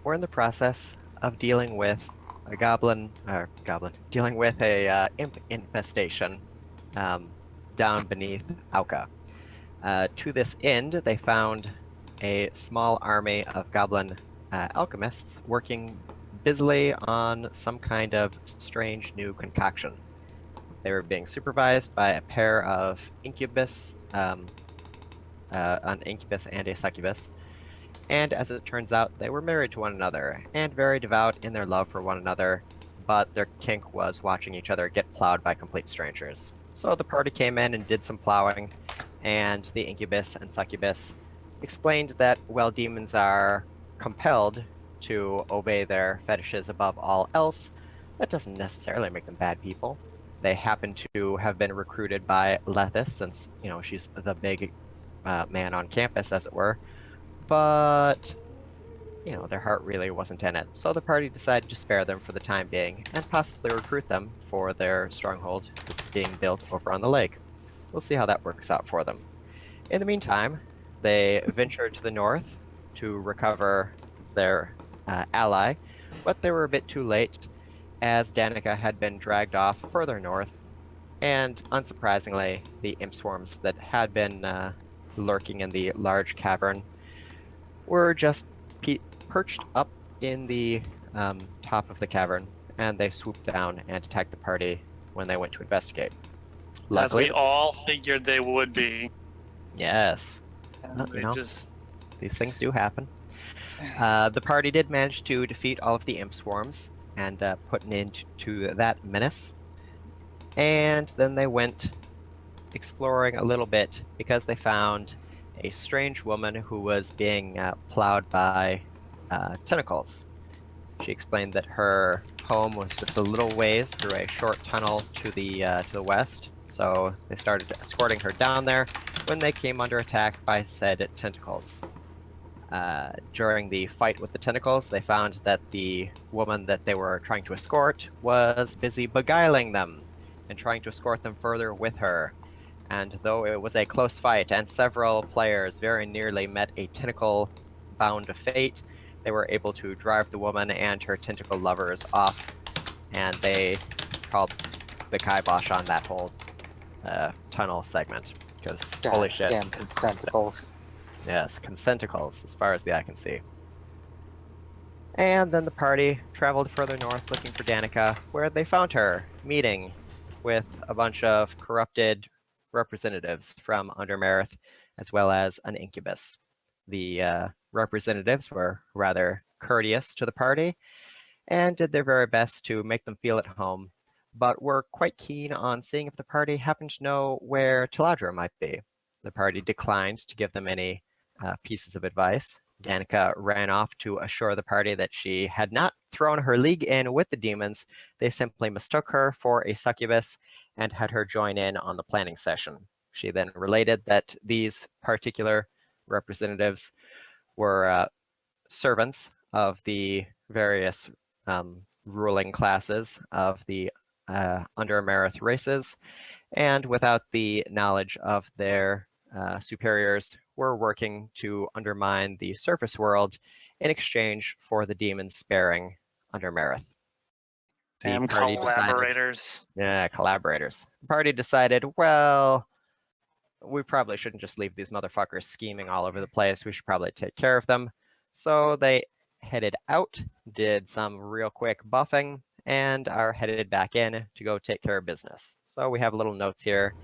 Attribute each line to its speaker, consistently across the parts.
Speaker 1: we're in the process of dealing with a dealing with a imp infestation down beneath Auka. To this end, they found a small army of goblin alchemists working busily on some kind of strange new concoction. They were being supervised by a pair of incubus, an incubus and a succubus, and as it turns out, they were married to one another and very devout in their love for one another, but their kink was watching each other get plowed by complete strangers. So the party came in and did some plowing, and the incubus and succubus explained that while demons are compelled to obey their fetishes above all else, that doesn't necessarily make them bad people. They happen to have been recruited by Lethis, since, you know, she's the big man on campus, as it were, but, you know, their heart really wasn't in it. So the party decided to spare them for the time being, and possibly recruit them for their stronghold that's being built over on the lake. We'll see how that works out for them. In the meantime, they ventured to the north to recover their ally, but they were a bit too late, as Dannika had been dragged off further north, and unsurprisingly, the imp swarms that had been lurking in the large cavern were just perched up in the top of the cavern, and they swooped down and attacked the party when they went to investigate.
Speaker 2: Luckily, as we all figured they would be.
Speaker 1: Yes. These things do happen. The party did manage to defeat all of the imp swarms and put an end to that menace. And then they went exploring a little bit because they found a strange woman who was being plowed by tentacles. She explained that her home was just a little ways through a short tunnel to the west, so they started escorting her down there when they came under attack by said tentacles. During the fight with the tentacles, they found that the woman that they were trying to escort was busy beguiling them and trying to escort them further with her. And though it was a close fight and several players very nearly met a tentacle-bound fate, they were able to drive the woman and her tentacle lovers off, and they called the kibosh on that whole tunnel segment, because holy shit.
Speaker 3: Damn consenticles.
Speaker 1: Yes, consenticles, as far as the eye can see. And then the party traveled further north looking for Dannika, where they found her, meeting with a bunch of corrupted representatives from Undermareth, as well as an incubus. The representatives were rather courteous to the party and did their very best to make them feel at home, but were quite keen on seeing if the party happened to know where Taladra might be. The party declined to give them any pieces of advice. Dannika ran off to assure the party that she had not thrown her league in with the demons. They simply mistook her for a succubus and had her join in on the planning session. She then related that these particular representatives were servants of the various ruling classes of the Undermareth races, and without the knowledge of their superiors, were working to undermine the surface world in exchange for the demons sparing Undermareth.
Speaker 2: Damn collaborators.
Speaker 1: Collaborators. The party decided, well, we probably shouldn't just leave these motherfuckers scheming all over the place. We should probably take care of them. So they headed out, did some real quick buffing, and are headed back in to go take care of business. So we have little notes here.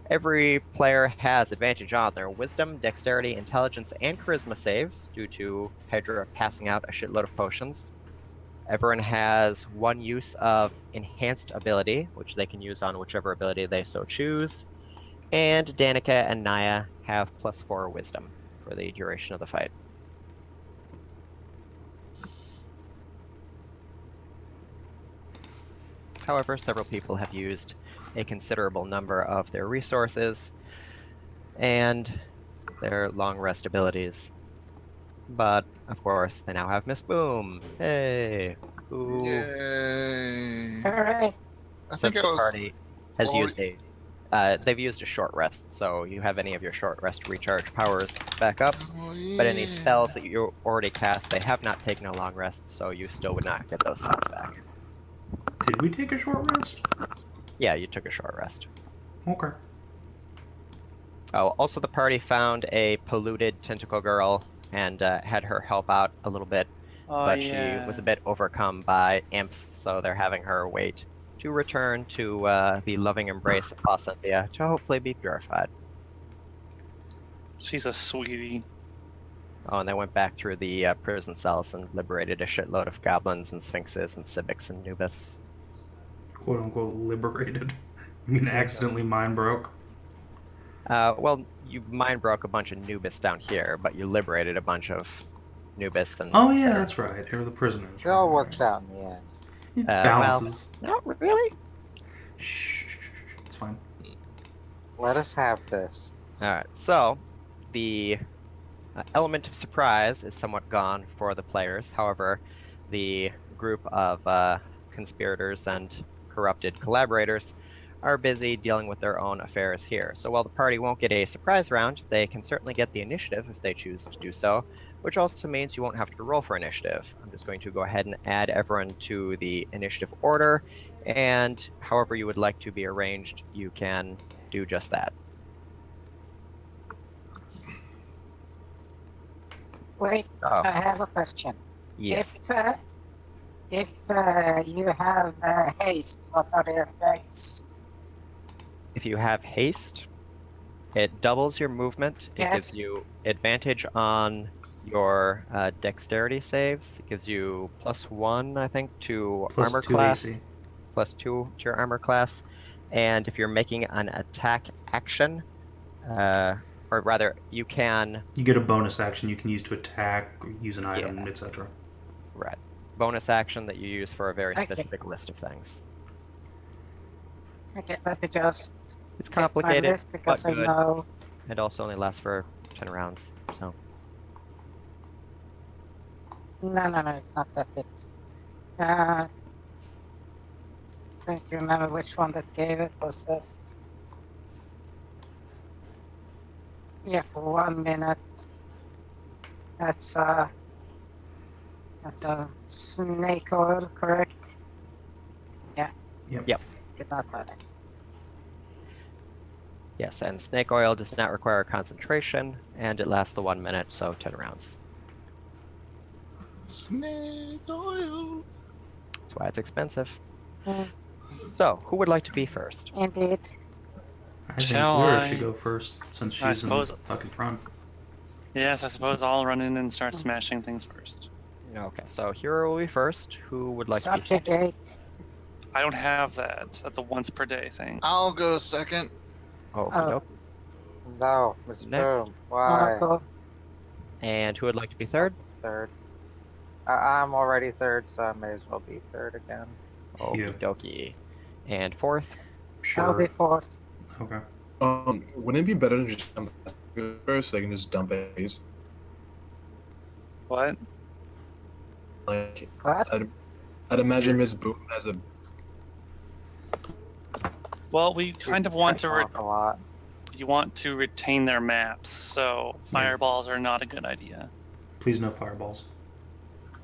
Speaker 1: Every player has advantage on their wisdom, dexterity, intelligence, and charisma saves due to Hedrah passing out a shitload of potions. Everyone has one use of enhanced ability, which they can use on whichever ability they so choose. And Dannika and Naya have +4 wisdom for the duration of the fight. However, several people have used a considerable number of their resources and their long rest abilities. But, of course, they now have Miss Boom. Hey! Ooh.
Speaker 4: Yay!
Speaker 3: Alright.
Speaker 4: I think
Speaker 1: Since the party has used They've used a short rest, so you have any of your short rest recharge powers back up.
Speaker 3: Oh,
Speaker 1: But any
Speaker 3: yeah.
Speaker 1: spells that you already cast, they have not taken a long rest, so you still would not get those slots back.
Speaker 4: Did we take a short rest?
Speaker 1: Yeah, you took a short rest.
Speaker 4: Okay.
Speaker 1: Oh, also the party found a polluted tentacle girl and had her help out a little bit,
Speaker 2: Oh,
Speaker 1: but
Speaker 2: yeah.
Speaker 1: she was a bit overcome by imps, so they're having her wait to return to the loving embrace of Cynthia to hopefully be purified.
Speaker 2: She's a sweetie.
Speaker 1: Oh, and they went back through the prison cells and liberated a shitload of goblins and sphinxes and civics and nubis.
Speaker 4: Quote unquote liberated. I mean, accidentally mind broke.
Speaker 1: Well, you mind broke a bunch of nubis down here, but you liberated a bunch of nubis and.
Speaker 4: Oh, yeah, that's right. They were the prisoners.
Speaker 5: It all works out in the end.
Speaker 4: It
Speaker 1: Well,
Speaker 4: balances.
Speaker 1: not really.
Speaker 4: Shh. It's fine.
Speaker 5: Let us have this.
Speaker 1: Alright, so the element of surprise is somewhat gone for the players. However, the group of conspirators and corrupted collaborators are busy dealing with their own affairs here. So while the party won't get a surprise round, they can certainly get the initiative if they choose to do so, which also means you won't have to roll for initiative. I'm just going to go ahead and add everyone to the initiative order, and however you would like to be arranged, you can do just that.
Speaker 6: Wait,
Speaker 1: Oh.
Speaker 6: I have a question.
Speaker 1: Yes.
Speaker 6: If you have haste, what are the effects?
Speaker 1: If you have haste, it doubles your movement. It
Speaker 6: Yes.
Speaker 1: gives you advantage on your dexterity saves. It gives you +1, I think, to
Speaker 4: Plus
Speaker 1: armor
Speaker 4: 2
Speaker 1: class.
Speaker 4: AC.
Speaker 1: +2 to your armor class. And if you're making an attack action, or rather, you can.
Speaker 4: You get a bonus action you can use to attack, or use an item,
Speaker 1: Yeah.
Speaker 4: etc.
Speaker 1: Right. Bonus action that you use for a very
Speaker 6: Okay.
Speaker 1: specific list of things.
Speaker 6: Okay, let me just
Speaker 1: It's
Speaker 6: get my
Speaker 1: complicated,
Speaker 6: list because
Speaker 1: but
Speaker 6: I
Speaker 1: good.
Speaker 6: know.
Speaker 1: It also only lasts for 10 rounds, so.
Speaker 6: No, it's not that. It's. I think you remember which one that gave it. Was that? Yeah, for 1 minute. That's a snake oil, correct? Yeah.
Speaker 4: Yep.
Speaker 6: Did not have it.
Speaker 1: Yes, and snake oil does not require concentration, and it lasts the 1 minute, so 10 rounds.
Speaker 3: Snake oil.
Speaker 1: That's why it's expensive.
Speaker 6: Mm,
Speaker 1: So, who would like to be first?
Speaker 6: indeed.
Speaker 4: I think
Speaker 2: Shall
Speaker 4: Leira
Speaker 2: I?
Speaker 4: should go first, since
Speaker 2: I
Speaker 4: she's in
Speaker 2: suppose-
Speaker 4: the fucking front.
Speaker 2: Yes, I suppose I'll run in and start smashing things first.
Speaker 1: Okay, so Hero will be first. Who would like to be
Speaker 6: Subject
Speaker 1: second?
Speaker 6: 8.
Speaker 2: I don't have that. That's a once per day thing.
Speaker 3: I'll go second.
Speaker 1: Oh,
Speaker 6: Oh.
Speaker 5: No, Miss
Speaker 1: Next.
Speaker 5: Boom. Why?
Speaker 6: Monaco.
Speaker 1: And who would like to be third?
Speaker 5: Third. I'm already third, so I may as well be third again.
Speaker 4: Yeah.
Speaker 1: Okie dokie. And fourth?
Speaker 6: I'll be
Speaker 4: Sure.
Speaker 6: 4th.
Speaker 4: Okay.
Speaker 7: Wouldn't it be better to just jump first so I can just dump A's?
Speaker 2: What?
Speaker 7: Like,
Speaker 6: What?
Speaker 7: I'd imagine Miss Boom has a.
Speaker 2: Well, we kind of want to
Speaker 5: Off a lot.
Speaker 2: you want to retain their maps, so fireballs are not a good idea.
Speaker 4: Please no fireballs.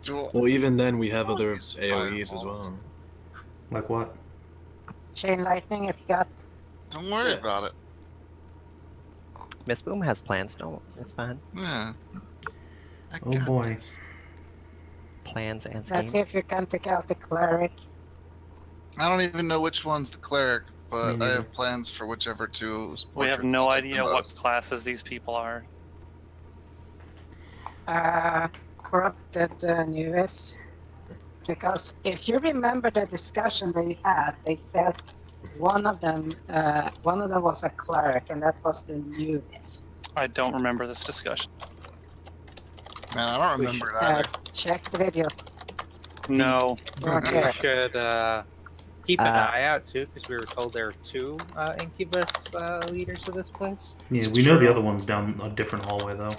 Speaker 7: Well, even then, we have
Speaker 3: I'll
Speaker 7: other
Speaker 3: use
Speaker 7: AoEs as
Speaker 3: fireballs.
Speaker 7: well.
Speaker 4: Like what?
Speaker 6: Chain lightning if you got.
Speaker 3: Don't worry
Speaker 7: Yeah.
Speaker 3: about it.
Speaker 1: Miss Boom has plans. No, it's fine.
Speaker 3: Yeah. I
Speaker 4: Oh
Speaker 3: got
Speaker 4: boy.
Speaker 3: this.
Speaker 1: Plans and
Speaker 6: Let's
Speaker 1: schemes.
Speaker 6: see if you can take out the cleric.
Speaker 3: I don't even know which one's the cleric, but
Speaker 4: Me
Speaker 3: I
Speaker 4: neither.
Speaker 3: have plans for whichever two.
Speaker 2: We have no idea what classes these people are.
Speaker 6: Corrupted newest. Because if you remember the discussion they had, they said one of them was a cleric, and that was the newest.
Speaker 2: I don't remember this discussion.
Speaker 3: Man, I don't remember it
Speaker 6: Uh,
Speaker 3: either.
Speaker 6: check the video.
Speaker 2: No.
Speaker 6: Okay.
Speaker 8: We should keep an
Speaker 1: Uh,
Speaker 8: eye out too, because we were told there are 2 incubus leaders of this place.
Speaker 4: Yeah,
Speaker 2: It's
Speaker 4: we know the
Speaker 2: true.
Speaker 4: other one's down a different hallway, though.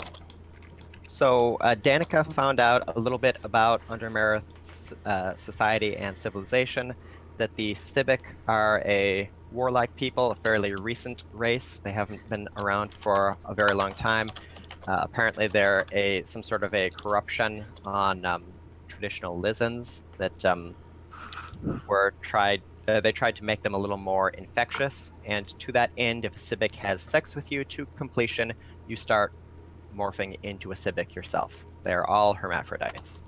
Speaker 1: So, Dannika found out a little bit about Undermareth's society and civilization. that the Civic are a warlike people, a fairly recent race. They haven't been around for a very long time. Apparently, they're some sort of a corruption on traditional Lizens that they tried to make them a little more infectious, and to that end, if a Civic has sex with you to completion, you start morphing into a Civic yourself. They're all hermaphrodites.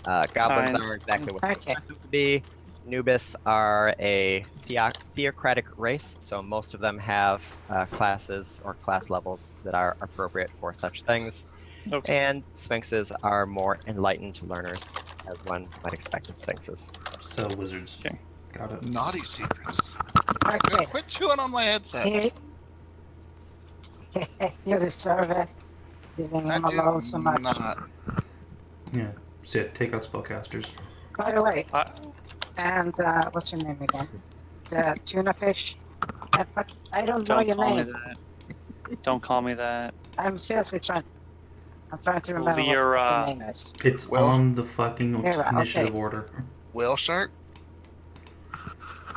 Speaker 1: Goblins are exactly what they expect them to be. Nubis are a theocratic race, so most of them have classes or class levels that are appropriate for such things.
Speaker 2: Okay.
Speaker 1: And Sphinxes are more enlightened learners, as one might expect of Sphinxes.
Speaker 4: So wizards.
Speaker 2: Okay.
Speaker 4: Got it.
Speaker 3: Naughty secrets.
Speaker 6: Okay.
Speaker 3: Quit chewing on my headset.
Speaker 6: You, you deserve it. Leaving him alone so much.
Speaker 3: Not.
Speaker 4: Yeah. Sit. Take out spellcasters.
Speaker 6: By the way,
Speaker 2: Uh,
Speaker 6: and what's your name again? The tuna fish. I don't know
Speaker 2: don't
Speaker 6: your
Speaker 2: call me
Speaker 6: name.
Speaker 2: that. Don't call me that.
Speaker 6: I'm seriously trying. I'm trying to remember
Speaker 2: Leira.
Speaker 6: what your name is.
Speaker 4: It's
Speaker 3: Well-
Speaker 4: on the fucking
Speaker 6: Leira,
Speaker 4: initiative
Speaker 6: okay.
Speaker 4: order.
Speaker 3: Whale shark?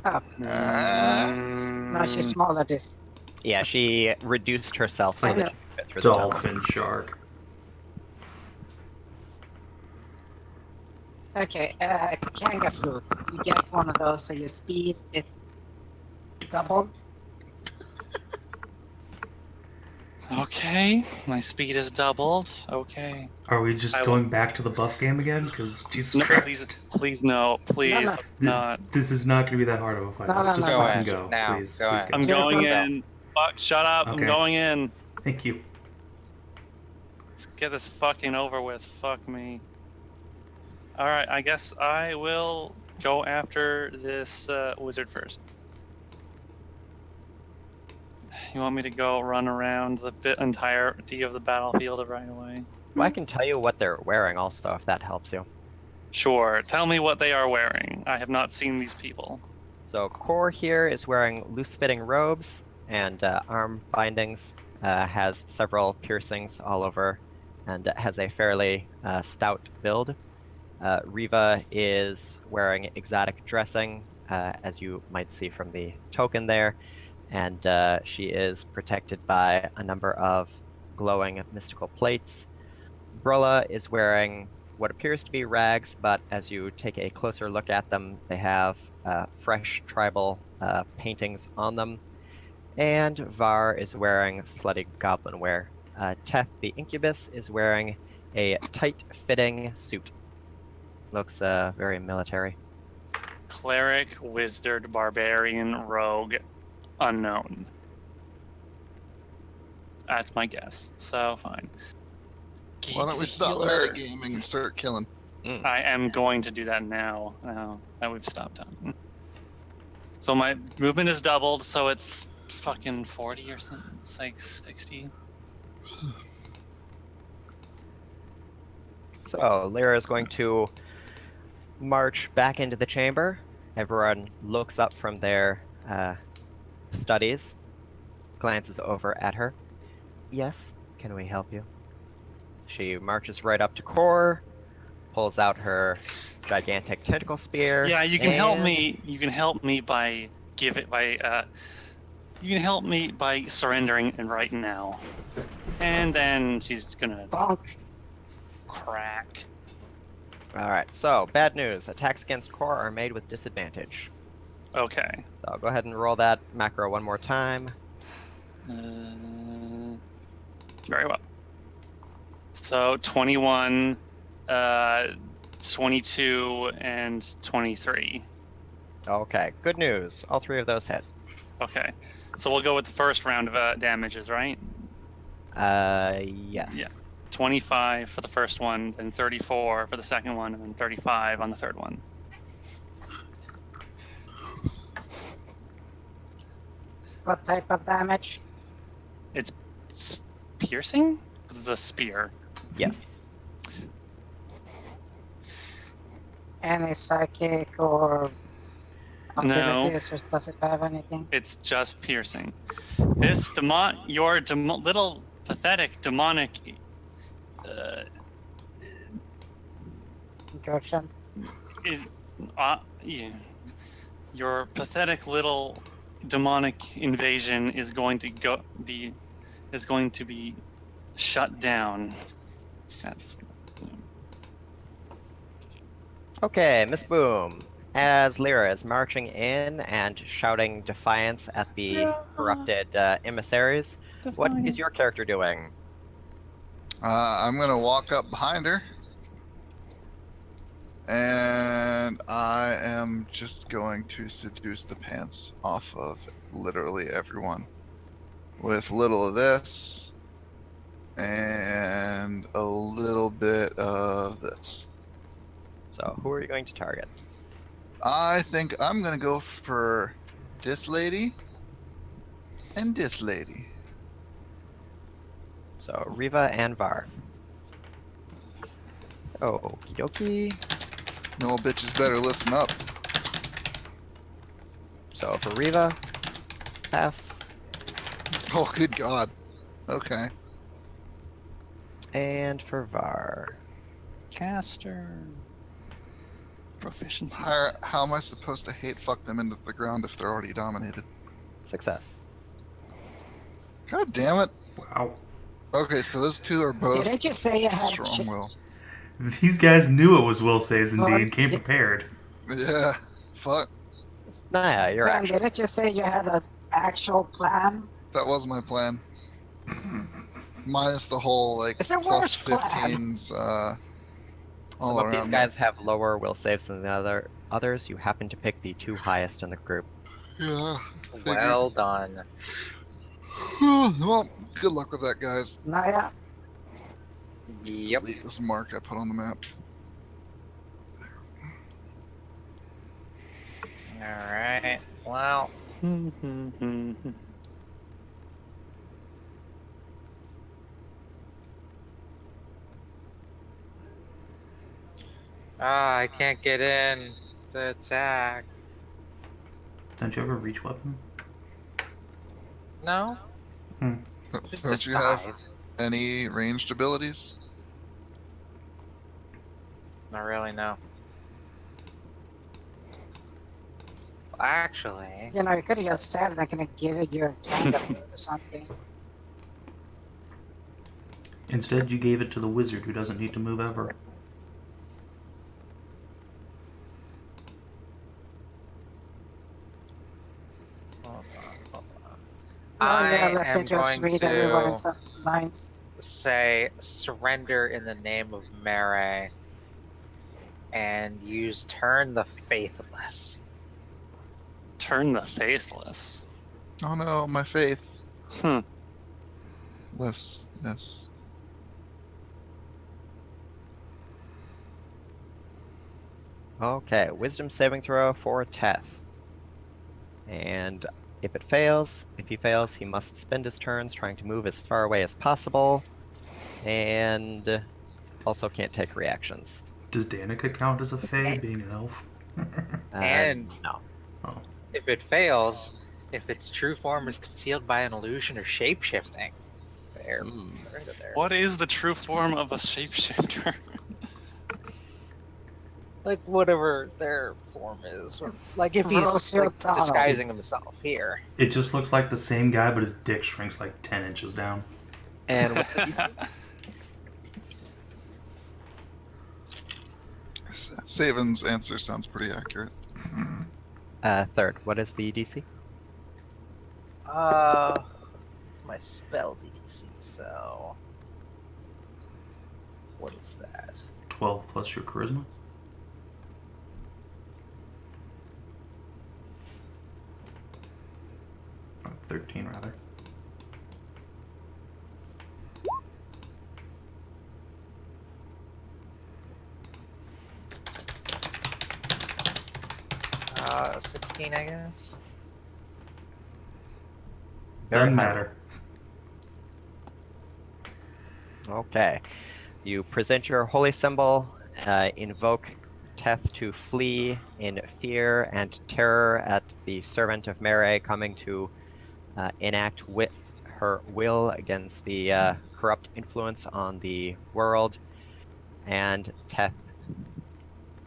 Speaker 6: Oh, no, she's smaller. This.
Speaker 1: Yeah, she reduced herself so
Speaker 6: I
Speaker 1: that
Speaker 6: know.
Speaker 1: she could fit through the tunnels.
Speaker 4: Dolphin shark.
Speaker 6: Okay, Kanga flute. You get one of those, so your speed is doubled.
Speaker 2: Okay, my speed is doubled. Okay.
Speaker 4: Are we just
Speaker 2: I will-
Speaker 4: going back to the buff game again? Because Jesus
Speaker 2: No,
Speaker 4: Christ.
Speaker 2: please no. Please,
Speaker 6: No, no.
Speaker 2: let's not.
Speaker 4: This is not going to be that hard of a fight.
Speaker 6: No,
Speaker 4: Let's
Speaker 6: no,
Speaker 4: just
Speaker 6: no,
Speaker 4: fucking
Speaker 5: no.
Speaker 4: go.
Speaker 5: Now,
Speaker 4: Please.
Speaker 5: go
Speaker 4: Please
Speaker 5: on.
Speaker 4: go.
Speaker 2: I'm
Speaker 6: You're
Speaker 2: going
Speaker 6: going
Speaker 2: in. Fuck, shut up.
Speaker 4: Okay.
Speaker 2: I'm going in.
Speaker 4: Thank you.
Speaker 2: Let's get this fucking over with. Fuck me. Alright, I guess I will go after this wizard first. You want me to go run around the entirety of the battlefield right away?
Speaker 1: Well, I can tell you what they're wearing also, if that helps you.
Speaker 2: Sure. Tell me what they are wearing. I have not seen these people.
Speaker 1: So Core here is wearing loose-fitting robes and arm bindings, has several piercings all over, and has a fairly stout build. Riva is wearing exotic dressing, as you might see from the token there, and she is protected by a number of glowing mystical plates. Brulla is wearing what appears to be rags, but as you take a closer look at them, they have fresh tribal paintings on them. And Var is wearing slutty goblin wear. Teth, the incubus, is wearing a tight-fitting suit. Looks very military.
Speaker 2: Cleric, wizard, barbarian, rogue, unknown. That's my guess. So fine.
Speaker 3: Why don't we stop
Speaker 2: Healer.
Speaker 3: metagaming and start killing?
Speaker 2: I am going to do that now. Now that we've stopped talking. So my movement is doubled, so it's fucking 40 or something. It's like 60.
Speaker 1: So Leira is going to march back into the chamber. Everyone looks up from their studies, glances over at her. Yes, can we help you? She marches right up to Core, pulls out her gigantic tentacle spear.
Speaker 2: Yeah, you can help
Speaker 1: and-
Speaker 2: me. You can help me by you can help me by surrendering and right now. And then she's gonna
Speaker 6: Bonk.
Speaker 2: crack.
Speaker 1: Alright, so bad news. Attacks against Core are made with disadvantage.
Speaker 2: Okay.
Speaker 1: So I'll go ahead and roll that macro one more time.
Speaker 2: Very well. So 21, 22, and 23.
Speaker 1: Okay, good news. All three of those hit.
Speaker 2: Okay. So we'll go with the first round of damages, right?
Speaker 1: Yes.
Speaker 2: Yeah. 25 for the first one, then 34 for the second one, and then 35 on the third one.
Speaker 6: What type of damage?
Speaker 2: It's piercing? 'Cause it's a spear.
Speaker 1: Yes.
Speaker 6: Any psychic or
Speaker 2: No.
Speaker 6: abilities, or does it have anything?
Speaker 2: It's just piercing. This your little pathetic demonic
Speaker 6: Incursion.
Speaker 2: is yeah. your pathetic little demonic invasion is going to be shut down. That's
Speaker 1: Okay, Miss Boom. As Leira is marching in and shouting defiance at the corrupted emissaries, what is your character doing?
Speaker 3: I'm gonna walk up behind her, and I am just going to seduce the pants off of literally everyone with little of this and a little bit of this.
Speaker 1: So, who are you going to target?
Speaker 3: I think I'm gonna go for this lady and this lady.
Speaker 1: So, Riva and Var. Okie dokie.
Speaker 3: No, bitches better listen up.
Speaker 1: So, for Riva, pass.
Speaker 3: Oh, good God. Okay.
Speaker 1: And for Var.
Speaker 2: caster. Proficiency.
Speaker 3: How am I supposed to hate fuck them into the ground if they're already dominated?
Speaker 1: Success.
Speaker 3: God damn it.
Speaker 4: Wow.
Speaker 3: Okay, so those two are both
Speaker 6: Didn't you say you had
Speaker 3: strong will.
Speaker 4: These guys knew it was will saves indeed
Speaker 6: Well,
Speaker 4: and came prepared.
Speaker 3: Yeah. Fuck.
Speaker 1: Naya, your
Speaker 6: Plan,
Speaker 1: action.
Speaker 6: didn't you say you had an actual plan?
Speaker 3: That was my plan. Minus the whole like
Speaker 6: It's a
Speaker 3: plus
Speaker 6: worse plan.
Speaker 3: 15s all
Speaker 1: Some of these
Speaker 3: around
Speaker 1: guys have lower will saves than the others. You happen to pick the two highest in the group.
Speaker 3: there. Yeah.
Speaker 5: Well done.
Speaker 3: Well, good luck with that, guys.
Speaker 6: Naya,
Speaker 5: Yep.
Speaker 3: Delete this mark I put on the map.
Speaker 5: Alright. Well, I can't get in to attack.
Speaker 4: Don't you have a reach weapon?
Speaker 5: No?
Speaker 4: Hmm.
Speaker 5: Just
Speaker 3: Don't you have
Speaker 5: decide.
Speaker 3: any ranged abilities?
Speaker 5: Not really, no. Actually,
Speaker 6: you know, you could have just said it. I can give it your candle or something.
Speaker 4: Instead, you gave it to the wizard who doesn't need to move ever.
Speaker 5: hold on.
Speaker 6: Oh, yeah,
Speaker 5: I
Speaker 6: let
Speaker 5: am
Speaker 6: me just
Speaker 5: going
Speaker 6: read everyone in
Speaker 5: to
Speaker 6: some lines.
Speaker 5: say surrender in the name of Mary and use turn the faithless.
Speaker 2: Turn the faithless.
Speaker 3: Oh no, my faith.
Speaker 2: Hmm.
Speaker 3: Yes.
Speaker 1: Okay, wisdom saving throw for Teth. And if he fails, he must spend his turns trying to move as far away as possible. And also can't take reactions.
Speaker 4: Does Dannika count as a fae, being an elf?
Speaker 5: And
Speaker 1: no.
Speaker 4: Oh.
Speaker 5: if it fails, if its true form is concealed by an illusion or shape-shifting. There, right there.
Speaker 2: What is the true form of a shapeshifter?
Speaker 5: Like whatever their form is, or like if he's
Speaker 6: Rosie
Speaker 5: like
Speaker 6: O'Donnell.
Speaker 5: disguising himself here.
Speaker 4: It just looks like the same guy, but his dick shrinks like 10 inches down.
Speaker 1: And what's the DC?
Speaker 3: Savin's answer sounds pretty accurate.
Speaker 1: Third. What is the DC?
Speaker 5: It's my spell DC, so what is that?
Speaker 4: 12 plus your charisma. Oh, 13 rather.
Speaker 5: Uh, 16, I guess.
Speaker 4: Doesn't matter.
Speaker 1: Okay. You present your holy symbol, invoke Teth to flee in fear and terror at the servant of Mary coming to enact her will against the corrupt influence on the world. And Teth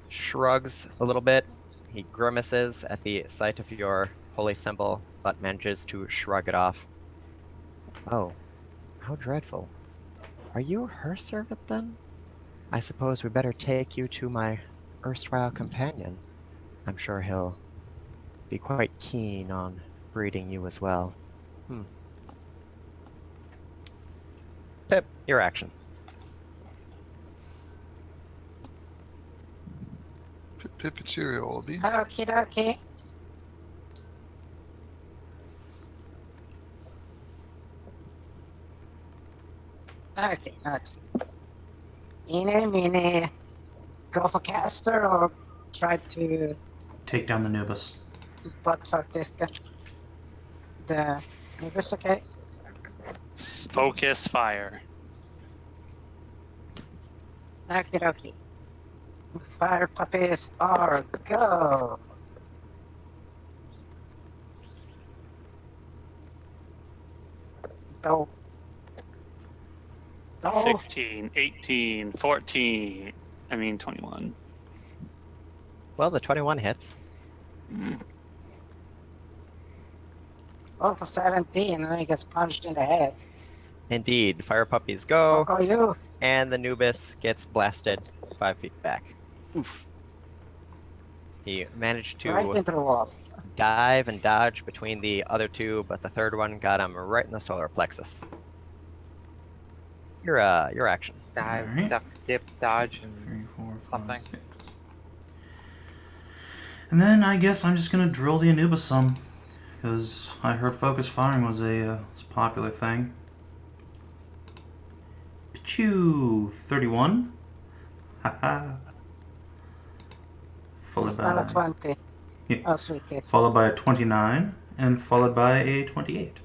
Speaker 1: shrugs a little bit He grimaces at the sight of your holy symbol, but manages to shrug it off. Oh, how dreadful. Are you her servant then? I suppose we better take you to my erstwhile companion. I'm sure he'll be quite keen on breeding you as well. Pip, your action.
Speaker 3: Pippicheerio, Olby.
Speaker 6: Okie dokie. Okay, let's see. Eeny, meeny. Go for caster or try to
Speaker 4: Take down the Nubus.
Speaker 6: butt fuck this guy. The Nubus, okay?
Speaker 2: Focus fire.
Speaker 6: Okie dokie. Fire puppies are go! Go. Go.
Speaker 2: 16, 18, 14. I mean 21.
Speaker 1: Well, the 21 hits.
Speaker 6: Go for 17 and then he gets punched in the head.
Speaker 1: Indeed, fire puppies go,
Speaker 6: Go you!
Speaker 1: and the Nubis gets blasted 5 feet back. Oof. He managed to
Speaker 6: Right into the wall.
Speaker 1: dive and dodge between the other two, but the third one got him right in the solar plexus. Your action.
Speaker 5: Dive,
Speaker 4: Alright.
Speaker 5: duck, dip, dodge, and
Speaker 4: 3, 4, 5,
Speaker 5: something.
Speaker 4: 6. And then I guess I'm just gonna drill the Anubis some, because I heard focus firing was a popular thing. Pichu 31. Haha. Followed
Speaker 6: It's not a
Speaker 4: by
Speaker 6: 20.
Speaker 4: Yeah.
Speaker 6: Oh, sweet kids.
Speaker 4: followed by a 29, and followed by a 28.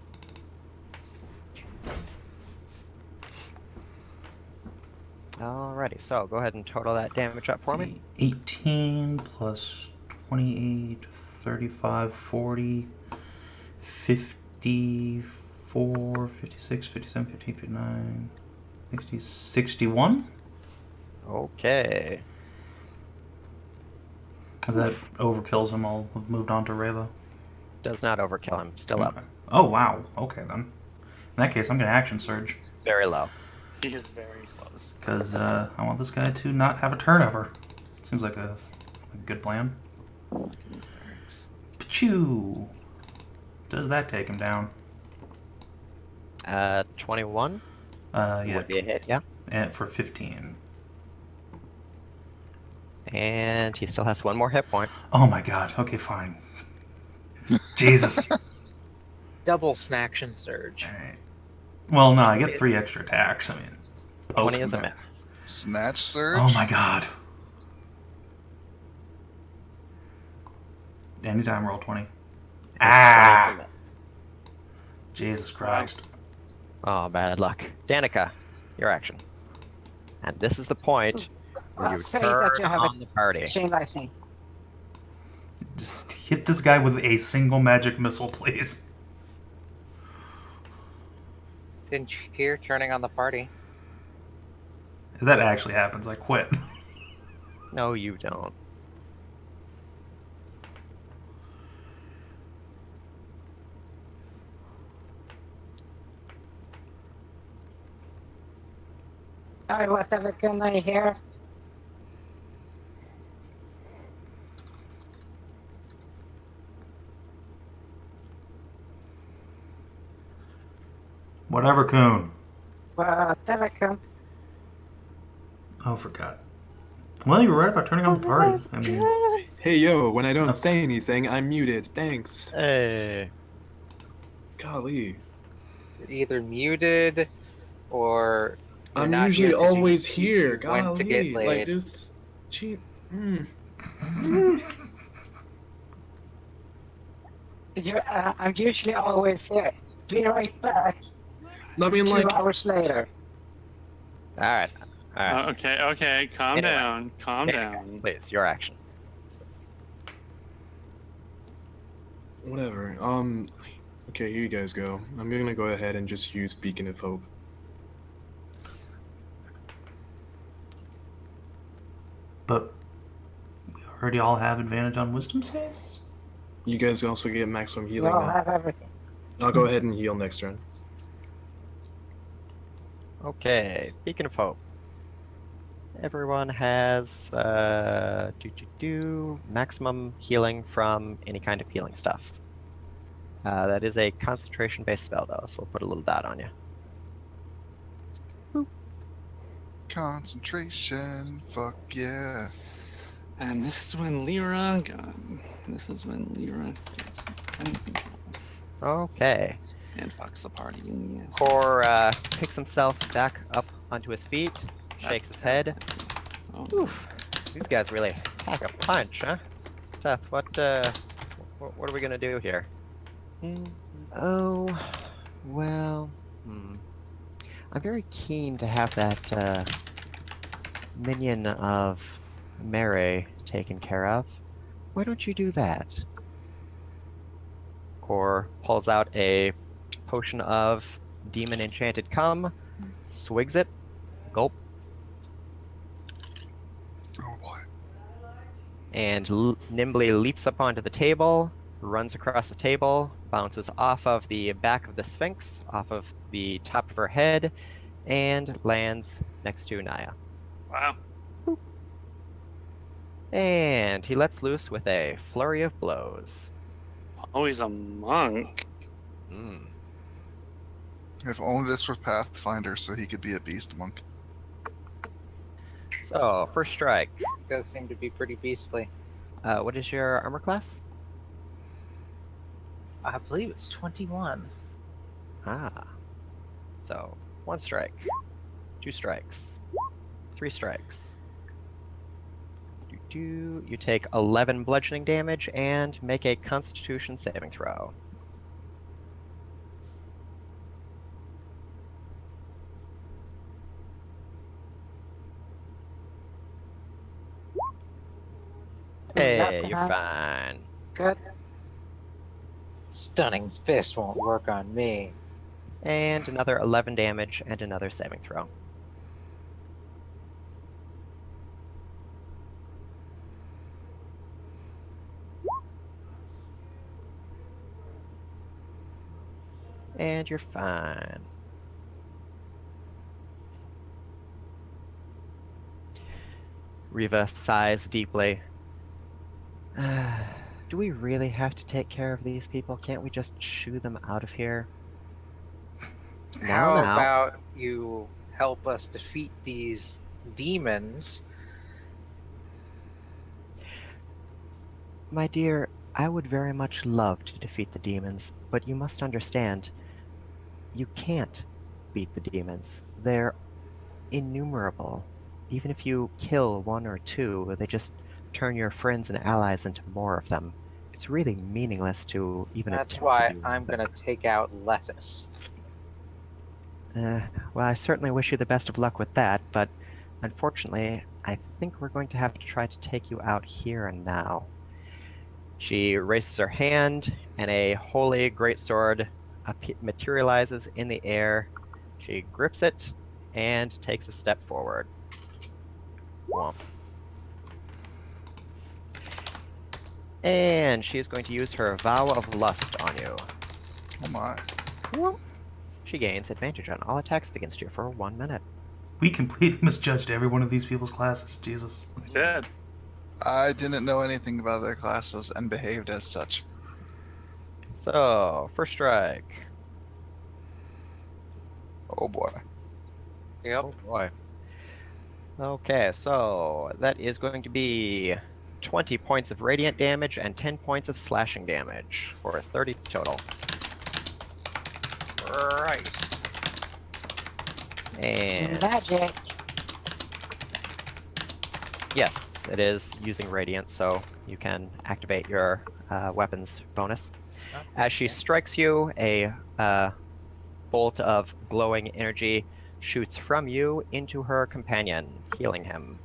Speaker 1: Alrighty, so go ahead and total that damage up for me.
Speaker 4: 18 plus 28, 35, 40, 54, 56, 57, 58, 59, 60, 61.
Speaker 1: Okay.
Speaker 4: If that overkills him, I'll have moved on to Reva.
Speaker 1: Does not overkill him. Still up.
Speaker 4: Oh, wow. Okay, then. In that case, I'm going to action surge.
Speaker 1: Very low.
Speaker 2: He is very close.
Speaker 4: Because I want this guy to not have a turnover. Seems like a good plan. Pachoo! Does that take him down?
Speaker 1: 21
Speaker 4: Yeah.
Speaker 1: would be a hit, yeah.
Speaker 4: And for 15.
Speaker 1: And he still has one more hit point.
Speaker 4: Oh my god. Okay, fine. Jesus.
Speaker 5: Double snaction surge.
Speaker 4: Alright. Well, no, I get 3 extra attacks. I mean...
Speaker 1: 20 is a miss.
Speaker 3: Snatch surge.
Speaker 4: Oh my god. Anytime roll 20.
Speaker 1: 20 is
Speaker 4: Ah!
Speaker 1: a miss.
Speaker 4: Jesus Christ.
Speaker 1: Oh, bad luck. Dannika, your action. And this is the point where
Speaker 6: Well,
Speaker 1: you
Speaker 6: say
Speaker 1: turn
Speaker 6: that you have
Speaker 1: on the party.
Speaker 6: Chain lightning.
Speaker 4: Just hit this guy with a single magic missile, please.
Speaker 5: Didn't you hear turning on the party?
Speaker 4: If that actually happens, I quit.
Speaker 1: No, you don't.
Speaker 6: Alright, Whateverkun, are you here?
Speaker 4: Whateverkun.
Speaker 6: Whateverkun.
Speaker 4: Oh, forgot. Well, you were right about turning on the party. I mean,
Speaker 7: Hey yo, when I don't say anything, I'm muted. Thanks.
Speaker 1: Hey.
Speaker 7: Golly.
Speaker 5: You're either muted or you're
Speaker 7: I'm
Speaker 5: not
Speaker 7: usually
Speaker 5: here 'cause you
Speaker 7: always here.
Speaker 5: went to get
Speaker 7: Golly. Like
Speaker 5: laid.
Speaker 7: just cheap.
Speaker 6: I'm usually always here. Be right back.
Speaker 7: I mean,
Speaker 6: 2
Speaker 7: like,
Speaker 6: hours later.
Speaker 1: Alright. Alright.
Speaker 2: Okay, calm
Speaker 1: Anyway.
Speaker 2: down, calm down.
Speaker 1: Please, your action.
Speaker 7: whatever. Okay, here you guys go. I'm gonna go ahead and just use Beacon of Hope.
Speaker 4: but we heard y'all have advantage on wisdom saves?
Speaker 7: You guys also get maximum
Speaker 6: We
Speaker 7: healing
Speaker 6: all
Speaker 7: now.
Speaker 6: have everything.
Speaker 7: I'll go ahead and heal next turn.
Speaker 1: Okay, Beacon of Hope. Everyone has maximum healing from any kind of healing stuff. That is a concentration-based spell, though, so we'll put a little dot on you.
Speaker 3: Concentration, fuck yeah.
Speaker 2: And this is when Leira got. This is when Leira gets mind control
Speaker 1: Okay.
Speaker 2: and fucks the party in the ass.
Speaker 1: Kor picks himself back up onto his feet, shakes his head.
Speaker 2: Oh, no.
Speaker 1: Oof, these guys really pack a punch, huh? Teth, what are we gonna do here? Oh, well, I'm very keen to have that minion of Mary taken care of. Why don't you do that? Kor pulls out a potion of demon enchanted cum, swigs it, gulp,
Speaker 3: Oh boy.
Speaker 1: and nimbly leaps up onto the table, runs across the table, bounces off of the back of the Sphinx, off of the top of her head, and lands next to Naya.
Speaker 2: Wow.
Speaker 1: And he lets loose with a flurry of blows.
Speaker 2: Oh, he's a monk.
Speaker 3: If only this were Pathfinder so he could be a beast monk.
Speaker 1: So, first strike.
Speaker 5: It does seem to be pretty beastly.
Speaker 1: What is your armor class?
Speaker 5: I believe it's 21.
Speaker 1: Ah. So, 1 strike, 2 strikes, 3 strikes. You take 11 bludgeoning damage and make a Constitution saving throw. Hey, you're fine.
Speaker 6: Good.
Speaker 5: Stunning fist won't work on me.
Speaker 1: And another 11 damage and another saving throw. And you're fine. Riva sighs deeply. Do we really have to take care of these people? Can't we just shoo them out of here?
Speaker 5: How
Speaker 1: Now.
Speaker 5: about you help us defeat these demons?
Speaker 1: My dear, I would very much love to defeat the demons, but you must understand, you can't beat the demons. They're innumerable. Even if you kill 1 or 2, they just turn your friends and allies into more of them. It's really meaningless to even
Speaker 5: That's
Speaker 1: attempt
Speaker 5: why
Speaker 1: to do
Speaker 5: I'm
Speaker 1: that.
Speaker 5: gonna take out Lettuce.
Speaker 1: Well, I certainly wish you the best of luck with that, but unfortunately, I think we're going to have to try to take you out here and now. She raises her hand, and a holy greatsword materializes in the air. She grips it and takes a step forward. Womp. And she is going to use her Vow of Lust on you.
Speaker 3: Oh my.
Speaker 1: She gains advantage on all attacks against you for 1 minute.
Speaker 4: We completely misjudged every one of these people's classes. Jesus.
Speaker 2: I did.
Speaker 3: I didn't know anything about their classes and behaved as such.
Speaker 1: So, first strike.
Speaker 3: Oh boy.
Speaker 5: Yep.
Speaker 1: Oh boy. Okay, so that is going to be 20 points of radiant damage and 10 points of slashing damage for 30 total.
Speaker 5: Christ.
Speaker 1: And
Speaker 6: Magic.
Speaker 1: yes, it is using radiant, so you can activate your weapons bonus. As she strikes you, a bolt of glowing energy shoots from you into her companion, healing him.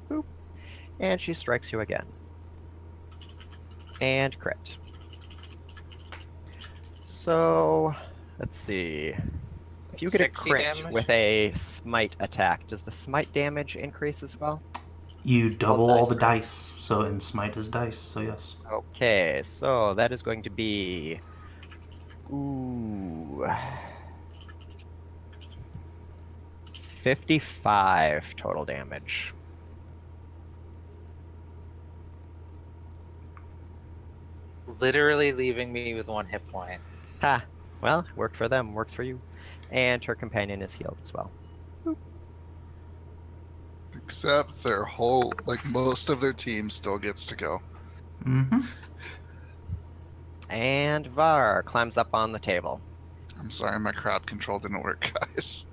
Speaker 1: Boop. And she strikes you again. And crit. So, let's see. If you get a
Speaker 5: 60
Speaker 1: crit
Speaker 5: damage?
Speaker 1: with a smite attack, does the smite damage increase as well?
Speaker 4: You double
Speaker 1: All
Speaker 4: all the
Speaker 1: dice,
Speaker 4: dice, so and smite is dice, so yes.
Speaker 1: Okay, so that is going to be... Ooh... 55 total damage.
Speaker 5: Literally leaving me with 1 hit point.
Speaker 1: Ha! Well, worked for them, works for you. And her companion is healed as well.
Speaker 3: Except their whole, like most of their team still gets to go.
Speaker 4: Mm-hmm.
Speaker 1: And Var climbs up on the table.
Speaker 3: I'm sorry, my crowd control didn't work, guys.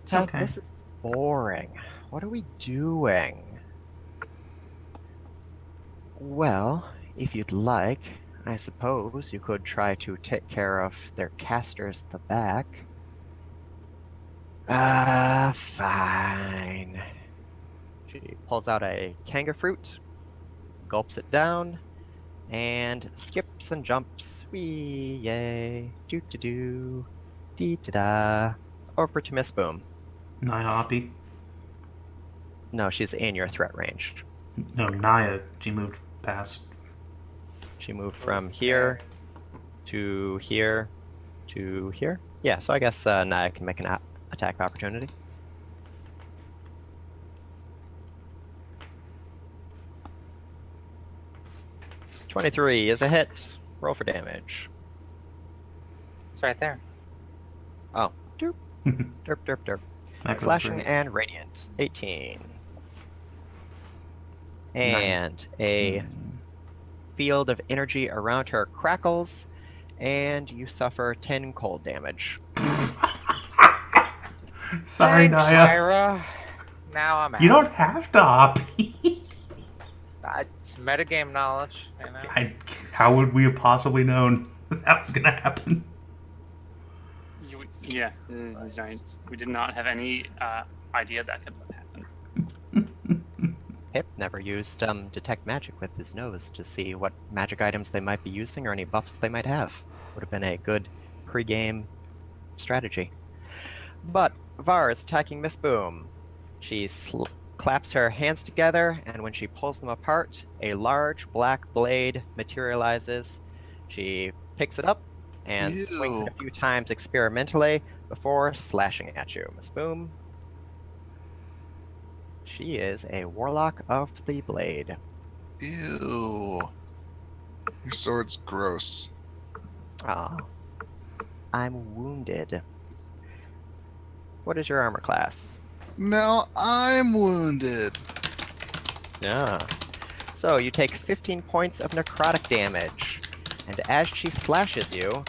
Speaker 4: It's
Speaker 1: Ted,
Speaker 4: okay.
Speaker 1: this is boring. What are we doing? Well, if you'd like, I suppose you could try to take care of their casters at the back. Fine. She pulls out a kanga fruit, gulps it down, and skips and jumps. Wee, yay, doo-doo-doo, dee-da-da, over to Miss Boom.
Speaker 4: Naya Hoppy.
Speaker 1: No, she's in your threat range.
Speaker 4: No, Naya. She moved past.
Speaker 1: She moved from here to here to here. Yeah, so I guess Naya can make an attack of opportunity. .23 is a hit. Roll for damage.
Speaker 5: It's right there.
Speaker 1: Oh, derp, derp, derp, derp.
Speaker 4: That goes
Speaker 1: Slashing
Speaker 4: great.
Speaker 1: and radiant. 18. And a
Speaker 4: 19.
Speaker 1: field of energy around her crackles, and you suffer 10 cold damage.
Speaker 4: Sorry,
Speaker 5: Thanks,
Speaker 4: Naya.
Speaker 5: Hyra. Now I'm out.
Speaker 4: You don't have to Hoppy.
Speaker 5: It's metagame knowledge, you know?
Speaker 4: How would we have possibly known that was going to happen?
Speaker 2: Yeah, he's right. We did not have any idea that could have happened.
Speaker 1: Pip never used detect magic with his nose to see what magic items they might be using or any buffs they might have. Would have been a good pre-game strategy. But Var is attacking Miss Boom. She claps her hands together, and when she pulls them apart, a large black blade materializes. She picks it up and swings it a few times experimentally before slashing at you. Miss Boom. She is a Warlock of the Blade.
Speaker 3: Ew. Your sword's gross.
Speaker 1: Ah. I'm wounded. What is your armor class?
Speaker 3: Now I'm wounded.
Speaker 1: Yeah. So you take 15 points of necrotic damage, and as she slashes you,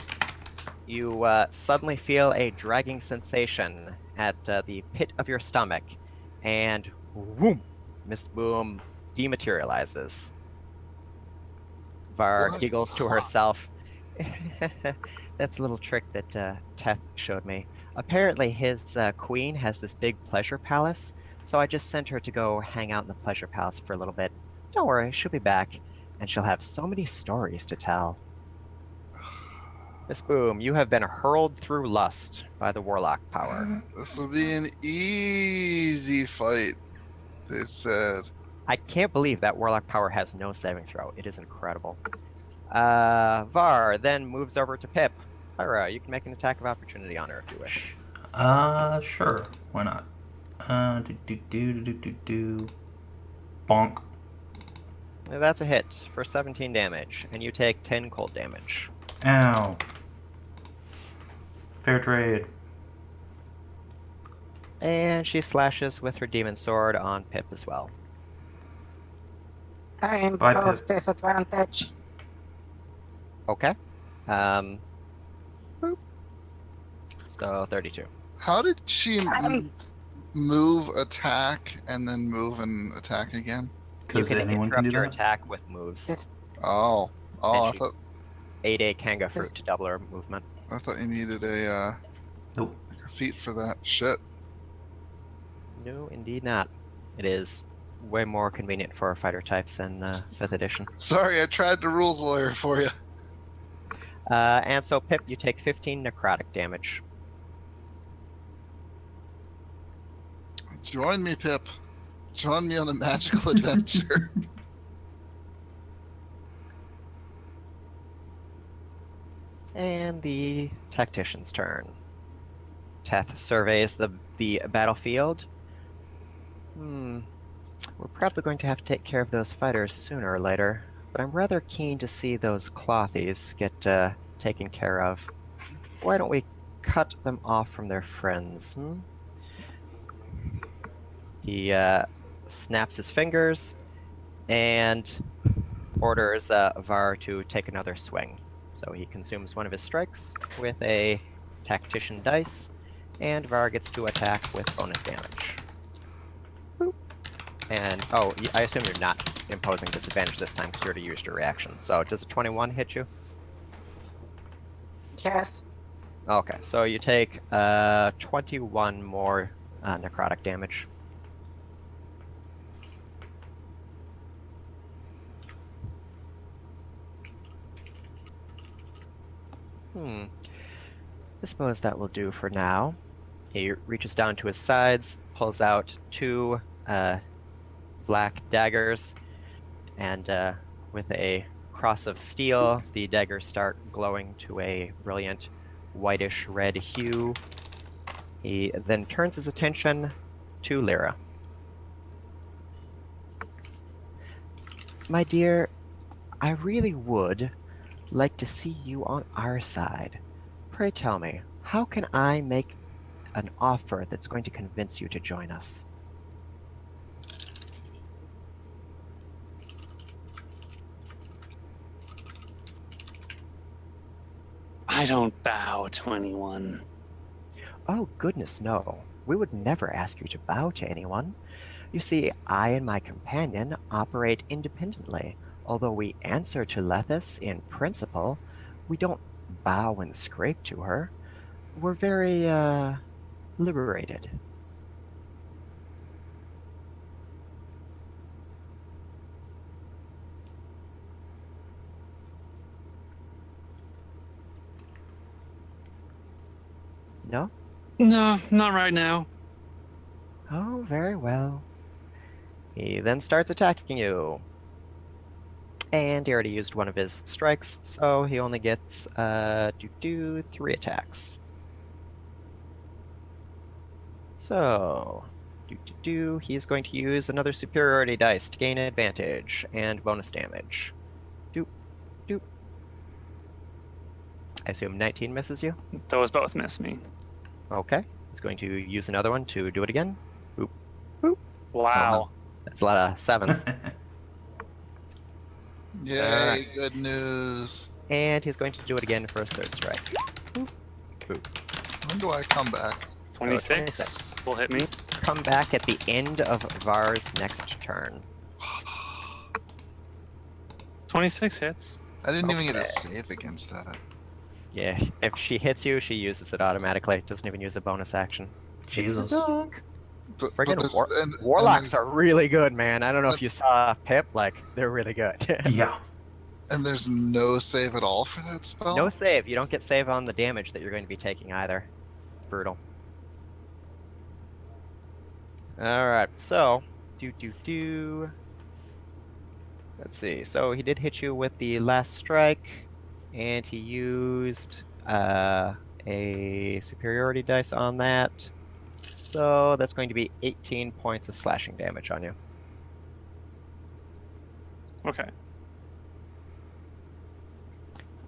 Speaker 1: you suddenly feel a dragging sensation at the pit of your stomach, and whoom, Miss Boom dematerializes. Var
Speaker 3: What?
Speaker 1: giggles to herself. That's a little trick that Teth showed me. Apparently his queen has this big pleasure palace, so I just sent her to go hang out in the pleasure palace for a little bit. Don't worry, she'll be back, and she'll have so many stories to tell. Miss Boom, you have been hurled through lust by the Warlock power.
Speaker 3: This will be an easy fight, they said.
Speaker 1: I can't believe that Warlock power has no saving throw. It is incredible. Var then moves over to Pip. Hyra, you can make an attack of opportunity on her if you wish.
Speaker 4: Sure. Why not? Bonk.
Speaker 1: That's a hit for 17 damage, and you take 10 cold damage.
Speaker 4: Ow. Fair trade.
Speaker 1: And she slashes with her demon sword on Pip as well.
Speaker 6: I
Speaker 4: Bye,
Speaker 6: impose
Speaker 4: Pip.
Speaker 6: disadvantage.
Speaker 1: Okay. Boop. So 32.
Speaker 3: How did she
Speaker 6: I'm
Speaker 3: move, attack, and then move and attack again?
Speaker 4: Because
Speaker 1: You can
Speaker 4: anyone can
Speaker 1: interrupt
Speaker 4: do
Speaker 1: your
Speaker 4: that?
Speaker 1: attack with moves.
Speaker 6: Yes.
Speaker 3: Oh, I
Speaker 1: she-
Speaker 3: thought
Speaker 1: Ate a kanga fruit to double her movement.
Speaker 3: you needed a
Speaker 4: Nope.
Speaker 3: feat for that. Shit.
Speaker 1: No, indeed not. It is way more convenient for fighter types in 5th edition.
Speaker 3: Sorry, I tried to rules lawyer for you.
Speaker 1: And so, Pip, you take 15 necrotic damage.
Speaker 3: Join me, Pip. Join me on a magical adventure.
Speaker 1: And the tactician's turn. Teth surveys the battlefield. We're probably going to have to take care of those fighters sooner or later, but I'm rather keen to see those clothies get taken care of. Why don't we cut them off from their friends? He snaps his fingers and orders Var to take another swing. So he consumes one of his strikes with a tactician dice, and Var gets to attack with bonus damage. Boop. And, oh, I assume you're not imposing disadvantage this time because you already used your reaction. So does a 21 hit you?
Speaker 6: Yes.
Speaker 1: Okay, so you take 21 more necrotic damage. I suppose that will do for now. He reaches down to his sides, pulls out two black daggers, and with a cross of steel, the daggers start glowing to a brilliant whitish red hue. He then turns his attention to Leira. My dear, I really would like to see you on our side. Pray tell me, how can I make an offer that's going to convince you to join us?
Speaker 2: I don't bow to anyone.
Speaker 1: Oh, goodness, no. We would never ask you to bow to anyone. You see, I and my companion operate independently. Although we answer to Lethis in principle, we don't bow and scrape to her. We're very, liberated. No?
Speaker 2: No, not right now.
Speaker 1: Oh, very well. He then starts attacking you. And he already used one of his strikes, so he only gets 3 attacks. So, he's going to use another superiority dice to gain advantage and bonus damage. Doop, doop. I assume 19 misses you?
Speaker 2: Those both miss me.
Speaker 1: Okay. He's going to use another one to do it again. Boop, boop.
Speaker 2: Wow.
Speaker 1: That's a lot of 7s.
Speaker 3: Yay, good news.
Speaker 1: And he's going to do it again for his 3rd strike. Boop, boop.
Speaker 3: When do I come back?
Speaker 2: 26 will hit me.
Speaker 1: Come back at the end of Var's next turn.
Speaker 2: 26 hits.
Speaker 3: I didn't even get a
Speaker 1: Okay.
Speaker 3: save against that.
Speaker 1: Yeah, if she hits you, she uses it automatically. Doesn't even use a bonus action.
Speaker 4: Jesus.
Speaker 3: But
Speaker 1: Friggin'
Speaker 3: there's- and
Speaker 1: Warlocks
Speaker 3: there's-
Speaker 1: are really good, man. I don't know if you saw Pip, like, they're really good.
Speaker 4: Yeah.
Speaker 3: And there's no save at all for that spell?
Speaker 1: No save. You don't get save on the damage that you're going to be taking either. It's brutal. Alright, so, let's see. So he did hit you with the last strike, and he used a superiority dice on that. So that's going to be 18 points of slashing damage on you.
Speaker 2: Okay.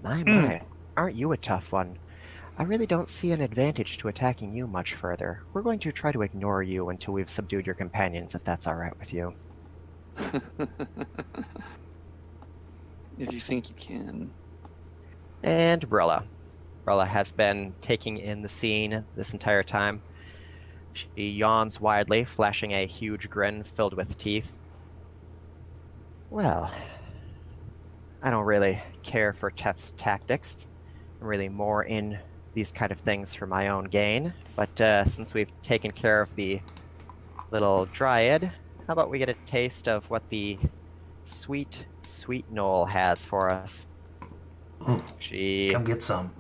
Speaker 1: My, aren't you a tough one? I really don't see an advantage to attacking you much further. We're going to try to ignore you until we've subdued your companions, if that's alright with you.
Speaker 2: If you think you can.
Speaker 1: And Brella. Brella has been taking in the scene this entire time. She yawns widely, flashing a huge grin filled with teeth. Well, I don't really care for Teth's tactics. I'm really more in these kind of things for my own gain. But since we've taken care of the little dryad, how about we get a taste of what the sweet, sweet Gnoll has for us?
Speaker 4: Ooh,
Speaker 1: She
Speaker 4: come get some.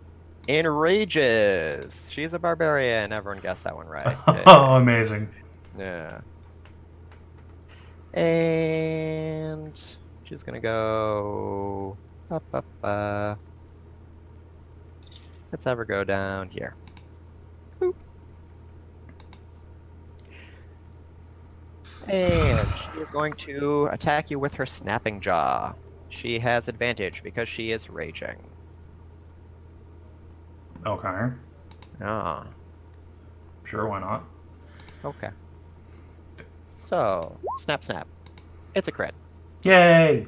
Speaker 1: enrages. She's a barbarian. Everyone guessed that one right.
Speaker 4: Oh, amazing.
Speaker 1: Yeah. And she's gonna go up. Let's have her go down here. Boop. And she is going to attack you with her snapping jaw. She has advantage because she is raging.
Speaker 4: Okay.
Speaker 1: Ah,
Speaker 4: Sure, why not?
Speaker 1: okay. So, snap. It's a crit.
Speaker 4: Yay!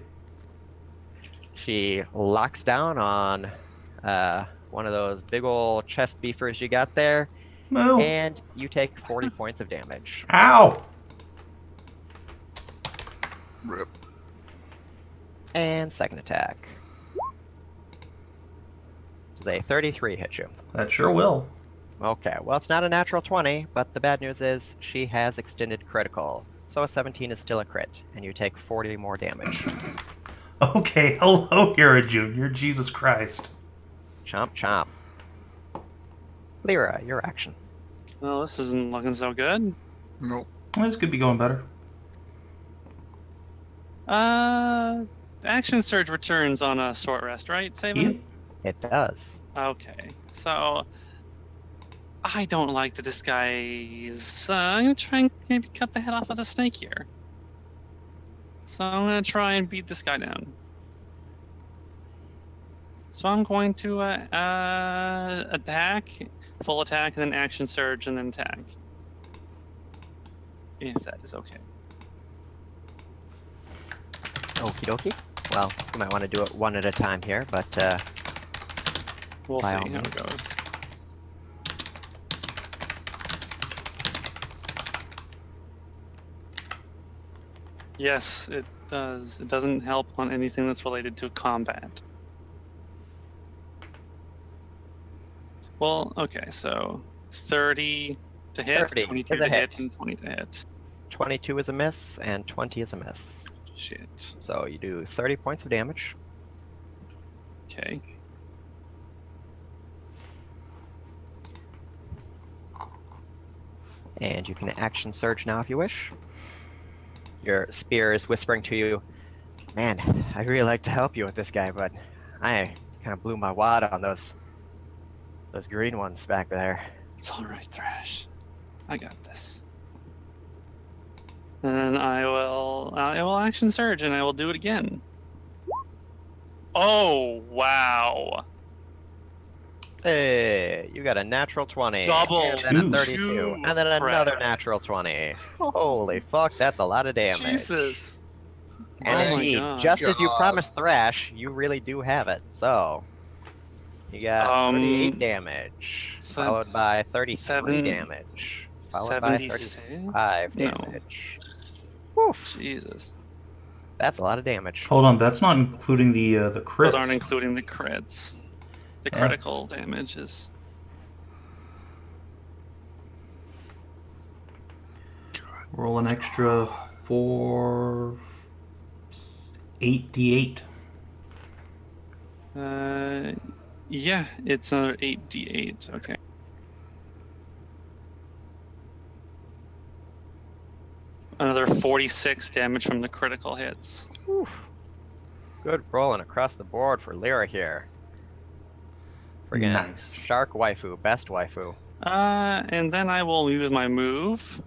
Speaker 1: She locks down on one of those big ol' chest beefers you got there,
Speaker 4: Moo!
Speaker 1: and you take 40 points of damage.
Speaker 4: Ow!
Speaker 3: Rip.
Speaker 1: And second attack. Does a 33 hit you?
Speaker 4: That sure will.
Speaker 1: Okay, well, it's not a natural 20, but the bad news is she has extended critical. So a 17 is still a crit, and you take 40 more damage.
Speaker 4: Okay, hello, Hyra Jr. Jesus Christ.
Speaker 1: Chomp. Leira, your action.
Speaker 2: Well, this isn't looking so good.
Speaker 3: Nope.
Speaker 4: This could be going better.
Speaker 2: Action surge returns on a short rest, right, Savin?
Speaker 4: Yep.
Speaker 1: It does.
Speaker 2: Okay, so I don't like that this guy is. I'm gonna try and maybe cut the head off of the snake here. So I'm gonna try and beat this guy down. So I'm going to attack, full attack, and then action surge, and then attack. If that is okay.
Speaker 1: Okie dokie. Well, you might want to do it one at a time here, but
Speaker 2: We'll
Speaker 1: By
Speaker 2: see
Speaker 1: all
Speaker 2: how it
Speaker 1: means.
Speaker 2: goes. Yes, it does. It doesn't help on anything that's related to combat. Well, okay, so 30 to hit,
Speaker 1: 30
Speaker 2: 22
Speaker 1: is a
Speaker 2: to hit,
Speaker 1: hit.
Speaker 2: and 20 to hit.
Speaker 1: 22 is a miss, and 20 is a miss.
Speaker 2: Shit.
Speaker 1: So you do 30 points of damage.
Speaker 2: Okay.
Speaker 1: And you can action surge now if you wish. Your spear is whispering to you, man, I'd really like to help you with this guy, but I kind of blew my wad on those green ones back there.
Speaker 2: It's alright, Thrash. I got this. And I will action surge and I will do it again. Oh, wow.
Speaker 1: Hey, you got a natural 20.
Speaker 2: Double
Speaker 1: and then a
Speaker 4: two.
Speaker 1: 32. And then another
Speaker 2: Crap.
Speaker 1: natural 20. Holy fuck, that's a lot of damage.
Speaker 2: Jesus.
Speaker 1: And
Speaker 2: Oh my
Speaker 1: indeed,
Speaker 2: God.
Speaker 1: just as you
Speaker 3: God.
Speaker 1: promised Thrash, you really do have it. So, you got 38 damage,
Speaker 2: so
Speaker 1: followed
Speaker 2: that's
Speaker 1: by 33
Speaker 2: seven-
Speaker 1: damage, followed by
Speaker 2: 76?
Speaker 1: 35
Speaker 2: No.
Speaker 1: damage. Woof,
Speaker 2: Jesus.
Speaker 1: that's a lot of damage.
Speaker 4: Hold on, that's not including the crits.
Speaker 2: Those aren't including the crits. The
Speaker 4: Yeah.
Speaker 2: critical damage is.
Speaker 4: Roll an extra 8d8.
Speaker 2: Yeah, it's another 8d8. Okay. Another 46 damage from the critical hits.
Speaker 1: Woof. Good rolling across the board for Leira here. Friggin'
Speaker 4: Nice.
Speaker 1: shark waifu, best waifu.
Speaker 2: And then I will use my move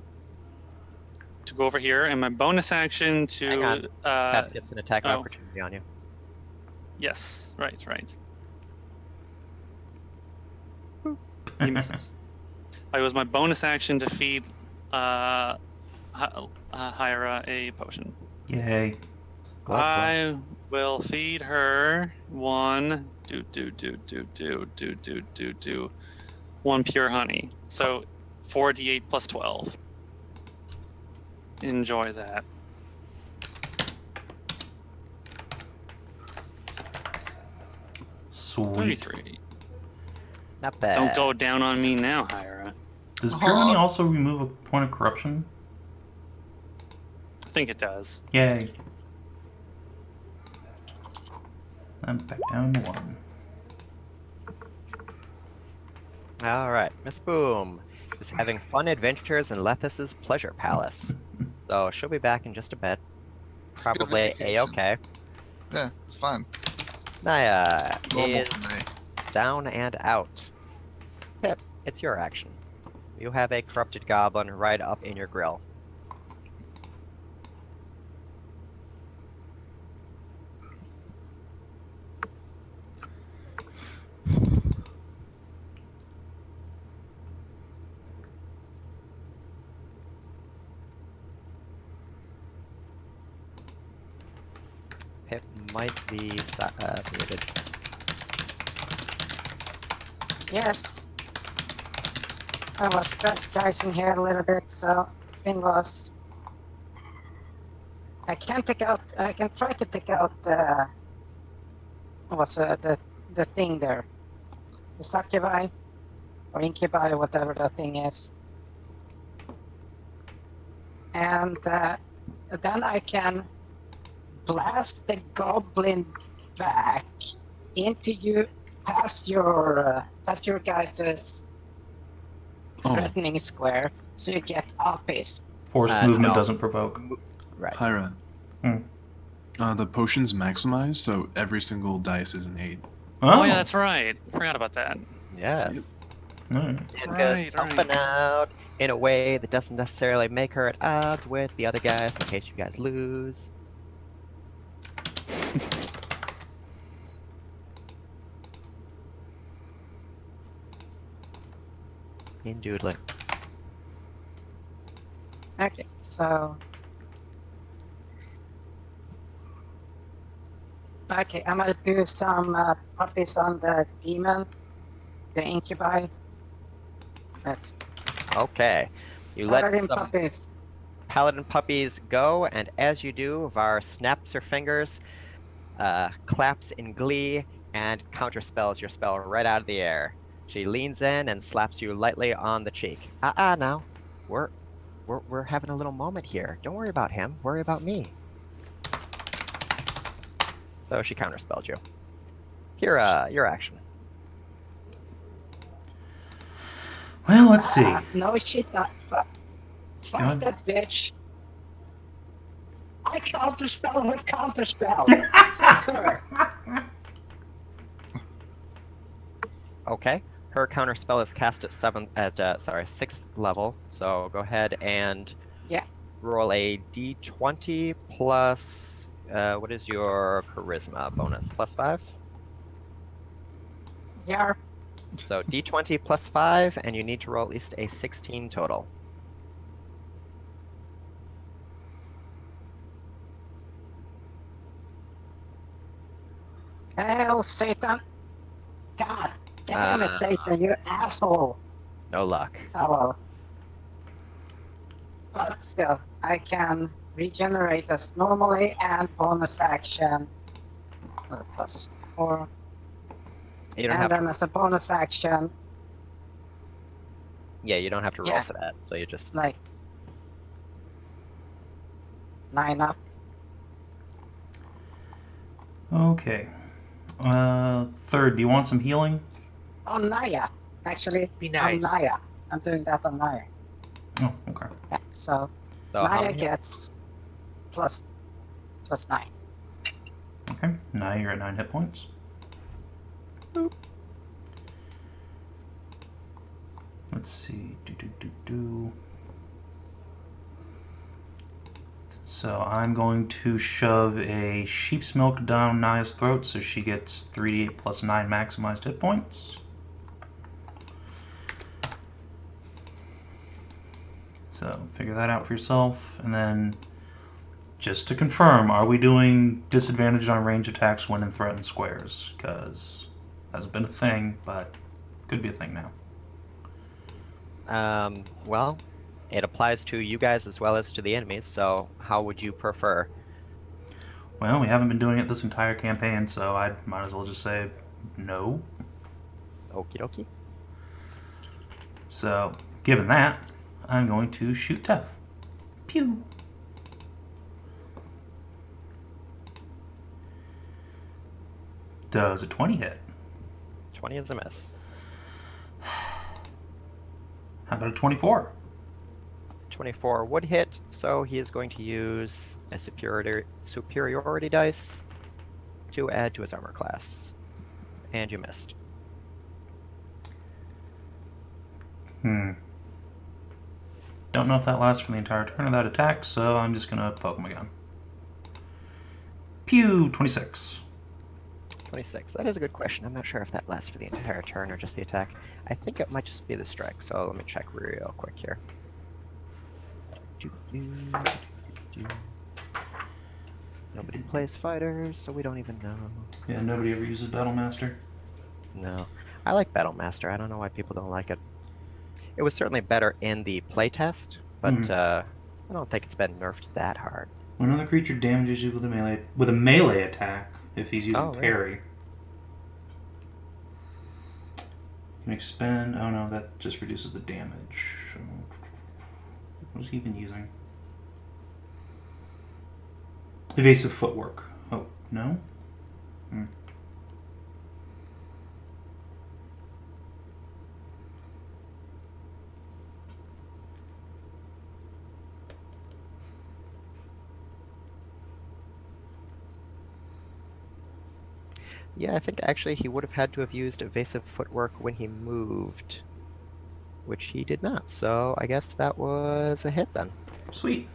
Speaker 2: to go over here, and my bonus action
Speaker 1: Hang on.
Speaker 2: to
Speaker 1: That gets an attack of
Speaker 2: oh.
Speaker 1: opportunity on you.
Speaker 2: yes, right. He misses. I use my bonus action to feed Hyra a potion.
Speaker 4: Yay.
Speaker 1: Glove.
Speaker 2: I will feed her one one pure honey. So 4d8 plus 12. Enjoy that.
Speaker 4: Sweet.
Speaker 2: 33.
Speaker 1: Not bad.
Speaker 2: Don't go down on me now, Hyra.
Speaker 4: Does pure honey also remove a point of corruption?
Speaker 2: I think it does.
Speaker 4: Yay. I'm back down to 1.
Speaker 1: Alright, Miss Boom is having fun adventures in Lethis's Pleasure Palace. So she'll be back in just a bit. probably a-okay.
Speaker 3: Yeah, it's fine.
Speaker 1: Naya
Speaker 3: Normal
Speaker 1: is
Speaker 3: for me.
Speaker 1: down and out. Pip, it's your action. You have a corrupted goblin right up in your grill. Pip might be muted.
Speaker 6: Yes. I was strategizing here a little bit, so the thing was, I can try to take out the thing there, the succubi or incubi, whatever the thing is, and then I can blast the goblin back into you past your guys' threatening square, so you get office.
Speaker 4: Forced movement
Speaker 1: no.
Speaker 4: doesn't provoke.
Speaker 1: Right.
Speaker 7: Hyra. The potion's maximized, so every single dice is an 8.
Speaker 2: Oh yeah, that's right. Forgot about that.
Speaker 1: Yes.
Speaker 4: Alright.
Speaker 1: And
Speaker 2: Right,
Speaker 1: goes helping out in a way that doesn't necessarily make her at odds with the other guys in case you guys lose. In doodling.
Speaker 6: Okay, so okay, I'm gonna do some puppies on the demon, the incubi. That's
Speaker 1: Okay. You let
Speaker 6: Paladin
Speaker 1: some
Speaker 6: puppies.
Speaker 1: paladin puppies go, and as you do, Var snaps her fingers, claps in glee, and counterspells your spell right out of the air. She leans in and slaps you lightly on the cheek. Now. We're having a little moment here. Don't worry about him. Worry about me. So she counterspelled you. Hyra, your action.
Speaker 4: Well, let's see.
Speaker 6: No shit, fuck
Speaker 4: ahead.
Speaker 6: that bitch. I counterspell with counterspell. Fuck her.
Speaker 1: Okay. Her counterspell is cast at 6th level. So go ahead and roll a d20 plus what is your charisma bonus? +5?
Speaker 6: Yeah.
Speaker 1: So d20 plus 5, and you need to roll at least a 16 total.
Speaker 6: Hell, Satan. God damn it, Satan, you asshole.
Speaker 1: No luck.
Speaker 6: Oh well. But still, I can regenerate as normally and bonus action. +4.
Speaker 1: You don't
Speaker 6: And
Speaker 1: have
Speaker 6: then
Speaker 1: to,
Speaker 6: as a bonus action,
Speaker 1: you don't have to roll
Speaker 6: Yeah.
Speaker 1: for that. So you just
Speaker 6: like 9 up.
Speaker 4: Okay. Third, do you want some healing?
Speaker 6: On Naya. Actually,
Speaker 8: Be
Speaker 6: on
Speaker 8: nice.
Speaker 6: Naya. I'm doing that on Naya.
Speaker 4: Oh, okay.
Speaker 6: Yeah, so
Speaker 1: so how
Speaker 6: Naya
Speaker 1: many?
Speaker 6: gets plus 9.
Speaker 4: Okay. Now you're at 9 hit points. Let's see. So I'm going to shove a sheep's milk down Naya's throat so she gets 3d8 plus 9 maximized hit points. So figure that out for yourself. And then just to confirm, are we doing disadvantage on range attacks when in threatened squares? Because hasn't been a thing, but could be a thing now.
Speaker 1: Well, it applies to you guys as well as to the enemies, so how would you prefer?
Speaker 4: Well, we haven't been doing it this entire campaign, so I might as well just say no.
Speaker 1: Okie dokie.
Speaker 4: So, given that, I'm going to shoot Tev. Pew! Does a 20 hit?
Speaker 1: 20 is a miss.
Speaker 4: How about a 24?
Speaker 1: 24 would hit, so he is going to use a superiority dice to add to his armor class. And you missed.
Speaker 4: Don't know if that lasts for the entire turn of that attack, so I'm just gonna poke him again. Pew! 26.
Speaker 1: 26. That is a good question. I'm not sure if that lasts for the entire turn or just the attack. I think it might just be the strike, so let me check real quick here. Nobody plays fighters, so we don't even know.
Speaker 4: Yeah, nobody ever uses Battlemaster.
Speaker 1: No. I like Battlemaster. I don't know why people don't like it. It was certainly better in the playtest, but I don't think it's been nerfed that hard.
Speaker 4: When another creature damages you with a melee attack, if he's using parry.
Speaker 1: Really?
Speaker 4: You can expend... Oh no, that just reduces the damage. So, what was he even using? Evasive footwork. Oh, no?
Speaker 1: Yeah, I think actually he would have had to have used evasive footwork when he moved, which he did not. So I guess that was a hit then.
Speaker 4: Sweet.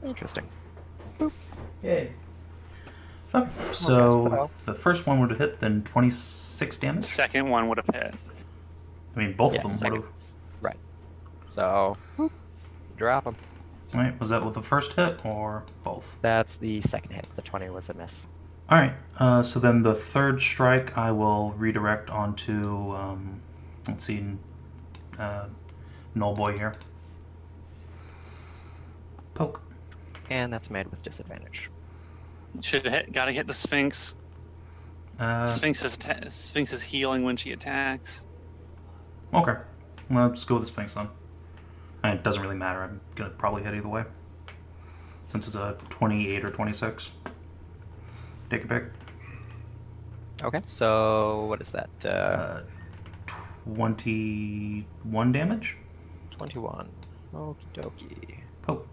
Speaker 1: Interesting.
Speaker 4: Yay. Okay, so the first one would have hit, then 26
Speaker 2: The
Speaker 4: damage.
Speaker 2: second one would have hit.
Speaker 4: I mean, both
Speaker 1: Yeah,
Speaker 4: of them
Speaker 1: second.
Speaker 4: would have.
Speaker 1: Right. So, drop him.
Speaker 4: Alright, was that with the first hit or both?
Speaker 1: That's the second hit. The 20 was a miss.
Speaker 4: Alright, so then the third strike I will redirect onto, let's see, Gnoll Boy here. Poke.
Speaker 1: And that's made with disadvantage.
Speaker 2: Should have gotta hit the Sphinx. Sphinx is healing when she attacks.
Speaker 4: Okay, let's go with the Sphinx then. It doesn't really matter, I'm gonna probably hit either way. Since it's a 28 or 26. Take a pick.
Speaker 1: Okay, so what is that?
Speaker 4: 21 damage?
Speaker 1: 21. Okie dokie.
Speaker 4: Poke.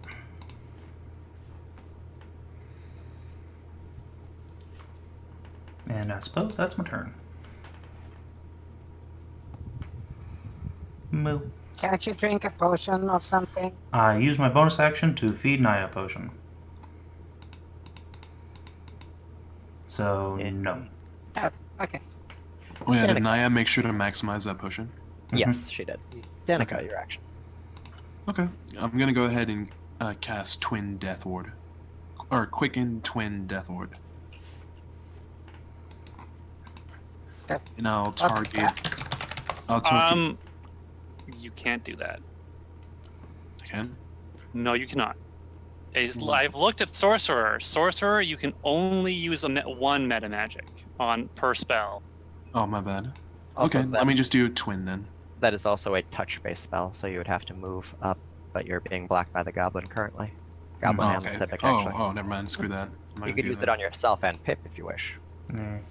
Speaker 4: And I suppose that's my turn. Moo.
Speaker 6: Can't you drink a potion or something?
Speaker 4: I use my bonus action to feed Naya a potion. So, no.
Speaker 6: Oh, okay.
Speaker 7: Oh yeah, did
Speaker 1: Danica.
Speaker 7: Naya make sure to maximize that potion?
Speaker 1: Yes, she did. Danika, your action.
Speaker 7: Okay, I'm gonna go ahead and cast Twin Death Ward. Or Quicken Twin Death Ward.
Speaker 6: Okay.
Speaker 7: And I'll
Speaker 6: What's
Speaker 7: target...
Speaker 6: that?
Speaker 7: I'll target...
Speaker 2: You can't do that.
Speaker 7: I can?
Speaker 2: No, you cannot. I've looked at Sorcerer. Sorcerer, you can only use one meta magic per spell.
Speaker 7: Oh, my bad.
Speaker 1: Also,
Speaker 7: Okay, let me just do Twin then.
Speaker 1: That is also a touch-based spell, so you would have to move up, but you're being blocked by the Goblin currently. Goblin and Civic, actually.
Speaker 7: Oh, never mind. Screw that. I'm not
Speaker 1: You
Speaker 7: gonna
Speaker 1: could
Speaker 7: do
Speaker 1: use
Speaker 7: that.
Speaker 1: it on yourself and Pip if you wish.
Speaker 7: Me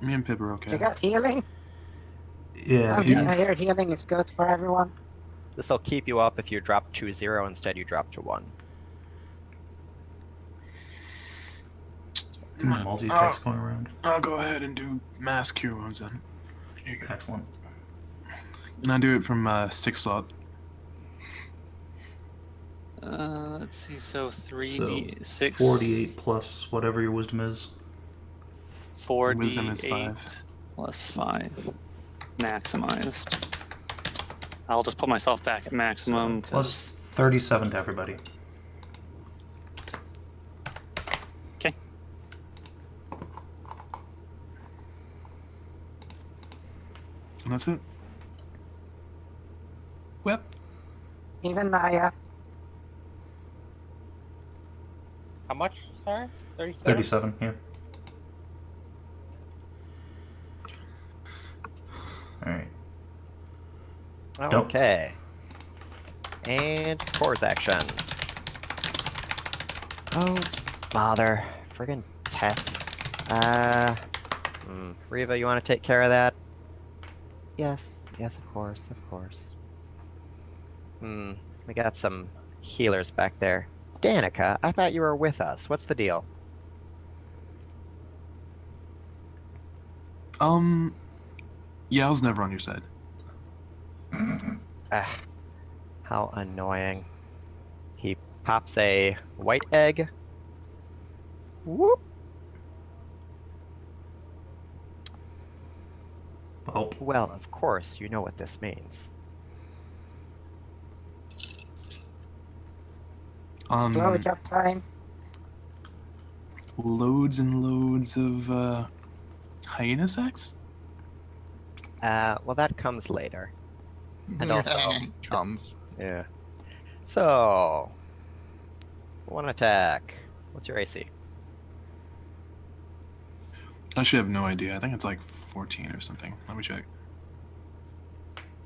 Speaker 7: and Pip are okay.
Speaker 6: You got healing?
Speaker 4: Yeah,
Speaker 6: Oh,
Speaker 4: if you,
Speaker 6: I hear healing is good for everyone.
Speaker 1: This will keep you up if you drop to 0, instead you drop to 1.
Speaker 4: too many multi-attacks going around.
Speaker 7: I'll go ahead and do Mass Cure Wounds then. Here you go.
Speaker 4: Excellent.
Speaker 7: And I do it from 6 slot.
Speaker 2: Let's see. So 3d6.
Speaker 4: 48 plus whatever your wisdom is.
Speaker 7: Wisdom is
Speaker 2: 4d8
Speaker 7: 5.
Speaker 2: plus 5. Maximized. I'll just put myself back at maximum.
Speaker 4: Plus 37 to everybody.
Speaker 2: Okay.
Speaker 7: And that's it. Whip.
Speaker 6: Even Naya.
Speaker 8: How much? Sorry? 37?
Speaker 4: 37, yeah. Alright.
Speaker 1: Okay. And Core's action. Oh, bother. Friggin' Teth. Riva, you want to take care of that? Yes, of course. Maybe We got some healers back there. Dannika, I thought you were with us. What's the deal?
Speaker 7: Yeah, I was never on your side.
Speaker 1: Ah, how annoying. He pops a white egg. Whoop.
Speaker 4: Oh,
Speaker 1: Well, of course, you know what this means.
Speaker 6: Blowjob time.
Speaker 7: Loads and loads of hyena sex?
Speaker 1: Well, that comes later. And also,
Speaker 3: comes.
Speaker 1: yeah. So, one attack. What's your AC?
Speaker 7: I should have no idea. I think it's like 14 or something. Let me check.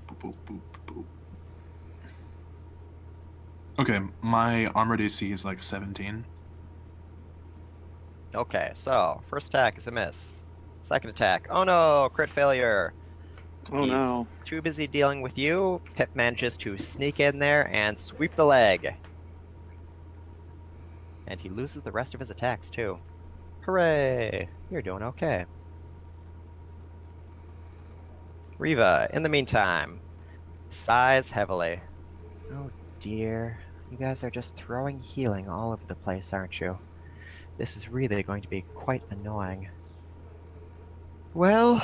Speaker 7: Boop, boop, boop, boop. Okay, my armored AC is like 17.
Speaker 1: Okay, so first attack is a miss. Second attack, oh no, crit failure.
Speaker 2: Oh
Speaker 1: He's
Speaker 2: no.
Speaker 1: too busy dealing with you. Pip manages to sneak in there and sweep the leg. And he loses the rest of his attacks too. Hooray! You're doing okay. Riva, in the meantime, sighs heavily. Oh dear, you guys are just throwing healing all over the place, aren't you? This is really going to be quite annoying. Well,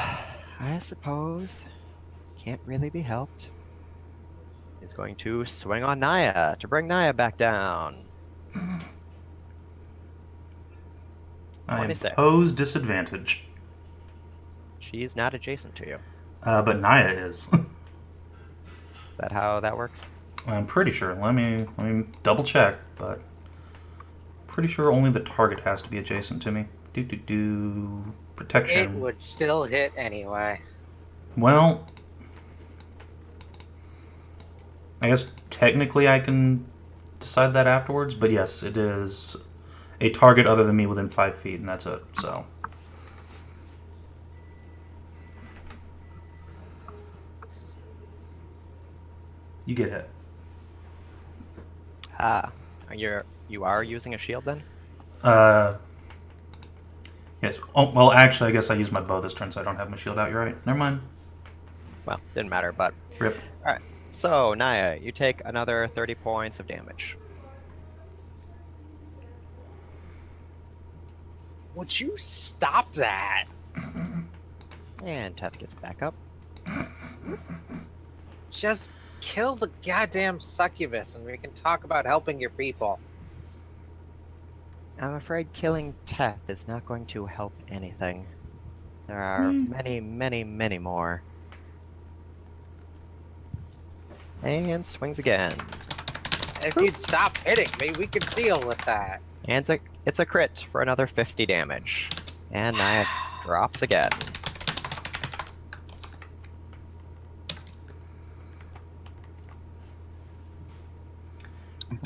Speaker 1: I suppose can't really be helped. He's going to swing on Naya to bring Naya back down.
Speaker 4: I
Speaker 1: 26.
Speaker 4: impose disadvantage.
Speaker 1: She's not adjacent to you.
Speaker 4: But Naya is.
Speaker 1: Is that how that works?
Speaker 4: I'm pretty sure. Let me double check, but pretty sure only the target has to be adjacent to me. Protection.
Speaker 5: It would still hit anyway.
Speaker 4: Well, I guess technically I can decide that afterwards, but yes, it is a target other than me within 5 feet, and that's it. So. You get hit.
Speaker 1: Ah, you are using a shield then?
Speaker 4: Yes. Oh, well, actually, I guess I used my bow this turn, so I don't have my shield out. You're right. Never mind.
Speaker 1: Well, didn't matter, but...
Speaker 4: Rip.
Speaker 1: Alright, so, Naya, you take another 30 points of damage.
Speaker 5: Would you stop that?
Speaker 1: And Teth gets back up.
Speaker 5: Just kill the goddamn succubus and we can talk about helping your people.
Speaker 1: I'm afraid killing Teth is not going to help anything. There are many, many, many more. And swings again.
Speaker 5: If you'd stop hitting me, we could deal with that.
Speaker 1: And it's a crit for another 50 damage. And Naya drops again.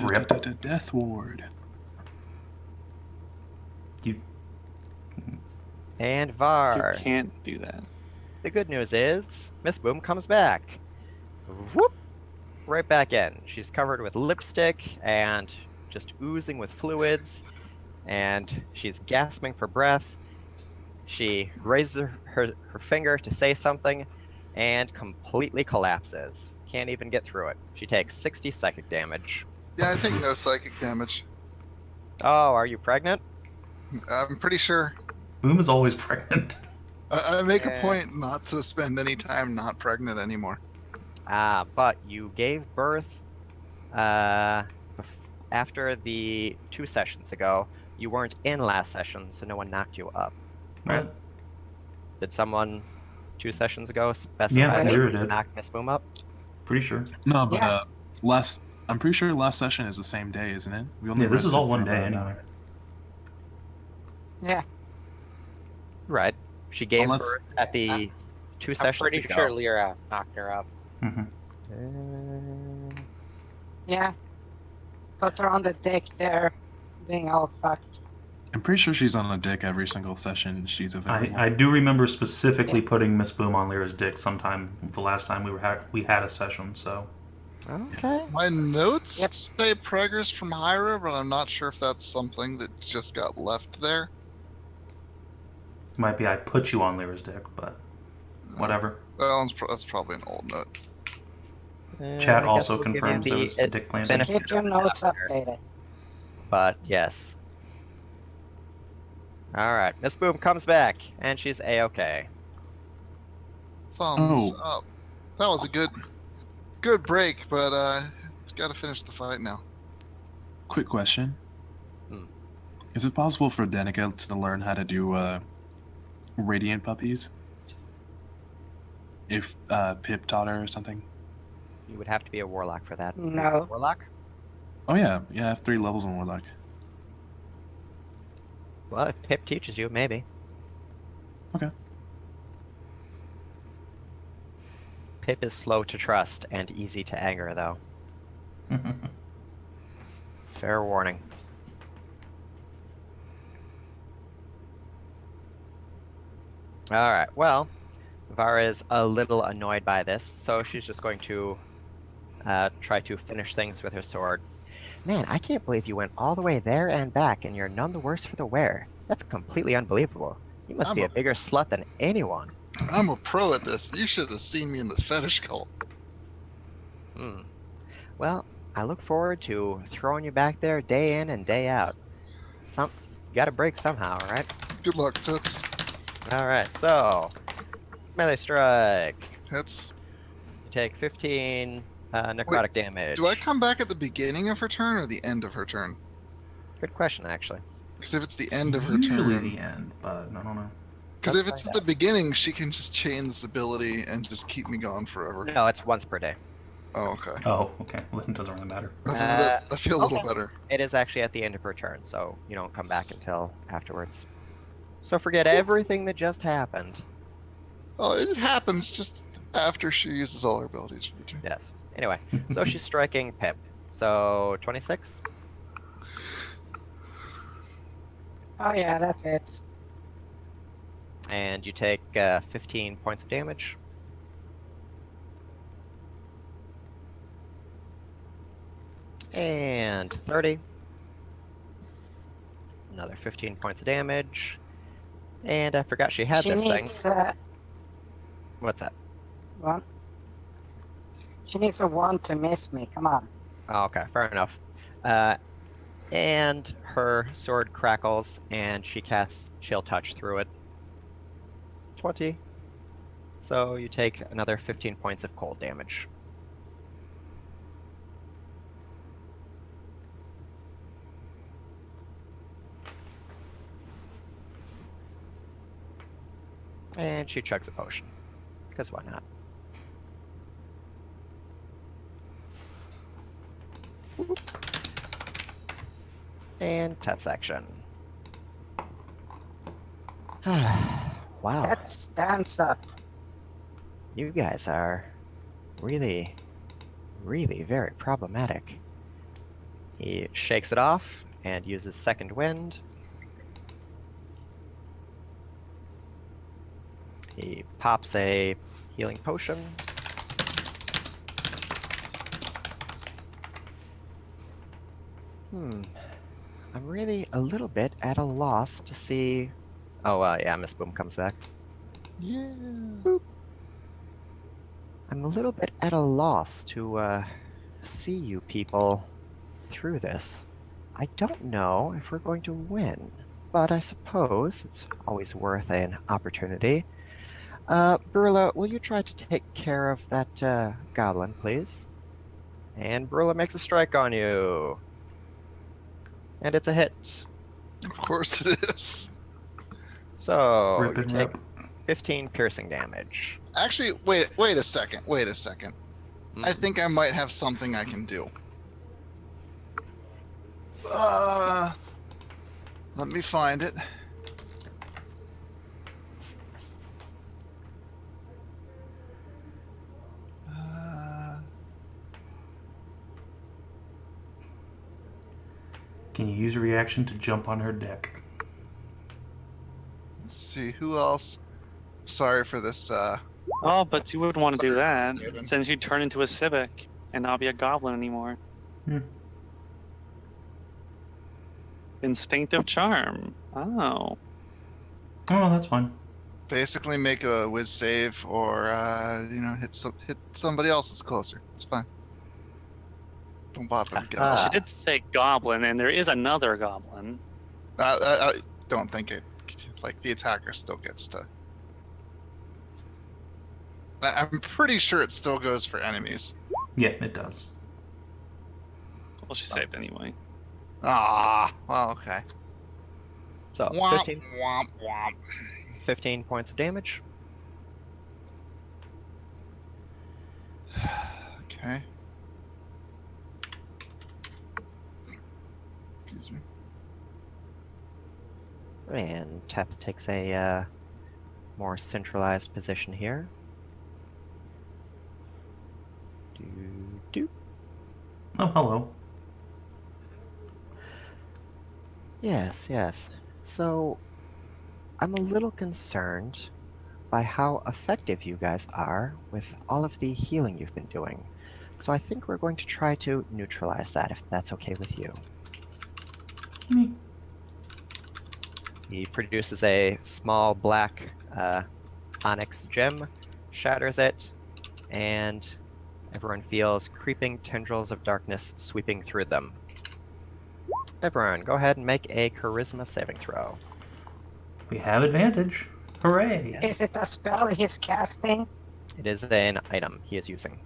Speaker 4: Rip.
Speaker 7: Death ward.
Speaker 4: You.
Speaker 1: And Var.
Speaker 2: You can't do that.
Speaker 1: The good news is, Miss Boom comes back. Whoop! Right back in. She's covered with lipstick and just oozing with fluids, and she's gasping for breath. She raises her finger to say something and completely collapses. Can't even get through it. She takes 60 psychic damage.
Speaker 3: Yeah, I take no psychic damage.
Speaker 1: Oh, are you pregnant?
Speaker 3: I'm pretty sure.
Speaker 4: Boom is always pregnant.
Speaker 3: I make a
Speaker 5: Yeah.
Speaker 3: point not to spend any time not pregnant anymore.
Speaker 1: Ah, but you gave birth after the 2 sessions ago. You weren't in last session, so no one knocked you up.
Speaker 4: Right?
Speaker 1: Did someone 2 sessions ago specify
Speaker 4: Yeah,
Speaker 1: that
Speaker 4: Lyra
Speaker 1: you
Speaker 4: did.
Speaker 1: knocked Miss Boom up?
Speaker 4: Pretty sure.
Speaker 7: No, but
Speaker 6: Yeah.
Speaker 7: I'm pretty sure last session is the same day, isn't it? We only
Speaker 4: Yeah, this is
Speaker 7: rested
Speaker 4: all one
Speaker 7: for
Speaker 4: day
Speaker 7: about an
Speaker 4: anyway.
Speaker 7: hour.
Speaker 6: Yeah.
Speaker 1: Right. She gave
Speaker 7: Unless-
Speaker 1: birth at the 2
Speaker 5: I'm
Speaker 1: sessions
Speaker 5: pretty
Speaker 1: ago.
Speaker 5: sure Leira knocked her up.
Speaker 4: Mm-hmm.
Speaker 6: Yeah. Put her on the deck there, being all fucked.
Speaker 7: I'm pretty sure she's on a dick every single session she's available.
Speaker 4: I do remember specifically putting Miss Boom on Lyra's dick sometime the last time we had a session. So
Speaker 1: Okay.
Speaker 3: My notes
Speaker 6: Yep.
Speaker 3: say preggers from Hyra, but I'm not sure if that's something that just got left there.
Speaker 4: Might be I put you on Lyra's deck, but whatever.
Speaker 3: Well, that's probably an old note.
Speaker 4: Chat
Speaker 1: I guess
Speaker 4: also
Speaker 1: we'll give you
Speaker 4: confirms there
Speaker 1: the
Speaker 4: was dick
Speaker 6: So
Speaker 4: planted.
Speaker 1: benefit
Speaker 6: keep your
Speaker 1: of the doubt
Speaker 6: notes
Speaker 1: there.
Speaker 6: updated.
Speaker 1: But yes. All right, Miss Boom comes back, and she's a-okay.
Speaker 3: Thumbs
Speaker 7: Oh.
Speaker 3: up. That was a good break, but it's got to finish the fight now.
Speaker 7: Quick question.
Speaker 1: Hmm.
Speaker 7: Is it possible for Dannika to learn how to do radiant puppies? If Pip taught her or something?
Speaker 1: You would have to be a warlock for that. Are you a
Speaker 6: No.
Speaker 1: warlock?
Speaker 7: Oh yeah, I have 3 levels in Warlock.
Speaker 1: Well, if Pip teaches you, maybe.
Speaker 7: Okay.
Speaker 1: Pip is slow to trust and easy to anger, though. Fair warning. Alright, well, Vara is a little annoyed by this, so she's just going to try to finish things with her sword. Man, I can't believe you went all the way there and back, and you're none the worse for the wear. That's completely unbelievable. You must be a bigger slut than anyone.
Speaker 3: I'm a pro at this. You should have seen me in the fetish cult.
Speaker 1: Well, I look forward to throwing you back there day in and day out. You gotta break somehow, right?
Speaker 3: Good luck, Toots.
Speaker 1: Alright, so melee strike.
Speaker 3: Hits.
Speaker 1: You take 15 necrotic damage.
Speaker 3: Do I come back at the beginning of her turn or the end of her turn?
Speaker 1: Good question, actually.
Speaker 3: Because if it's the end of her
Speaker 4: Usually
Speaker 3: turn...
Speaker 4: the end, but I don't know.
Speaker 3: Because
Speaker 1: Let's
Speaker 3: if it's
Speaker 1: find
Speaker 3: at the beginning, she can just chain this ability and just keep me going forever.
Speaker 1: No, it's once per day.
Speaker 3: Oh, okay.
Speaker 4: Oh, okay. Well, it doesn't really matter.
Speaker 3: I feel a little
Speaker 1: okay.
Speaker 3: better.
Speaker 1: It is actually at the end of her turn, so you don't come back until afterwards. So forget everything that just happened.
Speaker 3: Oh, it happens just after she uses all her abilities for the turn.
Speaker 1: Yes. Anyway, so she's striking Pip. So 26?
Speaker 6: Oh yeah, that's it.
Speaker 1: And you take 15 points of damage. And 30. Another 15 points of damage. And I forgot she had this thing. What's that?
Speaker 6: One. She needs a 1 to miss me. Come on.
Speaker 1: Oh, okay, fair enough. And her sword crackles, and she casts Chill Touch through it. 20. So you take another 15 points of cold damage. And she chugs a potion. Because why not? And Tet's action. Wow.
Speaker 6: That stands up.
Speaker 1: You guys are really, really very problematic. He shakes it off and uses Second Wind. He pops a healing potion. I'm really a little bit at a loss to see... Oh, yeah, Miss Boom comes back.
Speaker 3: Yeah.
Speaker 1: Boop. I'm a little bit at a loss to see you people through this. I don't know if we're going to win, but I suppose it's always worth an opportunity. Brula, will you try to take care of that goblin, please? And Brula makes a strike on you. And it's a hit.
Speaker 3: Of course it is.
Speaker 1: So
Speaker 4: Rip
Speaker 1: you
Speaker 4: and
Speaker 1: take
Speaker 4: rip.
Speaker 1: 15 piercing damage.
Speaker 3: Actually, wait a second. I think I might have something I can do. Let me find it.
Speaker 4: Can you use a reaction to jump on her deck?
Speaker 3: Let's see, who else? Sorry for this.
Speaker 2: Oh, but you wouldn't want to do that,
Speaker 3: Savin.
Speaker 2: since you turn into a civic and not be a goblin anymore.
Speaker 4: Hmm.
Speaker 2: Instinctive charm. Oh.
Speaker 4: Oh, that's fine.
Speaker 3: Basically, make a whiz save or hit somebody else that's closer. It's fine. Don't bother the
Speaker 2: Well,
Speaker 3: guy.
Speaker 2: she did say goblin, and there is another goblin.
Speaker 3: I don't think it. Like the attacker still gets to. I'm pretty sure it still goes for enemies.
Speaker 4: Yeah, it does.
Speaker 2: Well, she saved anyway.
Speaker 3: Ah, well, okay.
Speaker 1: So
Speaker 3: Womp,
Speaker 1: 15,
Speaker 3: womp, womp.
Speaker 1: 15 points of damage.
Speaker 3: Okay. Excuse me.
Speaker 1: And Teth takes a more centralized position here. Do.
Speaker 4: Oh, hello.
Speaker 1: Yes, yes. So, I'm a little concerned by how effective you guys are with all of the healing you've been doing. So I think we're going to try to neutralize that, if that's okay with you.
Speaker 4: Me.
Speaker 1: He produces a small black onyx gem, shatters it, and everyone feels creeping tendrils of darkness sweeping through them. Everyone, go ahead and make a charisma saving throw.
Speaker 4: We have advantage. Hooray!
Speaker 6: Is it a spell he's casting?
Speaker 1: It is an item he is using.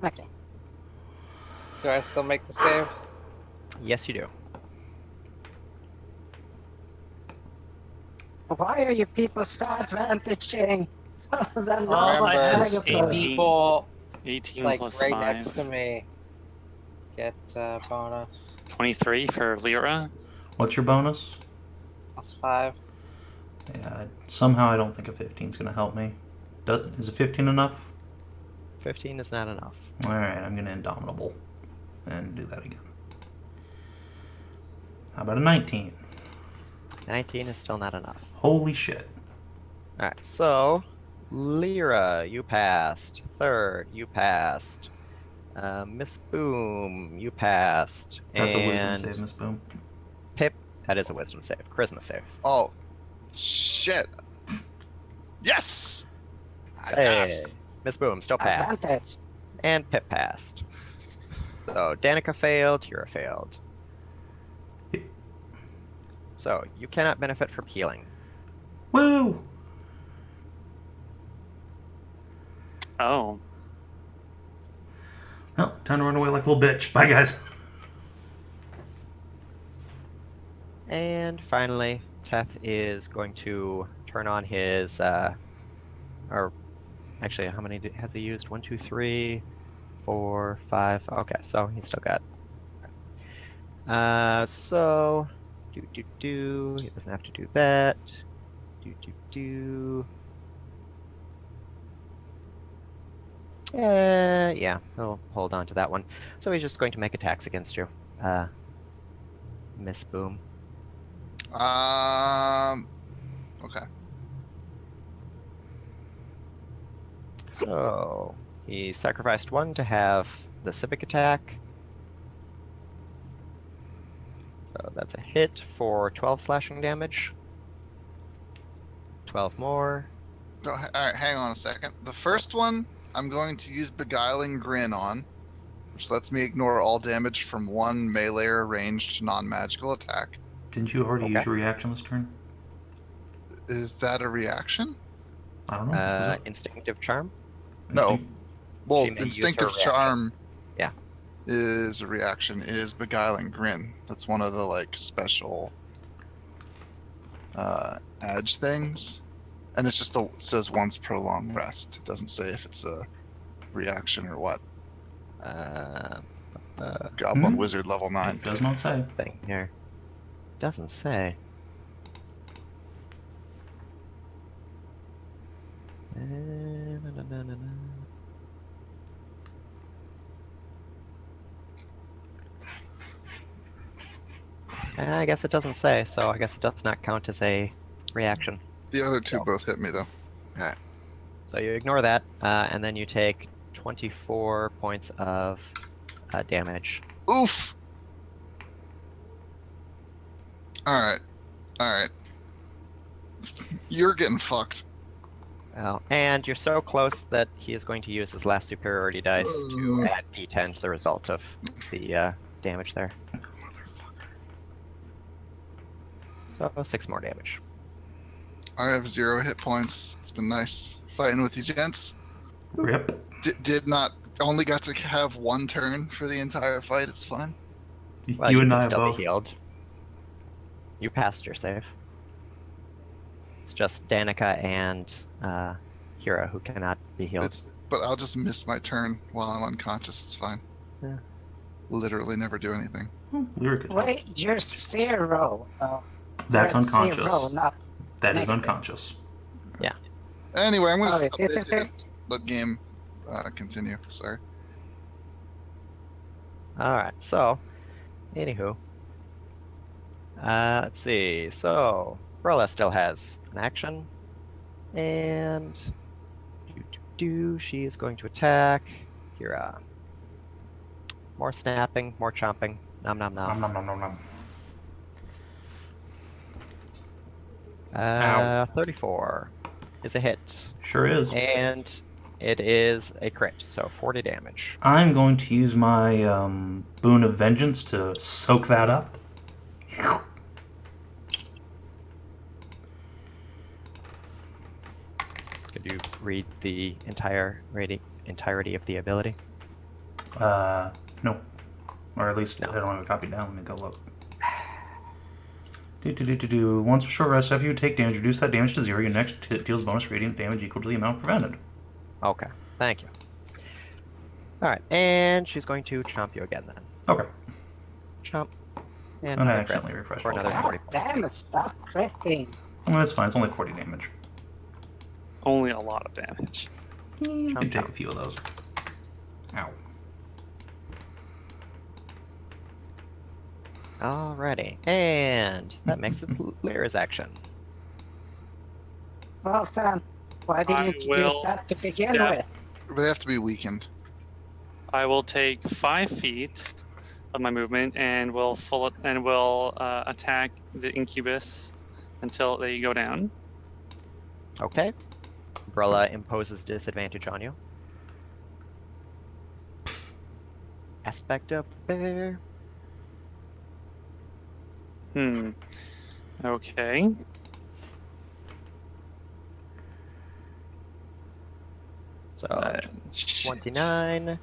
Speaker 6: Okay.
Speaker 8: Do I still make the save?
Speaker 1: Yes, you do.
Speaker 6: Why are you people so advantaging the
Speaker 8: Remember,
Speaker 6: normal
Speaker 2: it's
Speaker 6: Sagathor?
Speaker 2: 18.
Speaker 8: People
Speaker 2: 18
Speaker 8: like
Speaker 2: plus
Speaker 8: right
Speaker 2: 5.
Speaker 8: next to me get bonus
Speaker 2: 23 for Leira.
Speaker 4: What's your bonus?
Speaker 8: +5.
Speaker 4: Yeah, somehow I don't think a 15 is going to help me. Is a 15 enough?
Speaker 1: 15 is not enough.
Speaker 4: Alright, I'm going to Indomitable and do that again. How about a 19?
Speaker 1: 19 is still not enough.
Speaker 4: Holy shit.
Speaker 1: Alright, so Leira, you passed. Third, you passed. Miss Boom, you passed.
Speaker 4: That's a wisdom
Speaker 1: And
Speaker 4: save, Miss Boom.
Speaker 1: Pip, that is a wisdom save. Charisma save.
Speaker 3: Oh, shit. Yes! I
Speaker 1: Hey,
Speaker 3: passed.
Speaker 1: Miss Boom still passed.
Speaker 6: Advantage.
Speaker 1: And Pip passed. So Dannika failed, Hyra failed. So you cannot benefit from healing.
Speaker 4: Woo!
Speaker 2: Oh.
Speaker 4: Well, time to run away like a little bitch. Bye, guys.
Speaker 1: And finally, Teth is going to turn on his, or actually, how many has he used? 1, 2, 3, 4, 5. Okay, so he's still got. So, he doesn't have to do that. Yeah, he'll hold on to that one. So he's just going to make attacks against you, Miss Boom.
Speaker 3: Okay.
Speaker 1: So he sacrificed one to have the civic attack. So that's a hit for 12 slashing damage. 12 more.
Speaker 3: All right, hang on a second. The first one, I'm going to use Beguiling Grin on, which lets me ignore all damage from one melee or ranged non-magical attack.
Speaker 4: Didn't you already
Speaker 1: Okay.
Speaker 4: use your reaction this turn?
Speaker 3: Is that a reaction?
Speaker 4: I don't know. Was it
Speaker 1: Instinctive charm.
Speaker 3: No.
Speaker 4: instinct?
Speaker 3: Well,
Speaker 1: She may use her
Speaker 3: Instinctive
Speaker 1: reaction.
Speaker 3: Charm
Speaker 1: Yeah.
Speaker 3: is a reaction, is Beguiling Grin. That's one of the, like, special edge things. And it's just it says once per long rest. It doesn't say if it's a reaction or what. Goblin Wizard level 9.
Speaker 4: It does not say.
Speaker 1: Thing here. Doesn't say. I guess it doesn't say, so I guess it does not count as a reaction.
Speaker 3: The other two both hit me, though.
Speaker 1: So you ignore that, and then you take 24 points of damage.
Speaker 3: Oof. All right. You're getting fucked.
Speaker 1: Oh, and you're so close that he is going to use his last superiority dice to add d10 to the result of the damage there. So 6 more damage.
Speaker 3: I have 0 hit points. It's been nice fighting with you, gents.
Speaker 4: Rip.
Speaker 3: Only got to have 1 turn for the entire fight. It's fine.
Speaker 1: Well,
Speaker 4: You and
Speaker 1: can
Speaker 4: I
Speaker 1: still
Speaker 4: both.
Speaker 1: be healed. You passed your save. It's just Dannika and Hyra who cannot be healed.
Speaker 3: But I'll just miss my turn while I'm unconscious. It's fine.
Speaker 1: Yeah.
Speaker 3: Literally never do anything.
Speaker 4: Lyra could help.
Speaker 6: Wait, you're 0.
Speaker 4: That's
Speaker 6: You're
Speaker 4: unconscious.
Speaker 6: 0, not
Speaker 4: That is
Speaker 6: negative.
Speaker 4: unconscious.
Speaker 3: Anyway, I'm going to
Speaker 6: Oh,
Speaker 3: stop
Speaker 6: it is
Speaker 3: it
Speaker 6: okay.
Speaker 3: and let game continue. Sorry.
Speaker 1: Alright, so, anywho. Let's see. So, Brella still has an action. And she is going to attack Hyra. More snapping, more chomping. Nom nom nom.
Speaker 4: Nom nom nom nom nom.
Speaker 1: 34 is a hit.
Speaker 4: Sure is.
Speaker 1: And it is a crit, so 40 damage.
Speaker 4: I'm going to use my Boon of Vengeance to soak that up.
Speaker 1: Could you read the entirety of the ability?
Speaker 4: No. Or at least
Speaker 1: No.
Speaker 4: I don't have it copied down. Let me go look. Once a short rest after you take damage, reduce that damage to 0. Your next hit deals bonus radiant damage equal to the amount prevented.
Speaker 1: Okay, thank you. Alright, and she's going to chomp you again then.
Speaker 4: Okay.
Speaker 1: Chomp. And
Speaker 4: And I
Speaker 1: another
Speaker 4: accidentally
Speaker 1: crit
Speaker 4: refreshed
Speaker 1: for
Speaker 4: all
Speaker 1: another
Speaker 4: that.
Speaker 1: 40
Speaker 6: God damn it, stop critting.
Speaker 4: Well, that's fine. It's only 40 damage.
Speaker 2: It's only a lot of damage.
Speaker 4: You
Speaker 1: Chomp,
Speaker 4: can take
Speaker 1: chomp.
Speaker 4: a few of those. Ow.
Speaker 1: Alrighty, and that makes it Lyra's action.
Speaker 6: Well, Fan, why
Speaker 2: I
Speaker 6: didn't you use
Speaker 2: will
Speaker 6: that to begin
Speaker 2: step-
Speaker 6: with?
Speaker 3: They have to be weakened.
Speaker 2: I will take 5 feet of my movement and will attack the incubus until they go down.
Speaker 1: Okay. Brella imposes disadvantage on you. Aspect of bear.
Speaker 2: Okay.
Speaker 1: So
Speaker 2: Shit.
Speaker 1: 29,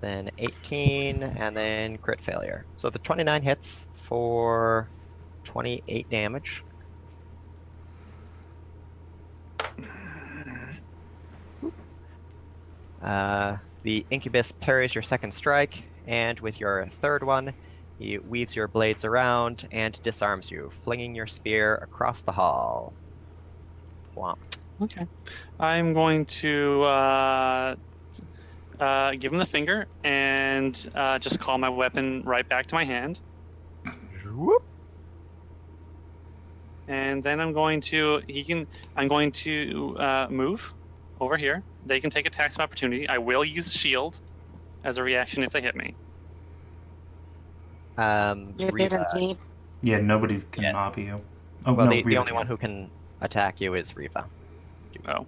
Speaker 1: then 18, and then crit failure. So the 29 hits for 28 damage. The incubus parries your second strike, and with your third one, he weaves your blades around and disarms you, flinging your spear across the hall. Womp.
Speaker 2: Okay. I'm going to give him the finger and just call my weapon right back to my hand.
Speaker 1: Whoop.
Speaker 2: And then I'm going to move over here. They can take attacks of opportunity. I will use shield as a reaction if they hit me.
Speaker 6: You
Speaker 1: Riva-
Speaker 6: didn't need.
Speaker 4: Yeah, nobody can
Speaker 1: Yeah.
Speaker 4: mop you. Oh,
Speaker 1: well,
Speaker 4: no,
Speaker 1: the
Speaker 4: Rita
Speaker 1: only
Speaker 4: can.
Speaker 1: one who can attack you is Riva.
Speaker 2: Oh.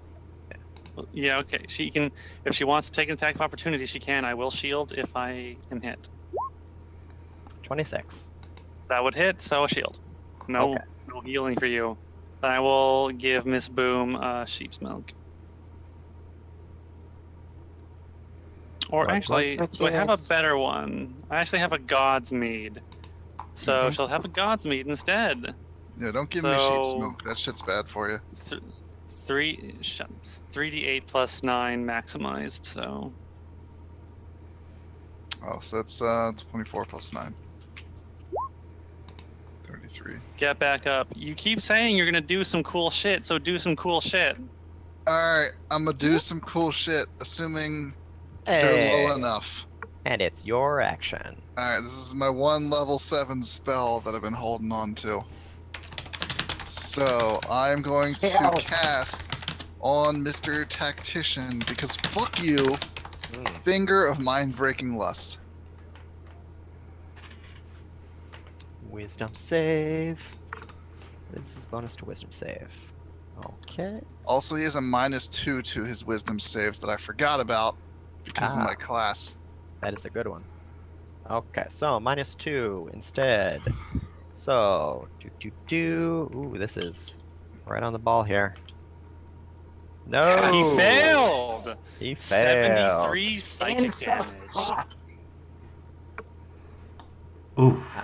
Speaker 2: Yeah, okay. She can, if she wants to take an attack of opportunity, she can. I will shield if I am hit.
Speaker 1: 26.
Speaker 2: That would hit, so a shield. No,
Speaker 1: Okay.
Speaker 2: no healing for you. Then I will give Miss Boom sheep's milk. Or
Speaker 1: What-
Speaker 2: actually,
Speaker 6: what
Speaker 2: do I have a
Speaker 6: is-
Speaker 2: better one? I actually have a God's Mead. So
Speaker 3: Mhm.
Speaker 2: she'll have a God's Mead instead.
Speaker 3: Yeah, don't give me sheep's
Speaker 2: So-
Speaker 3: milk. That shit's bad for you.
Speaker 2: 3d8 plus 9 maximized, so
Speaker 3: Oh, so that's 24 plus 9. 33.
Speaker 2: get back up. You keep saying you're gonna do some cool shit, so do some cool shit.
Speaker 3: Alright, I'm gonna do some cool shit, assuming they're
Speaker 1: Hey,
Speaker 3: low enough.
Speaker 1: and it's your action.
Speaker 3: Alright, this is my one level 7 spell that I've been holding on to. So, I'm going to
Speaker 6: Ow.
Speaker 3: cast on Mr. Tactician, because fuck you, Finger of Mind-Breaking Lust.
Speaker 1: Wisdom save. This is bonus to wisdom save. Okay.
Speaker 3: Also, he has a -2 to his wisdom saves that I forgot about because of my class.
Speaker 1: That is a good one. Okay, so -2 instead. So, Ooh, this is right on the ball here. No!
Speaker 2: He failed!
Speaker 1: He failed.
Speaker 2: 73 psychic damage.
Speaker 4: Oof.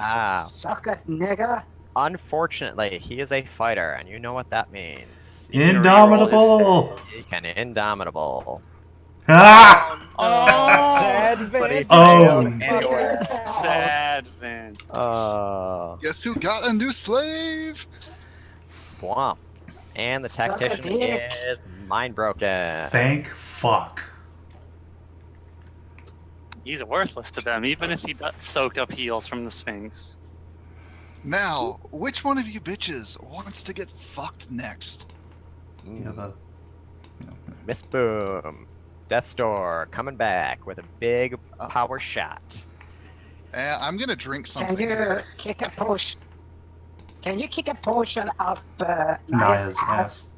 Speaker 6: Suck it, nigga.
Speaker 1: Unfortunately, he is a fighter, and you know what that means.
Speaker 4: Indomitable!
Speaker 1: He can indomitable.
Speaker 4: Ah!
Speaker 2: Oh!
Speaker 8: Sad
Speaker 1: But he
Speaker 8: Vance.
Speaker 4: Oh.
Speaker 8: failed anyway.
Speaker 2: Sad Vance.
Speaker 3: Guess who got a new slave?
Speaker 1: Womp. And the
Speaker 6: Suck a
Speaker 1: tactician
Speaker 6: dick.
Speaker 1: is mind broken.
Speaker 4: Thank fuck.
Speaker 2: He's worthless to them, even if he does soak up heals from the Sphinx.
Speaker 3: Now, which one of you bitches wants to get fucked next?
Speaker 4: Yeah,
Speaker 1: Miss Boom. Death's Door coming back with a big power shot.
Speaker 3: I'm gonna drink something.
Speaker 6: Can you
Speaker 3: here.
Speaker 6: kick a potion? Can you kick a potion up
Speaker 4: Naya's
Speaker 6: Naya's
Speaker 4: ass.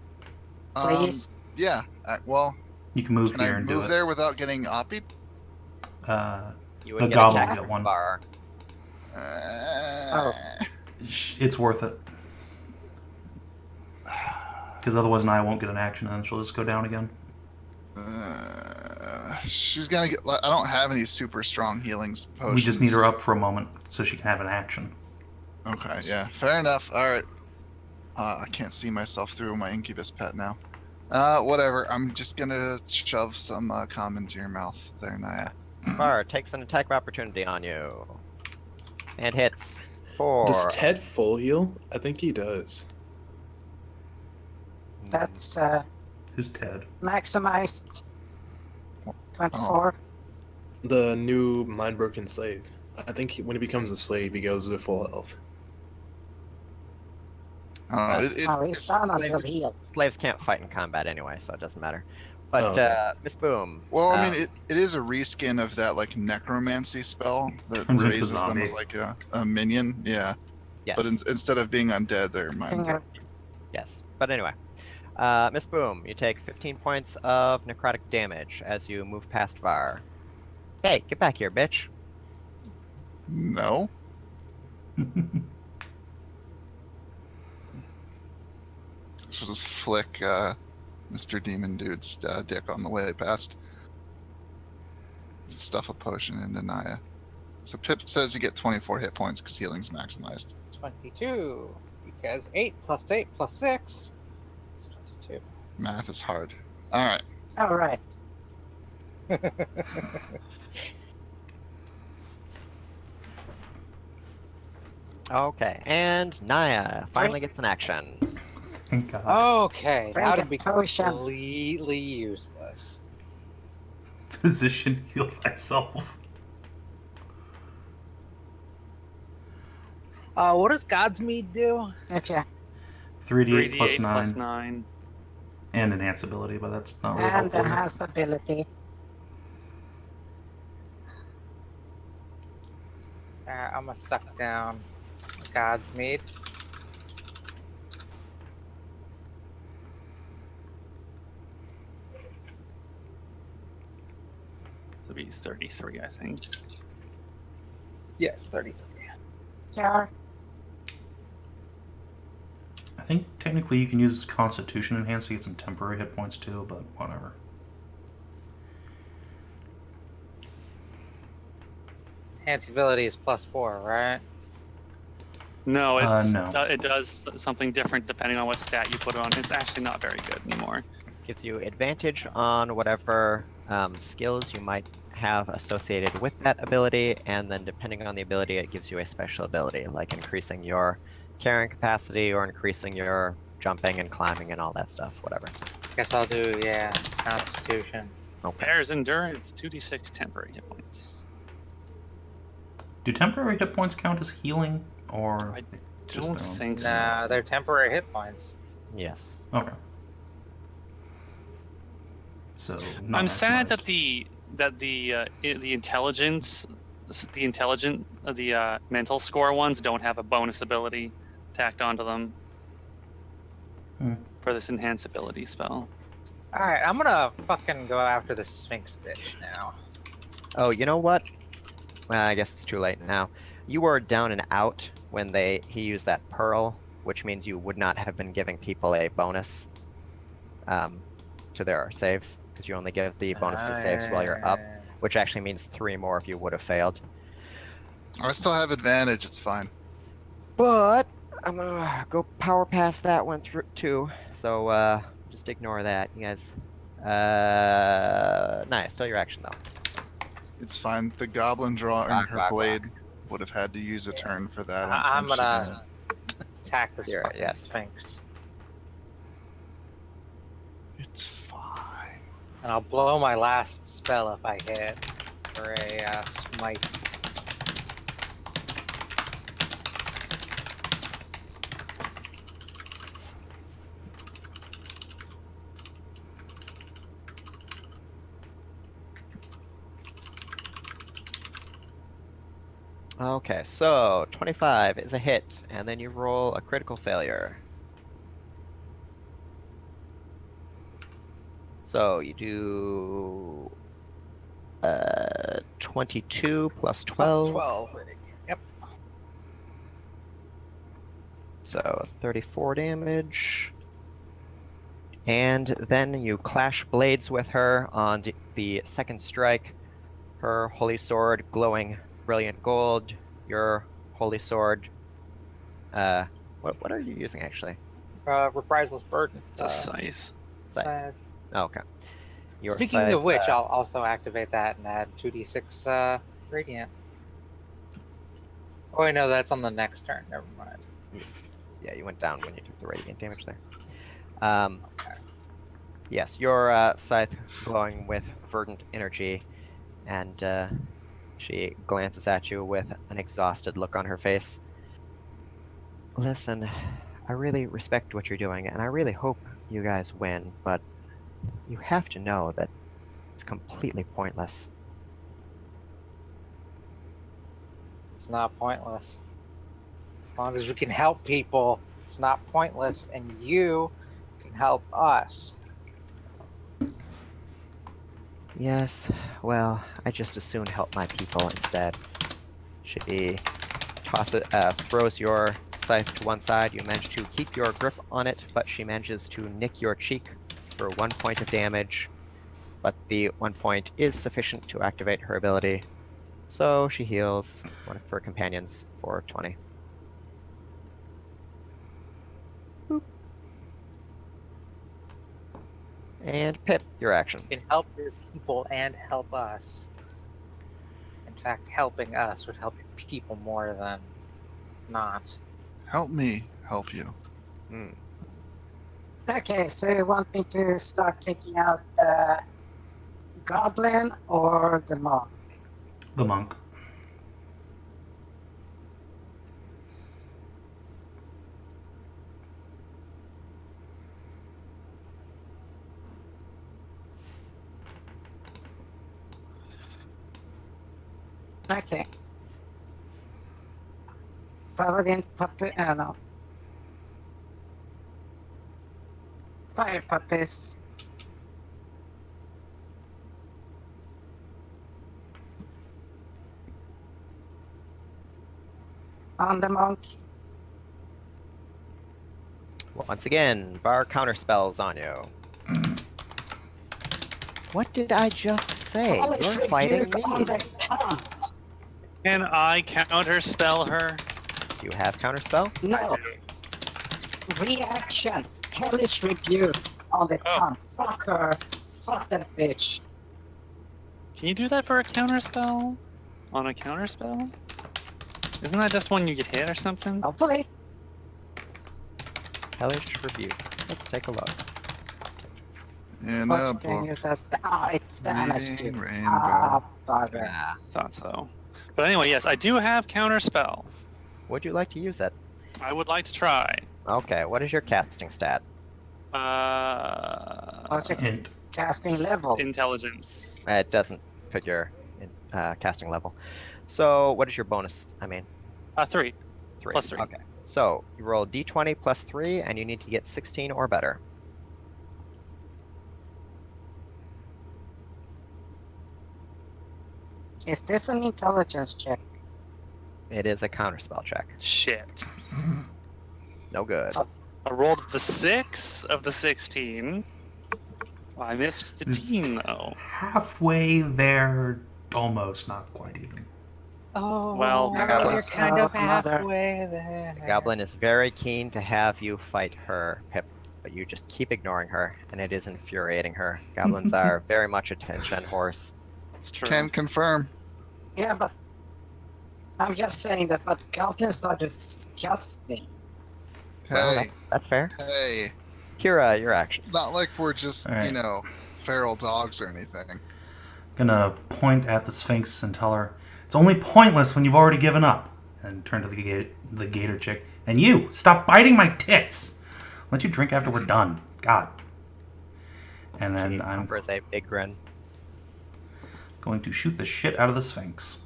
Speaker 6: ass, please?
Speaker 3: Yeah. Well,
Speaker 4: You can move
Speaker 3: can
Speaker 4: here
Speaker 3: I
Speaker 4: and do
Speaker 3: move
Speaker 4: it.
Speaker 3: there without getting oppied?
Speaker 1: You would
Speaker 4: The
Speaker 1: get
Speaker 4: goblin
Speaker 1: attacked
Speaker 4: get one.
Speaker 1: bar.
Speaker 4: It's worth it. Because otherwise Naya won't get an action and then she'll just go down again.
Speaker 3: She's gonna get. I don't have any super strong healings potions.
Speaker 4: We just need her up for a moment so she can have an action.
Speaker 3: Okay, yeah, fair enough. All right. I can't see myself through my incubus pet now. Whatever. I'm just gonna shove some calm into your mouth there, Naya.
Speaker 1: Bar takes an attack of opportunity on you. And hits 4.
Speaker 9: Does Ted full heal? I think he does.
Speaker 6: That's
Speaker 4: Who's Ted?
Speaker 6: maximized 24.
Speaker 9: The new mind-broken slave. I think when he becomes a slave, he goes to full health.
Speaker 3: I don't know.
Speaker 6: He's down until healed.
Speaker 1: Slaves can't fight in combat anyway, so it doesn't matter. But,
Speaker 9: okay.
Speaker 1: Miss Boom.
Speaker 3: Well, I mean, it is a reskin of that like necromancy spell that
Speaker 4: Turns into a
Speaker 3: raises them
Speaker 4: zombie.
Speaker 3: as like a minion. Yeah,
Speaker 1: Yes.
Speaker 3: but instead of being undead, they're mind.
Speaker 1: Yes. But anyway. Miss Boom, you take 15 points of necrotic damage as you move past Var. Hey, get back here, bitch.
Speaker 3: No. She'll just flick Mr. Demon Dude's dick on the way past. Stuff a potion into Naya. So Pip says you get 24 hit points because healing's maximized.
Speaker 8: 22. Because 8 plus 8 plus 6. It's 22.
Speaker 3: Math is hard. Alright.
Speaker 6: Alright.
Speaker 1: Okay, and Naya finally gets an action.
Speaker 4: Thank God.
Speaker 8: Okay,
Speaker 6: Drink
Speaker 8: now to
Speaker 6: a
Speaker 8: be
Speaker 6: potion.
Speaker 8: completely useless.
Speaker 4: Physician, heal thyself.
Speaker 8: What does Godsmead do?
Speaker 6: If you
Speaker 4: 3d8 plus
Speaker 2: 3d8
Speaker 4: 9.
Speaker 2: plus 9.
Speaker 4: And enhance ability, but that's not really
Speaker 6: and
Speaker 4: helpful.
Speaker 6: enhanced ability.
Speaker 8: I'm gonna suck down Godsmead.
Speaker 2: So he's 33, I think.
Speaker 8: Yes, 33.
Speaker 6: Sure.
Speaker 4: I think technically you can use Constitution Enhance to get some temporary hit points too, but whatever.
Speaker 8: Enhanced ability is +4, right?
Speaker 2: No, it's
Speaker 4: no.
Speaker 2: it does something different depending on what stat you put it on. It's actually not very good anymore.
Speaker 1: Gives you advantage on whatever skills you might have associated with that ability, and then depending on the ability, it gives you a special ability, like increasing your carrying capacity or increasing your jumping and climbing and all that stuff, whatever.
Speaker 8: Guess I'll do, yeah, Constitution.
Speaker 1: Okay.
Speaker 2: Bear's Endurance, 2d6 temporary hit points.
Speaker 4: Do temporary hit points count as healing, or
Speaker 2: I
Speaker 4: just
Speaker 2: Don't
Speaker 4: their own?
Speaker 2: think so.
Speaker 8: Nah, they're temporary hit points.
Speaker 1: Yes.
Speaker 4: Okay. So not
Speaker 2: I'm sad
Speaker 4: maximized.
Speaker 2: that the that the mental score ones don't have a bonus ability tacked onto them for this enhanced ability spell.
Speaker 5: Alright, I'm gonna fucking go after the Sphinx bitch now.
Speaker 1: Oh, you know what? Well, I guess it's too late now. You were down and out when he used that pearl, which means you would not have been giving people a bonus to their saves, because you only give the bonus to saves while you're up, which actually means 3 more if you would have failed.
Speaker 3: I still have advantage. It's fine.
Speaker 1: But I'm gonna go power past that one through too. So just ignore that, you guys. Nice. Still your action though.
Speaker 3: It's fine. The goblin drawing
Speaker 1: Rock,
Speaker 3: her
Speaker 1: rock,
Speaker 3: blade would have had to use a turn for that.
Speaker 5: I'm
Speaker 3: and she
Speaker 5: gonna attack this
Speaker 1: You're right,
Speaker 5: fucking
Speaker 1: yes.
Speaker 5: Sphinx.
Speaker 3: didn't. It's fine.
Speaker 5: And I'll blow my last spell if I hit for a smite.
Speaker 1: Okay, so 25 is a hit, and then you roll a critical failure. So you do 22 plus 12.
Speaker 5: Plus 12. Yep.
Speaker 1: So 34 damage. And then you clash blades with her on the second strike. Her holy sword glowing brilliant gold. Your holy sword. What are you using actually?
Speaker 5: Reprisal's burden.
Speaker 2: It's a scythe.
Speaker 5: Scythe.
Speaker 1: Oh, okay. Your
Speaker 5: Speaking
Speaker 1: scythe,
Speaker 5: of which, I'll also activate that and add 2d6 radiant. Oh, wait, no, that's on the next turn. Never mind.
Speaker 1: yes. Yeah, you went down when you took the radiant damage there.
Speaker 5: Okay.
Speaker 1: Yes, your scythe glowing with verdant energy, and she glances at you with an exhausted look on her face. Listen, I really respect what you're doing, and I really hope you guys win, but you have to know that it's completely pointless.
Speaker 5: It's not pointless. As long as we can help people, it's not pointless, and you can help us.
Speaker 1: Yes, well, I just as soon help my people instead. She throws your scythe to one side. You manage to keep your grip on it, but she manages to nick your cheek for 1 point of damage. But the 1 point is sufficient to activate her ability. So she heals one of her companions for 20. Boop. And Pip, your action.
Speaker 5: You can help your people and help us. In fact, helping us would help your people more than not.
Speaker 3: Help me help you.
Speaker 6: Okay, so you want me to start taking out the goblin or the monk?
Speaker 4: The monk.
Speaker 6: Okay. Paladin's puppy, no. Fire puppies. On the monk.
Speaker 1: Once again, Var counter spells on you. What did I just say?
Speaker 6: Polish
Speaker 1: You're fighting
Speaker 6: rebuke on
Speaker 1: me.
Speaker 6: the cunt.
Speaker 2: Can I counterspell her?
Speaker 1: Do you have counter spell?
Speaker 6: No. Reaction. Hellish rebuke on the cunt. Fuck her. Fuck that bitch.
Speaker 2: Can you do that for a counterspell? On a counterspell? Isn't that just when you get hit or something?
Speaker 6: Hopefully.
Speaker 1: Hellish rebuke. Let's take a look.
Speaker 3: In a
Speaker 6: What thing
Speaker 3: book.
Speaker 6: is that? Ah, it's damage
Speaker 3: Reading
Speaker 6: too.
Speaker 3: rainbow.
Speaker 6: Ah, bugger.
Speaker 2: Thought so. But anyway, yes, I do have counterspell.
Speaker 1: Would you like to use it?
Speaker 2: I would like to try.
Speaker 1: Okay, what is your casting stat?
Speaker 6: What's your
Speaker 4: Int.
Speaker 6: casting level?
Speaker 2: Intelligence.
Speaker 1: It doesn't figure in casting level. So what is your bonus? I mean,
Speaker 2: 3.
Speaker 1: 3.
Speaker 2: Plus 3.
Speaker 1: Okay. So you roll d20 plus 3, and you need to get 16 or better.
Speaker 6: Is this an intelligence check?
Speaker 1: It is a counterspell check.
Speaker 2: Shit.
Speaker 1: No good.
Speaker 2: I rolled the 6 of the 16. I missed the teen, though.
Speaker 4: Halfway there, almost, not quite even.
Speaker 5: Oh,
Speaker 2: Well,
Speaker 5: you're kind of
Speaker 6: another-
Speaker 5: halfway there.
Speaker 1: The goblin is very keen to have you fight her, Pip, but you just keep ignoring her, and it is infuriating her. Goblins are very much attention horse.
Speaker 2: It's true.
Speaker 3: Can confirm.
Speaker 6: Yeah, but I'm just saying that, but goblins are disgusting.
Speaker 1: Well,
Speaker 3: Hey,
Speaker 1: that's fair.
Speaker 3: hey.
Speaker 1: Kira, your actions.
Speaker 3: It's not like we're just,
Speaker 4: Alright.
Speaker 3: you know, feral dogs or anything.
Speaker 4: Gonna point at the Sphinx and tell her, it's only pointless when you've already given up. And turn to the gator chick. And you, stop biting my tits! I'll let you drink after we're done. God. And then
Speaker 1: She
Speaker 4: I'm
Speaker 1: offers a big grin.
Speaker 4: going to shoot the shit out of the Sphinx.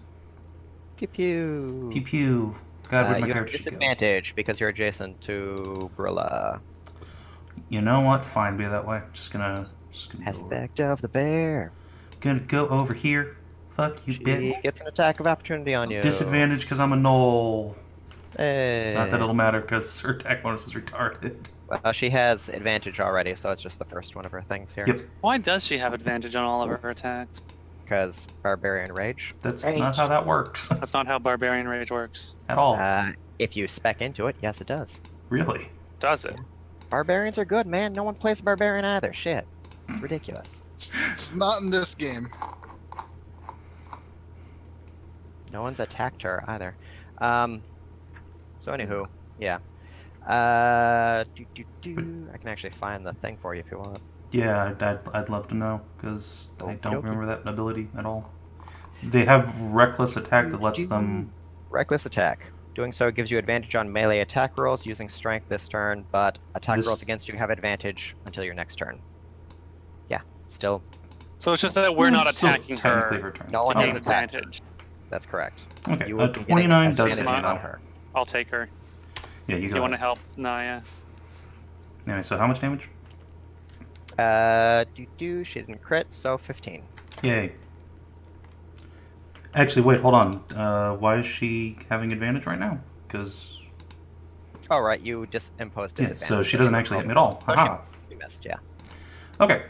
Speaker 1: Pew pew.
Speaker 4: Pew pew. God, where'd my
Speaker 1: You have
Speaker 4: character sheet go?
Speaker 1: disadvantage because you're adjacent to Brilla.
Speaker 4: You know what? Fine, be that way. Just gonna go over.
Speaker 1: Aspect of the bear.
Speaker 4: Gonna go over here. Fuck you,
Speaker 1: She
Speaker 4: bitch.
Speaker 1: gets an attack of opportunity on you.
Speaker 4: Disadvantage because I'm a Gnoll.
Speaker 1: Hey.
Speaker 4: Not that it'll matter because her attack bonus is retarded.
Speaker 1: Well, she has advantage already, so it's just the first one of her things here.
Speaker 4: Yep,
Speaker 2: Why does she have advantage on all of her attacks?
Speaker 1: Because Barbarian Rage.
Speaker 4: that's
Speaker 6: Rage.
Speaker 4: not how that works
Speaker 2: That's not how Barbarian Rage works.
Speaker 4: at all.
Speaker 1: If you spec into it, yes, it does.
Speaker 4: Really?
Speaker 2: Does it?
Speaker 1: Barbarians are good, man. No one plays a Barbarian either. Shit. It's ridiculous.
Speaker 3: It's not in this game.
Speaker 1: No one's attacked her either. So anywho, yeah. I can actually find the thing for you if you want.
Speaker 4: Yeah, I'd love to know because I don't
Speaker 1: Okey-dokey.
Speaker 4: remember that ability at all. They have reckless attack that lets them.
Speaker 1: Reckless attack. Doing so gives you advantage on melee attack rolls using strength this turn, but attack
Speaker 4: This-
Speaker 1: rolls against you have advantage until your next turn. Yeah, still,
Speaker 2: So it's just that we're not
Speaker 4: It's still
Speaker 2: attacking
Speaker 4: technically
Speaker 2: her
Speaker 4: her turn.
Speaker 1: No one
Speaker 2: to
Speaker 1: has
Speaker 2: gain
Speaker 1: attacked.
Speaker 2: advantage.
Speaker 1: that's correct.
Speaker 4: Okay,
Speaker 1: You will be getting
Speaker 4: 29 does hit
Speaker 1: advantage
Speaker 4: me
Speaker 2: fine.
Speaker 1: on
Speaker 4: though.
Speaker 1: her.
Speaker 2: I'll take her.
Speaker 4: Yeah, you
Speaker 2: If
Speaker 4: go.
Speaker 2: you want to
Speaker 4: ahead.
Speaker 2: help Naya.
Speaker 4: Anyway, so how much damage?
Speaker 1: She didn't crit, so 15.
Speaker 4: Yay. Actually, wait, hold on. Why is she having advantage right now? Because
Speaker 1: Oh, right, you just imposed
Speaker 4: yeah,
Speaker 1: disadvantage.
Speaker 4: so she doesn't actually hit me at all.
Speaker 1: Okay.
Speaker 4: Haha.
Speaker 1: You missed, yeah.
Speaker 4: Okay.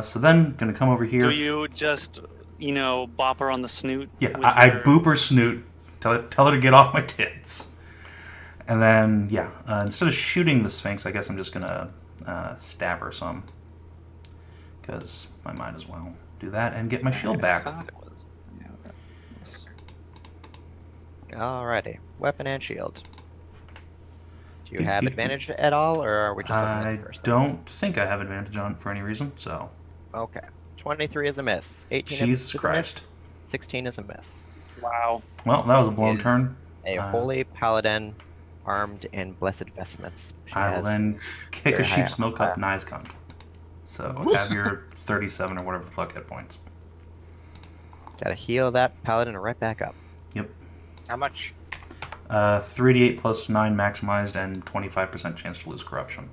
Speaker 4: So then, gonna come over here.
Speaker 2: Do you just, bop her on the snoot?
Speaker 4: Yeah,
Speaker 2: with
Speaker 4: I
Speaker 2: your-
Speaker 4: boop her snoot, tell her to get off my tits. And then, yeah, instead of shooting the Sphinx, I guess I'm just gonna stab her some. Because I might as well do that and get my shield
Speaker 2: I
Speaker 4: back.
Speaker 2: thought it was. Yeah, yes.
Speaker 1: Alrighty, weapon and shield. Do you
Speaker 4: Do-
Speaker 1: have
Speaker 4: do-
Speaker 1: advantage at all, or are we just looking
Speaker 4: I
Speaker 1: at the first
Speaker 4: don't think I have advantage on it for any reason, so.
Speaker 1: things? Okay. 23 is a miss. 18
Speaker 4: Jesus
Speaker 1: is a
Speaker 4: Christ.
Speaker 1: miss. 16 is a miss.
Speaker 2: Wow.
Speaker 4: Well, that was a blown
Speaker 1: Is
Speaker 4: turn.
Speaker 1: A holy paladin armed in blessed vestments. She
Speaker 4: I will
Speaker 1: has
Speaker 4: then kick
Speaker 1: very
Speaker 4: a sheep's
Speaker 1: high
Speaker 4: milk up
Speaker 1: class.
Speaker 4: Nye's cunt. So have your 37 or whatever the fuck hit points.
Speaker 1: Gotta heal that paladin right back up.
Speaker 4: Yep.
Speaker 5: How much?
Speaker 4: 3d8 plus 9 maximized and 25% chance to lose corruption.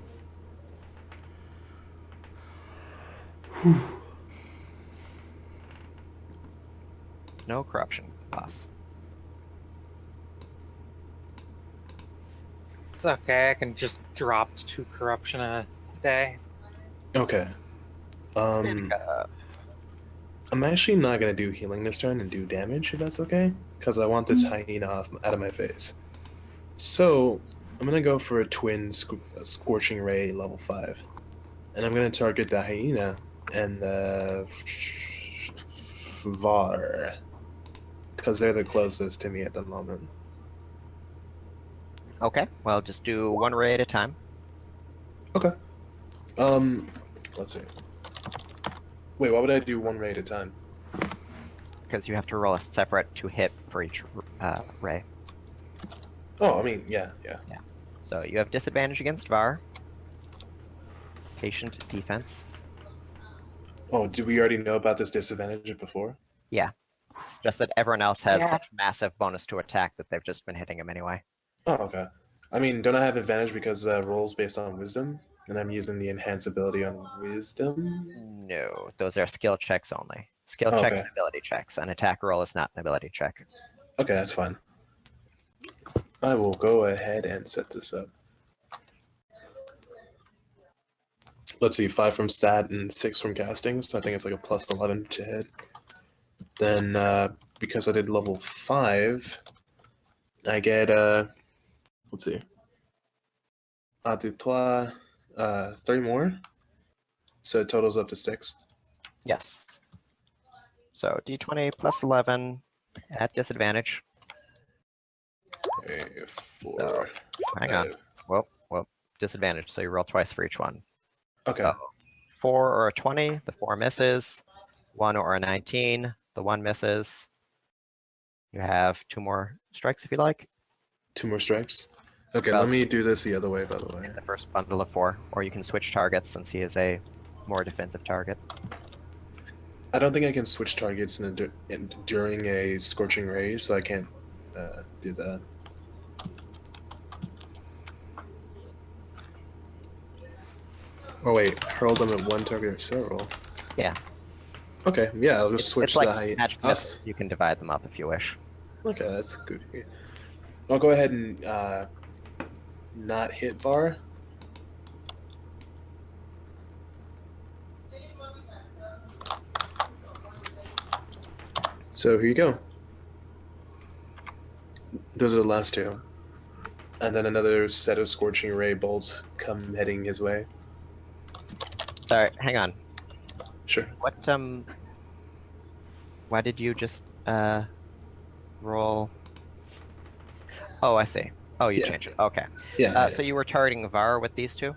Speaker 1: No corruption loss.
Speaker 5: It's okay. I can just drop 2 corruption a day.
Speaker 9: Okay.
Speaker 1: Dannika.
Speaker 9: I'm actually not gonna do healing this turn and do damage if that's okay, because I want this hyena out of my face. So I'm gonna go for a twin scorching ray level 5, and I'm gonna target the hyena and the var, because they're the closest to me at the moment.
Speaker 1: Okay, well, just do one ray at a time.
Speaker 9: Okay. Let's see. Wait, why would I do one ray at a time?
Speaker 1: Because you have to roll a separate to hit for each ray.
Speaker 9: Oh, I mean, yeah.
Speaker 1: So you have disadvantage against VAR. Patient defense.
Speaker 9: Oh, did we already know about this disadvantage before?
Speaker 1: It's just that everyone else has
Speaker 6: Yeah.
Speaker 1: such massive bonus to attack that they've just been hitting him anyway.
Speaker 9: Oh, okay. I mean, don't I have advantage because rolls based on wisdom, and I'm using the enhance ability on wisdom?
Speaker 1: No, those are skill checks only. Skill
Speaker 9: Oh,
Speaker 1: checks
Speaker 9: okay.
Speaker 1: and ability checks. An attack roll is not an ability check.
Speaker 9: Okay, that's fine. I will go ahead and set this up. Let's see, 5 from stat and 6 from casting, so I think it's like a plus 11 to hit. Then, because I did level 5, I get, let's see, Adjatha, 3 more, so it totals up to 6.
Speaker 1: Yes. So d20 plus 11 at disadvantage.
Speaker 9: Okay, 4.
Speaker 1: So, hang on.
Speaker 9: 5.
Speaker 1: Whoop. Disadvantage, so you roll twice for each one.
Speaker 9: Okay,
Speaker 1: So 4 or a 20, the 4 misses. 1 or a 19, the 1 misses. You have 2 more strikes if you like.
Speaker 9: 2 more strikes. Okay,
Speaker 1: Well-
Speaker 9: let me do this the other way, by the way.
Speaker 1: In the first bundle of 4. Or you can switch targets since he is a more defensive target.
Speaker 9: I don't think I can switch targets during a Scorching Ray, so I can't do that. Oh wait, hurl them at one target or several.
Speaker 1: Yeah.
Speaker 9: Okay, yeah, I'll just switch
Speaker 1: It's like
Speaker 9: the height.
Speaker 1: magic missiles. You can divide them up if you wish.
Speaker 9: Okay, that's good. I'll go ahead and not hit Var. So here you go. Those are the last 2. And then another set of Scorching Ray bolts come heading his way.
Speaker 1: Sorry, hang on.
Speaker 9: Sure.
Speaker 1: What why did you just roll? Oh, I see. Oh, you
Speaker 9: Yeah.
Speaker 1: changed it. Okay.
Speaker 9: Yeah.
Speaker 1: So you were targeting Var with these 2?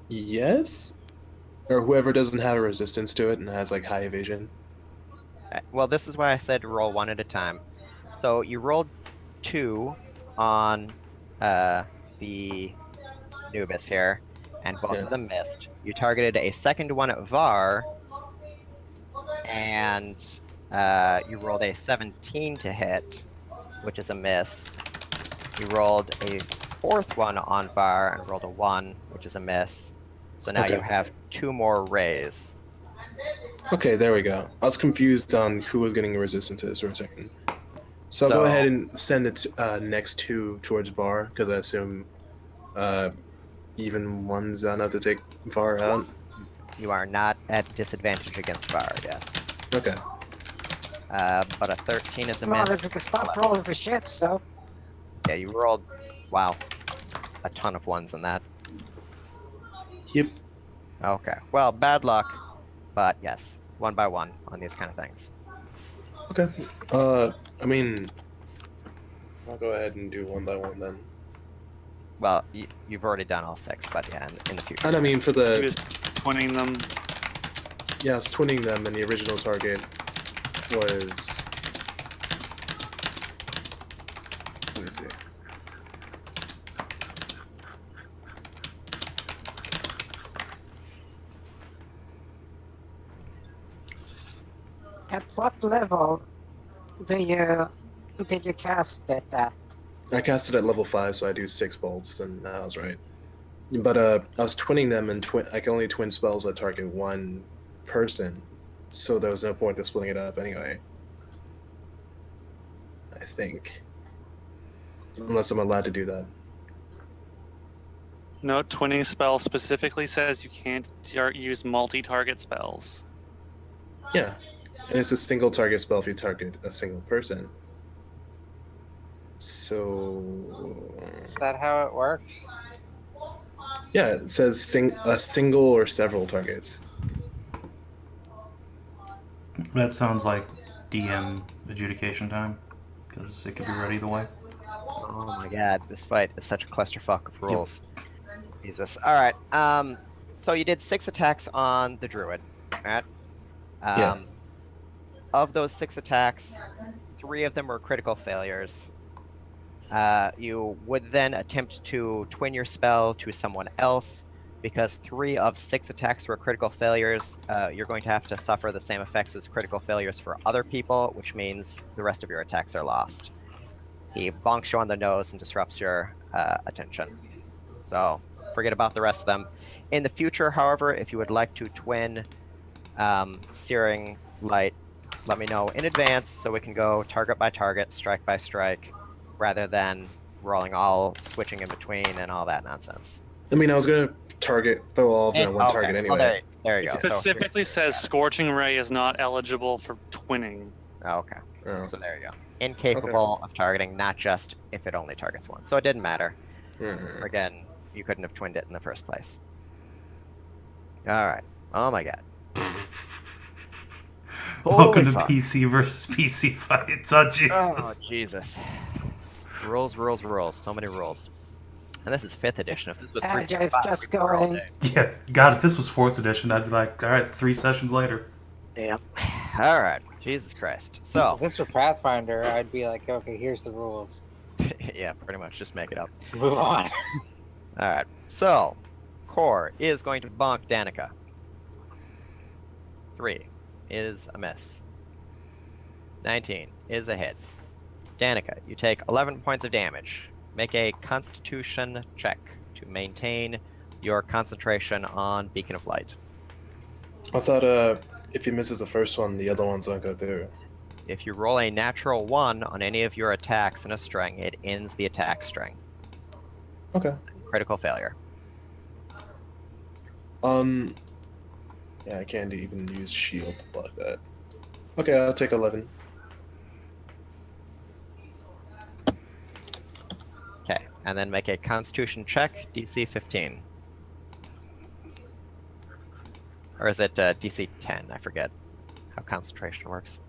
Speaker 9: Yes? Or whoever doesn't have a resistance to it and has like high evasion.
Speaker 1: Well, this is why I said roll 1 at a time. So you rolled 2 on the Nubis here, and both of them missed. You targeted a second one at Var, and you rolled a 17 to hit, which is a miss. You rolled a 4th one on Var and rolled a 1, which is a miss. So now you have 2 more rays.
Speaker 9: Okay, there we go. I was confused on who was getting resistance to this for a second. So I'll go ahead and send it next 2 towards Var, because I assume even one's enough to take Var out.
Speaker 1: You are not at disadvantage against Var, yes.
Speaker 9: Okay.
Speaker 1: But a 13 is a
Speaker 6: Well,
Speaker 1: miss.
Speaker 6: if you can stop rolling for shit, so.
Speaker 1: Yeah, you rolled, wow, a ton of 1s in that.
Speaker 9: Yep.
Speaker 1: Okay, well, bad luck, but yes, 1 by 1 on these kind of things.
Speaker 9: Okay. I mean, I'll go ahead and do 1 by 1 then.
Speaker 1: Well, you've already done all 6, but yeah, in the future.
Speaker 9: And I mean, for
Speaker 2: He
Speaker 9: the...
Speaker 2: was twinning them.
Speaker 9: Yeah, I was twinning them, and the original target was... Let me see.
Speaker 6: At what level did you cast it at?
Speaker 9: I cast it at level 5, so I do 6 bolts, and I was right. But I was twinning them, and I can only twin spells that target 1 person, so there was no point to splitting it up anyway. I think. Unless I'm allowed to do that.
Speaker 2: No, twinning spell specifically says you can't use multi-target spells.
Speaker 9: Yeah. And it's a single target spell if you target a single person. So...
Speaker 5: Is that how it works?
Speaker 9: Yeah, it says a single or several targets.
Speaker 4: That sounds like DM adjudication time, because it could be read either way.
Speaker 1: Oh my god, this fight is such a clusterfuck of rules. Jesus. Alright, so you did 6 attacks on the druid, right?
Speaker 9: Yeah.
Speaker 1: Of those 6 attacks, 3 of them were critical failures. You would then attempt to twin your spell to someone else, Because 3 of 6 attacks were critical failures, you're going to have to suffer the same effects as critical failures for other people, which means the rest of your attacks are lost. He bonks you on the nose and disrupts your attention. So forget about the rest of them. In the future, however, if you would like to twin Searing Light, let me know in advance so we can go target by target, strike by strike, rather than rolling switching in between and all that nonsense.
Speaker 9: I mean, I was gonna throw all of them at one target
Speaker 1: Okay.
Speaker 9: anyway.
Speaker 1: Well, there you
Speaker 2: It
Speaker 1: go.
Speaker 2: specifically says Scorching Ray is not eligible for twinning.
Speaker 1: Okay.
Speaker 9: Oh.
Speaker 1: So there you go. Incapable of targeting, not just if it only targets one. So it didn't matter. Again, you couldn't have twinned it in the first place. All right. Oh my god.
Speaker 4: Welcome to
Speaker 1: fuck.
Speaker 4: PC versus PC fights. Oh, Jesus.
Speaker 1: Oh, Jesus. Rules, rules, rules. So many rules. And this is 5th edition. If this was 3.5,
Speaker 6: just
Speaker 1: we'd be here all
Speaker 6: going.
Speaker 1: day.
Speaker 4: Yeah, God, if this was 4th edition, I'd be like, all right, 3 sessions later.
Speaker 1: Yep. All right. Jesus Christ. So.
Speaker 5: If this were Pathfinder, I'd be like, okay, here's the rules.
Speaker 1: Yeah, pretty much. Just make it up.
Speaker 5: Let's move on.
Speaker 1: All right. So, Core is going to bonk Dannika. 3 is a miss. 19 is a hit. Dannika, you take 11 points of damage. Make a Constitution check to maintain your concentration on Beacon of Light.
Speaker 9: I thought if he misses the first one, the other ones don't go through.
Speaker 1: If you roll a natural 1 on any of your attacks in a string, it ends the attack string.
Speaker 9: Okay.
Speaker 1: Critical failure.
Speaker 9: Yeah, I can't even use shield to block that. Okay, I'll take 11.
Speaker 1: Okay, and then make a Constitution check, DC 15. Or is it DC 10? I forget how concentration works.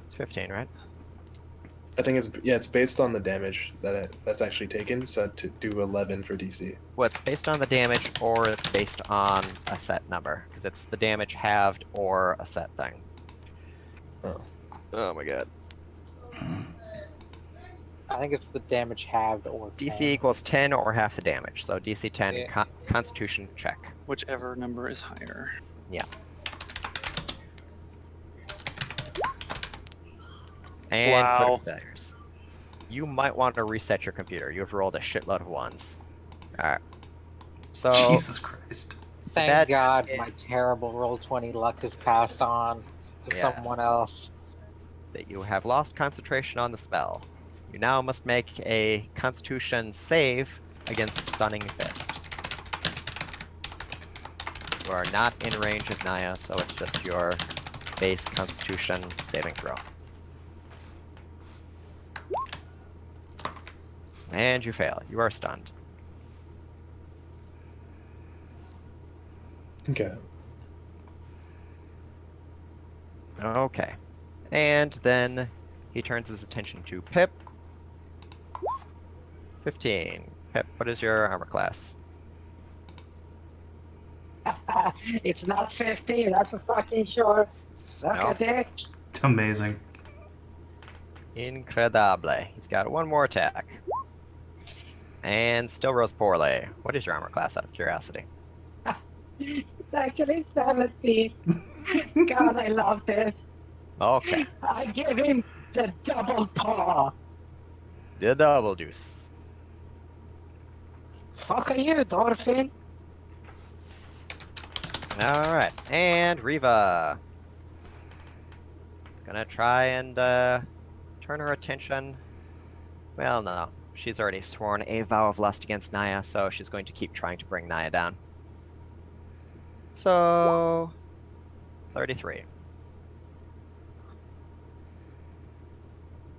Speaker 1: It's 15, right?
Speaker 9: I think it's based on the damage that's actually taken, set to do 11 for DC.
Speaker 1: Well, it's based on the damage, or it's based on a set number, because it's the damage halved or a set thing.
Speaker 9: Oh.
Speaker 1: Oh my god.
Speaker 5: I think it's the damage halved or
Speaker 1: DC
Speaker 5: 10.
Speaker 1: equals 10 or half the damage, so DC 10,
Speaker 5: Yeah.
Speaker 1: Constitution check.
Speaker 2: Whichever number is higher.
Speaker 1: Yeah. And
Speaker 2: Wow.
Speaker 1: critical failures. You might want to reset your computer. You've rolled a shitload of 1s. Alright. So,
Speaker 4: Jesus Christ.
Speaker 5: Thank
Speaker 1: that
Speaker 5: God
Speaker 1: is-
Speaker 5: my terrible Roll20 luck is passed on to
Speaker 1: Yes.
Speaker 5: someone else.
Speaker 1: that you have lost concentration on the spell. You now must make a Constitution save against Stunning Fist. You are not in range of Naya, so it's just your base Constitution saving throw. And you fail. You are stunned.
Speaker 9: Okay.
Speaker 1: Okay. And then he turns his attention to Pip. 15. Pip, what is your armor class?
Speaker 6: It's not 15, that's for fucking sure. Suck
Speaker 1: No.
Speaker 6: a dick.
Speaker 4: Amazing.
Speaker 1: Incredible. He's got one more attack. And still rolls poorly. What is your armor class, out of curiosity?
Speaker 6: It's actually 17. God, I love this.
Speaker 1: Okay.
Speaker 6: I give him the double paw.
Speaker 1: The double deuce.
Speaker 6: Fuck are you, Dolphin?
Speaker 1: Alright. And Riva. Gonna try and turn her attention. Well, no. She's already sworn a vow of lust against Naya, so she's going to keep trying to bring Naya down. So, 33.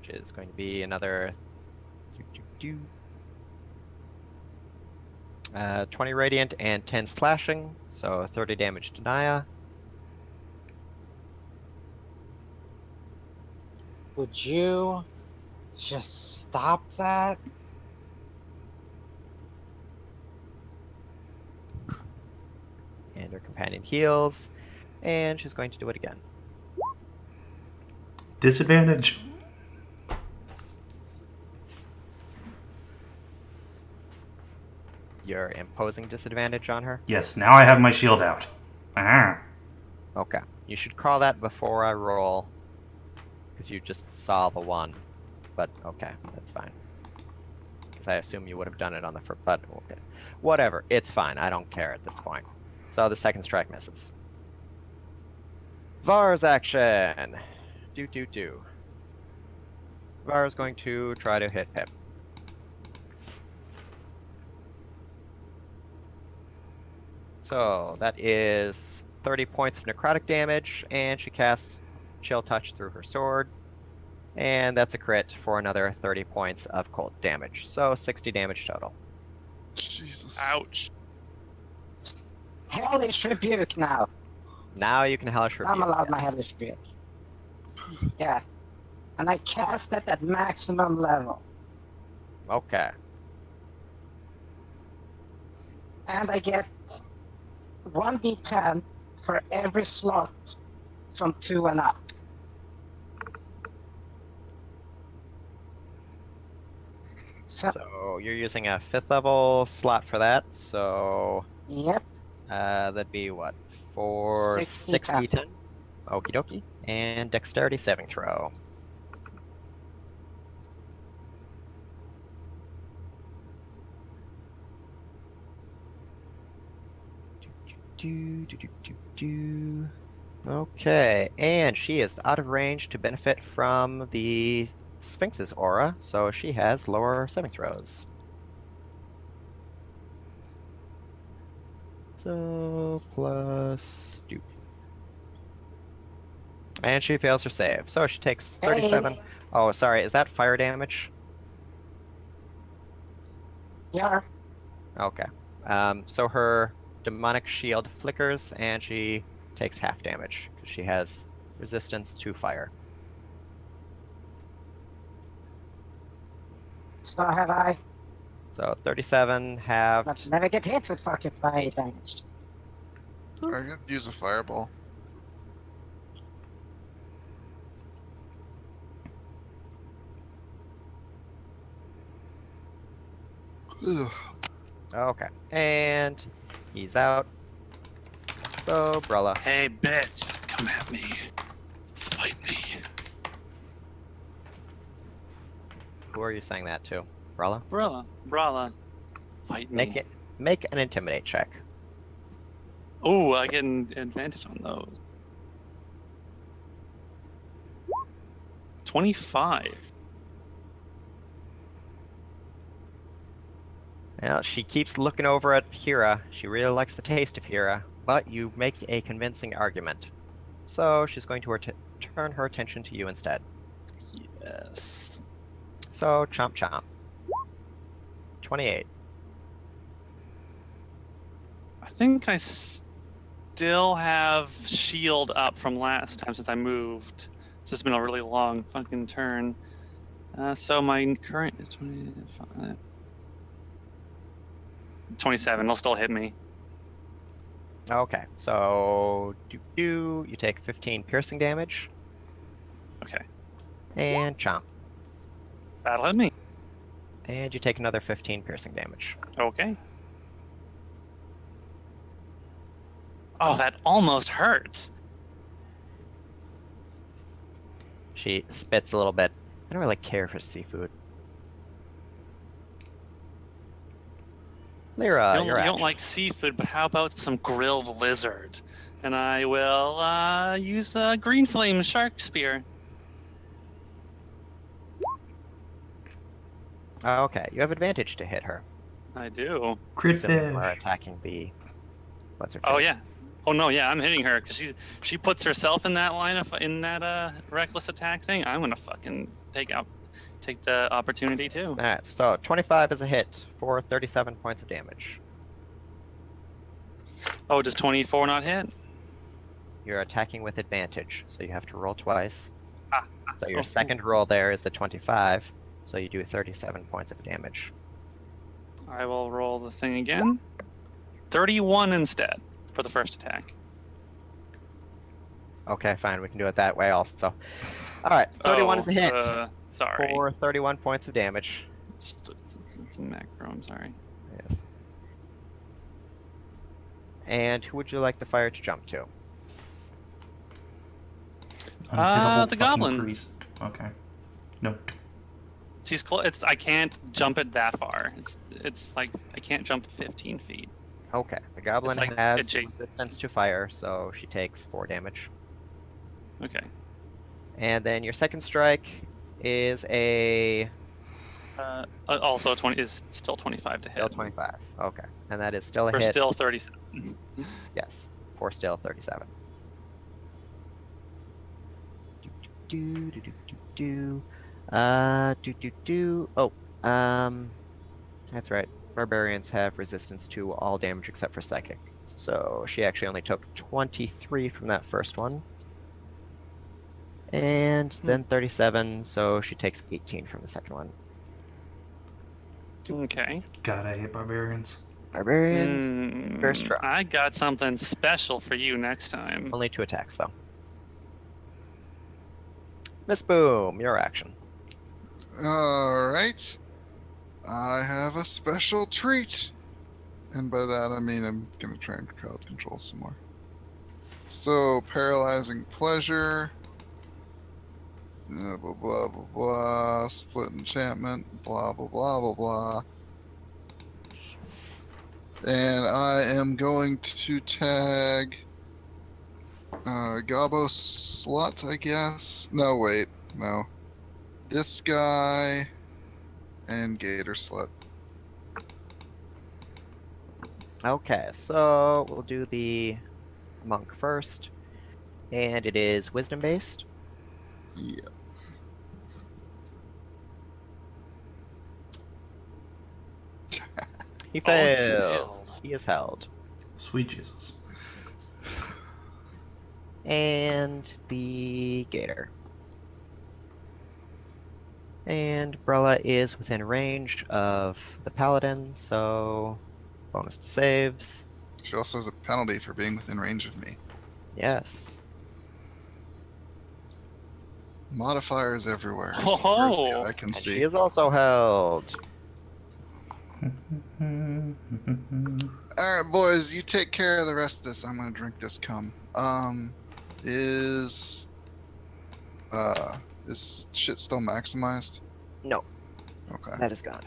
Speaker 1: Which is going to be another 20 radiant and 10 slashing, so 30 damage to Naya.
Speaker 5: Would you just stop that?
Speaker 1: And her companion heals, and she's going to do it again.
Speaker 4: Disadvantage.
Speaker 1: You're imposing disadvantage on her?
Speaker 4: Yes, now I have my shield out. Ah.
Speaker 1: Okay. You should call that before I roll. Because you just saw the 1. But, okay, that's fine. Because I assume you would have done it on the first, but okay. Whatever, it's fine. I don't care at this point. So the second strike misses. Var's action! Do. Var's going to try to hit Pip. So that is 30 points of necrotic damage, and she casts Chill Touch through her sword. And that's a crit for another 30 points of cold damage. So 60 damage total.
Speaker 3: Jesus.
Speaker 2: Ouch.
Speaker 6: Hellish Rebuke now.
Speaker 1: Now you can Hellish Rebuke.
Speaker 6: I'm allowed my Hellish Rebuke. Yeah. And I cast it at maximum level.
Speaker 1: Okay.
Speaker 6: And I get 1d10 for every slot from 2 and up.
Speaker 1: So you're using a 5th level slot for that. So
Speaker 6: Yep.
Speaker 1: that'd be what? For 60 10? Okie dokie. And dexterity saving throw. Okay, and she is out of range to benefit from the Sphinx's aura, so she has lower saving throws. So, plus... And she fails her save, so she takes 37...
Speaker 6: Hey.
Speaker 1: Oh, sorry, is that fire damage?
Speaker 6: Yeah.
Speaker 1: Okay. So her demonic shield flickers, and she takes half damage, because she has resistance to fire.
Speaker 6: So have I.
Speaker 1: So 37 halved.
Speaker 6: But never get hit with fucking fire damage.
Speaker 3: I could use a fireball. Ugh.
Speaker 1: Okay, and he's out. So, Brella.
Speaker 2: Hey, bitch, come at me. Fight me.
Speaker 1: Who are you saying that to? Brella?
Speaker 2: Brala, fight me.
Speaker 1: Make an intimidate check.
Speaker 2: Oh, I get an advantage on those. 25.
Speaker 1: Well, she keeps looking over at Hyra. She really likes the taste of Hyra, but you make a convincing argument. So she's going to turn her attention to you instead.
Speaker 2: Yes.
Speaker 1: So, chomp chomp. 28.
Speaker 2: I think I still have shield up from last time since I moved. It's just been a really long fucking turn. So my current is 25. 27. It'll still hit me.
Speaker 1: Okay, so you take 15 piercing damage.
Speaker 2: Okay.
Speaker 1: And chomp.
Speaker 2: That'll hit me.
Speaker 1: And you take another 15 piercing damage.
Speaker 2: Okay. Oh, that almost hurt.
Speaker 1: She spits a little bit. I don't really care for seafood. Leira,
Speaker 2: you don't like seafood, but how about some grilled lizard? And I will use a green flame shark spear.
Speaker 1: Okay, you have advantage to hit her.
Speaker 2: I do.
Speaker 4: Crit
Speaker 1: Assuming we're
Speaker 4: fish.
Speaker 1: attacking the... What's her
Speaker 2: Oh
Speaker 1: face?
Speaker 2: yeah. Oh no, yeah, I'm hitting her because she puts herself in that line of reckless attack thing. I'm gonna fucking take the opportunity too.
Speaker 1: Alright, so 25 is a hit for 37 points of damage.
Speaker 2: Oh, does 24 not hit?
Speaker 1: You're attacking with advantage, so you have to roll twice. So your
Speaker 2: Oh,
Speaker 1: second roll there is the 25, so you do 37 points of damage.
Speaker 2: I will roll the thing again. 31 instead for the first attack.
Speaker 1: Okay, fine, we can do it that way also. Alright, 31 is a hit
Speaker 2: Sorry.
Speaker 1: for 31 points of damage.
Speaker 2: It's a macro, I'm sorry.
Speaker 1: Yes. And who would you like the fire to jump to?
Speaker 4: Unhittable
Speaker 2: the
Speaker 4: fucking
Speaker 2: Goblin.
Speaker 4: priest. Okay. No.
Speaker 2: She's close. It's I can't jump it that far. It's like I can't jump 15 feet.
Speaker 1: Okay, the goblin
Speaker 2: like
Speaker 1: has
Speaker 2: adjacent.
Speaker 1: resistance to fire, so she takes 4 damage.
Speaker 2: Okay.
Speaker 1: And then your second strike is a
Speaker 2: Also 20 is still 25 to
Speaker 1: still
Speaker 2: hit.
Speaker 1: 25. Okay, and that is still a
Speaker 2: For
Speaker 1: hit.
Speaker 2: still 37.
Speaker 1: Yes, for still 37. Oh, that's right. Barbarians have resistance to all damage except for psychic. So she actually only took 23 from that first one. And then 37, so she takes 18 from the second one.
Speaker 2: Okay.
Speaker 4: God, I hate barbarians.
Speaker 1: Barbarians, very strong.
Speaker 2: I got something special for you next time.
Speaker 1: Only 2 attacks, though. Miss Boom, your action.
Speaker 3: Alright. I have a special treat. And by that I mean I'm gonna try and crowd control some more. So, paralyzing pleasure. Blah, blah, blah, blah, blah. Split enchantment. Blah, blah, blah, blah, blah. And I am going to tag Gobbo Slut, I guess. No, wait. No. This guy and Gator Slut.
Speaker 1: Okay, so we'll do the monk first. And it is wisdom based.
Speaker 3: Yeah.
Speaker 1: He
Speaker 2: Oh, he
Speaker 1: fails. He is held.
Speaker 4: Sweet Jesus.
Speaker 1: And the gator. And Brella is within range of the paladin, so bonus to saves.
Speaker 3: She also has a penalty for being within range of me.
Speaker 1: Yes.
Speaker 3: Modifiers everywhere. as
Speaker 2: Oh.
Speaker 3: far as the eye can
Speaker 1: And
Speaker 3: see.
Speaker 1: she is also held.
Speaker 3: Alright, boys, you take care of the rest of this. I'm gonna drink this cum. Is shit still maximized?
Speaker 1: No,
Speaker 3: Okay.
Speaker 1: that is gone.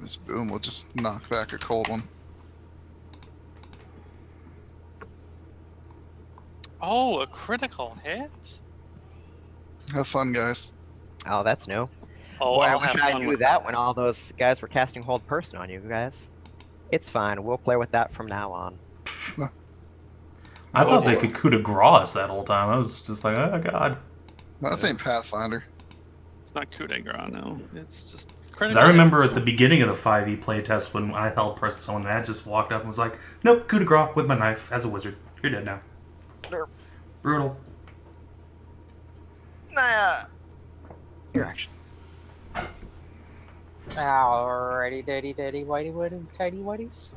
Speaker 3: This boom will just knock back a cold one.
Speaker 2: Oh, a critical hit?
Speaker 3: Have fun, guys.
Speaker 1: Oh, that's new.
Speaker 2: Oh,
Speaker 1: Boy, I
Speaker 2: I'll
Speaker 1: wish
Speaker 2: have
Speaker 1: I
Speaker 2: fun
Speaker 1: knew
Speaker 2: with
Speaker 1: that when all those guys were casting Hold Person on you guys. It's fine. We'll play with that from now on.
Speaker 4: I thought they
Speaker 3: boy.
Speaker 4: could coup de grace that whole time. I was just like, oh god.
Speaker 3: No, this ain't Pathfinder.
Speaker 2: It's not coup de grace, no. It's just
Speaker 4: Because
Speaker 2: critical.
Speaker 4: I remember
Speaker 2: hits.
Speaker 4: at the beginning of the 5e playtest when I held person someone that just walked up and was like, nope, coup de grace with my knife as a wizard. You're dead now.
Speaker 1: Derp.
Speaker 4: Brutal.
Speaker 1: Nah. Your action.
Speaker 5: Alrighty, daddy, whitey, tidy whities.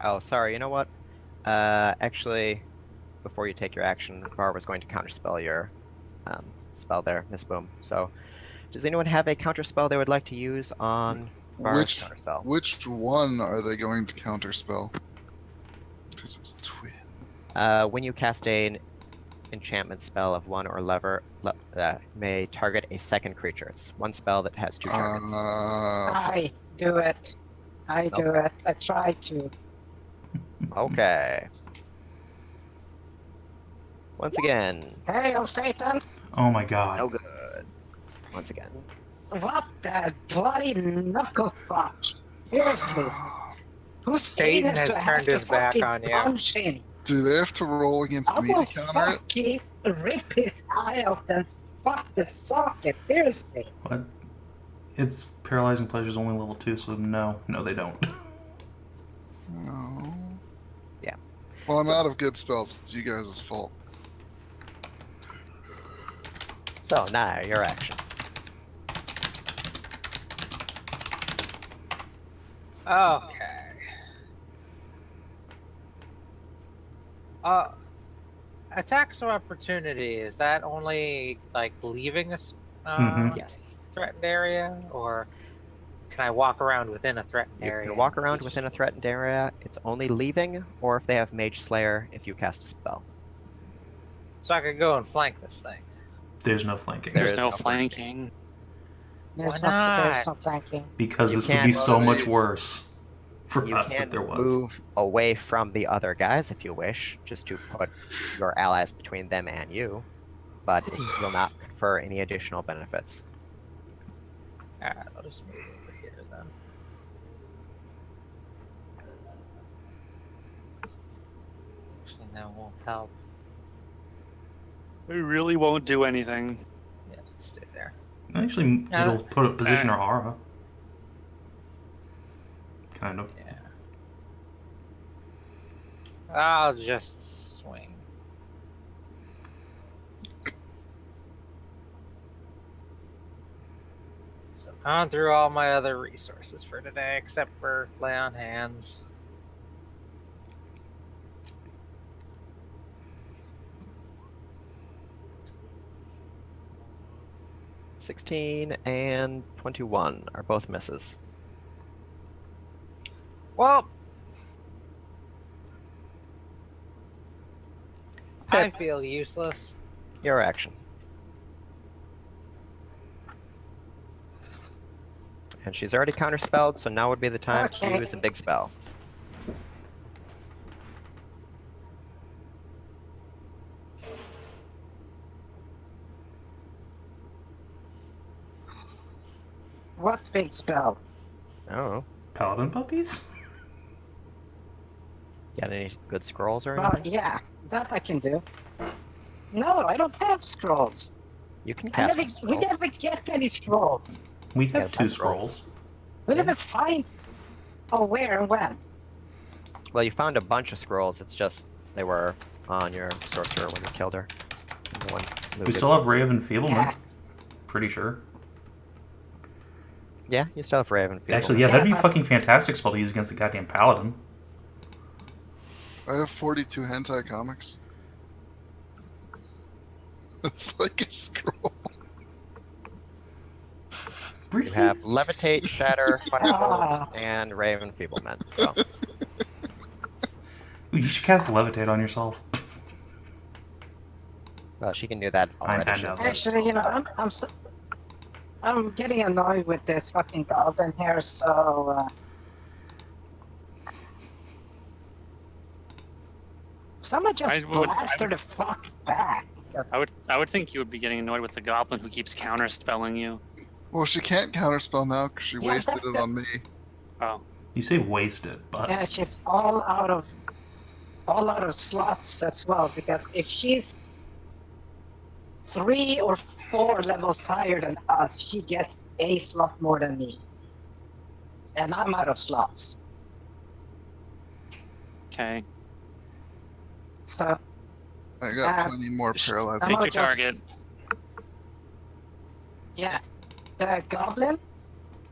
Speaker 1: Oh, sorry. You know what? Actually, before you take your action, Bar was going to counterspell your spell there, Miss Boom. So, does anyone have a counterspell they would like to use on Bar's counterspell?
Speaker 3: Which one are they going to counterspell? Because it's twin.
Speaker 1: When you cast an enchantment spell of one or lever, may target a second creature. It's one spell that has 2 targets.
Speaker 6: I do it. I do it. I try to.
Speaker 1: Okay. Once again,
Speaker 6: Hail, Satan!
Speaker 4: Oh my god.
Speaker 1: no good. Once again.
Speaker 6: What the bloody knuckle fuck? Seriously. Who's
Speaker 8: Satan has turned his back on you.
Speaker 6: Punch him?
Speaker 3: Do they have to roll against
Speaker 6: I
Speaker 3: me to
Speaker 6: will
Speaker 3: counter it?
Speaker 6: fucking rip his eye out and fuck the socket. Seriously.
Speaker 4: What? It's paralyzing pleasure's only level 2, so no. No, they don't.
Speaker 3: No.
Speaker 1: Yeah.
Speaker 3: Well, I'm out of good spells. It's you guys' fault.
Speaker 1: So, now your action.
Speaker 8: Okay. Attacks of opportunity, is that only like leaving
Speaker 1: Yes.
Speaker 5: threatened area, or can I walk around within a threatened
Speaker 1: You
Speaker 5: area?
Speaker 1: can walk
Speaker 5: and
Speaker 1: around
Speaker 5: reach-
Speaker 1: within a threatened area. It's only leaving, or if they have Mage Slayer, if you cast a spell.
Speaker 5: So I could go and flank this thing.
Speaker 4: There's no flanking.
Speaker 1: There
Speaker 2: There's
Speaker 1: is
Speaker 2: no
Speaker 1: no flanking.
Speaker 2: flanking.
Speaker 6: There's
Speaker 5: Why
Speaker 6: no, there's
Speaker 5: not?
Speaker 6: no flanking.
Speaker 4: Because
Speaker 1: You
Speaker 4: this would be
Speaker 1: can't-
Speaker 4: so much worse for
Speaker 1: You
Speaker 4: us if
Speaker 1: can
Speaker 4: there was.
Speaker 1: move away from the other guys if you wish, just to put your allies between them and you, but it will not confer any additional benefits.
Speaker 5: Alright, I'll just move over here then. Actually, that won't help.
Speaker 2: It really won't do anything.
Speaker 5: Yeah, stay there.
Speaker 4: Actually,
Speaker 5: Yeah.
Speaker 4: it'll put a position our aura. Kind of.
Speaker 5: Yeah. I'll just swing. So I've gone through all my other resources for today, except for lay on hands.
Speaker 1: $16 and 21 are both misses.
Speaker 5: Well, I feel useless.
Speaker 1: Your action. And she's already counterspelled, so now would be the time to
Speaker 6: Okay.
Speaker 1: use a big spell.
Speaker 6: What big spell?
Speaker 1: Oh,
Speaker 4: Paladin puppies?
Speaker 1: got any good scrolls or
Speaker 6: Well,
Speaker 1: anything?
Speaker 6: yeah, that I can do. No, I don't have scrolls.
Speaker 1: You can
Speaker 6: We
Speaker 1: cast
Speaker 6: never
Speaker 1: scrolls.
Speaker 6: get any scrolls.
Speaker 4: We have
Speaker 1: Yeah,
Speaker 4: 2
Speaker 1: that's scrolls.
Speaker 4: scrolls.
Speaker 6: We
Speaker 1: Yeah.
Speaker 6: never find. Oh, where and when?
Speaker 1: Well, you found a bunch of scrolls. It's just they were on your sorcerer when you killed her. And the one
Speaker 4: We
Speaker 1: looted.
Speaker 4: still have Ray of Enfeeblement.
Speaker 6: Yeah.
Speaker 4: Pretty sure.
Speaker 1: Yeah, you still have Raven.
Speaker 4: Actually, yeah, that'd be
Speaker 6: Yeah,
Speaker 4: a fucking fantastic spell to use against the goddamn Paladin.
Speaker 3: I have 42 hentai comics. It's like a scroll.
Speaker 1: You have Levitate, Shatter,
Speaker 6: Ah.
Speaker 1: Firebolt, and Raven Feeblement. So
Speaker 4: Ooh, you should cast Levitate on yourself.
Speaker 1: well, she can do that
Speaker 4: I
Speaker 1: already.
Speaker 4: know.
Speaker 6: Actually, you know, I'm getting annoyed with this fucking Goblin here, so someone just
Speaker 2: I would-
Speaker 6: blast her the fuck back.
Speaker 2: I would think you would be getting annoyed with the goblin who keeps counterspelling you.
Speaker 3: Well, she can't counterspell now because she
Speaker 6: Yeah,
Speaker 3: wasted
Speaker 6: that's
Speaker 3: it
Speaker 6: the-
Speaker 3: on me.
Speaker 2: Oh,
Speaker 4: You say wasted, but
Speaker 6: Yeah, she's all out of slots as well, because if she's 3 or 4 levels higher than us, she gets a slot more than me. And I'm out of slots.
Speaker 2: okay.
Speaker 6: So
Speaker 3: I got plenty more paralyzed.
Speaker 2: Take your
Speaker 6: just-
Speaker 2: target.
Speaker 6: yeah, the Goblin,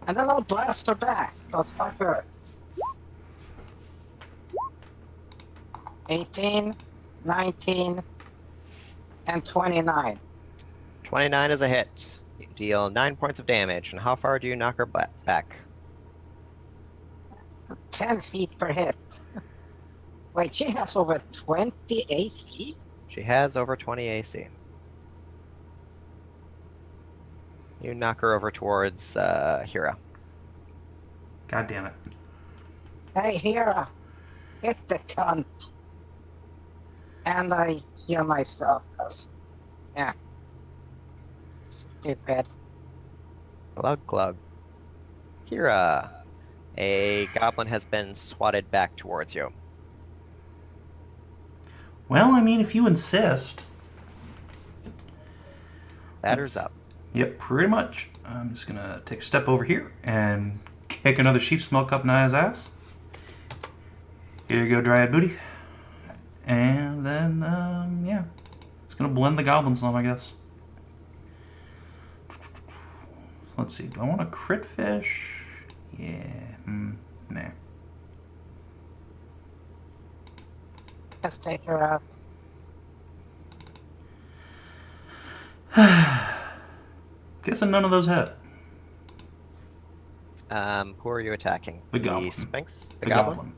Speaker 6: and then I'll blast her back, cause fuck her. 18, 19, and 29.
Speaker 1: 29 is a hit. You deal 9 points of damage. And how far do you knock her back?
Speaker 6: 10 feet per hit. Wait, she has over 20 AC?
Speaker 1: She has over 20 AC. You knock her over towards Hyra.
Speaker 4: god damn it.
Speaker 6: Hey, Hyra, hit the cunt. And I heal myself. Yeah. Stupid.
Speaker 1: Glug glug. Hyra. A goblin has been swatted back towards you.
Speaker 4: Well, I mean, if you insist.
Speaker 1: Batter's
Speaker 4: That's-
Speaker 1: up.
Speaker 4: Yep, pretty much. I'm just gonna take a step over here and kick another sheep's milk up Naya's ass. Here you go, Dryad Booty. And then, yeah. It's gonna blend the goblin some, I guess. Let's see, do I want a crit fish? Yeah, nah.
Speaker 6: Let's take her out.
Speaker 4: Guessing none of those hit.
Speaker 1: Who are you attacking?
Speaker 4: The Goblin.
Speaker 1: Sphinx?
Speaker 4: The Goblin.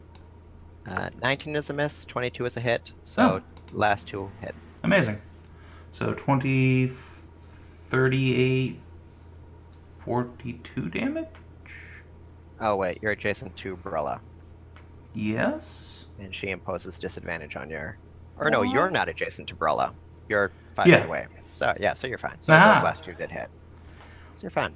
Speaker 1: 19 is a miss, 22 is a hit, so last two hit.
Speaker 4: Amazing. So 20, 38, 42 damage?
Speaker 1: Oh wait, you're adjacent to Brella,
Speaker 4: Yes?
Speaker 1: and she imposes disadvantage on your... Or no, you're not adjacent to Brella. You're 5
Speaker 4: Yeah.
Speaker 1: feet away. So yeah, so you're fine. So
Speaker 4: Ah.
Speaker 1: those last two did hit. So you're fine.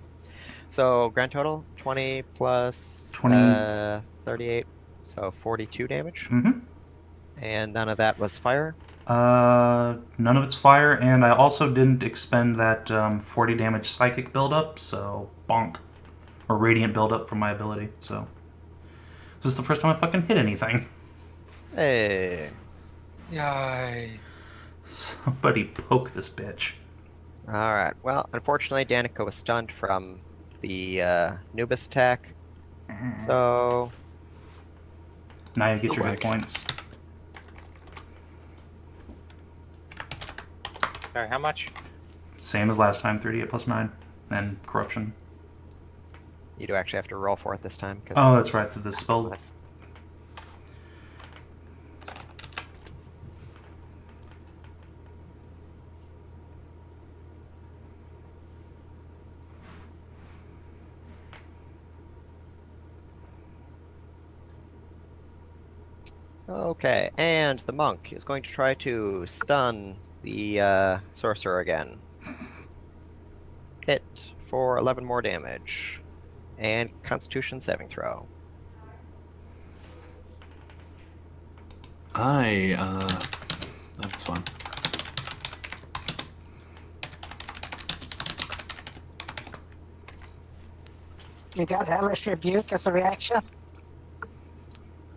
Speaker 1: So grand total, 20 plus
Speaker 4: 20.
Speaker 1: 38, so 42 damage.
Speaker 4: Mm-hmm.
Speaker 1: And none of that was fire.
Speaker 4: None of it's fire, and I also didn't expend that 40 damage psychic buildup, so bonk. Or radiant buildup from my ability, so. This is the first time I fucking hit anything.
Speaker 1: Hey.
Speaker 5: Yay.
Speaker 4: Somebody poke this bitch.
Speaker 1: Alright, well, unfortunately, Dannika was stunned from the Nubis attack. So,
Speaker 4: Now you get your
Speaker 9: Whack.
Speaker 4: hit points.
Speaker 8: Sorry, how much?
Speaker 4: Same as last time, 38 plus 9. And corruption.
Speaker 1: you do actually have to roll for it this time.
Speaker 4: Oh, that's right, the spell.
Speaker 1: Okay, and the monk is going to try to stun the sorcerer again. Hit for 11 more damage. And Constitution saving throw.
Speaker 7: That's fun.
Speaker 6: You got Hellish Rebuke as a reaction.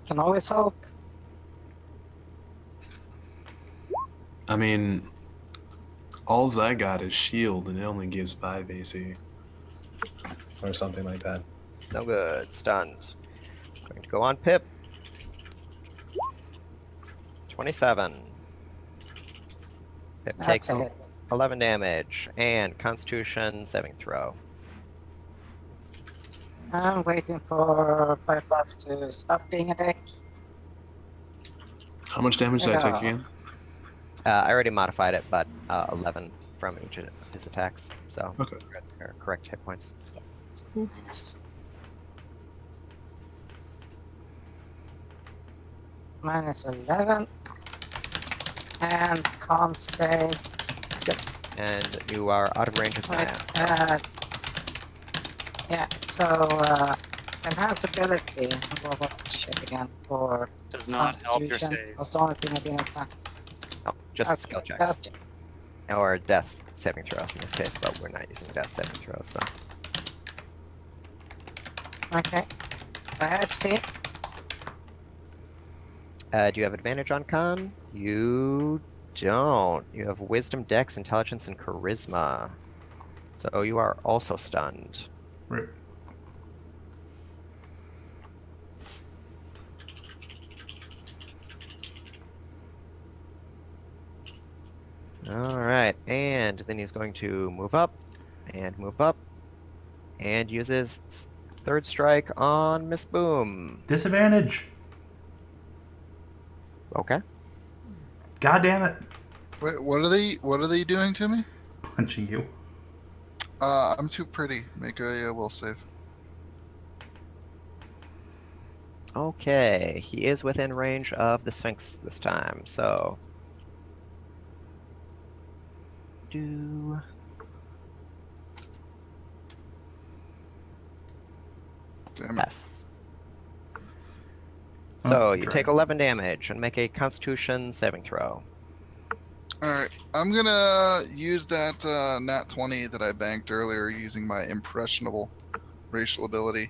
Speaker 6: Can always hope.
Speaker 9: I mean, alls I got is shield, and it only gives 5 AC. Or something like that.
Speaker 1: No good. Stunned. Going to go on Pip. 27. Pip
Speaker 6: That's
Speaker 1: takes
Speaker 6: a hit.
Speaker 1: 11 damage. And Constitution saving throw.
Speaker 6: I'm waiting for Firefox to stop being a dick.
Speaker 9: How much damage did I take
Speaker 6: Yeah.
Speaker 9: again?
Speaker 1: I already modified it, but 11 from each of his attacks. So,
Speaker 9: Okay.
Speaker 1: correct hit points.
Speaker 6: Minus 11. And con save.
Speaker 1: And you are out of range of
Speaker 6: Wait,
Speaker 1: Naya.
Speaker 6: yeah, so enhance ability. What was the shit again? For
Speaker 2: Does not help your
Speaker 6: Constitution.
Speaker 2: save.
Speaker 6: Was the only thing I didn't attack.
Speaker 1: Oh, just
Speaker 6: Okay,
Speaker 1: skill checks.
Speaker 6: gotcha.
Speaker 1: Or death saving throws in this case, but we're not using death saving throws, so.
Speaker 6: Okay. Let's see.
Speaker 1: Do you have advantage on con? You don't. You have wisdom, dex, intelligence, and charisma. So you are also stunned.
Speaker 4: Right.
Speaker 1: Alright, and then he's going to move up, and uses third strike on Miss Boom.
Speaker 4: Disadvantage.
Speaker 1: Okay.
Speaker 4: God damn it.
Speaker 3: Wait, what are they doing to me?
Speaker 4: Punching you.
Speaker 3: I'm too pretty. Make a will save.
Speaker 1: Okay, he is within range of the Sphinx this time, so... Do...
Speaker 3: Damn it.
Speaker 1: Yes. So, you
Speaker 4: try.
Speaker 1: take 11 damage and make a Constitution saving throw.
Speaker 3: Alright, I'm gonna use that nat 20 that I banked earlier using my impressionable racial ability.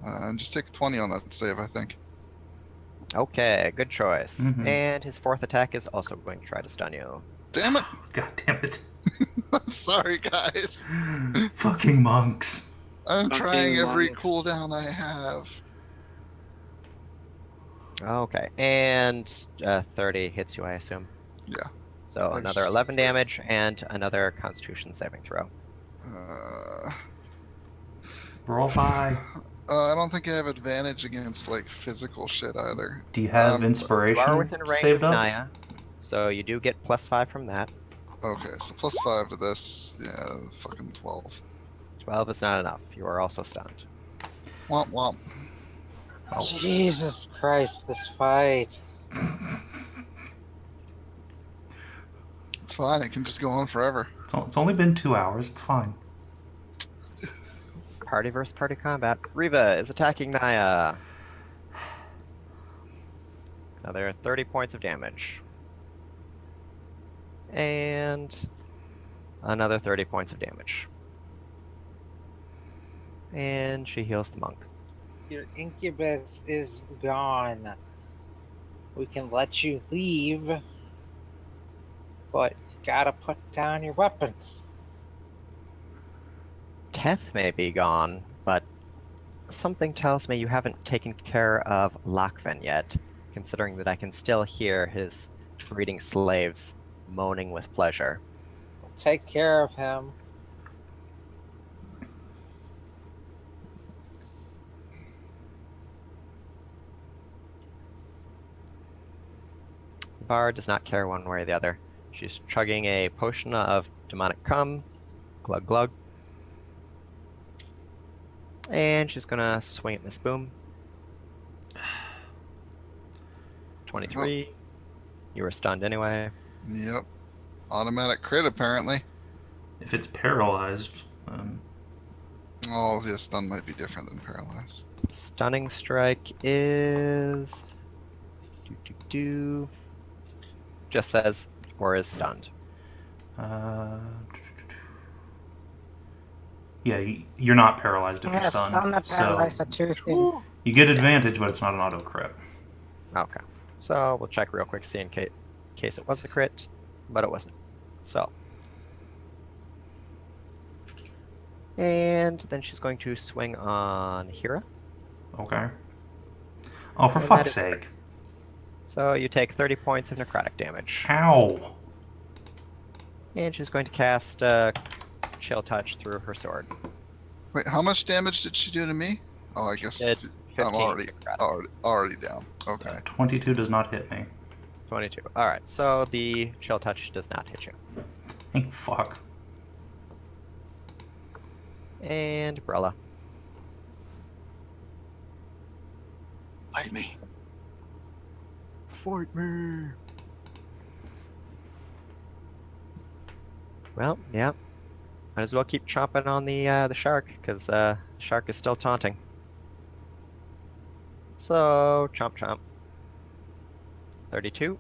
Speaker 3: And just take a 20 on that save, I think.
Speaker 1: Okay, good choice.
Speaker 4: Mhm.
Speaker 1: And his fourth attack is also going to try to stun you.
Speaker 3: Damn it!
Speaker 4: God damn it.
Speaker 3: I'm sorry, guys.
Speaker 4: Fucking monks.
Speaker 3: I'm
Speaker 2: Fucking
Speaker 3: trying every
Speaker 2: monks.
Speaker 3: cooldown I have.
Speaker 1: Okay, and 30 hits you, I assume.
Speaker 3: Yeah.
Speaker 1: So
Speaker 3: I
Speaker 1: another
Speaker 3: just-
Speaker 1: 11 damage and another Constitution saving throw.
Speaker 4: Roll high.
Speaker 3: I don't think I have advantage against like physical shit either.
Speaker 4: Do you have
Speaker 3: Um,
Speaker 1: You
Speaker 4: inspiration
Speaker 1: are within range
Speaker 4: saved
Speaker 1: of
Speaker 4: up?
Speaker 1: Naya, so you do get +5 from that.
Speaker 3: Okay, so +5 to this. Yeah, fucking 12.
Speaker 1: 12 is not enough. You are also stunned.
Speaker 3: Womp womp.
Speaker 4: Oh.
Speaker 5: Jesus Christ, this fight.
Speaker 3: It's fine. It can just go on forever.
Speaker 4: It's only been 2 hours. It's fine.
Speaker 1: Party versus party combat. Riva is attacking Naya. Another 30 points of damage. And another 30 points of damage. And she heals the monk.
Speaker 5: Your incubus is gone. We can let you leave, but you gotta put down your weapons.
Speaker 1: Teth may be gone, but something tells me you haven't taken care of Lakvin yet, considering that I can still hear his breeding slaves moaning with pleasure.
Speaker 5: Take care of him.
Speaker 1: Bard does not care one way or the other. She's chugging a potion of demonic cum. Glug glug. And she's gonna swing at Miss Boom. 23. You were stunned anyway.
Speaker 3: Yep. Automatic crit, apparently.
Speaker 4: If it's paralyzed, then
Speaker 3: Oh, yeah, stun might be different than paralyzed.
Speaker 1: Stunning strike is... Just says, or is stunned.
Speaker 4: yeah, you're not paralyzed if you're
Speaker 6: Yeah,
Speaker 4: stunned.
Speaker 6: stun and paralyze are two things.
Speaker 4: You get advantage, but it's not an auto crit.
Speaker 1: Okay. So we'll check real quick, see in case it was a crit, but it wasn't. So. And then she's going to swing on Hyra.
Speaker 4: Okay. Oh, for
Speaker 1: And that
Speaker 4: fuck's
Speaker 1: is-
Speaker 4: sake.
Speaker 1: So you take 30 points of necrotic damage.
Speaker 4: Ow!
Speaker 1: And she's going to cast Chill Touch through her sword.
Speaker 3: Wait, how much damage did she do to me? Oh, I guess
Speaker 1: Did 15
Speaker 3: I'm already
Speaker 1: necrotic.
Speaker 3: down. Okay.
Speaker 4: 22 does not hit me.
Speaker 1: 22. Alright, so the Chill Touch does not hit you.
Speaker 4: Thank fuck.
Speaker 1: And Brella.
Speaker 7: Fight me.
Speaker 1: Fight me. Well, yeah. Might as well keep chomping on the shark, because the shark is still taunting. So, chomp chomp. 32.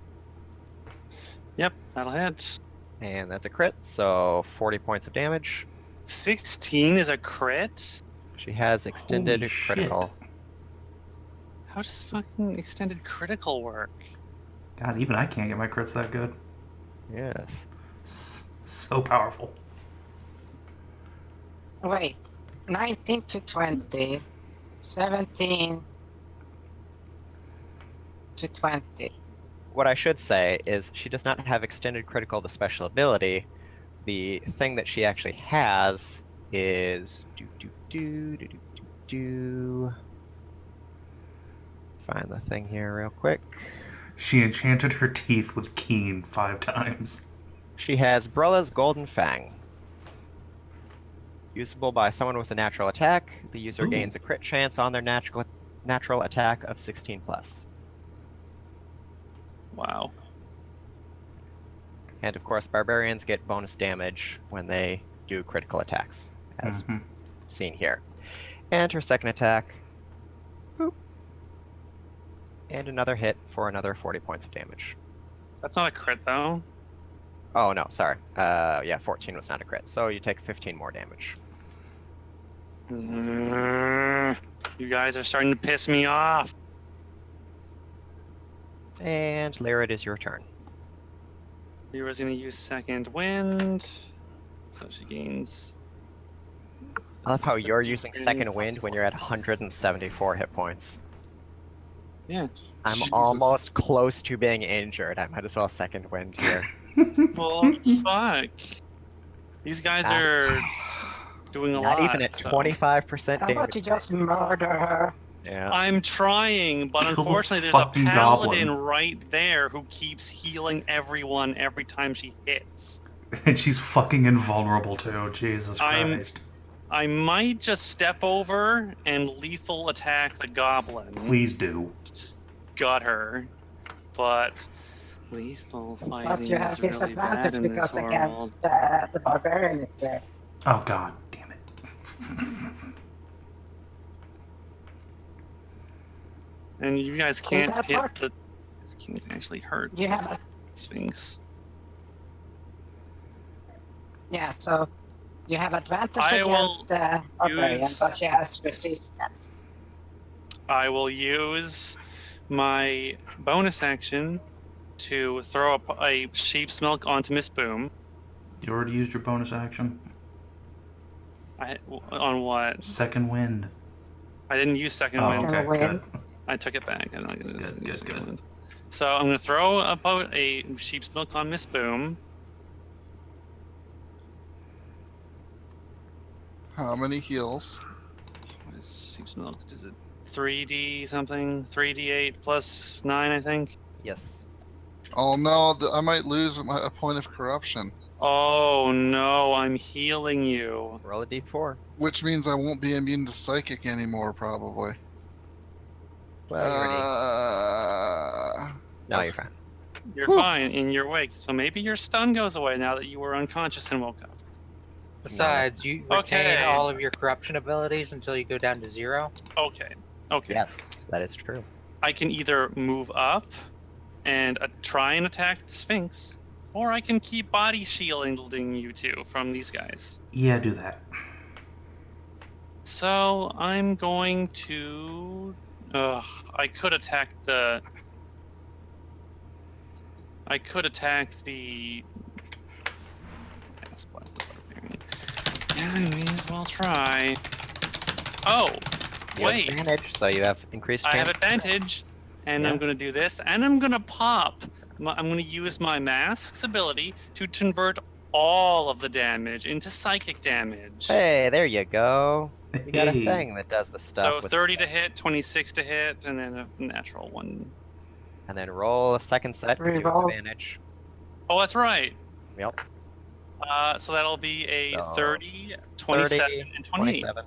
Speaker 2: Yep, that'll hit.
Speaker 1: And that's a crit, so 40 points of damage.
Speaker 2: 16 is a crit?
Speaker 1: She has extended
Speaker 4: Holy shit.
Speaker 1: critical.
Speaker 2: How does fucking extended critical work?
Speaker 4: God, even I can't get my crits that good.
Speaker 1: Yes.
Speaker 4: So powerful.
Speaker 6: Wait, 19 to 20, 17 to 20.
Speaker 1: What I should say is she does not have extended critical, the special ability. The thing that she actually has is find the thing here real quick.
Speaker 4: She enchanted her teeth with Keen 5 times.
Speaker 1: She has Brella's Golden Fang. Usable by someone with a natural attack. The user
Speaker 4: Ooh.
Speaker 1: gains a crit chance on their natural attack of 16 plus.
Speaker 2: Wow.
Speaker 1: And of course, barbarians get bonus damage when they do critical attacks, as
Speaker 4: Mhm.
Speaker 1: seen here. And her second attack. Boop. And another hit for another 40 points of damage.
Speaker 2: That's not a crit, though.
Speaker 1: Oh, no, sorry. Yeah, 14 was not a crit. So you take 15 more damage.
Speaker 2: You guys are starting to piss me off.
Speaker 1: And Leira, it is your turn.
Speaker 2: Leira's going to use second wind. So she gains...
Speaker 1: I love how you're
Speaker 2: 15
Speaker 1: using second wind when you're at 174 hit points.
Speaker 2: Yeah.
Speaker 1: I'm
Speaker 3: Jesus.
Speaker 1: almost close to being injured. I might as well second wind here.
Speaker 2: Well, fuck. These guys are doing a
Speaker 1: Not
Speaker 2: lot.
Speaker 1: even at
Speaker 2: so-
Speaker 1: 25%
Speaker 6: How
Speaker 1: damage.
Speaker 6: about you just murder her?
Speaker 1: Yeah.
Speaker 2: I'm trying, but
Speaker 4: Kill the
Speaker 2: unfortunately, there's a
Speaker 4: fucking
Speaker 2: paladin
Speaker 4: goblin.
Speaker 2: right there who keeps healing everyone every time she hits.
Speaker 4: And she's fucking invulnerable too. Jesus
Speaker 2: I'm-
Speaker 4: Christ.
Speaker 2: I might just step over and lethal attack the goblin.
Speaker 4: Please do.
Speaker 2: Just gut her. But lethal
Speaker 6: But
Speaker 2: fighting
Speaker 6: you have
Speaker 2: is really bad
Speaker 6: disadvantage
Speaker 2: in
Speaker 6: because
Speaker 2: this
Speaker 6: against
Speaker 2: world.
Speaker 6: the barbarian is there.
Speaker 4: Oh god damn it.
Speaker 2: And you guys
Speaker 6: See
Speaker 2: can't
Speaker 6: that
Speaker 2: hit
Speaker 6: part?
Speaker 2: the... This can't actually hurt
Speaker 6: You
Speaker 2: the
Speaker 6: have a,
Speaker 2: Sphinx.
Speaker 6: yeah, so you have advantage
Speaker 2: I will
Speaker 6: against the barbarian,
Speaker 2: use-
Speaker 6: but she has resistance.
Speaker 2: I will use my bonus action to throw a sheep's milk onto Miss Boom.
Speaker 4: You already used your bonus action.
Speaker 2: On what?
Speaker 4: Second wind.
Speaker 2: I didn't use second
Speaker 4: Oh,
Speaker 2: wind.
Speaker 4: okay,
Speaker 6: Wind.
Speaker 4: good.
Speaker 2: I took it back. I'm not gonna use
Speaker 4: Good,
Speaker 2: second
Speaker 4: good.
Speaker 2: wind. So I'm gonna throw a sheep's milk on Miss Boom.
Speaker 3: How many heals?
Speaker 2: What is sheep's milk? Is it 3d something? 3d8 plus 9, I think.
Speaker 1: Yes.
Speaker 3: Oh no, I might lose a point of corruption,
Speaker 2: Oh no, I'm healing you.
Speaker 1: Roll a d4.
Speaker 3: which means I won't be immune to psychic anymore, probably.
Speaker 1: Well, you're
Speaker 3: Uh,
Speaker 1: no, you're fine.
Speaker 2: You're
Speaker 3: Whew.
Speaker 2: fine in your wake. So maybe your stun goes away now that you were unconscious and woke up.
Speaker 8: Besides, you retain
Speaker 2: Okay.
Speaker 8: all of your corruption abilities until you go down to 0.
Speaker 2: Okay. Okay.
Speaker 1: Yes, that is true.
Speaker 2: I can either move up and try and attack the Sphinx, or I can keep body shielding you two from these guys.
Speaker 4: Yeah, do that.
Speaker 2: So I'm going to. I could attack the. I could attack the. Yes, blast the barbarian. Yeah, I may as well try. Oh,
Speaker 1: You have
Speaker 2: wait!
Speaker 1: advantage, so you have increased
Speaker 2: I
Speaker 1: chance.
Speaker 2: have advantage, and I'm
Speaker 1: Yeah.
Speaker 2: going to do this, and I'm going to pop. I'm going to use my mask's ability to convert all of the damage into psychic damage.
Speaker 1: Hey, there you go. You got a
Speaker 4: Hey.
Speaker 1: thing that does the stuff.
Speaker 2: So
Speaker 1: with
Speaker 2: 30 to hit, 26 to hit, and then a natural one.
Speaker 1: And then roll a second set because you have
Speaker 6: Reroll.
Speaker 1: advantage.
Speaker 2: Oh, that's right.
Speaker 1: Yep.
Speaker 2: So that'll be a
Speaker 1: So,
Speaker 2: 30, 27,
Speaker 1: 30,
Speaker 2: and 28.
Speaker 1: 27,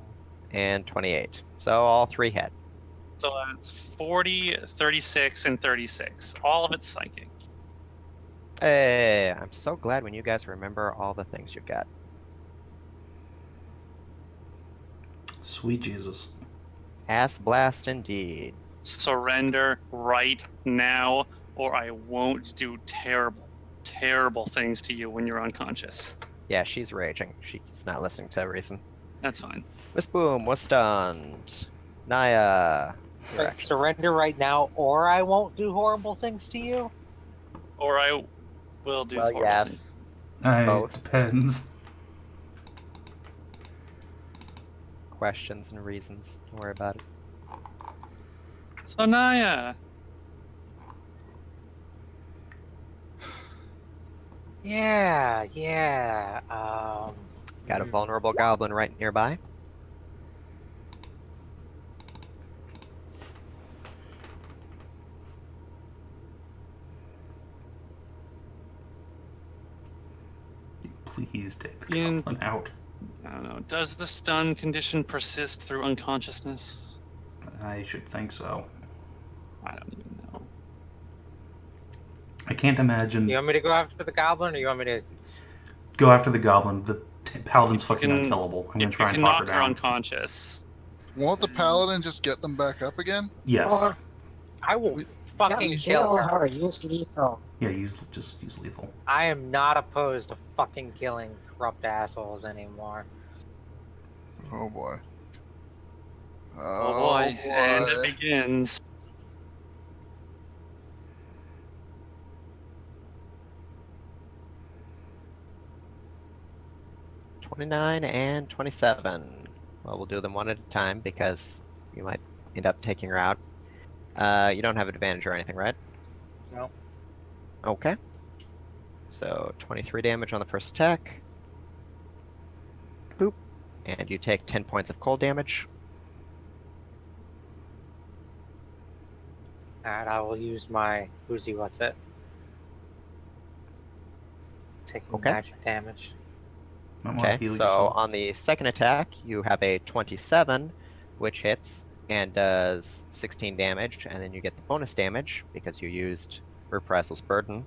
Speaker 1: and 28. So all three hit.
Speaker 2: So that's 40, 36, and 36. All of it's psychic.
Speaker 1: Hey, I'm so glad when you guys remember all the things you've got.
Speaker 4: Sweet Jesus.
Speaker 1: Ass blast indeed.
Speaker 2: Surrender right now, or I won't do terrible, terrible things to you when you're unconscious.
Speaker 1: Yeah, she's raging. She's not listening to reason.
Speaker 2: That's fine.
Speaker 1: Miss Boom was stunned. Naya. you're actually-
Speaker 8: Surrender right now, or I won't do horrible things to you.
Speaker 2: Or I will do
Speaker 1: Well,
Speaker 2: horrible things.
Speaker 1: yes.
Speaker 4: It
Speaker 1: Both.
Speaker 4: depends.
Speaker 1: Questions and reasons. Don't worry about it.
Speaker 2: So Naya,
Speaker 8: Yeah.
Speaker 1: Got a vulnerable goblin right nearby.
Speaker 4: Please take the
Speaker 2: Ian.
Speaker 4: goblin out.
Speaker 2: I don't know. Does the stun condition persist through unconsciousness?
Speaker 4: I should think so.
Speaker 2: I don't even know.
Speaker 4: I can't imagine.
Speaker 8: You want me to go after the goblin, or you want me to?
Speaker 4: Go after the goblin. The paladin's fucking
Speaker 2: can-
Speaker 4: unkillable. I'm gonna
Speaker 2: If
Speaker 4: try
Speaker 2: you
Speaker 4: and
Speaker 2: can
Speaker 4: knock her
Speaker 2: knock her
Speaker 4: down.
Speaker 2: unconscious,
Speaker 3: won't the paladin just get them back up again?
Speaker 4: Yes.
Speaker 6: Or
Speaker 8: I will
Speaker 3: We-
Speaker 8: fucking
Speaker 6: just
Speaker 8: kill
Speaker 6: kill
Speaker 8: her.
Speaker 6: her, use lethal.
Speaker 4: Yeah, just use lethal.
Speaker 8: I am not opposed to fucking killing corrupt assholes anymore.
Speaker 3: Oh boy.
Speaker 2: oh boy, and it begins.
Speaker 1: $29 and $27. Well, we'll do them one at a time because you might end up taking her out. You don't have advantage or anything, right?
Speaker 8: No.
Speaker 1: Okay. So 23 damage on the first attack. Boop. And you take 10 points of cold damage.
Speaker 5: Alright, I will use my Boozy What's It. Taking
Speaker 1: Okay.
Speaker 5: magic damage.
Speaker 4: Might want to
Speaker 1: Okay,
Speaker 4: heal
Speaker 1: so
Speaker 4: yourself.
Speaker 1: on the second attack, you have a 27, which hits and does 16 damage, and then you get the bonus damage because you used Reprisal's Burden.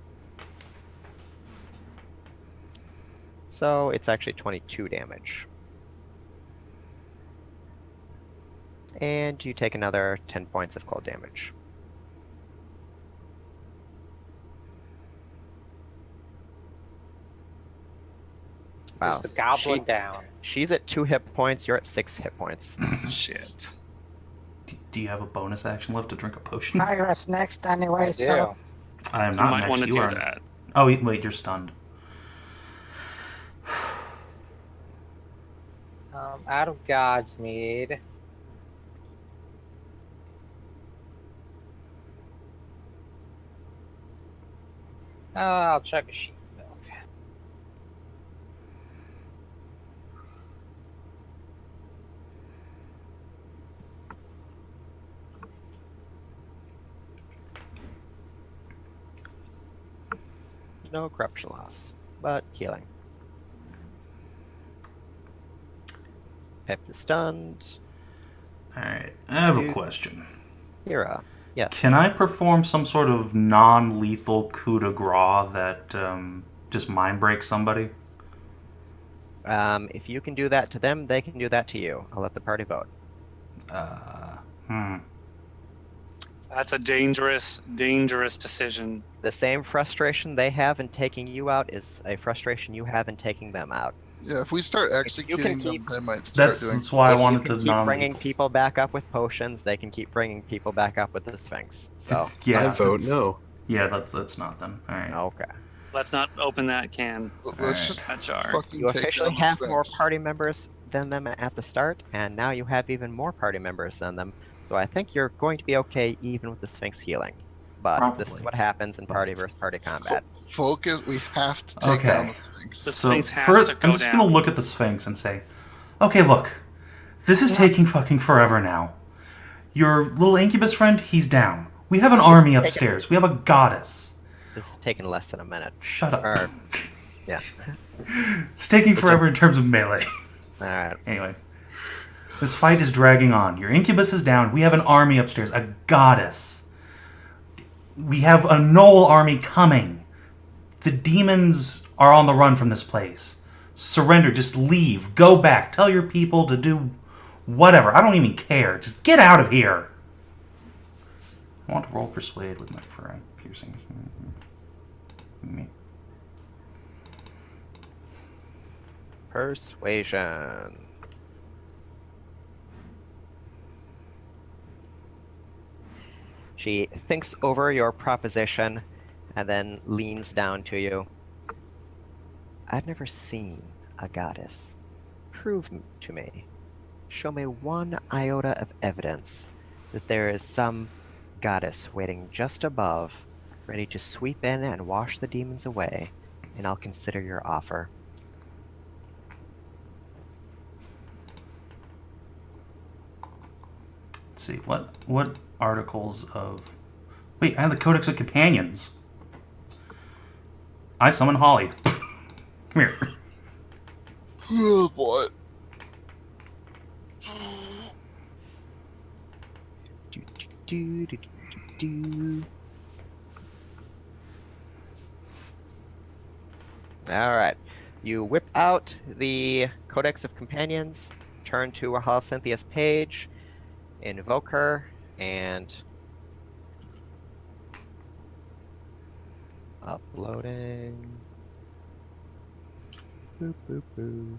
Speaker 1: So it's actually 22 damage. And you take another 10 points of cold damage. Wow.
Speaker 5: Is the goblin down?
Speaker 1: She's at 2 hit points, you're at 6 hit points.
Speaker 2: Shit.
Speaker 4: Do you have a bonus action left to drink a potion?
Speaker 6: Hyra's next anyway,
Speaker 5: I
Speaker 6: so
Speaker 5: do.
Speaker 4: I am
Speaker 2: You
Speaker 4: not
Speaker 2: might
Speaker 4: next.
Speaker 2: want to
Speaker 4: You
Speaker 2: do
Speaker 4: are.
Speaker 2: that.
Speaker 4: Oh, wait, you're stunned.
Speaker 5: Out of Godsmead. I'll check a sheet of milk.
Speaker 1: No corruption loss, but healing. Pip is stunned.
Speaker 4: Alright, I have a
Speaker 1: Dude.
Speaker 4: question.
Speaker 1: Hyra, yes.
Speaker 4: Can I perform some sort of non-lethal coup de grace that just mind breaks somebody?
Speaker 1: If you can do that to them, they can do that to you. I'll let the party vote.
Speaker 2: That's a dangerous, dangerous decision.
Speaker 1: The same frustration they have in taking you out is a frustration you have in taking them out.
Speaker 3: Yeah, if we start executing them,
Speaker 1: keep-
Speaker 3: they might start
Speaker 4: That's,
Speaker 3: doing.
Speaker 4: that's why I
Speaker 1: If
Speaker 4: wanted
Speaker 1: you
Speaker 4: to
Speaker 1: can keep bringing
Speaker 4: non-lethal.
Speaker 1: people back up with potions, they can keep bringing people back up with the Sphinx. So,
Speaker 4: Yeah,
Speaker 9: I vote
Speaker 4: that's-
Speaker 9: no.
Speaker 4: Yeah, that's not then. Alright.
Speaker 1: okay.
Speaker 2: Let's not open that can,
Speaker 3: Let's
Speaker 4: Alright.
Speaker 3: just
Speaker 2: that jar.
Speaker 3: fucking
Speaker 1: You
Speaker 3: take
Speaker 1: officially
Speaker 3: down the
Speaker 1: have more
Speaker 3: Sphinx.
Speaker 1: party members than them at the start, and now you have even more party members than them. So I think you're going to be okay even with the Sphinx healing. But this is
Speaker 4: Probably.
Speaker 1: what happens in party versus party combat.
Speaker 3: Focus. We have to take
Speaker 4: Okay.
Speaker 3: down the Sphinx.
Speaker 2: The
Speaker 4: So
Speaker 2: Sphinx has
Speaker 4: first,
Speaker 2: to
Speaker 4: I'm
Speaker 2: go
Speaker 4: just
Speaker 2: down.
Speaker 4: gonna look at the Sphinx and say, okay, look, this is taking fucking forever now. Your little incubus friend, he's down. We have an army
Speaker 1: taking-
Speaker 4: upstairs. We have a goddess.
Speaker 1: This is taking less than a minute.
Speaker 4: Shut up.
Speaker 1: Or, yeah.
Speaker 4: It's taking forever in terms of melee.
Speaker 1: Alright.
Speaker 4: Anyway, this fight is dragging on. Your incubus is down. We have an army upstairs, a goddess. We have a Gnoll army coming. The demons are on the run from this place. Surrender. Just leave. Go back. Tell your people to do whatever. I don't even care. Just get out of here. I want to roll persuade with my for piercing. Me.
Speaker 1: Persuasion. She thinks over your proposition and then leans down to you. I've never seen a goddess. Prove to me. Show me one iota of evidence that there is some goddess waiting just above, ready to sweep in and wash the demons away, and I'll consider your offer.
Speaker 4: Let's see. What articles of... Wait, I have the Codex of Companions. I summon Holly. Come here.
Speaker 3: Oh boy.
Speaker 1: Alright. You whip out the Codex of Companions, turn to Cynthia's page, invoke her, and... Uploading... Boop, boop, boop.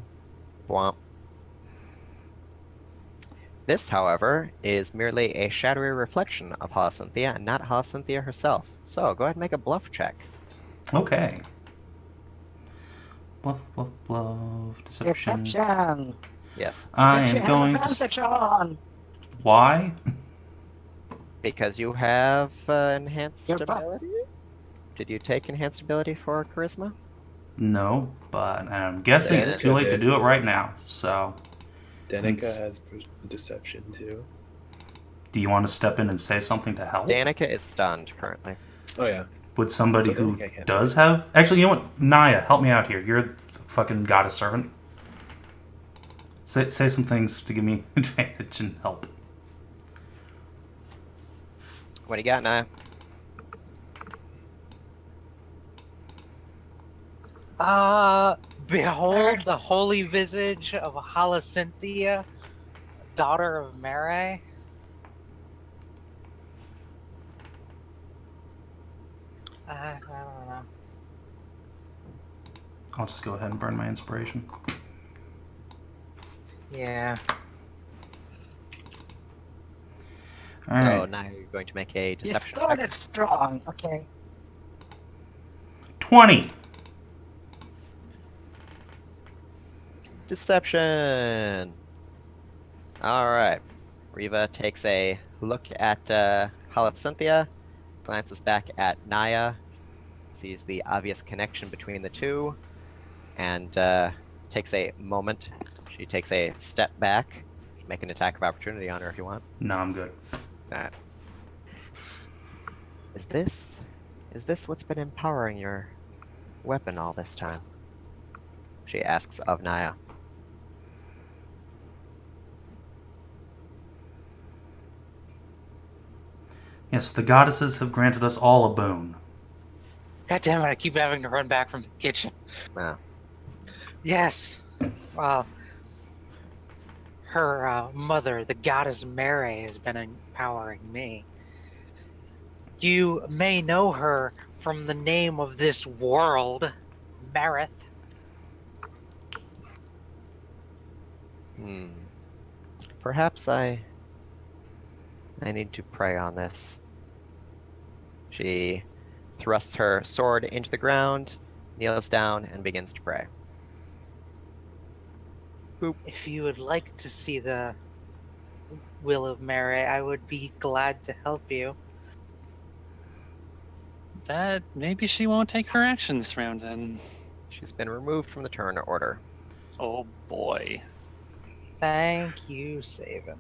Speaker 1: Womp. This, however, is merely a shadowy reflection of Cynthia and not Cynthia herself. So, go ahead and make a bluff check.
Speaker 4: Okay. Bluff, bluff, bluff. Deception.
Speaker 6: Deception.
Speaker 1: Yes.
Speaker 4: I
Speaker 6: Which you
Speaker 4: am
Speaker 6: have
Speaker 4: going to...
Speaker 6: advantage on.
Speaker 4: Why?
Speaker 1: Because you have enhanced
Speaker 6: Your buff.
Speaker 1: ability? Did you take enhanced ability for charisma?
Speaker 4: No, but I'm guessing
Speaker 1: Yeah,
Speaker 4: it's too late to
Speaker 9: did.
Speaker 4: do it right now. So,
Speaker 9: Danica
Speaker 4: Thanks.
Speaker 9: has deception too.
Speaker 4: Do you want to step in and say something to help?
Speaker 1: Danica is stunned currently.
Speaker 9: Oh yeah.
Speaker 4: Would somebody
Speaker 9: So
Speaker 4: who
Speaker 9: Danica can't
Speaker 4: does
Speaker 9: say.
Speaker 4: have... Actually, you know what? Naya, help me out here. You're the fucking goddess servant. Say some things to give me advantage and help.
Speaker 1: What do you got, Naya?
Speaker 5: Behold the holy visage of Halacynthia, daughter of Mare. I don't know.
Speaker 4: I'll just go ahead and burn my inspiration.
Speaker 5: Yeah.
Speaker 4: All
Speaker 1: So
Speaker 4: right.
Speaker 1: now you're going to make a
Speaker 6: You
Speaker 1: deception check.
Speaker 6: started strong, okay.
Speaker 4: 20!
Speaker 1: Deception! Alright. Riva takes a look at Halacynthia, glances back at Naya, sees the obvious connection between the two, and takes a moment. She takes a step back. Make an attack of opportunity on her if you want.
Speaker 4: No, I'm good.
Speaker 1: That. Is this what's been empowering your weapon all this time? She asks of Naya.
Speaker 4: Yes, the goddesses have granted us all a boon.
Speaker 5: God damn it! I keep having to run back from the kitchen.
Speaker 1: Ah.
Speaker 5: Yes. Well, her mother, the goddess Mare, has been empowering me. You may know her from the name of this world, Marith.
Speaker 1: Perhaps I need to pray on this. She thrusts her sword into the ground, kneels down, and begins to pray. Boop.
Speaker 5: If you would like to see the will of Mare, I would be glad to help you.
Speaker 2: That maybe she won't take her action this round then.
Speaker 1: She's been removed from the turn order.
Speaker 2: Oh boy.
Speaker 5: Thank you, Savin.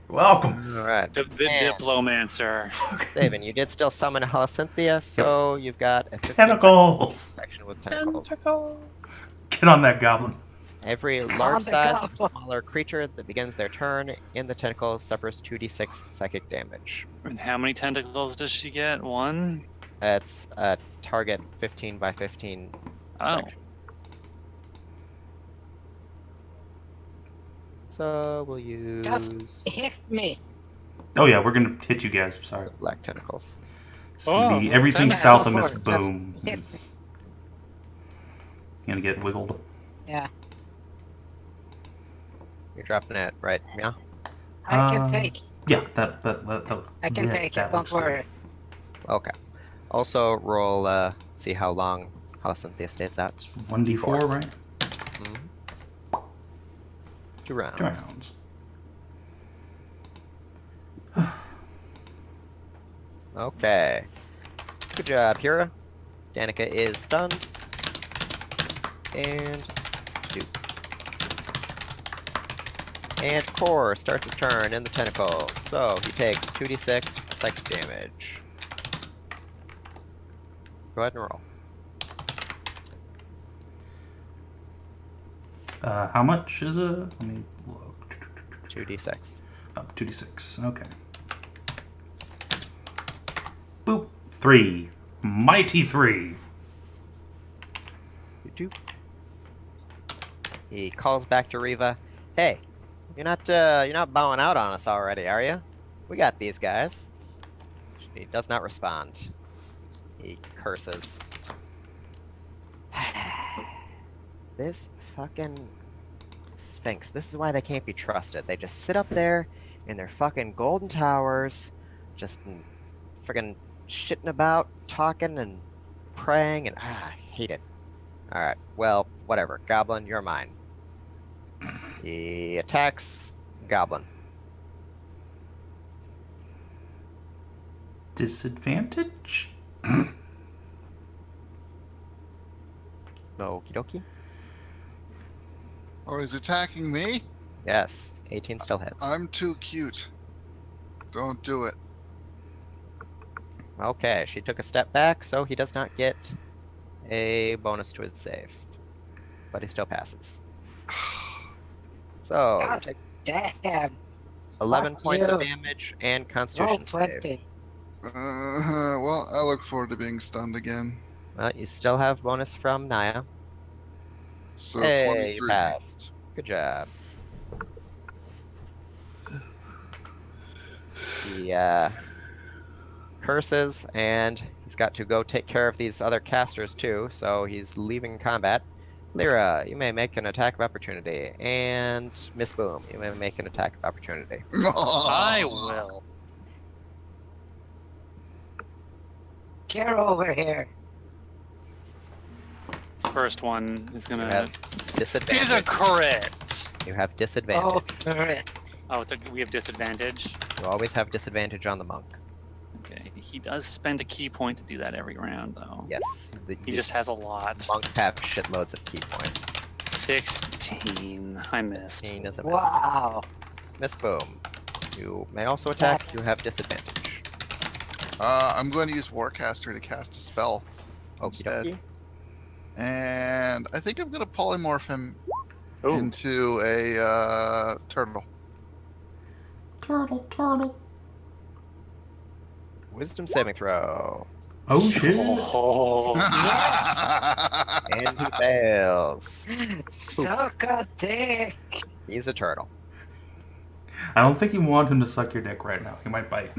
Speaker 4: You're welcome.
Speaker 1: Alright.
Speaker 2: The
Speaker 1: And
Speaker 2: Diplomancer.
Speaker 1: Savin, you did still summon Halacynthia, so you've got a 15
Speaker 4: Tentacles!
Speaker 1: section with tentacles.
Speaker 2: Tentacles.
Speaker 4: Get on that goblin.
Speaker 1: Every
Speaker 6: On
Speaker 1: large
Speaker 6: the
Speaker 1: size or
Speaker 6: goblin.
Speaker 1: smaller creature that begins their turn in the tentacles suffers 2d6 psychic damage.
Speaker 2: And how many tentacles does she get? One?
Speaker 1: It's a target 15 by 15
Speaker 2: Oh.
Speaker 1: section. So we'll use
Speaker 6: Just hit me.
Speaker 4: Oh yeah, we're gonna hit you guys. Sorry.
Speaker 1: black tentacles.
Speaker 4: It's gonna be
Speaker 2: Oh,
Speaker 4: everything
Speaker 2: tentacles.
Speaker 4: south of Miss
Speaker 6: Just
Speaker 4: Boom.
Speaker 6: hit
Speaker 4: Is gonna get wiggled.
Speaker 6: Yeah,
Speaker 1: You're dropping it, right? Yeah.
Speaker 6: I can take.
Speaker 4: Yeah, that
Speaker 6: I can
Speaker 4: yeah,
Speaker 6: take
Speaker 4: that
Speaker 6: it. Don't
Speaker 4: looks good.
Speaker 6: worry.
Speaker 1: Okay. Also roll, see how long Halacynthia stays out.
Speaker 4: 1d4, right?
Speaker 1: 2 rounds.
Speaker 4: 2 rounds.
Speaker 1: Okay. Good job, Hyra. Dannika is stunned. And 2. And Core starts his turn in the tentacle. So he takes 2d6 psychic damage. Go ahead and roll.
Speaker 4: How much is it? Let me look.
Speaker 1: 2d6.
Speaker 4: Oh, 2d6. Okay. Boop. 3. Mighty 3.
Speaker 1: Doop. He calls back to Riva. Hey, you're not bowing out on us already, are you? We got these guys. She does not respond. He curses. This fucking Sphinx. This is why they can't be trusted. They just sit up there in their fucking golden towers, just freaking shitting about, talking and praying, and I hate it. Alright, well, whatever. Goblin, you're mine. He attacks Goblin.
Speaker 4: Disadvantage?
Speaker 1: Okie dokie.
Speaker 3: Oh, he's attacking me?
Speaker 1: Yes, 18 still hits.
Speaker 3: I'm too cute. Don't do it.
Speaker 1: Okay, she took a step back, so he does not get a bonus to his save. But he still passes. So, you
Speaker 6: God
Speaker 1: take
Speaker 6: damn.
Speaker 1: 11
Speaker 6: Fuck
Speaker 1: points of
Speaker 6: you.
Speaker 1: damage and
Speaker 6: Roll
Speaker 1: Constitution save.
Speaker 6: 20.
Speaker 3: Well, I look forward to being stunned again.
Speaker 1: Well, you still have bonus from Naya.
Speaker 3: So
Speaker 1: Hey,
Speaker 3: 23.
Speaker 1: you passed. Good job. He curses, and he's got to go take care of these other casters too, so he's leaving combat. Leira, you may make an attack of opportunity, and Miss Boom, you may make an attack of opportunity.
Speaker 2: I will.
Speaker 6: Get over here.
Speaker 2: First one is
Speaker 1: You
Speaker 2: gonna.
Speaker 1: have disadvantage.
Speaker 2: Is a crit.
Speaker 1: You have disadvantage.
Speaker 6: Oh, correct.
Speaker 2: Oh, we have disadvantage.
Speaker 1: You always have disadvantage on the monk.
Speaker 2: Okay, he does spend a key point to do that every round, though.
Speaker 1: Yes.
Speaker 2: He just has a lot.
Speaker 1: monks have shitloads of key points.
Speaker 2: 16. I missed.
Speaker 1: 16 is a miss.
Speaker 6: Wow.
Speaker 1: Miss Boom, you may also attack. You have disadvantage.
Speaker 3: I'm going to use Warcaster to cast a spell instead.
Speaker 1: Okey-dokey.
Speaker 3: And I think I'm going to polymorph him
Speaker 2: Ooh.
Speaker 3: into a turtle.
Speaker 4: Turtle.
Speaker 1: Wisdom saving throw.
Speaker 4: Oh shit.
Speaker 2: Oh.
Speaker 1: And he fails.
Speaker 6: Suck a dick.
Speaker 1: He's a turtle.
Speaker 4: I don't think you want him to suck your dick right now. He might bite.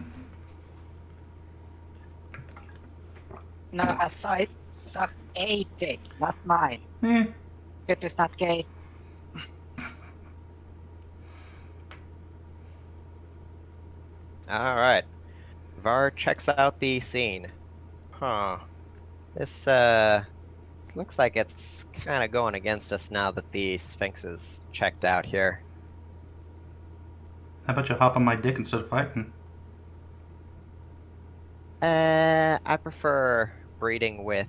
Speaker 6: No, I saw it suck a dick, not mine. It is not gay.
Speaker 1: Alright. Var checks out the scene. Huh. This, looks like it's kind of going against us now that the Sphinx is checked out here.
Speaker 4: How about you hop on my dick instead of fighting?
Speaker 1: I prefer breeding with,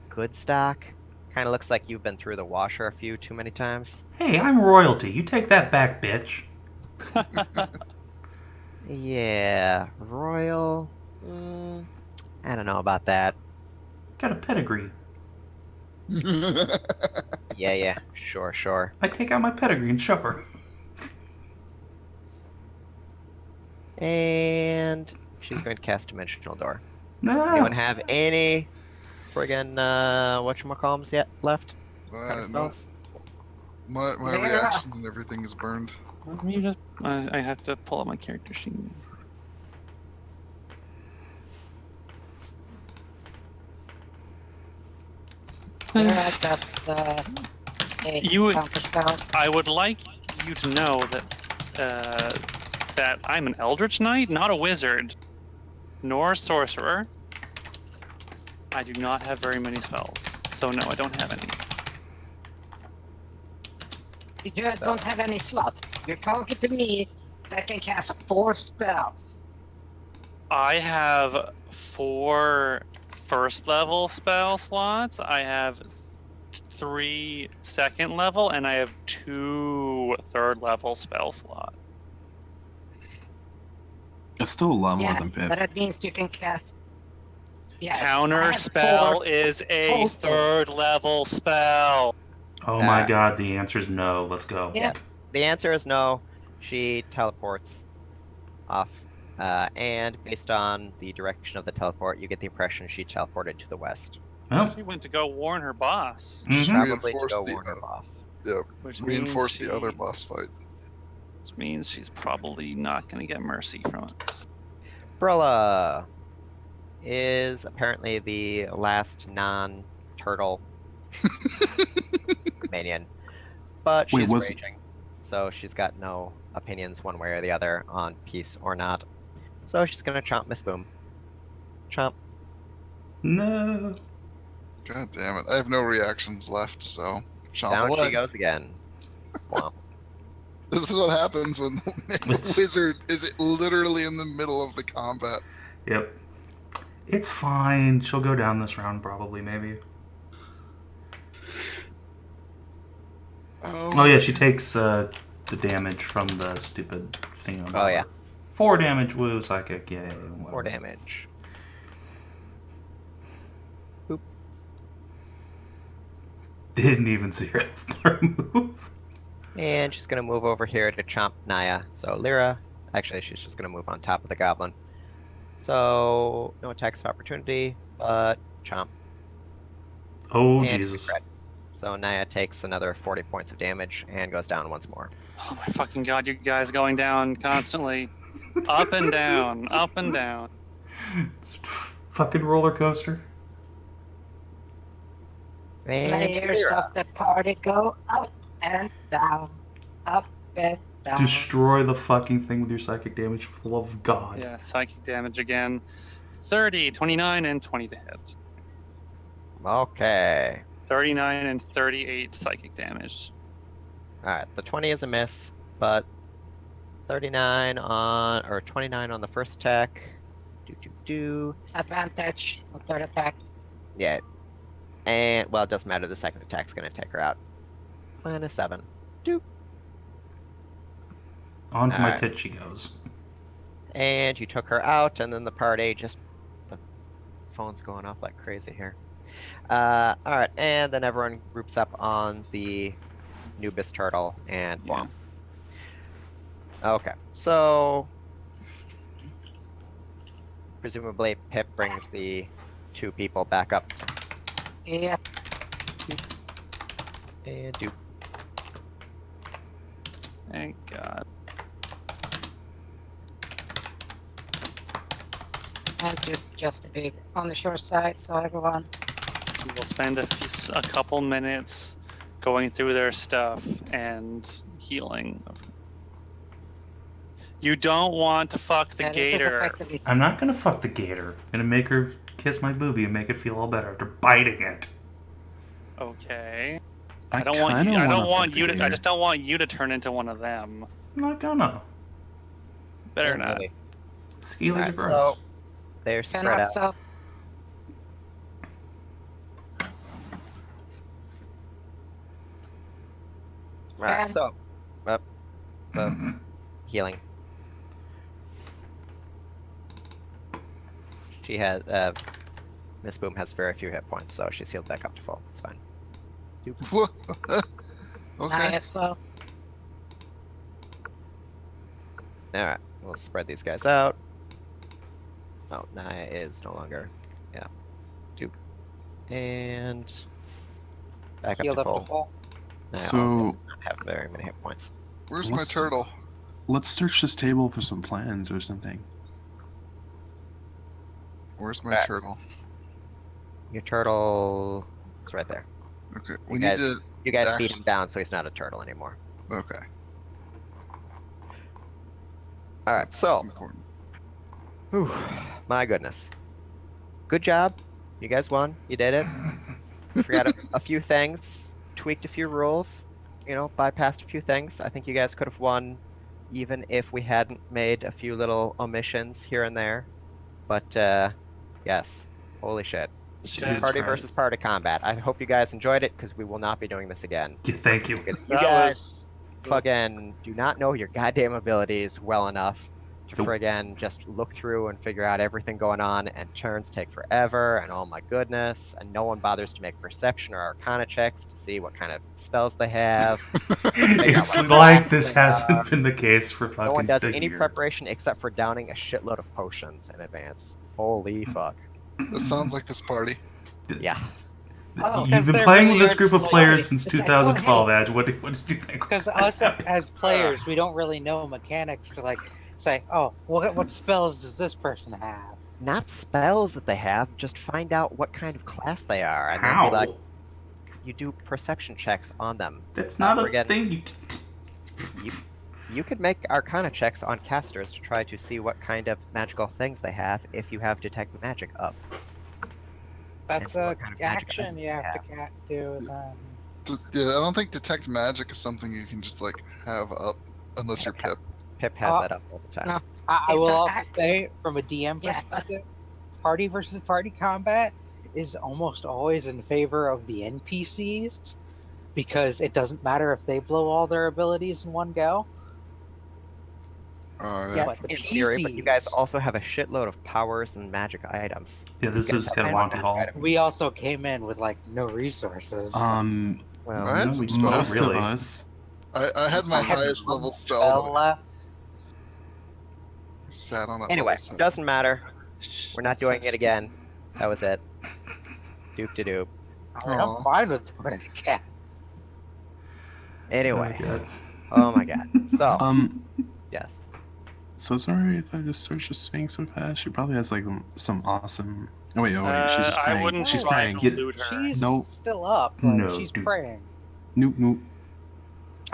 Speaker 1: good stock. Kind of looks like you've been through the washer a few too many times.
Speaker 4: Hey, I'm royalty. You take that back, bitch.
Speaker 1: Yeah, royal. I don't know about that.
Speaker 4: Got a pedigree.
Speaker 1: Yeah, sure.
Speaker 4: I take out my pedigree and show her.
Speaker 1: And she's going to cast Dimensional Door.
Speaker 4: No.
Speaker 1: Anyone have any friggin' whatchamacallums yet left? Kind of
Speaker 3: No,
Speaker 1: spells?
Speaker 3: my
Speaker 6: Leira.
Speaker 3: reaction and everything is burned.
Speaker 2: Let me just. I have to pull up my character sheet.
Speaker 6: Yeah, that's a
Speaker 2: You would-
Speaker 6: counterspell.
Speaker 2: I would like you to know that I'm an Eldritch Knight, not a wizard, nor a sorcerer. I do not have very many spells, so no, I don't have any.
Speaker 6: You don't have any slots. You're talking to me that can cast 4 spells.
Speaker 2: I have 4 first level spell slots. I have 3 second level, and I have 2 third level spell slots.
Speaker 7: It's still a lot more
Speaker 6: Yeah,
Speaker 7: than Pip.
Speaker 6: but that means you can cast. Yeah, I
Speaker 2: Counter
Speaker 6: have
Speaker 2: spell
Speaker 6: 4
Speaker 2: is a
Speaker 6: total.
Speaker 2: third level spell.
Speaker 4: Oh my god, the answer is no. Let's go.
Speaker 6: Yeah.
Speaker 1: The answer is no. She teleports off. And based on the direction of the teleport, you get the impression she teleported to the west.
Speaker 4: Well,
Speaker 2: She went to go warn her boss.
Speaker 4: mhm.
Speaker 1: Probably to
Speaker 3: Reinforce
Speaker 1: go
Speaker 3: the
Speaker 1: warn her
Speaker 3: other-
Speaker 1: boss.
Speaker 2: Which
Speaker 3: Reinforce
Speaker 2: means
Speaker 3: the other
Speaker 2: she-
Speaker 3: boss fight.
Speaker 2: Which means she's probably not going to get mercy from us.
Speaker 1: Brilla is apparently the last non-turtle minion. But
Speaker 7: Wait,
Speaker 1: she's
Speaker 7: was-
Speaker 1: raging, so she's got no opinions one way or the other on peace or not. So she's gonna chomp Miss Boom. Chomp.
Speaker 4: No.
Speaker 3: God damn it. I have no reactions left, so chomp
Speaker 1: Down
Speaker 3: away.
Speaker 1: she goes again. Womp.
Speaker 3: This is what happens when the
Speaker 4: It's-
Speaker 3: wizard is literally in the middle of the combat.
Speaker 4: Yep. It's fine. She'll go down this round, probably, maybe. Oh yeah, she takes the the damage from the stupid thing.
Speaker 1: Oh, yeah.
Speaker 4: 4 damage, woo, psychic, yay.
Speaker 1: 4 damage. Boop.
Speaker 4: Didn't even see her health bar move.
Speaker 1: And she's going to move over here to chomp Naya. So Leira, actually, she's just going to move on top of the goblin. So no attacks of opportunity, but chomp.
Speaker 4: Oh,
Speaker 1: And
Speaker 4: Jesus.
Speaker 1: crit. So Naya takes another 40 points of damage and goes down once more.
Speaker 2: Oh my fucking god, you guys going down constantly. Up and down, up and down.
Speaker 4: Fucking roller coaster.
Speaker 1: And
Speaker 6: Players
Speaker 1: Leira.
Speaker 6: of the party go up and down, up and down.
Speaker 4: Destroy the fucking thing with your psychic damage for the love of God.
Speaker 2: Yeah, psychic damage again. 30, 29, and 20 to hit.
Speaker 1: Okay.
Speaker 2: 39 and 38 psychic damage.
Speaker 1: Alright, the 20 is a miss, but 39 on, or 29 on the first attack.
Speaker 6: Advantage on third attack.
Speaker 1: Yeah. And, well, it doesn't matter, the second attack's gonna take her out. -7.
Speaker 4: Onto my
Speaker 1: Alright.
Speaker 4: tit she goes.
Speaker 1: And you took her out, and then the party just... The phone's going off like crazy here. Alright, and then everyone groups up on the Nubis turtle and bomb. Okay, so... Presumably Pip brings the 2 people back up.
Speaker 6: Yeah.
Speaker 1: And do.
Speaker 2: Thank god.
Speaker 6: And just to be on the short side, so everyone.
Speaker 2: We'll spend a couple minutes going through their stuff and healing. You don't want to fuck the
Speaker 6: this is
Speaker 2: gator.
Speaker 6: effectively-
Speaker 4: I'm not gonna fuck the gator. I'm gonna make her kiss my boobie and make it feel all better after biting it.
Speaker 2: Okay.
Speaker 7: I
Speaker 2: I don't want you.
Speaker 7: kinda
Speaker 2: I don't
Speaker 7: wanna
Speaker 2: want
Speaker 7: fuck
Speaker 2: you
Speaker 7: the
Speaker 2: to. I
Speaker 7: gator.
Speaker 2: just don't want you to turn into one of them.
Speaker 4: I'm not gonna.
Speaker 2: Better not.
Speaker 1: Really.
Speaker 4: Skeelers are
Speaker 1: Alright,
Speaker 4: gross.
Speaker 1: so they're spread out.
Speaker 6: Fenoxo.
Speaker 1: Alright,
Speaker 6: And-
Speaker 1: so healing. She has Miss Boom has very few hit points, so she's healed back up to full. It's fine.
Speaker 3: Okay.
Speaker 6: Naya as well.
Speaker 1: Alright, we'll spread these guys out. Oh, Naya is no longer. Yeah. 2. And back
Speaker 8: Healed
Speaker 1: up to
Speaker 8: up
Speaker 1: full.
Speaker 8: to full.
Speaker 1: Naya
Speaker 7: So-
Speaker 1: also does not have very many hit points.
Speaker 3: Where's my
Speaker 7: Let's-
Speaker 3: turtle?
Speaker 7: Let's search this table for some plans or something.
Speaker 3: Where's my
Speaker 1: Alright.
Speaker 3: turtle?
Speaker 1: Your turtle is right there.
Speaker 3: Okay. We
Speaker 1: guys-
Speaker 3: need to.
Speaker 1: You guys beat
Speaker 3: Actually-
Speaker 1: him down, so he's not a turtle anymore.
Speaker 3: Okay.
Speaker 1: Alright, so
Speaker 3: Important.
Speaker 1: whew, my goodness. Good job. You guys won. You did it. Forgot a few things. Tweaked a few rules. You know, bypassed a few things. I think you guys could have won even if we hadn't made a few little omissions here and there. But, yes. Holy shit.
Speaker 4: Jesus
Speaker 1: Party
Speaker 4: Christ.
Speaker 1: versus party combat. I hope you guys enjoyed it, because we will not be doing this again.
Speaker 4: Yeah, thank you.
Speaker 1: Because you
Speaker 2: That
Speaker 1: guys
Speaker 2: was.
Speaker 1: fucking do not know your goddamn abilities well enough to
Speaker 4: Nope.
Speaker 1: friggin' just look through and figure out everything going on, and turns take forever, and oh my goodness, and no one bothers to make perception or arcana checks to see what kind of spells they have.
Speaker 4: It's
Speaker 1: what
Speaker 4: like
Speaker 1: classes
Speaker 4: this
Speaker 1: they are.
Speaker 4: hasn't been the case for fucking
Speaker 1: No one does any
Speaker 4: year.
Speaker 1: preparation except for downing a shitload of potions in advance. Holy fuck.
Speaker 3: That sounds like this party.
Speaker 1: Yeah.
Speaker 6: Oh,
Speaker 4: You've
Speaker 8: because
Speaker 4: been
Speaker 8: they're
Speaker 4: playing
Speaker 8: really
Speaker 4: with this group of
Speaker 8: hard to
Speaker 4: players
Speaker 8: play.
Speaker 4: since
Speaker 6: It's like,
Speaker 4: 2012,
Speaker 6: oh,
Speaker 4: Adge. What did you think? was
Speaker 8: Because
Speaker 4: gonna
Speaker 8: us
Speaker 4: happen?
Speaker 8: as players, we don't really know mechanics to like say, oh, what spells does this person have?
Speaker 1: Not spells that they have, just find out what kind of class they are, and then
Speaker 4: How?
Speaker 1: be like, you do perception checks on them.
Speaker 4: That's not a
Speaker 1: forget-
Speaker 4: thing you
Speaker 1: You could make arcana checks on casters to try to see what kind of magical things they have if you have detect magic up.
Speaker 8: That's
Speaker 1: And
Speaker 8: a
Speaker 1: what kind of magic
Speaker 8: action
Speaker 1: items
Speaker 8: you
Speaker 1: they
Speaker 8: have to do.
Speaker 3: Yeah, I don't think detect magic is something you can just like have up unless you're Pip.
Speaker 1: Pip has
Speaker 8: Oh.
Speaker 1: that up all the time.
Speaker 6: No.
Speaker 8: I
Speaker 6: It's
Speaker 8: will
Speaker 6: a
Speaker 8: also
Speaker 6: act-
Speaker 8: say, from a DM
Speaker 6: Yeah,
Speaker 8: perspective, party versus party combat is almost always in favor of the NPCs because it doesn't matter if they blow all their abilities in one go.
Speaker 1: Yes,
Speaker 8: the
Speaker 1: in theory, but you guys
Speaker 8: PCs
Speaker 1: also have a shitload of powers and magic items.
Speaker 4: Yeah, this
Speaker 1: You guys
Speaker 4: is
Speaker 1: have
Speaker 4: kind of
Speaker 1: one
Speaker 4: Monty
Speaker 1: magic
Speaker 4: Hall.
Speaker 1: item.
Speaker 8: We also came in with like no resources.
Speaker 1: Well,
Speaker 3: I had
Speaker 7: no,
Speaker 3: some
Speaker 4: Not
Speaker 7: most
Speaker 3: spells.
Speaker 4: really.
Speaker 7: of us.
Speaker 3: I had my
Speaker 8: I had
Speaker 3: highest
Speaker 8: one
Speaker 3: level
Speaker 8: spell
Speaker 3: spell.
Speaker 8: left.
Speaker 3: Sat on that
Speaker 1: anyway,
Speaker 3: level 7.
Speaker 1: doesn't matter. We're not
Speaker 2: That's
Speaker 1: doing
Speaker 2: so
Speaker 1: it again. That was it. Doop to doop.
Speaker 8: I mean, I'm
Speaker 3: Aw.
Speaker 8: fine with doing it again.
Speaker 1: Anyway.
Speaker 4: Oh, God.
Speaker 1: Oh my god. So, yes.
Speaker 7: So sorry if I just searched the Sphinx so fast. She probably has like some awesome. Oh wait, she's just
Speaker 10: I
Speaker 7: praying.
Speaker 10: wouldn't
Speaker 7: She's
Speaker 10: try
Speaker 7: praying.
Speaker 10: to loot her.
Speaker 8: She's
Speaker 7: Nope.
Speaker 8: still up. Like,
Speaker 4: No,
Speaker 8: she's
Speaker 4: dude.
Speaker 8: praying.
Speaker 7: Nope, nope.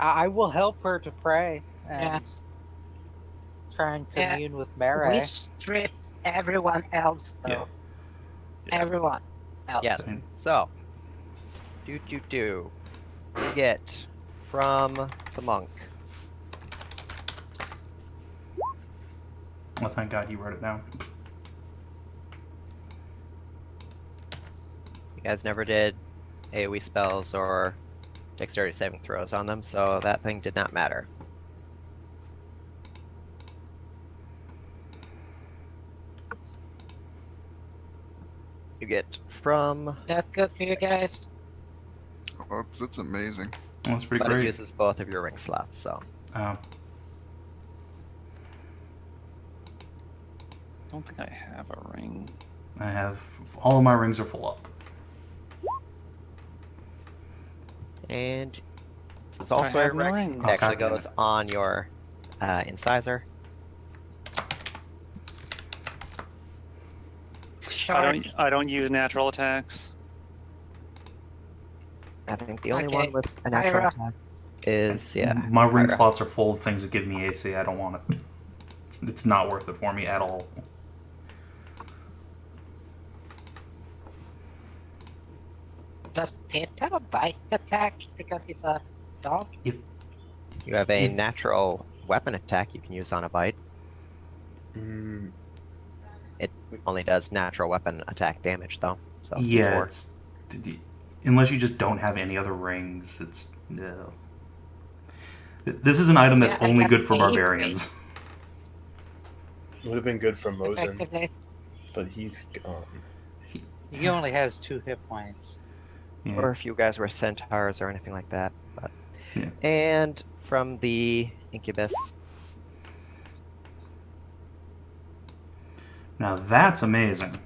Speaker 8: I will help her to pray and
Speaker 6: Yeah.
Speaker 8: try and
Speaker 6: Yeah.
Speaker 8: commune with
Speaker 6: We
Speaker 8: Mary.
Speaker 6: strip everyone else, though.
Speaker 4: Yeah.
Speaker 6: Everyone else.
Speaker 1: Yes. So, do. You get from the monk.
Speaker 4: Oh, thank God you wrote it down.
Speaker 1: You guys never did AoE spells or dexterity saving throws on them, so that thing did not matter. You get from,
Speaker 6: That's good for you guys.
Speaker 3: Oh, that's amazing.
Speaker 4: Well, that's pretty
Speaker 1: but it
Speaker 4: great.
Speaker 1: uses both of your ring slots, so.
Speaker 2: Don't think I have a ring.
Speaker 4: I have all of my rings are full up.
Speaker 1: And this is also
Speaker 2: I
Speaker 1: a
Speaker 2: have no
Speaker 1: ring.
Speaker 2: rings.
Speaker 1: It actually
Speaker 4: God damn
Speaker 1: goes
Speaker 4: it.
Speaker 1: on your incisor.
Speaker 6: Shark.
Speaker 10: I don't use natural attacks.
Speaker 1: I think the only
Speaker 6: Okay.
Speaker 1: one with a natural
Speaker 6: Hyra.
Speaker 1: attack is, yeah.
Speaker 4: My ring
Speaker 1: Hyra.
Speaker 4: slots are full of things that give me AC. I don't want it. It's not worth it for me at all.
Speaker 6: Does Pip have a bite attack because he's a dog?
Speaker 1: You have a natural weapon attack you can use on a bite.
Speaker 9: Mm,
Speaker 1: It only does natural weapon attack damage, though. So
Speaker 4: Yeah,
Speaker 1: D4.
Speaker 4: it's unless you just don't have any other rings. It's no. This is an item that's
Speaker 6: Yeah, I
Speaker 4: only
Speaker 6: have
Speaker 4: good for
Speaker 6: 8
Speaker 4: barbarians.
Speaker 9: it would have been good for Mosin,
Speaker 6: Effectively.
Speaker 9: but he's gone.
Speaker 8: He only has 2 hit points.
Speaker 4: Yeah.
Speaker 1: Or if you guys were centaurs or anything like that. But
Speaker 4: Yeah.
Speaker 1: And from the incubus,
Speaker 4: Now that's amazing.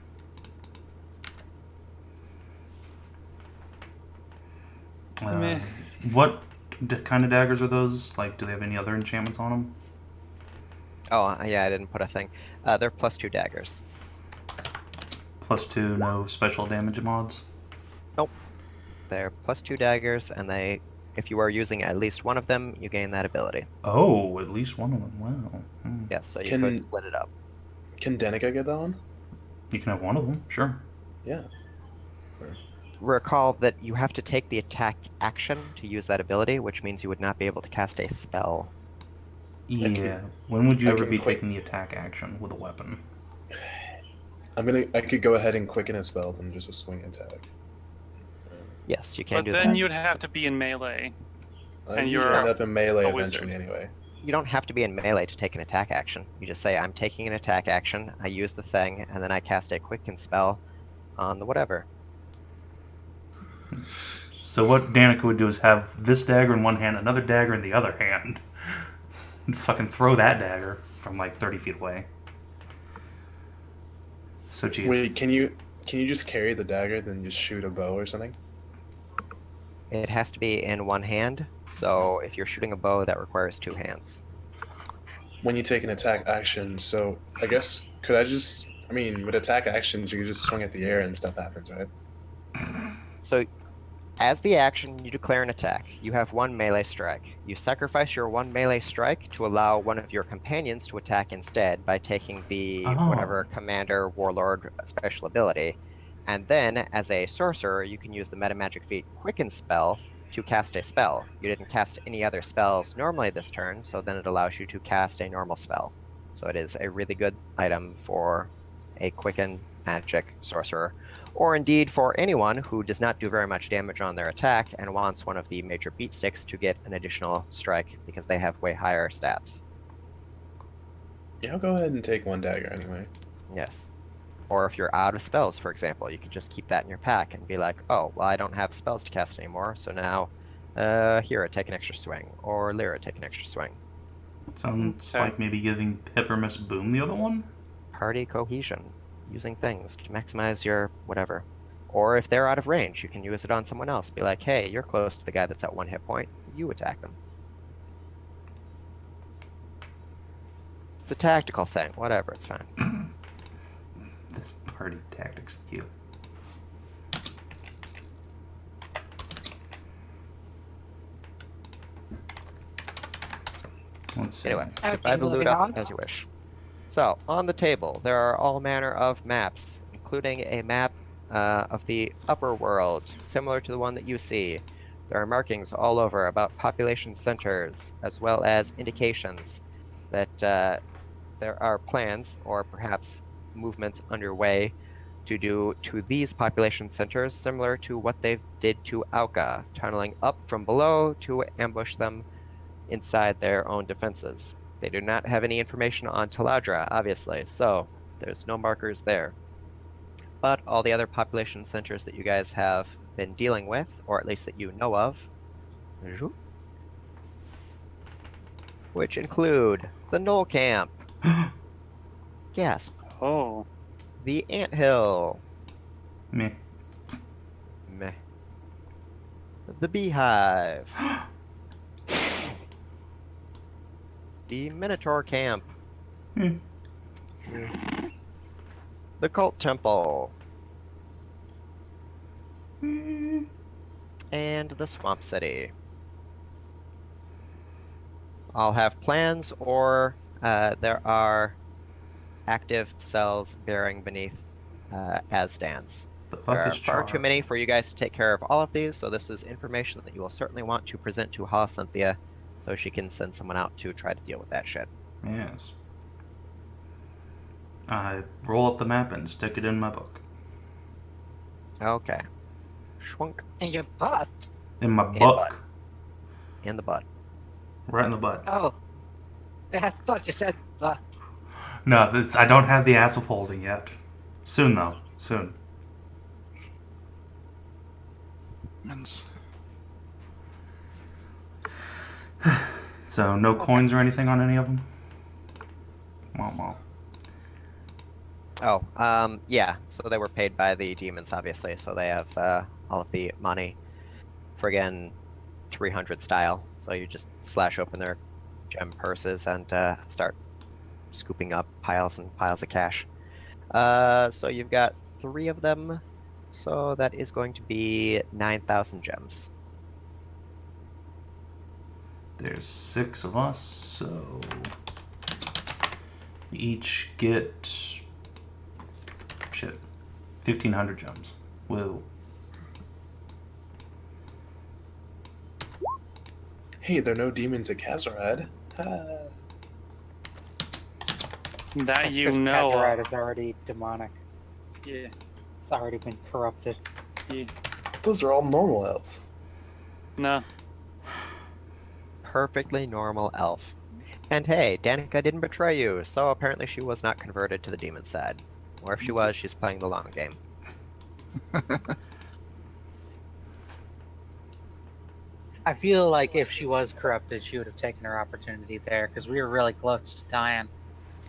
Speaker 2: Meh.
Speaker 4: What kind of daggers are those? Like, do they have any other enchantments on them?
Speaker 1: oh yeah, I didn't put a thing. They're +2 daggers.
Speaker 4: +2, no special damage mods.
Speaker 1: They're +2 daggers, and they, if you are using at least one of them, you gain that ability.
Speaker 4: Oh, at least one of them. Wow.
Speaker 1: Yes, so you
Speaker 9: Can-
Speaker 1: could split it up.
Speaker 9: Can Dannika get that one?
Speaker 4: You can have one of them, sure.
Speaker 9: Yeah.
Speaker 1: Recall that you have to take the attack action to use that ability, which means you would not be able to cast a spell.
Speaker 4: Yeah. When would you
Speaker 9: I
Speaker 4: ever
Speaker 9: can
Speaker 4: be
Speaker 9: quit-
Speaker 4: taking the attack action with a weapon?
Speaker 9: I could go ahead and quicken a spell than just a swing attack.
Speaker 1: Yes, you can
Speaker 10: But
Speaker 1: do
Speaker 10: then
Speaker 1: that.
Speaker 10: you'd have to be in melee.
Speaker 9: I
Speaker 10: And
Speaker 9: usually
Speaker 10: you're
Speaker 9: end up in melee
Speaker 10: a wizard.
Speaker 9: eventually anyway.
Speaker 1: You don't have to be in melee to take an attack action. You just say, I'm taking an attack action, I use the thing, and then I cast a quicken spell on the whatever.
Speaker 4: So what Dannika would do is have this dagger in one hand, another dagger in the other hand, and fucking throw that dagger from like 30 feet away. So geez.
Speaker 9: Wait, can you just carry the dagger then just shoot a bow or something?
Speaker 1: It has to be in one hand, so if you're shooting a bow, that requires 2 hands.
Speaker 9: When you take an attack action, so I guess with attack actions you can just swing at the air and stuff happens, right?
Speaker 1: So, as the action, you declare an attack. You have 1 melee strike. You sacrifice your 1 melee strike to allow one of your companions to attack instead by taking the
Speaker 4: Oh.
Speaker 1: whatever commander, warlord special ability. And then, as a sorcerer, you can use the metamagic feat Quicken spell to cast a spell. You didn't cast any other spells normally this turn, so then it allows you to cast a normal spell. So it is a really good item for a Quicken magic sorcerer, or indeed for anyone who does not do very much damage on their attack and wants one of the major beat sticks to get an additional strike because they have way higher stats.
Speaker 9: Yeah, I'll go ahead and take one dagger anyway.
Speaker 1: Yes. Or if you're out of spells, for example, you can just keep that in your pack and be like, oh, well, I don't have spells to cast anymore, so now Hyra, take an extra swing, or Leira, take an extra swing.
Speaker 4: Sounds
Speaker 2: Okay.
Speaker 4: like maybe giving Pip or Miss Boom the other one?
Speaker 1: Party cohesion, using things to maximize your whatever. Or if they're out of range, you can use it on someone else. Be like, hey, you're close to the guy that's at 1 hit point, you attack them. It's a tactical thing, whatever, it's fine.
Speaker 4: This party tactics, you. Let's see.
Speaker 1: Anyway,
Speaker 6: Okay,
Speaker 1: divide the loot
Speaker 6: moving
Speaker 1: up
Speaker 6: on.
Speaker 1: as you wish. So, on the table, there are all manner of maps, including a map of the upper world, similar to the one that you see. There are markings all over about population centers, as well as indications that there are plans, or perhaps movements underway, to do to these population centers similar to what they did to Auka, tunneling up from below to ambush them inside their own defenses. They do not have any information on Taladra, obviously, so there's no markers there. But all the other population centers that you guys have been dealing with, or at least that you know of, which include the Gnoll Camp, Gasp,
Speaker 2: Oh.
Speaker 1: the Anthill,
Speaker 4: Meh.
Speaker 1: Meh, the Beehive, the Minotaur Camp,
Speaker 4: Hmm.
Speaker 1: the Cult Temple,
Speaker 4: Hmm.
Speaker 1: and the Swamp City. All have plans, or there are active cells bearing beneath as stands.
Speaker 4: The
Speaker 1: There
Speaker 4: fuck
Speaker 1: are
Speaker 4: is
Speaker 1: far
Speaker 4: Char?
Speaker 1: too many for you guys to take care of all of these, so this is information that you will certainly want to present to Cynthia so she can send someone out to try to deal with that shit.
Speaker 4: Yes. I roll up the map and stick it in my book.
Speaker 1: Okay. Schwunk.
Speaker 6: In your butt?
Speaker 4: In my
Speaker 1: And
Speaker 4: book.
Speaker 1: In the butt.
Speaker 4: Right in the butt.
Speaker 6: Oh. I thought you said butt.
Speaker 4: No, I don't have the asshole folding yet. Soon, though. Soon.
Speaker 3: Mins.
Speaker 4: So, no coins or anything on any of them? Well.
Speaker 1: Oh, yeah. So they were paid by the demons, obviously, so they have all of the money. Friggin' 300 style. So you just slash open their gem purses and start scooping up piles and piles of cash. So you've got 3 of them. So that is going to be 9,000 gems.
Speaker 4: There's 6 of us, so we each get 1,500 gems. Whoa.
Speaker 9: Hey, there are no demons at Kazarad.
Speaker 2: That you
Speaker 8: Because
Speaker 2: know
Speaker 8: Kazarad
Speaker 2: of.
Speaker 8: is already demonic.
Speaker 2: Yeah.
Speaker 8: It's already been corrupted.
Speaker 2: Yeah.
Speaker 9: Those are all normal elves.
Speaker 2: No.
Speaker 1: Perfectly normal elf. And hey, Dannika didn't betray you, so apparently she was not converted to the demon side. Or if she was, she's playing the long game.
Speaker 8: I feel like if she was corrupted, she would have taken her opportunity there because we were really close to dying.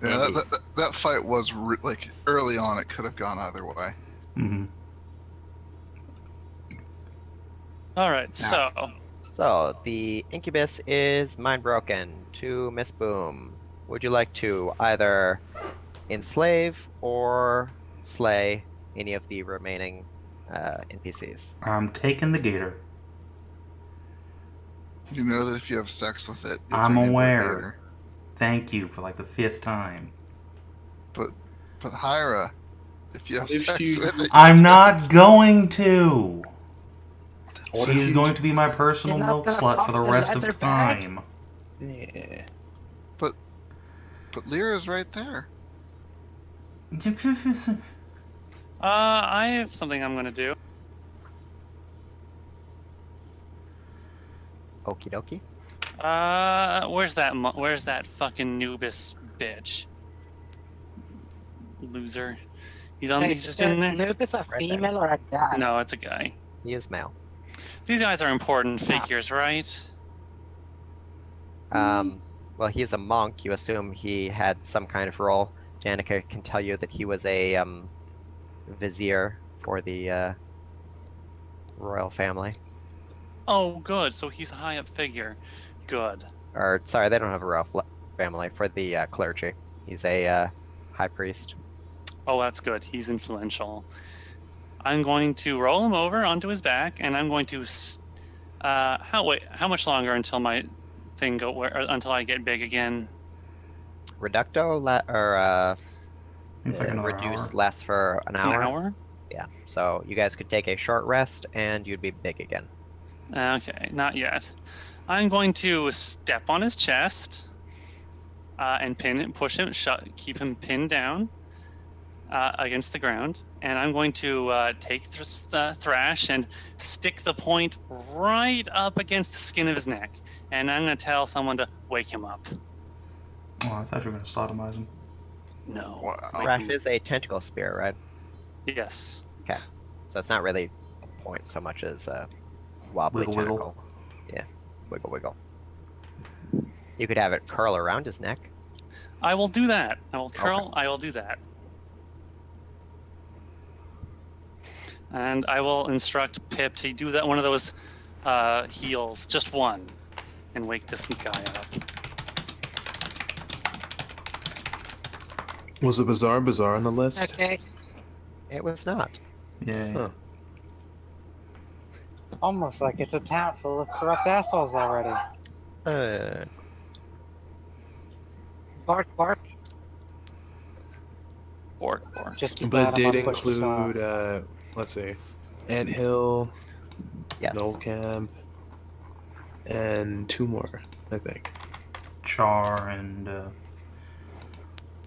Speaker 3: Yeah, that fight was like early on. It could have gone either way.
Speaker 4: Mm-hmm.
Speaker 2: All right. So
Speaker 1: So, the incubus is mind broken to Miss Boom. Would you like to either enslave or slay any of the remaining NPCs?
Speaker 4: I'm taking the gator.
Speaker 3: You know that if you have sex with it, you'll
Speaker 4: I'm
Speaker 3: turn into a
Speaker 4: aware.
Speaker 3: gator.
Speaker 4: Thank you for like the 5th time.
Speaker 3: But Hyra, if you have
Speaker 9: If
Speaker 3: sex
Speaker 9: you-
Speaker 3: with it,
Speaker 4: I'm not going to.
Speaker 9: What if
Speaker 4: She's
Speaker 9: you-
Speaker 4: going to be my personal
Speaker 6: You're not
Speaker 4: milk
Speaker 6: gonna
Speaker 4: slut
Speaker 6: pop
Speaker 4: for the
Speaker 6: the
Speaker 4: rest of
Speaker 6: leather bag?
Speaker 4: time.
Speaker 9: Yeah.
Speaker 3: But Lyra's right there.
Speaker 10: I have something I'm gonna do.
Speaker 1: Okie dokie.
Speaker 10: Where's that fucking Nubis bitch? Loser. He's just in there?
Speaker 6: Noob is a
Speaker 1: Right there.
Speaker 6: female or a guy?
Speaker 10: No, it's a guy.
Speaker 1: He is male.
Speaker 10: These guys are important figures, right?
Speaker 1: Well, he's a monk. You assume he had some kind of role. Dannika can tell you that he was a vizier for the royal family.
Speaker 10: Oh, good. So he's a high up figure. Good.
Speaker 1: Or, sorry, they don't have a royal family. For the clergy. He's a high priest.
Speaker 10: Oh, that's good. He's influential. I'm going to roll him over onto his back, and I'm going to. How much longer until my thing until I get big again?
Speaker 1: Reducto
Speaker 4: It's like another
Speaker 1: reduce
Speaker 4: hour.
Speaker 1: lasts for an
Speaker 10: It's
Speaker 1: hour.
Speaker 10: an hour.
Speaker 1: Yeah. So you guys could take a short rest, and you'd be big again.
Speaker 10: Okay, not yet. I'm going to step on his chest and push him, keep him pinned down against the ground, and I'm going to take the thrash and stick the point right up against the skin of his neck, and I'm going to tell someone to wake him up.
Speaker 4: Oh, I thought you were going to sodomize him.
Speaker 10: No.
Speaker 3: Wow.
Speaker 1: Thrash is a tentacle spear, right?
Speaker 10: Yes.
Speaker 1: So it's not really a point so much as a wobbly
Speaker 4: Wiggle, wiggle.
Speaker 1: tentacle. Yeah, wiggle, wiggle. You could have it curl around his neck.
Speaker 10: I will do that. I will curl.
Speaker 1: Okay.
Speaker 10: I will do that. And I will instruct Pip to do that one of those heals, just one, and wake this guy up.
Speaker 9: Was the Bazaar on the list?
Speaker 6: Okay.
Speaker 1: It was not.
Speaker 4: Yeah.
Speaker 9: Huh.
Speaker 8: Almost like it's a town full of corrupt assholes already.
Speaker 6: Bark, bark.
Speaker 10: Bork.
Speaker 8: Just keep
Speaker 9: But it
Speaker 8: adding
Speaker 9: did
Speaker 8: on push to stop.
Speaker 9: include, let's see, Anthill,
Speaker 1: Yes.
Speaker 9: Gnoll Camp, and 2 more, I think.
Speaker 4: Char and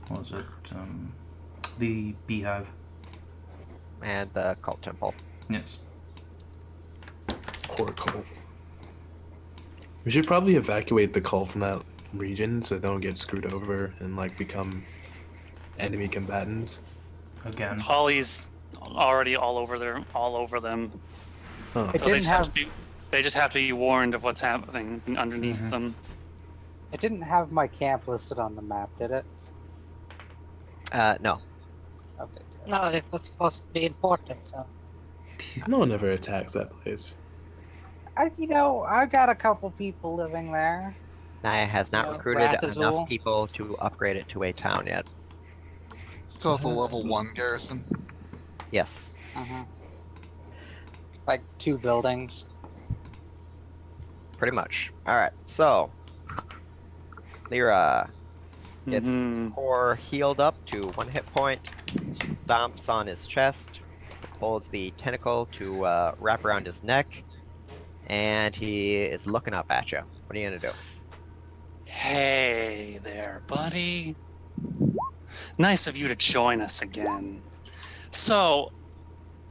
Speaker 4: what was it? The Beehive.
Speaker 1: And the cult temple.
Speaker 4: Yes.
Speaker 9: Poor cult. We should probably evacuate the cult from that region so they don't get screwed over and like become enemy combatants.
Speaker 4: Again.
Speaker 10: Holly's already all over them.
Speaker 9: Huh.
Speaker 8: It
Speaker 10: So they
Speaker 8: didn't
Speaker 10: just have
Speaker 8: have
Speaker 10: to be. They just have to be warned of what's happening underneath
Speaker 4: Mhm.
Speaker 10: them.
Speaker 8: it didn't have my camp listed on the map, did it?
Speaker 1: No.
Speaker 8: Okay.
Speaker 6: No, it was supposed to be important, so.
Speaker 9: No one ever attacks that place.
Speaker 8: I got a couple people living there.
Speaker 1: Naya has not
Speaker 8: Yeah,
Speaker 1: recruited
Speaker 8: Rathazul.
Speaker 1: enough people to upgrade it to a town yet.
Speaker 3: Still have the level 1 garrison.
Speaker 1: Yes.
Speaker 8: Uh-huh. Like 2 buildings.
Speaker 1: Pretty much. Alright, so Leira gets
Speaker 10: Mhm.
Speaker 1: core healed up to 1 hit point, stomps on his chest, holds the tentacle to wrap around his neck, and he is looking up at you. What are you gonna do?
Speaker 10: Hey there, buddy. Nice of you to join us again. So,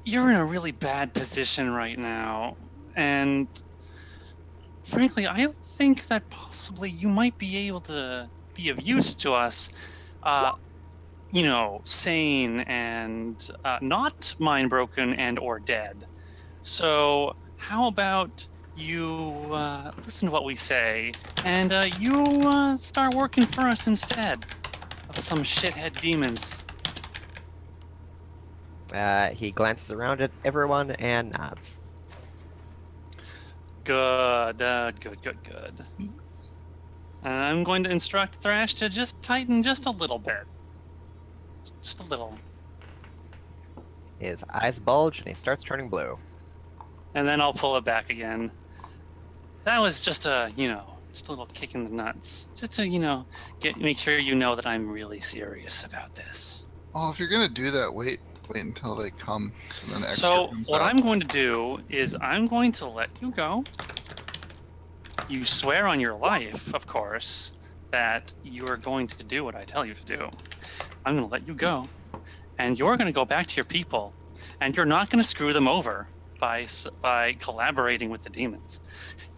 Speaker 10: you're in a really bad position right now, and frankly, I think that possibly you might be able to be of use to us. Sane and not mind broken and or dead. So, how about you listen to what we say, and you start working for us instead of some shithead demons.
Speaker 1: He glances around at everyone and nods.
Speaker 10: Good. And I'm going to instruct Thrash to just tighten just a little bit. Just a little.
Speaker 1: His eyes bulge and he starts turning blue.
Speaker 10: And then I'll pull it back again. That was just a little kick in the nuts. Just to, make sure you know that I'm really serious about this.
Speaker 3: Oh, if you're gonna do that, wait until they come. So then extra
Speaker 10: So
Speaker 3: comes
Speaker 10: what
Speaker 3: out.
Speaker 10: I'm going to do is I'm going to let you go. You swear on your life, of course, that you are going to do what I tell you to do. I'm going to let you go. and you're going to go back to your people, and you're not going to screw them over by collaborating with the demons.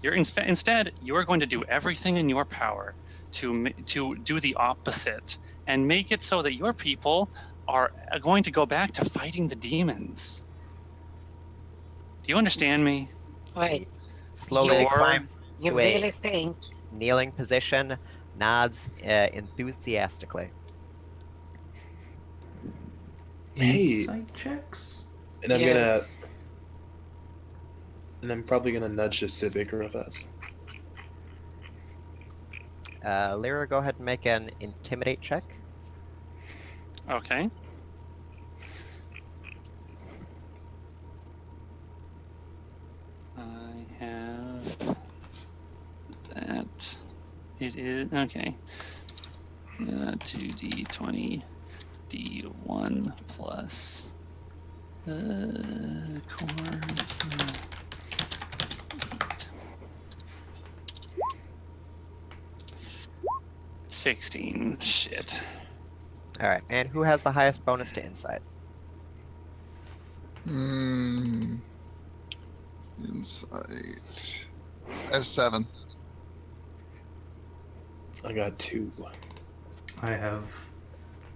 Speaker 10: Instead, you are going to do everything in your power to do the opposite and make it so that your people are going to go back to fighting the demons. Do you understand me?
Speaker 6: Wait,
Speaker 1: Slowly
Speaker 10: Your-
Speaker 1: climb
Speaker 6: you
Speaker 1: to a
Speaker 6: really think?
Speaker 1: kneeling position, nods enthusiastically.
Speaker 9: Hey.
Speaker 4: Insight checks?
Speaker 9: And I'm
Speaker 6: Yeah.
Speaker 9: gonna. And I'm probably gonna nudge the civic real fast.
Speaker 1: Leira, go ahead and make an intimidate check.
Speaker 10: Okay. I have that. It is okay. 2d20 d1 plus chords. 16. Shit.
Speaker 1: All right, and who has the highest bonus to insight?
Speaker 3: Insight. I have 7.
Speaker 9: I got 2.
Speaker 4: I have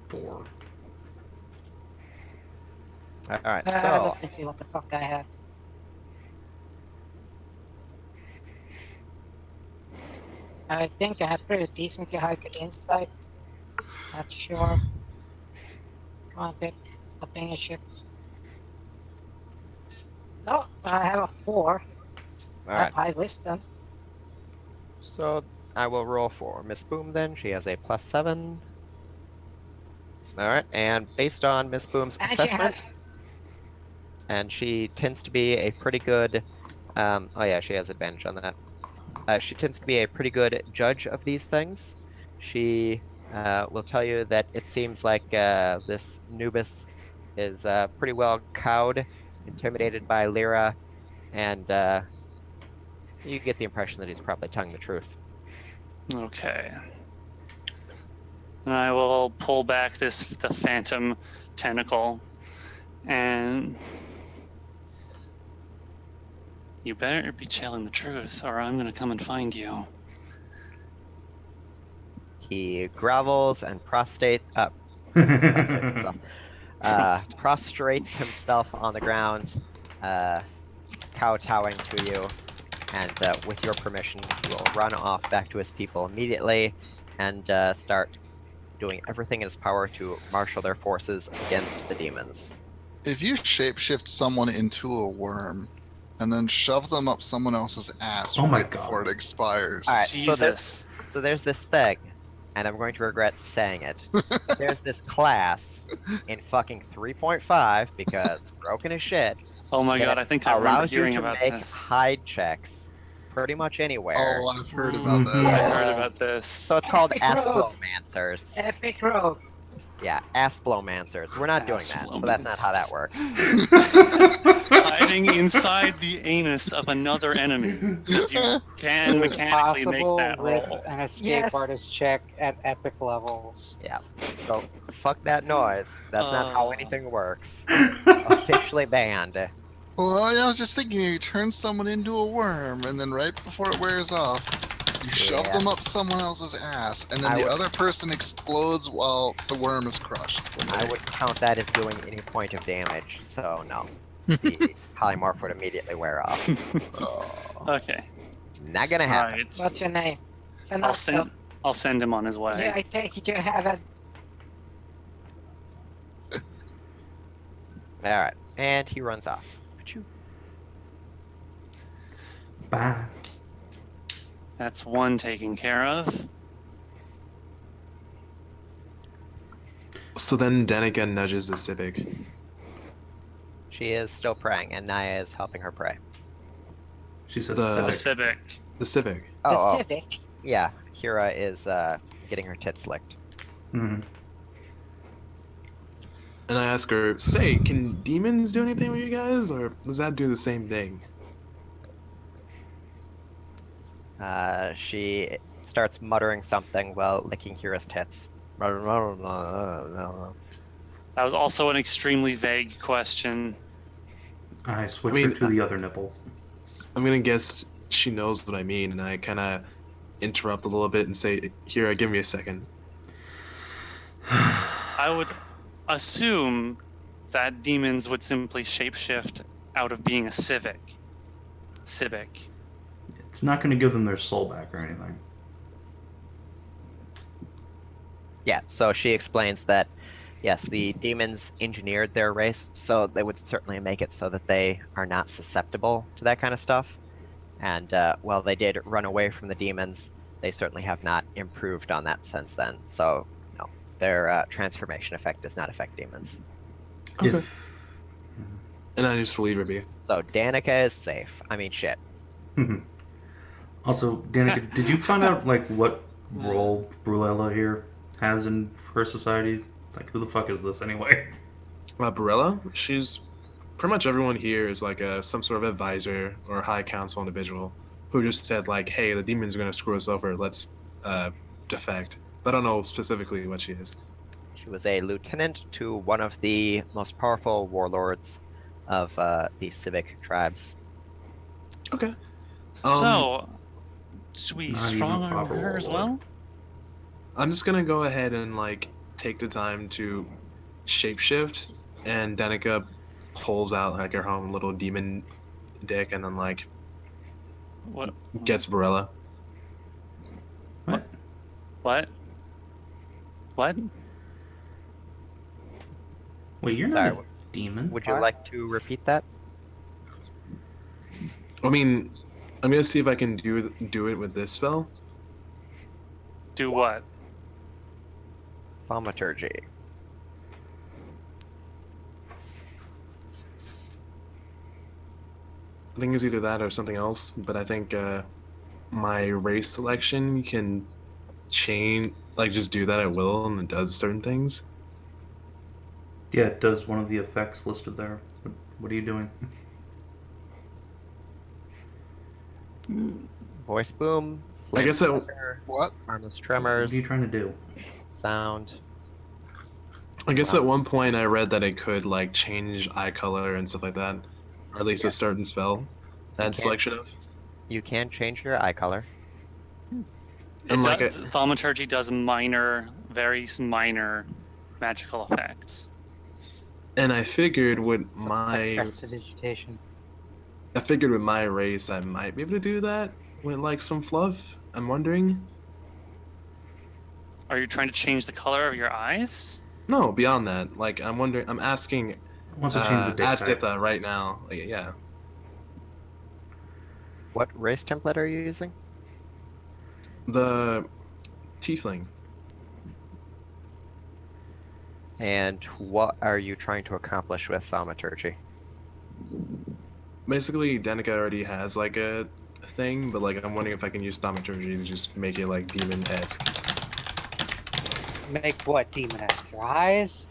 Speaker 4: 4.
Speaker 1: All right, so
Speaker 6: Let me see what the fuck I have. I think I have pretty decently high insight. Not sure. Come on, Pip. Stop being a shit. No, I have a 4.
Speaker 1: all
Speaker 6: I
Speaker 1: right,
Speaker 6: have high wisdom.
Speaker 1: so I will roll for Miss Boom then. She has a +7. All right, and based on Miss Boom's
Speaker 6: And she
Speaker 1: assessment,
Speaker 6: has.
Speaker 1: and she tends to be a pretty good. Oh yeah, she has advantage on that. She tends to be a pretty good judge of these things. She will tell you that it seems like this Nubis is pretty well cowed, intimidated by Leira, and you get the impression that he's probably telling the truth.
Speaker 10: Okay. And I will pull back the phantom tentacle, and you better be telling the truth, or I'm gonna come and find you.
Speaker 1: He grovels and prostrates himself on the ground, kowtowing to you, and with your permission, he will run off back to his people immediately and start doing everything in his power to marshal their forces against the demons.
Speaker 3: If you shapeshift someone into a worm and then shove them up someone else's ass
Speaker 4: Oh my
Speaker 3: right before
Speaker 4: God.
Speaker 3: it expires.
Speaker 1: All right,
Speaker 10: Jesus.
Speaker 1: so there's this thing, and I'm going to regret saying it. There's this class in fucking 3.5 because broken as shit.
Speaker 10: Oh my
Speaker 1: that
Speaker 10: god, I think I remember
Speaker 1: allows you
Speaker 10: hearing
Speaker 1: to
Speaker 10: about
Speaker 1: make
Speaker 10: this.
Speaker 1: hide checks pretty much anywhere.
Speaker 3: Oh, I've heard about
Speaker 10: I
Speaker 3: that.
Speaker 10: heard about this.
Speaker 1: So it's called
Speaker 6: Epic rogue.
Speaker 1: Asplowmancers.
Speaker 6: Epic rogue.
Speaker 1: Yeah, Asplowmancers. We're not doing that, so that's not how that works.
Speaker 10: Hiding inside the anus of another enemy, because you can
Speaker 5: It was
Speaker 10: mechanically make
Speaker 5: possible
Speaker 10: that
Speaker 5: with
Speaker 10: roll.
Speaker 5: an escape
Speaker 6: Yes.
Speaker 5: artist check at epic levels.
Speaker 1: Yeah. So fuck that noise. That's not how anything works.
Speaker 4: Oh
Speaker 1: Officially banned.
Speaker 3: Well, I was just thinking you turn someone into a worm and then right before it wears off, you shove
Speaker 1: Yeah.
Speaker 3: them up someone else's ass and then
Speaker 1: I
Speaker 3: the
Speaker 1: would-
Speaker 3: other person explodes while the worm is crushed.
Speaker 1: I would count that as doing any point of damage, so no. The polymorph would immediately wear off.
Speaker 3: Oh.
Speaker 10: Okay.
Speaker 1: Not gonna happen.
Speaker 10: Alright.
Speaker 6: What's your name?
Speaker 10: I'll
Speaker 6: Fenoxo.
Speaker 10: send him on his way.
Speaker 6: Yeah, I take it you have a.
Speaker 1: Alright, and he runs off. Achoo.
Speaker 4: Bye.
Speaker 10: That's one taken care of.
Speaker 9: So then Dannika nudges the civic.
Speaker 1: She is still praying, and Naya is helping her pray.
Speaker 4: She said
Speaker 9: The-
Speaker 10: The
Speaker 4: civic.
Speaker 10: civic.
Speaker 9: The civic.
Speaker 1: Oh,
Speaker 6: Civic.
Speaker 1: yeah. Hyra is getting her tits licked.
Speaker 4: Mhm.
Speaker 9: And I ask her, say, can demons do anything with you guys? Or does that do the same thing?
Speaker 1: She starts muttering something while licking Hyra's tits.
Speaker 10: That was also an extremely vague question.
Speaker 4: I switch
Speaker 9: I mean,
Speaker 4: her to the other nipple.
Speaker 9: I'm gonna guess she knows what I mean, and I kind of interrupt a little bit and say, "Here, give me a second."
Speaker 10: I would assume that demons would simply shapeshift out of being a civic.
Speaker 4: It's not going to give them their soul back or anything.
Speaker 1: Yeah, so she explains that, yes, the demons engineered their race, so they would certainly make it so that they are not susceptible to that kind of stuff. And while they did run away from the demons, they certainly have not improved on that since then. So, no, their transformation effect does not affect demons.
Speaker 9: Okay.
Speaker 4: If
Speaker 9: And I just leave her be.
Speaker 1: So Dannika is safe. I mean, shit.
Speaker 4: Also, Danica, did you find out like what role Brulella here has in her society? Like, who the fuck is this anyway?
Speaker 9: Barella, she's pretty much everyone here is like some sort of advisor or high council individual who just said like, "Hey, the demons are gonna screw us over. Let's defect." But I don't know specifically what she is.
Speaker 1: She was a lieutenant to one of the most powerful warlords of the civic tribes.
Speaker 9: Okay.
Speaker 10: So, should we
Speaker 4: Not even
Speaker 10: strong
Speaker 4: a
Speaker 10: arm
Speaker 4: proper
Speaker 10: her as
Speaker 4: warlord.
Speaker 10: well?
Speaker 9: I'm just gonna go ahead and like take the time to shapeshift, and Danica pulls out like her own little demon dick, and then like
Speaker 10: What?
Speaker 9: gets Barella.
Speaker 4: What?
Speaker 10: What? What?
Speaker 4: Wait, you're
Speaker 1: Sorry,
Speaker 4: not a demon.
Speaker 1: Would you like to repeat that?
Speaker 9: I mean, I'm gonna see if I can do it with this spell.
Speaker 10: Do what?
Speaker 1: Thaumaturgy.
Speaker 9: I think it's either that or something else, but I think my race selection can change, like just do that at will, and it does certain things.
Speaker 4: Yeah, it does one of the effects listed there. What are you doing?
Speaker 1: Voice boom.
Speaker 9: I guess
Speaker 1: flame
Speaker 9: that
Speaker 1: flicker,
Speaker 3: What?
Speaker 1: harmless
Speaker 4: What
Speaker 1: tremors.
Speaker 4: are you trying to do?
Speaker 1: Sound.
Speaker 9: at one point I read that it could like change eye color and stuff like that, or at least
Speaker 1: Yeah.
Speaker 9: a certain spell. That selection of.
Speaker 1: You can change your eye color.
Speaker 9: And like
Speaker 10: Thaumaturgy does very minor magical effects.
Speaker 9: And I figured with
Speaker 8: It's like
Speaker 9: my
Speaker 8: prestidigitation.
Speaker 9: race I might be able to do that with like some fluff. I'm wondering.
Speaker 10: Are you trying to change the color of your eyes?
Speaker 9: No, beyond that. Like I'm wondering. I'm asking
Speaker 4: Wants to change the dick type.
Speaker 9: Adjatha right now. Like, yeah.
Speaker 1: What race template are you using?
Speaker 9: The tiefling.
Speaker 1: And what are you trying to accomplish with thaumaturgy?
Speaker 9: Basically, Danica already has like a thing, but like I'm wondering if I can use thaumaturgy to just make it like demon-esque.
Speaker 8: Make what demon-esque? Your eyes?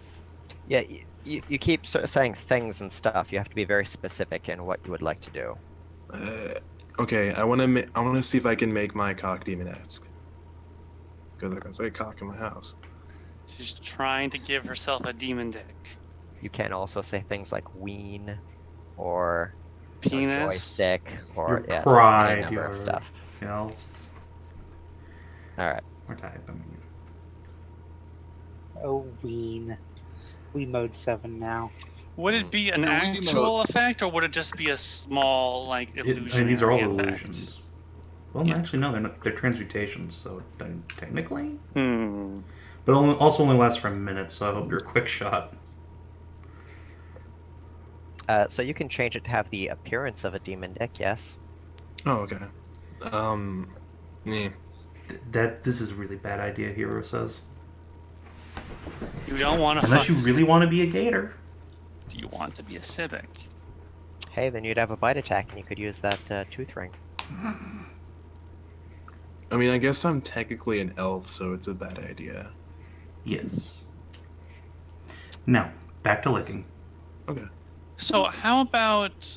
Speaker 1: Yeah, you keep sort of saying things and stuff. You have to be very specific in what you would like to do.
Speaker 9: Okay, I want to see if I can make my cock demon-esque. Because I can say cock in my house.
Speaker 10: She's trying to give herself a demon dick.
Speaker 1: You can also say things like ween or
Speaker 10: Penis.
Speaker 1: joystick or
Speaker 4: Your
Speaker 1: yes,
Speaker 4: pride,
Speaker 1: any number
Speaker 4: your
Speaker 1: of stuff.
Speaker 4: else.
Speaker 1: Alright.
Speaker 4: Or type, I mean.
Speaker 8: Oh, ween. We mode 7 now.
Speaker 10: Would it be an
Speaker 3: No, we
Speaker 10: actual
Speaker 3: know.
Speaker 10: effect, or would it just be a small, like, illusion?
Speaker 4: I mean, these are all
Speaker 10: effect?
Speaker 4: illusions. Well,
Speaker 10: Yeah.
Speaker 4: actually, no, they're not. They're transmutations, so technically.
Speaker 10: Hmm.
Speaker 4: But also only lasts for a minute, so I hope you're a quick shot.
Speaker 1: So you can change it to have the appearance of a demon dick, yes.
Speaker 9: Oh, okay. Yeah.
Speaker 4: This is a really bad idea, Hero says.
Speaker 10: You don't want to
Speaker 4: Unless you really want to be a gator.
Speaker 10: Do you want to be a civic?
Speaker 1: Hey, then you'd have a bite attack and you could use that tooth ring.
Speaker 9: I mean, I guess I'm technically an elf, so it's a bad idea.
Speaker 4: Yes. Now, back to licking.
Speaker 9: Okay.
Speaker 10: So how about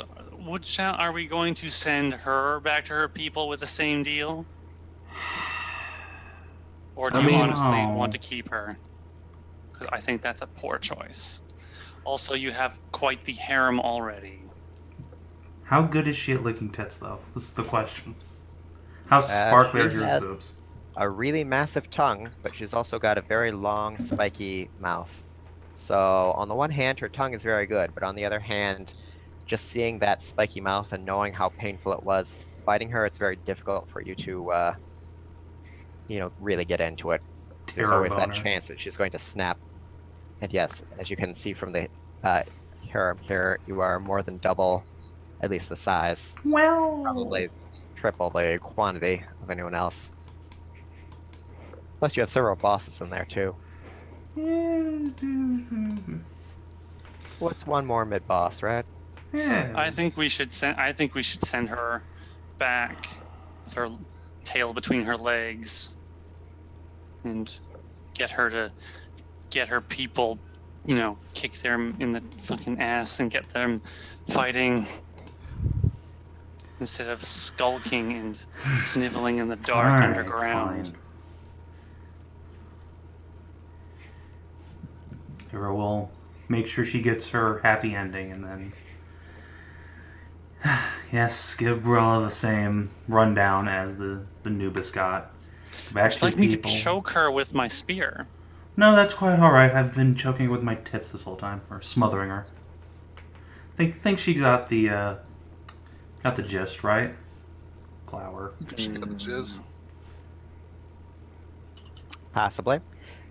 Speaker 10: are we going to send her back to her people with the same deal? Or do
Speaker 9: I
Speaker 10: you
Speaker 9: mean-
Speaker 10: honestly
Speaker 4: No.
Speaker 10: want to keep her? because I think that's a poor choice. Also, you have quite the harem already.
Speaker 4: How good is she at licking tits, though? This is the question. How sparkly are
Speaker 1: She
Speaker 4: Hyra's
Speaker 1: has
Speaker 4: boobs?
Speaker 1: a really massive tongue, but she's also got a very long, spiky mouth. So on the one hand, her tongue is very good, but on the other hand, just seeing that spiky mouth and knowing how painful it was biting her, it's very difficult for you to, really get into it. There's
Speaker 4: Terror
Speaker 1: always that
Speaker 4: boner.
Speaker 1: chance that she's going to snap. And yes, as you can see from the harem here, you are more than double, at least the size,
Speaker 4: Well,
Speaker 1: probably triple the quantity of anyone else. Plus, you have several bosses in there too. What's one more mid boss, right?
Speaker 4: yeah.
Speaker 10: I think we should send her back with her tail between her legs, and get her people, kick them in the fucking ass and get them fighting instead of skulking and sniveling in the dark
Speaker 4: Alright,
Speaker 10: underground.
Speaker 4: fine. Hyra will make sure she gets her happy ending, and then yes, give Brella the same rundown as the Nubis got. Back
Speaker 10: Would you
Speaker 4: to
Speaker 10: like me to
Speaker 4: people.
Speaker 10: choke her with my spear?
Speaker 4: No, that's quite alright. I've been choking her with my tits this whole time, or smothering her. Think she got the gist, right? Flower.
Speaker 3: She got the jizz.
Speaker 1: Possibly.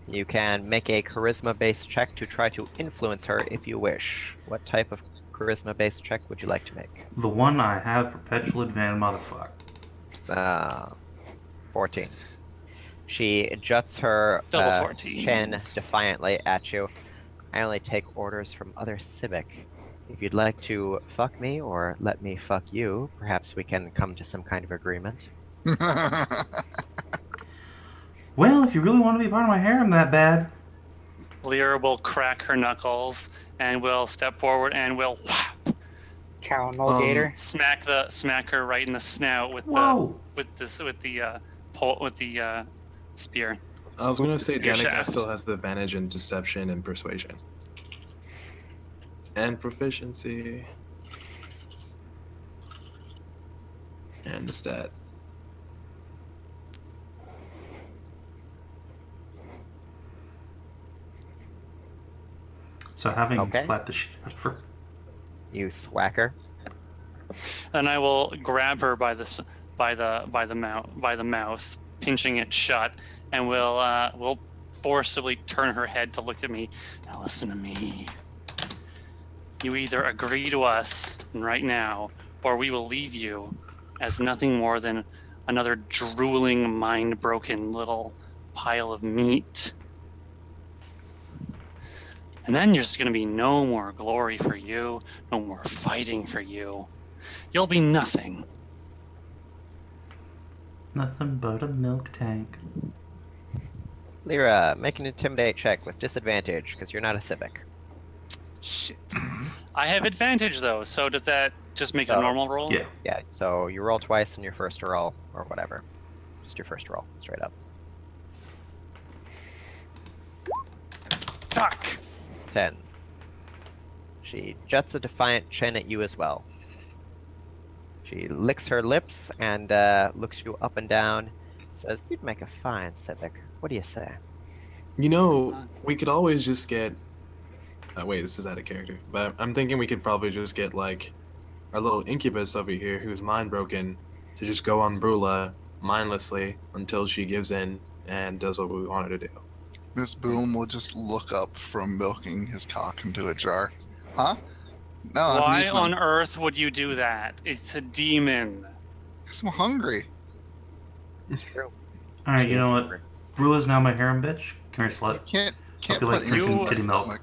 Speaker 1: You can make a charisma-based check to try to influence her if you wish. What type of charisma-based check would you like to make?
Speaker 4: The one I have perpetual advantage, motherfucker.
Speaker 1: 14. She juts her
Speaker 10: Double 14s.
Speaker 1: chin defiantly at you. I only take orders from other civic. If you'd like to fuck me or let me fuck you, perhaps we can come to some kind of agreement.
Speaker 4: Well, if you really want to be part of my harem that bad.
Speaker 10: Leira will crack her knuckles and will step forward and will
Speaker 5: Cow gator.
Speaker 10: smack her right in the snout with
Speaker 4: Whoa!
Speaker 10: the spear.
Speaker 9: I was gonna say
Speaker 10: Spear
Speaker 9: Dannika
Speaker 10: shaft.
Speaker 9: still has the advantage in deception and persuasion. And proficiency. And the stat.
Speaker 4: So having
Speaker 1: Okay.
Speaker 4: slapped the shit out of her.
Speaker 1: You thwack her.
Speaker 10: And I will grab her by the mouth, pinching it shut, and will forcibly turn her head to look at me. Now listen to me. You either agree to us right now, or we will leave you as nothing more than another drooling, mind-broken little pile of meat. And then there's going to be no more glory for you, no more fighting for you. You'll be nothing.
Speaker 4: Nothing but a milk tank.
Speaker 1: Lyra, make an intimidate check with disadvantage, because you're not a civic.
Speaker 10: Shit. I have advantage, though, so does that just make a
Speaker 1: Oh.
Speaker 10: normal roll?
Speaker 4: Yeah.
Speaker 1: Yeah, so you roll twice in your first roll, or whatever. Just your first roll, straight up.
Speaker 10: Fuck!
Speaker 1: 10. She juts a defiant chin at you as well. She licks her lips and looks you up and down. Says, "You'd make a fine civic. What do you say?"
Speaker 9: You know, we could always just get. Wait, this is out of character. But I'm thinking we could probably just get, like, our little incubus over here who's mind broken to just go on Brula mindlessly until she gives in and does what we want her to do.
Speaker 3: Miss Boom will just look up from milking his cock into a jar. Huh? No, I'm
Speaker 10: Why
Speaker 3: using
Speaker 10: on
Speaker 3: them
Speaker 10: earth would you do that? It's a demon.
Speaker 3: 'cause I'm hungry.
Speaker 1: It's true.
Speaker 4: Alright, you know what? Brula's now my harem bitch. Come here,
Speaker 3: You
Speaker 4: slut.
Speaker 3: can't
Speaker 4: be like
Speaker 3: put
Speaker 4: drinking
Speaker 3: insult in
Speaker 4: titty
Speaker 3: my
Speaker 4: milk.
Speaker 3: stomach.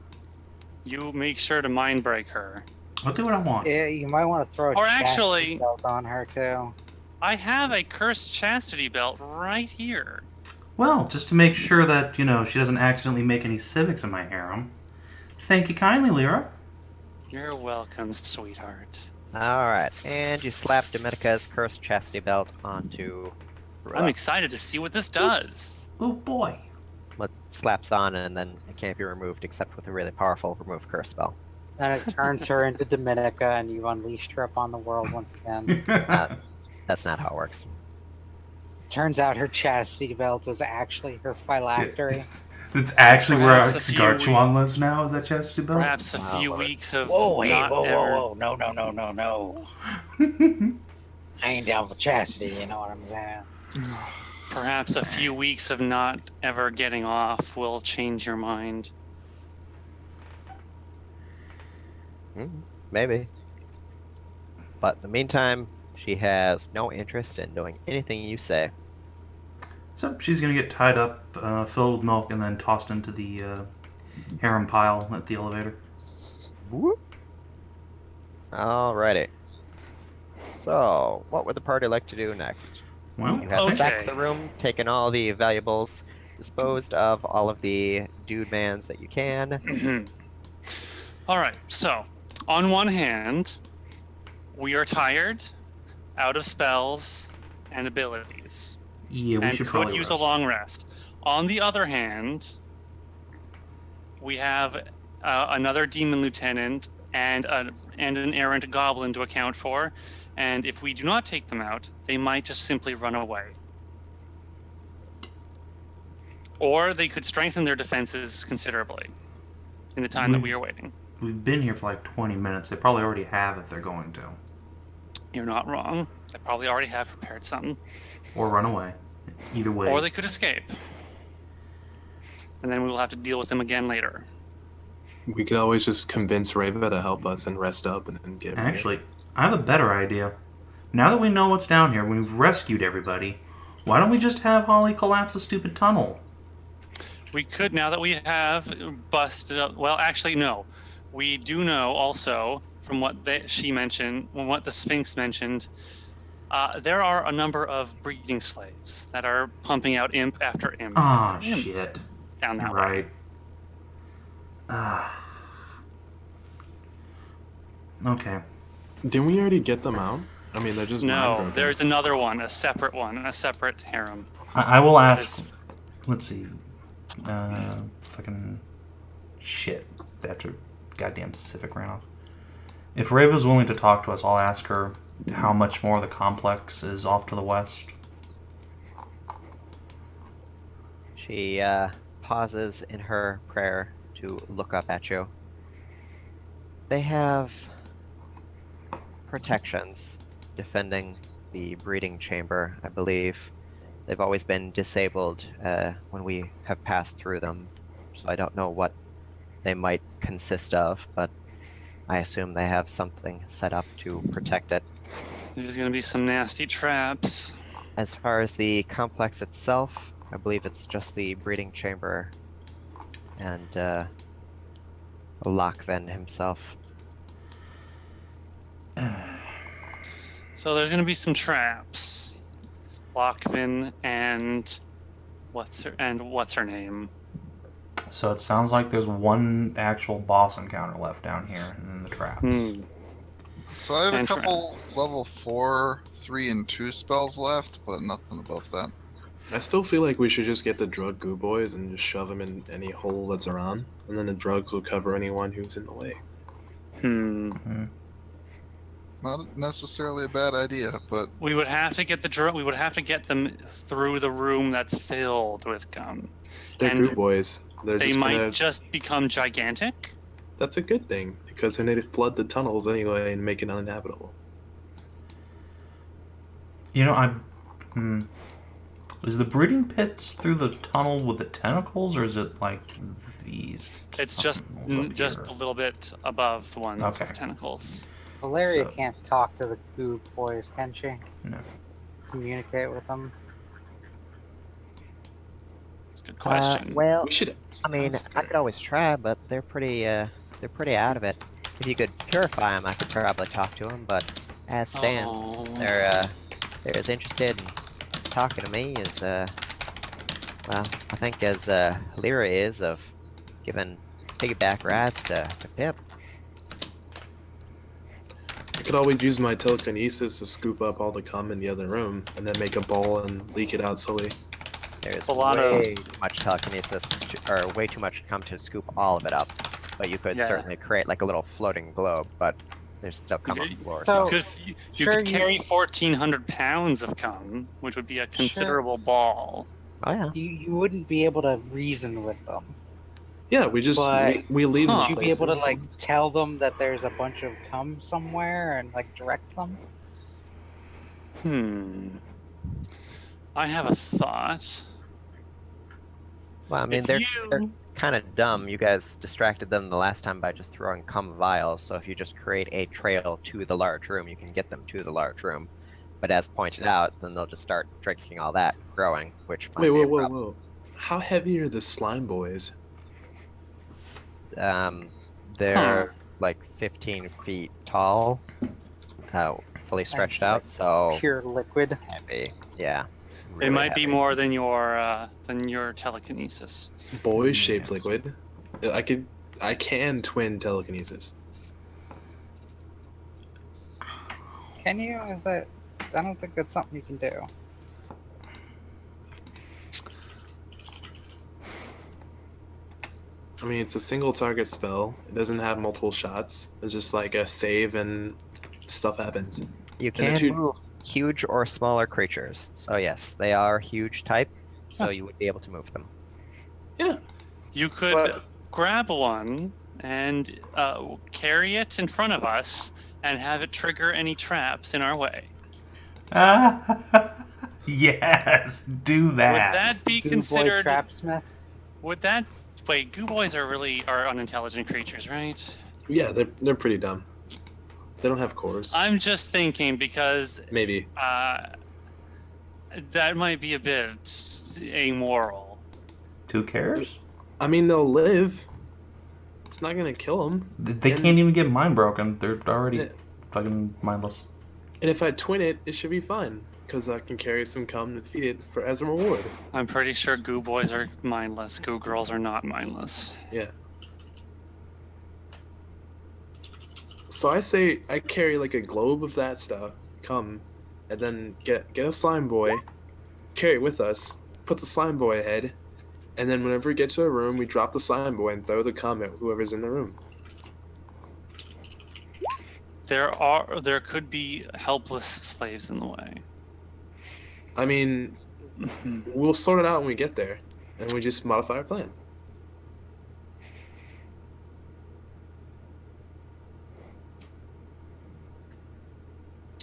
Speaker 10: You make sure to mind break her.
Speaker 4: I'll do what I want.
Speaker 5: Yeah, you might want to throw a
Speaker 10: Or
Speaker 5: chastity
Speaker 10: actually-
Speaker 5: belt on her too.
Speaker 10: I have a cursed chastity belt right here.
Speaker 4: Well, just to make sure that, she doesn't accidentally make any civics in my harem. Thank you kindly, Lyra.
Speaker 10: You're welcome, sweetheart.
Speaker 1: Alright, and you slap Domenica's cursed chastity belt onto
Speaker 10: I'm
Speaker 1: Brula.
Speaker 10: excited to see what this does.
Speaker 4: Oh boy.
Speaker 1: It slaps on, and then it can't be removed except with a really powerful remove curse spell.
Speaker 8: Then it turns her into Dannika, and you've unleashed her upon the world once again.
Speaker 1: That's not how it works.
Speaker 8: Turns out her chastity belt was actually her phylactery.
Speaker 4: It's actually
Speaker 10: Perhaps
Speaker 4: where
Speaker 10: a few
Speaker 4: Garchwan lives now, is that chastity belt?
Speaker 10: Perhaps a few weeks of
Speaker 5: Whoa, hey,
Speaker 10: not
Speaker 5: whoa,
Speaker 10: ever.
Speaker 5: whoa, whoa. No. I ain't down for chastity, you know what I'm saying?
Speaker 10: Perhaps a few weeks of not ever getting off will change your mind.
Speaker 1: Maybe. But in the meantime, she has no interest in doing anything you say.
Speaker 4: So she's gonna get tied up, filled with milk, and then tossed into the harem pile at the elevator.
Speaker 1: Whoop. Alrighty. So, what would the party like to do next?
Speaker 4: Well,
Speaker 1: You have
Speaker 10: Okay.
Speaker 1: sacked the room, taken all the valuables, disposed of all of the dude mans that you can.
Speaker 10: All right. So, on one hand, we are tired, out of spells and abilities,
Speaker 4: yeah, we
Speaker 10: and
Speaker 4: should
Speaker 10: could
Speaker 4: probably
Speaker 10: use
Speaker 4: rest.
Speaker 10: a long rest. On the other hand, we have another demon lieutenant and an errant goblin to account for, and if we do not take them out, they might just simply run away. Or they could strengthen their defenses considerably in the time that we are waiting.
Speaker 4: We've been here for like 20 minutes. They probably already have if they're going to.
Speaker 10: You're not wrong. They probably already have prepared something.
Speaker 4: Or run away. Either way.
Speaker 10: Or they could escape. And then we will have to deal with them again later.
Speaker 9: We could always just convince Reva to help us and rest up and get ready.
Speaker 4: Actually, I have a better idea. Now that we know what's down here, we've rescued everybody, why don't we just have Holly collapse the stupid tunnel?
Speaker 10: We could, now that we have busted up. Well, actually, no. We do know also from what she mentioned, what the Sphinx mentioned, there are a number of breeding slaves that are pumping out imp after imp.
Speaker 4: Ah,
Speaker 10: after imp
Speaker 4: shit.
Speaker 10: down that way.
Speaker 4: Right. Ah. Okay.
Speaker 9: Didn't we already get them out? I mean, they're just
Speaker 10: No,
Speaker 9: mind-broken.
Speaker 10: there's another one, a separate harem.
Speaker 4: I will ask. Let's see. Fucking shit. After goddamn Pacific ran off. If Reva's willing to talk to us, I'll ask her how much more the complex is off to the west.
Speaker 1: She pauses in her prayer to look up at you. They have protections defending the breeding chamber, I believe. They've always been disabled when we have passed through them, so I don't know what they might consist of, but I assume they have something set up to protect it.
Speaker 10: There's going to be some nasty traps.
Speaker 1: As far as the complex itself, I believe it's just the breeding chamber and Lockven himself.
Speaker 10: So there's going to be some traps. Lockvin and what's her name?
Speaker 4: So it sounds like there's one actual boss encounter left down here, and then the traps.
Speaker 3: So I have
Speaker 10: And
Speaker 3: a couple level 4, 3, and 2 spells left, but nothing above that.
Speaker 9: I still feel like we should just get the drug goo boys and just shove them in any hole that's around, and then the drugs will cover anyone who's in the way.
Speaker 3: Not necessarily a bad idea, but
Speaker 10: We would have to get we would have to get them through the room that's filled with gum.
Speaker 9: They're
Speaker 10: And
Speaker 9: goo boys. They're
Speaker 10: They
Speaker 9: just
Speaker 10: might
Speaker 9: gonna...
Speaker 10: just become gigantic.
Speaker 9: That's a good thing, because then they'd flood the tunnels anyway and make it uninhabitable.
Speaker 4: You know, is the breeding pits through the tunnel with the tentacles, or is it like these?
Speaker 10: It's just
Speaker 4: tunnels up
Speaker 10: a
Speaker 4: here?
Speaker 10: little bit above the ones
Speaker 4: Okay.
Speaker 10: with tentacles.
Speaker 8: Valeria
Speaker 4: So-
Speaker 8: can't talk to the goo boys, can she?
Speaker 4: No.
Speaker 8: Communicate with them?
Speaker 10: That's a good question.
Speaker 1: Well,
Speaker 9: We should...
Speaker 1: I mean, I could always try, but they're pretty out of it. If you could purify them, I could probably talk to them, but as stands,
Speaker 10: Oh.
Speaker 1: they're as interested in talking to me as, well, I think as, Leira is of giving piggyback rides to Pip.
Speaker 9: I could always use my telekinesis to scoop up all the cum in the other room, and then make a ball and leak it out slowly.
Speaker 1: There's
Speaker 10: a lot of-
Speaker 1: way too much telekinesis, or way too much to come to scoop all of it up. But you could
Speaker 10: Yeah.
Speaker 1: certainly create like a little floating globe, but there's still cum on the floor.
Speaker 5: So-
Speaker 10: You
Speaker 5: Sure,
Speaker 10: could carry 1,400 pounds of cum, which would be a considerable ball.
Speaker 1: Oh yeah.
Speaker 5: You wouldn't be able to reason with them.
Speaker 9: Yeah, we just
Speaker 5: But
Speaker 9: we leave
Speaker 10: Huh.
Speaker 9: them
Speaker 5: Would you be able to
Speaker 9: places.
Speaker 5: like tell them that there's a bunch of cum somewhere and like direct them?
Speaker 10: I have a thought.
Speaker 1: Well, I mean,
Speaker 10: If
Speaker 1: they're
Speaker 10: you
Speaker 1: kind of dumb. You guys distracted them the last time by just throwing cum vials, so if you just create a trail to the large room, you can get them to the large room. But as pointed out, then they'll just start drinking all that and growing, which might
Speaker 9: Wait,
Speaker 1: be a
Speaker 9: whoa.
Speaker 1: problem.
Speaker 9: How heavy are the slime boys?
Speaker 1: They're like 15 feet tall, fully stretched out, so
Speaker 5: Pure liquid.
Speaker 1: heavy. Yeah.
Speaker 10: it
Speaker 1: really
Speaker 10: might be
Speaker 1: heavy.
Speaker 10: more than your telekinesis.
Speaker 9: Boys shaped liquid. I can twin telekinesis.
Speaker 5: Can you? Is that? I don't think that's something you can do.
Speaker 9: I mean, it's a single target spell. It doesn't have multiple shots. It's just like a save and stuff happens.
Speaker 1: You
Speaker 9: And
Speaker 1: can move huge or smaller creatures. So yes, they are huge type, so you would be able to move them.
Speaker 9: Yeah.
Speaker 10: You could
Speaker 9: So
Speaker 10: grab one and carry it in front of us and have it trigger any traps in our way.
Speaker 4: Yes, do that.
Speaker 10: Would that be
Speaker 5: Goo boy
Speaker 10: considered?
Speaker 5: trapsmith.
Speaker 10: Would that? Wait, goo boys are unintelligent creatures, right?
Speaker 9: Yeah, they're pretty dumb. They don't have cores.
Speaker 10: I'm just thinking because
Speaker 9: Maybe.
Speaker 10: that might be a bit amoral.
Speaker 4: 2 cares?
Speaker 9: I mean, they'll live. It's not gonna kill them.
Speaker 4: They
Speaker 9: And-
Speaker 4: can't even get mind broken. They're already
Speaker 9: Yeah.
Speaker 4: fucking mindless.
Speaker 9: And if I twin it, it should be fine. Because I can carry some cum and feed it as a reward.
Speaker 10: I'm pretty sure goo boys are mindless. Goo girls are not mindless.
Speaker 9: Yeah. So I say I carry like a globe of that stuff, cum, and then get a slime boy, carry it with us, put the slime boy ahead, and then whenever we get to a room, we drop the slime boy and throw the cum at whoever's in the room.
Speaker 10: There could be helpless slaves in the way.
Speaker 9: I mean, we'll sort it out when we get there, and we just modify our plan.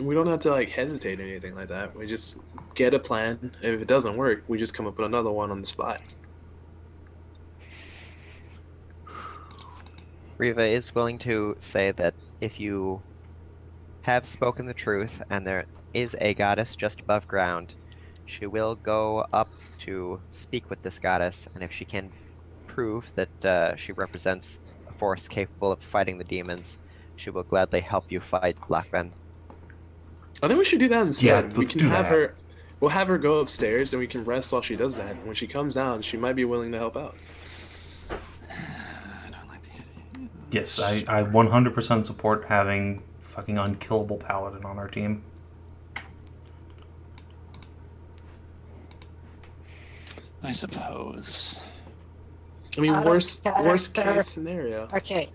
Speaker 9: We don't have to like hesitate or anything like that. We just get a plan. If it doesn't work, we just come up with another one on the spot.
Speaker 1: Riva is willing to say that if you have spoken the truth and there is a goddess just above ground, she will go up to speak with this goddess, and if she can prove that she represents a force capable of fighting the demons, she will gladly help you fight Blackben.
Speaker 9: I think we should do that instead.
Speaker 4: Yeah,
Speaker 9: we
Speaker 4: let's
Speaker 9: can
Speaker 4: do
Speaker 9: have
Speaker 4: that.
Speaker 9: her. We'll have her go upstairs, and we can rest while she does that. And when she comes down, she might be willing to help out.
Speaker 10: I don't like the idea.
Speaker 4: Yes, I 100% support having fucking unkillable paladin on our team.
Speaker 10: I suppose.
Speaker 9: I mean,
Speaker 6: Out of
Speaker 9: worst
Speaker 6: character.
Speaker 9: case scenario.
Speaker 6: Okay.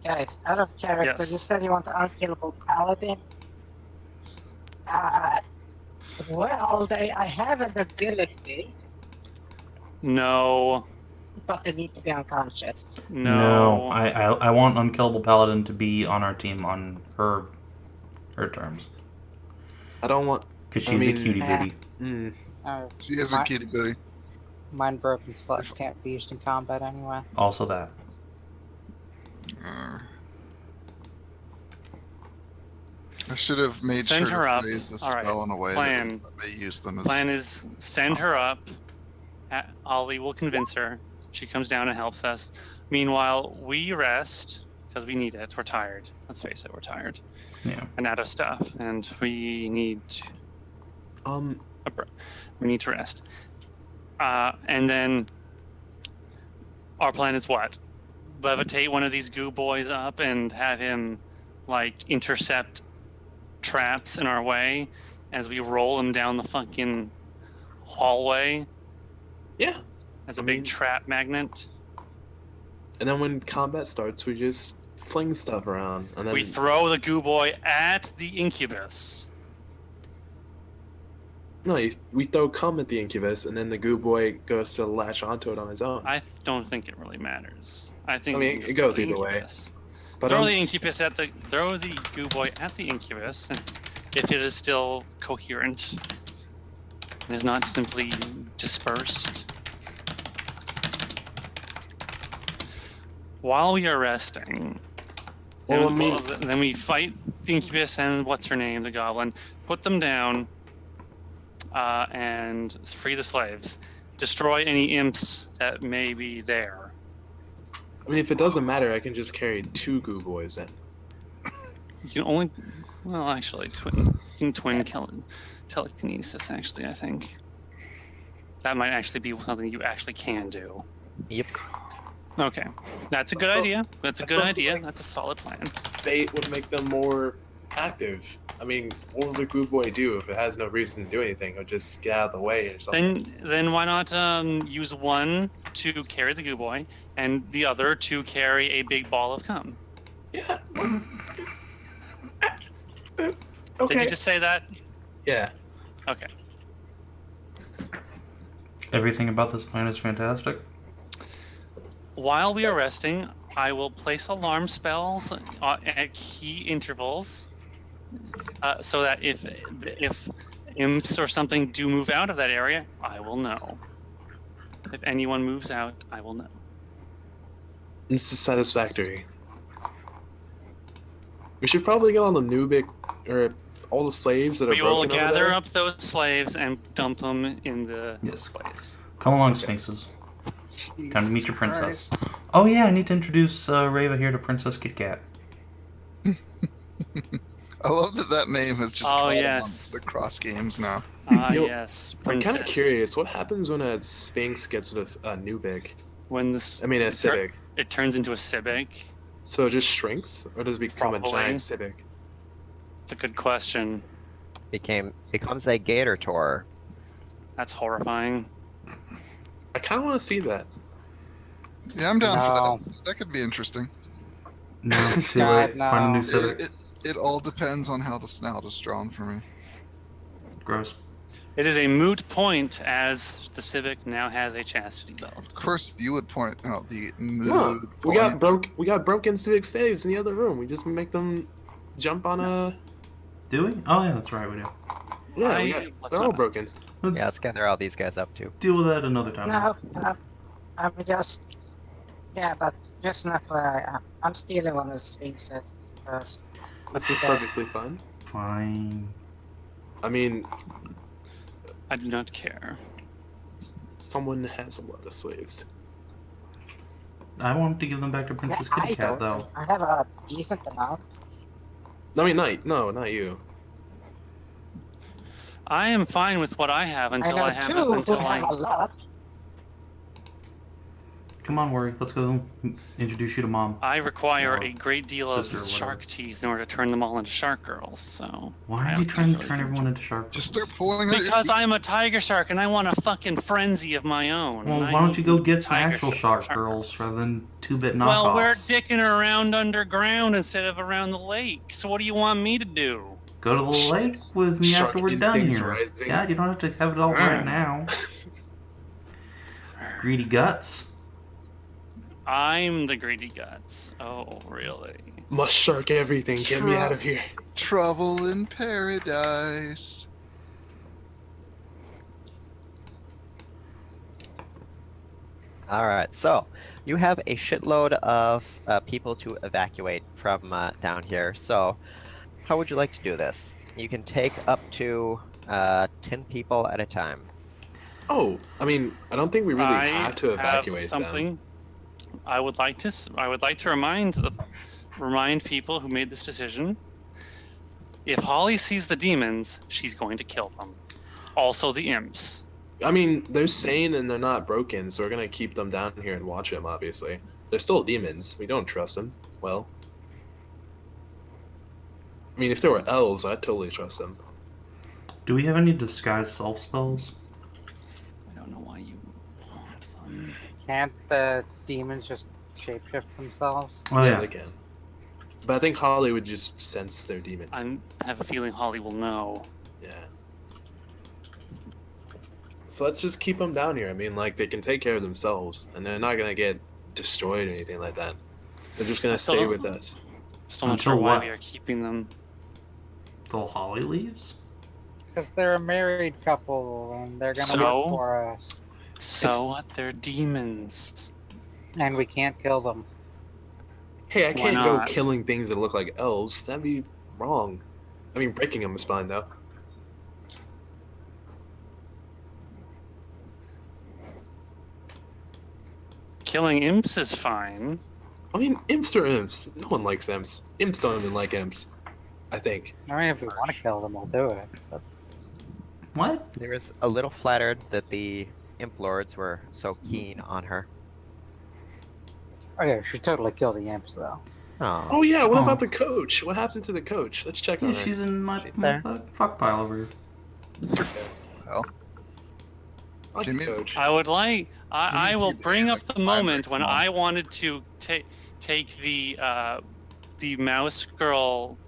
Speaker 6: Guys, out of character,
Speaker 10: Yes.
Speaker 6: you said you want the unkillable paladin. Well, I have an ability,
Speaker 10: No.
Speaker 6: but they need to be unconscious.
Speaker 10: No.
Speaker 4: I want unkillable paladin to be on our team on her terms,
Speaker 9: I don't want.
Speaker 4: because
Speaker 9: I
Speaker 4: she's
Speaker 9: mean-
Speaker 4: a cutie booty.
Speaker 9: Mm,
Speaker 3: She is a kitty bitty.
Speaker 5: Mind broken sluts can't be used in combat anyway.
Speaker 4: Also that.
Speaker 3: I should have made
Speaker 10: Send
Speaker 3: sure
Speaker 10: her
Speaker 3: to
Speaker 10: up.
Speaker 3: phrase the
Speaker 10: All right,
Speaker 3: spell in a way
Speaker 10: plan.
Speaker 3: that we use them as.
Speaker 10: Plan is send her up. Ollie will convince her. She comes down and helps us. Meanwhile, we rest because we need it. We're tired. Let's face it, we're tired
Speaker 4: Yeah.
Speaker 10: and out of stuff, and we need to rest. And then our plan is what? Levitate one of these goo boys up and have him like intercept traps in our way as we roll him down the fucking hallway
Speaker 9: Yeah.
Speaker 10: as a
Speaker 9: I
Speaker 10: big
Speaker 9: mean-
Speaker 10: trap magnet.
Speaker 9: And then when combat starts, we just fling stuff around, and then
Speaker 10: We throw the goo boy at the incubus.
Speaker 9: no, we throw cum at the incubus, and then the goo boy goes to latch onto it on his own.
Speaker 10: Don't think it really matters. I think
Speaker 9: I mean,
Speaker 10: we can just
Speaker 9: it goes
Speaker 10: throw the
Speaker 9: either way.
Speaker 10: incubus.
Speaker 9: But
Speaker 10: Throw the incubus at throw the goo boy at the incubus, and if it is still coherent and is not simply dispersed. While we are resting,
Speaker 9: Well,
Speaker 10: then,
Speaker 9: I mean-
Speaker 10: then we fight the incubus and what's her name, the goblin, put them down, and free the slaves. Destroy any imps that may be there.
Speaker 9: I mean, if it doesn't matter, I can just carry 2 goo boys in.
Speaker 10: You can only, well, actually, twin telekinesis. Actually, I think that might actually be something you actually can do.
Speaker 1: Yep.
Speaker 10: Okay, that's a good idea. That's a good idea. That's a solid plan.
Speaker 9: Bait would make them more active. I mean, what would the goo boy do if it has no reason to do anything? Or just get out of the way or something?
Speaker 10: Then why not use one to carry the goo boy and the other to carry a big ball of cum?
Speaker 9: Yeah. Okay.
Speaker 10: Did you just say that?
Speaker 9: Yeah.
Speaker 10: Okay.
Speaker 4: Everything about this plan is fantastic.
Speaker 10: While we are resting, I will place alarm spells at key intervals, so that if imps or something do move out of that area, I will know. If anyone moves out, I will know.
Speaker 9: This is satisfactory. We should probably get on the Nubic, or all the slaves that are
Speaker 10: We will
Speaker 9: broken over
Speaker 10: gather
Speaker 9: there.
Speaker 10: up those slaves and dump them in the
Speaker 4: Yes.
Speaker 10: place.
Speaker 4: Come along, Sphinxes. Time to meet your
Speaker 5: Jesus
Speaker 4: princess.
Speaker 5: Christ.
Speaker 4: Oh yeah, I need to introduce Reva here to Princess Kit Kat.
Speaker 3: I love that name has just
Speaker 10: Oh,
Speaker 3: caught on
Speaker 10: yes.
Speaker 3: the cross games now.
Speaker 9: Yo,
Speaker 10: Yes.
Speaker 9: I'm kind of
Speaker 10: princess.
Speaker 9: curious, what happens when a Sphinx gets with a Nubic?
Speaker 10: When this,
Speaker 9: I mean, a Civic.
Speaker 10: it turns into a civic.
Speaker 9: So it just shrinks? Or does it become
Speaker 10: Probably.
Speaker 9: a giant Civic?
Speaker 10: It's a good question.
Speaker 1: Becomes a gator tour.
Speaker 10: That's horrifying.
Speaker 9: I kind of want to see that.
Speaker 3: Yeah, I'm down
Speaker 5: No.
Speaker 3: for that. That could be interesting.
Speaker 4: No, too
Speaker 5: God,
Speaker 4: late.
Speaker 5: no.
Speaker 4: Find a new Civic.
Speaker 3: It all depends on how the snout is drawn for me.
Speaker 4: Gross.
Speaker 10: It is a moot point as the civic now has a chastity belt.
Speaker 3: Of course, you would point out the
Speaker 9: No,
Speaker 3: mood
Speaker 9: we got
Speaker 3: point.
Speaker 9: we got broken Civic slaves in the other room. We just make them jump on a.
Speaker 4: Do we? Oh yeah, that's right, we do.
Speaker 9: Yeah,
Speaker 10: let's
Speaker 9: they're all
Speaker 10: not-
Speaker 9: broken.
Speaker 4: Let's
Speaker 1: Yeah, let's gather all these guys up too.
Speaker 4: deal with that another time.
Speaker 6: No, I'm just. Yeah, but just an FYI, I'm stealing one of the sphinxes. Because
Speaker 9: That's just perfectly fine.
Speaker 4: Fine.
Speaker 9: I mean,
Speaker 10: I do not care.
Speaker 9: someone has a lot of slaves.
Speaker 4: I wanted to give them back to Princess
Speaker 6: I
Speaker 4: Kitty Cat,
Speaker 6: don't.
Speaker 4: though.
Speaker 6: I have a decent amount.
Speaker 9: I mean, not you.
Speaker 10: I am fine with what I have until I,
Speaker 6: know
Speaker 10: have
Speaker 6: two
Speaker 10: until
Speaker 6: who have a
Speaker 10: I.
Speaker 6: lot.
Speaker 4: Come on, Worry. Let's go introduce you to Mom.
Speaker 10: I require
Speaker 4: Or
Speaker 10: a great deal of
Speaker 4: sister or whatever.
Speaker 10: shark teeth in order to turn them all into shark girls. So.
Speaker 4: Why
Speaker 10: I
Speaker 4: are you
Speaker 10: don't
Speaker 4: trying to
Speaker 10: really
Speaker 4: turn
Speaker 10: do
Speaker 4: everyone into sharks?
Speaker 3: Just start pulling out your
Speaker 10: Because I'm a tiger shark and I want a fucking frenzy of my own.
Speaker 4: Well,
Speaker 10: and
Speaker 4: why
Speaker 10: I
Speaker 4: don't you go
Speaker 10: need
Speaker 4: get some
Speaker 10: tiger
Speaker 4: actual shark girls rather than 2-bit knockoffs?
Speaker 10: Well, we're dicking around underground instead of around the lake. So what do you want me to do?
Speaker 4: Go to the lake with me
Speaker 9: Shark
Speaker 4: after we're done
Speaker 9: instincts
Speaker 4: here.
Speaker 9: rising.
Speaker 4: Yeah, you don't have to have it all right now. Greedy guts.
Speaker 10: I'm the greedy guts. Oh, really?
Speaker 9: Must shark everything. Get me out of here.
Speaker 3: trouble in paradise.
Speaker 1: All right, so you have a shitload of people to evacuate from down here. So, how would you like to do this? You can take up to 10 people at a time.
Speaker 9: Oh, I mean, I don't think we really
Speaker 10: I
Speaker 9: have to evacuate
Speaker 10: have
Speaker 9: them.
Speaker 10: something. I would like to remind people who made this decision. If Holly sees the demons, she's going to kill them. Also the imps.
Speaker 9: I mean, they're sane and they're not broken, so we're gonna keep them down here and watch them, obviously. They're still demons. We don't trust them. Well. I mean, if they were elves, I'd totally trust them.
Speaker 4: Do we have any disguise self spells?
Speaker 8: Can't the demons just shapeshift themselves?
Speaker 4: Oh yeah.
Speaker 9: they can. But I think Holly would just sense their demons.
Speaker 10: I have a feeling Holly will know.
Speaker 9: Yeah. So let's just keep them down here. I mean, like, they can take care of themselves, and they're not gonna get destroyed or anything like that. They're just gonna stay with us.
Speaker 10: Still not
Speaker 4: Until
Speaker 10: sure why
Speaker 4: what?
Speaker 10: we are keeping them.
Speaker 4: Till Holly leaves?
Speaker 8: Because they're a married couple and they're gonna
Speaker 10: So?
Speaker 8: work for us.
Speaker 10: So what? They're demons.
Speaker 8: And we can't kill them.
Speaker 9: Hey, I
Speaker 10: Why
Speaker 9: can't go
Speaker 10: not?
Speaker 9: killing things that look like elves. That'd be wrong. I mean, breaking them is fine, though.
Speaker 10: Killing imps is fine.
Speaker 9: I mean, imps are imps. No one likes imps. Imps don't even like imps. I think.
Speaker 8: I mean, if we want to kill them, we'll do it. But
Speaker 4: What?
Speaker 1: They was a little flattered that the Imp Lords were so keen on her.
Speaker 8: okay, we should totally kill the imps, though.
Speaker 1: Oh,
Speaker 9: Oh yeah, what
Speaker 4: Oh.
Speaker 9: about the coach? What happened to the coach? Let's check on
Speaker 4: Yeah,
Speaker 9: her.
Speaker 4: she's in my
Speaker 1: there.
Speaker 4: fuck pile over here.
Speaker 3: Well,
Speaker 9: I like
Speaker 3: Give
Speaker 9: the
Speaker 3: me-
Speaker 9: coach.
Speaker 10: I would like. I will
Speaker 3: few
Speaker 10: bring
Speaker 3: days,
Speaker 10: up
Speaker 3: like,
Speaker 10: the
Speaker 3: find
Speaker 10: moment
Speaker 3: her
Speaker 10: when
Speaker 3: mom.
Speaker 10: I wanted to take the mouse girl,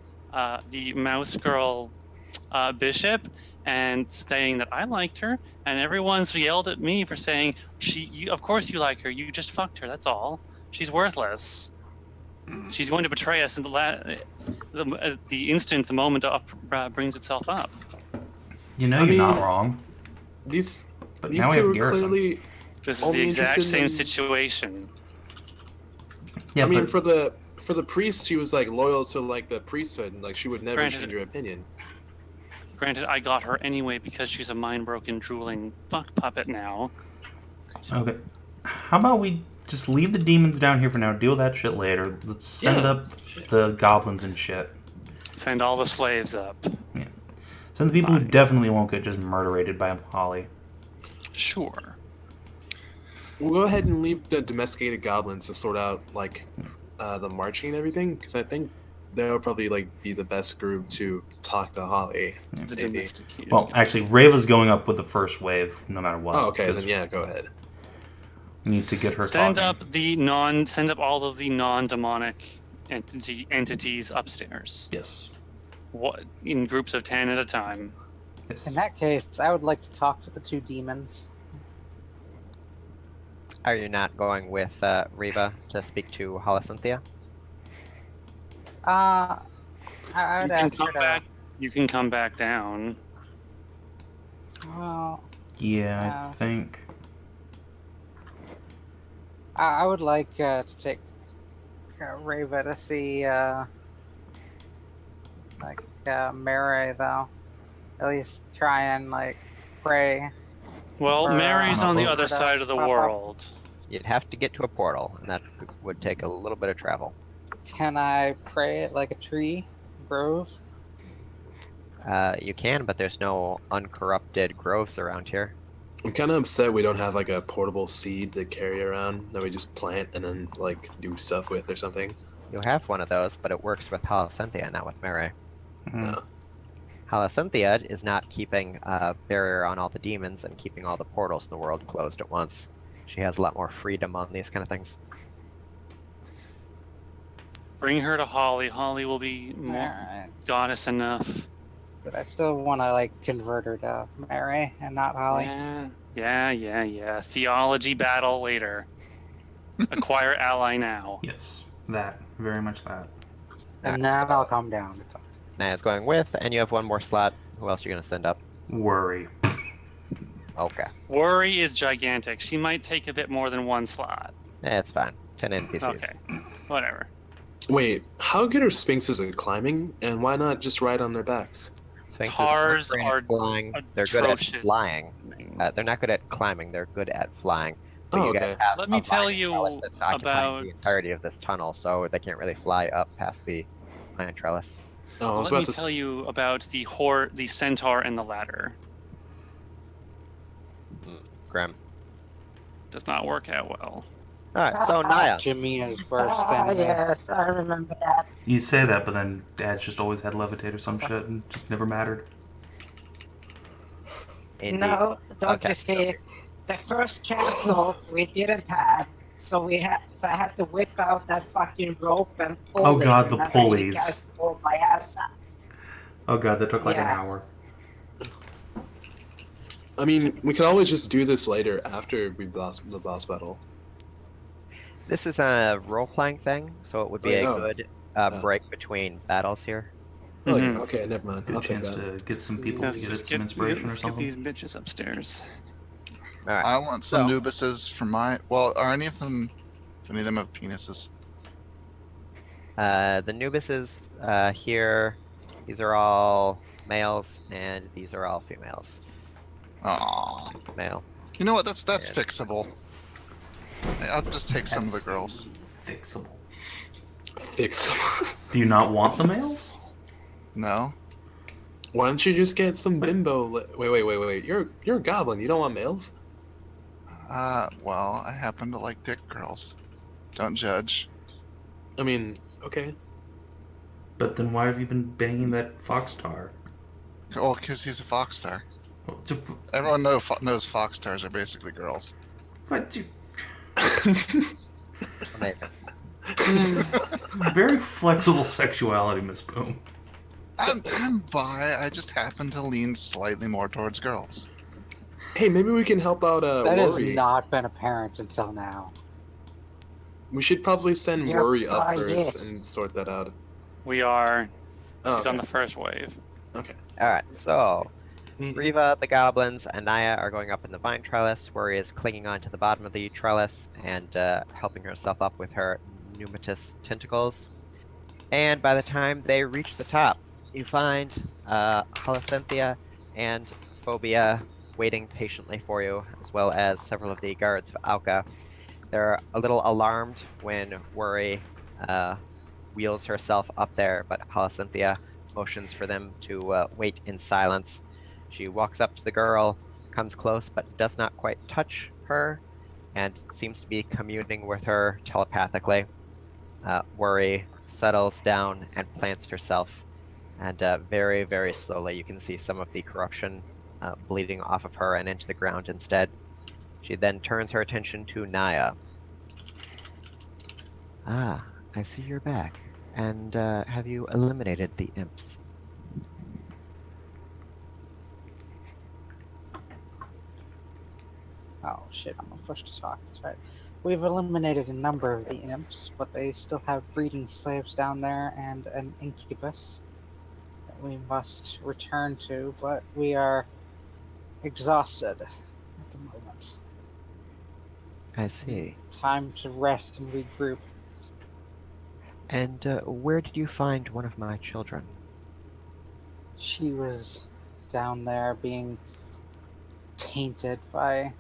Speaker 10: bishop, and saying that I liked her, and everyone's yelled at me for saying of course you like her. You just fucked her. That's all. She's worthless. She's going to betray us in the instant the moment brings itself up.
Speaker 4: You know
Speaker 9: I
Speaker 4: you're not
Speaker 9: mean-
Speaker 4: wrong.
Speaker 9: These
Speaker 4: But
Speaker 9: these
Speaker 4: now we
Speaker 9: two
Speaker 4: have
Speaker 9: are
Speaker 4: Garrison.
Speaker 9: clearly.
Speaker 10: This is
Speaker 9: Only
Speaker 10: the exact
Speaker 9: interested
Speaker 10: same
Speaker 9: in-
Speaker 10: situation.
Speaker 4: Yeah,
Speaker 9: I mean,
Speaker 4: but
Speaker 9: for the priest, she was like loyal to like the priesthood, and like she would never
Speaker 10: Granted.
Speaker 9: change her opinion.
Speaker 10: Granted, I got her anyway because she's a mind-broken, drooling fuck puppet now.
Speaker 4: okay. How about we just leave the demons down here for now? Deal with that shit later. Let's send
Speaker 9: Yeah.
Speaker 4: up the goblins and shit.
Speaker 10: Send all the slaves up.
Speaker 4: Send the people who
Speaker 10: Fine.
Speaker 4: definitely won't get just murderated by Holly.
Speaker 10: Sure.
Speaker 9: We'll go ahead and leave the domesticated goblins to sort out like the marching and everything, because I think they'll probably like be the best group to talk to Holly.
Speaker 10: The
Speaker 9: Maybe.
Speaker 10: domesticated.
Speaker 4: Well, actually, Rayla's going up with the first wave, no matter what.
Speaker 9: Oh, okay,
Speaker 4: 'cause
Speaker 9: then yeah, go ahead.
Speaker 4: we need to get her
Speaker 10: Send
Speaker 4: talking.
Speaker 10: up send up all of the non-demonic entities upstairs.
Speaker 4: Yes.
Speaker 10: What in groups of 10 at a time.
Speaker 4: Yes.
Speaker 8: In that case, I would like to talk to the two demons.
Speaker 1: are you not going with Reva to speak to Holocynthia?
Speaker 8: I
Speaker 10: You
Speaker 8: would
Speaker 10: can
Speaker 8: ask
Speaker 10: come
Speaker 8: her to.
Speaker 10: back. You can come back down.
Speaker 8: Well,
Speaker 4: Yeah, I
Speaker 8: Yeah.
Speaker 4: think.
Speaker 8: I would like to take Reva to see Mary, though. At least try and like pray.
Speaker 10: Well,
Speaker 8: Or,
Speaker 10: Mary's on the
Speaker 4: I'll
Speaker 10: other
Speaker 8: vote for
Speaker 10: side of the
Speaker 8: Papa.
Speaker 10: world.
Speaker 1: You'd have to get to a portal, and that would take a little bit of travel.
Speaker 8: Can I pray at like a tree grove?
Speaker 1: You can, but there's no uncorrupted groves around here.
Speaker 9: I'm kind of upset we don't have like a portable seed to carry around that we just plant and then like do stuff with or something.
Speaker 1: You have one of those, but it works with Holocynthia, not with Mary.
Speaker 4: Mhm.
Speaker 1: Holocynthia is not keeping a barrier on all the demons and keeping all the portals in the world closed at once. She has a lot more freedom on these kind of things.
Speaker 10: Bring her to Holly. Holly will be more
Speaker 8: Alright.
Speaker 10: goddess enough.
Speaker 8: But I still want to like convert her to Mary and not Holly.
Speaker 10: Yeah. Theology battle later. Acquire ally now.
Speaker 4: Yes, that. Very much that.
Speaker 8: And then I'll come down to talk.
Speaker 1: Naya's going with, and you have one more slot. Who else are you going to send up?
Speaker 4: Worry.
Speaker 1: Okay.
Speaker 10: Worry is gigantic. She might take a bit more than one slot.
Speaker 1: It's fine. 10 NPCs.
Speaker 10: Okay. Whatever.
Speaker 9: Wait, how good are sphinxes at climbing, and why not just ride on their backs?
Speaker 1: Sphinxes
Speaker 10: Tars
Speaker 1: great at
Speaker 10: are
Speaker 1: flying. They're good at
Speaker 10: atrocious.
Speaker 1: flying. They're not good at climbing. They're good at flying. But
Speaker 9: Oh,
Speaker 1: you guys
Speaker 9: okay.
Speaker 1: have
Speaker 10: Let me
Speaker 1: a
Speaker 10: tell
Speaker 1: vine
Speaker 10: you
Speaker 1: trellis that's occupying
Speaker 10: about-
Speaker 1: the entirety of this tunnel, so they can't really fly up past the vine trellis.
Speaker 9: Oh, I was
Speaker 10: Let me
Speaker 9: about to.
Speaker 10: tell you about the centaur and the ladder.
Speaker 1: Grim.
Speaker 10: Does not work out well.
Speaker 1: Alright, so Naya.
Speaker 8: Jimmy is worse
Speaker 6: Ah,
Speaker 8: than me.
Speaker 6: yes, I remember that.
Speaker 4: You say that, but then Dad's just always had levitate or some shit and just never mattered.
Speaker 1: Indeed.
Speaker 6: No, don't
Speaker 1: Okay.
Speaker 6: you see? The first castle we didn't have, so I had to whip out that fucking rope and pull
Speaker 4: Oh
Speaker 6: it.
Speaker 4: god, the
Speaker 6: Remember, you
Speaker 4: pulleys.
Speaker 6: guys pulled my ass out.
Speaker 4: Oh god, that took like an
Speaker 6: Yeah.
Speaker 4: hour.
Speaker 9: I mean, we can always just do this later after we boss the boss battle.
Speaker 1: This is a role-playing thing, so it would be a
Speaker 9: Oh.
Speaker 1: good break between battles here.
Speaker 9: Oh, yeah.
Speaker 10: Mhm.
Speaker 9: Okay, never mind.
Speaker 4: Good
Speaker 9: I'll take
Speaker 4: chance
Speaker 9: that.
Speaker 4: to get some people
Speaker 10: Let's
Speaker 4: to
Speaker 10: just
Speaker 4: get some inspiration or
Speaker 10: let's get
Speaker 4: something.
Speaker 10: these bitches upstairs.
Speaker 1: All right.
Speaker 3: I want some
Speaker 1: So-
Speaker 3: Nubises for my. Well, are any of them? Do any of them have penises?
Speaker 1: The Nubises here, these are all males, and these are all females.
Speaker 3: Aw.
Speaker 1: Male.
Speaker 3: You know what? That's
Speaker 1: Yeah.
Speaker 3: fixable. I'll just take some of the girls.
Speaker 4: Fixable.
Speaker 9: Fix.
Speaker 4: Do you not want the males?
Speaker 3: No.
Speaker 9: Why don't you just get some bimbo? Wait. You're a goblin. You don't want males?
Speaker 3: Well, I happen to like dick girls. Don't judge.
Speaker 9: I mean, okay.
Speaker 4: But then why have you been banging that fox tar?
Speaker 3: Well, because he's a fox star.
Speaker 4: Well,
Speaker 3: Everyone knows fox stars are basically girls.
Speaker 4: What you?
Speaker 1: Amazing.
Speaker 4: Very flexible sexuality, Miss Boom.
Speaker 3: I'm bi. I just happen to lean slightly more towards girls.
Speaker 9: Hey, maybe we can help out
Speaker 8: That has
Speaker 9: Worry.
Speaker 8: not been apparent until now.
Speaker 9: We should probably send
Speaker 6: Yep,
Speaker 9: Worry up first
Speaker 6: yes.
Speaker 9: and sort that out.
Speaker 10: We are.
Speaker 9: Oh,
Speaker 10: She's on
Speaker 9: okay.
Speaker 10: the first wave.
Speaker 1: All right, so
Speaker 9: Mhm.
Speaker 1: Riva, the goblins, and Naya are going up in the vine trellis. Worry is clinging onto the bottom of the trellis and helping herself up with her pneumatis tentacles. And by the time they reach the top, you find Halocynthia and Phobia waiting patiently for you, as well as several of the guards of Alka. They're a little alarmed when Worry wheels herself up there, but Halocynthia motions for them to wait in silence. She walks up to the girl, comes close, but does not quite touch her, and seems to be communing with her telepathically. Worry settles down and plants herself, and very, very slowly you can see some of the corruption bleeding off of her and into the ground instead. She then turns her attention to Naya. Ah, I see you're back. And have you eliminated the imps?
Speaker 8: Oh shit, I'm the first to talk, that's right. We've eliminated a number of the imps, but they still have breeding slaves down there and an incubus that we must return to, but we are exhausted at the moment.
Speaker 1: I see.
Speaker 8: Time to rest and regroup.
Speaker 1: And where did you find one of my children?
Speaker 8: She was down there being tainted by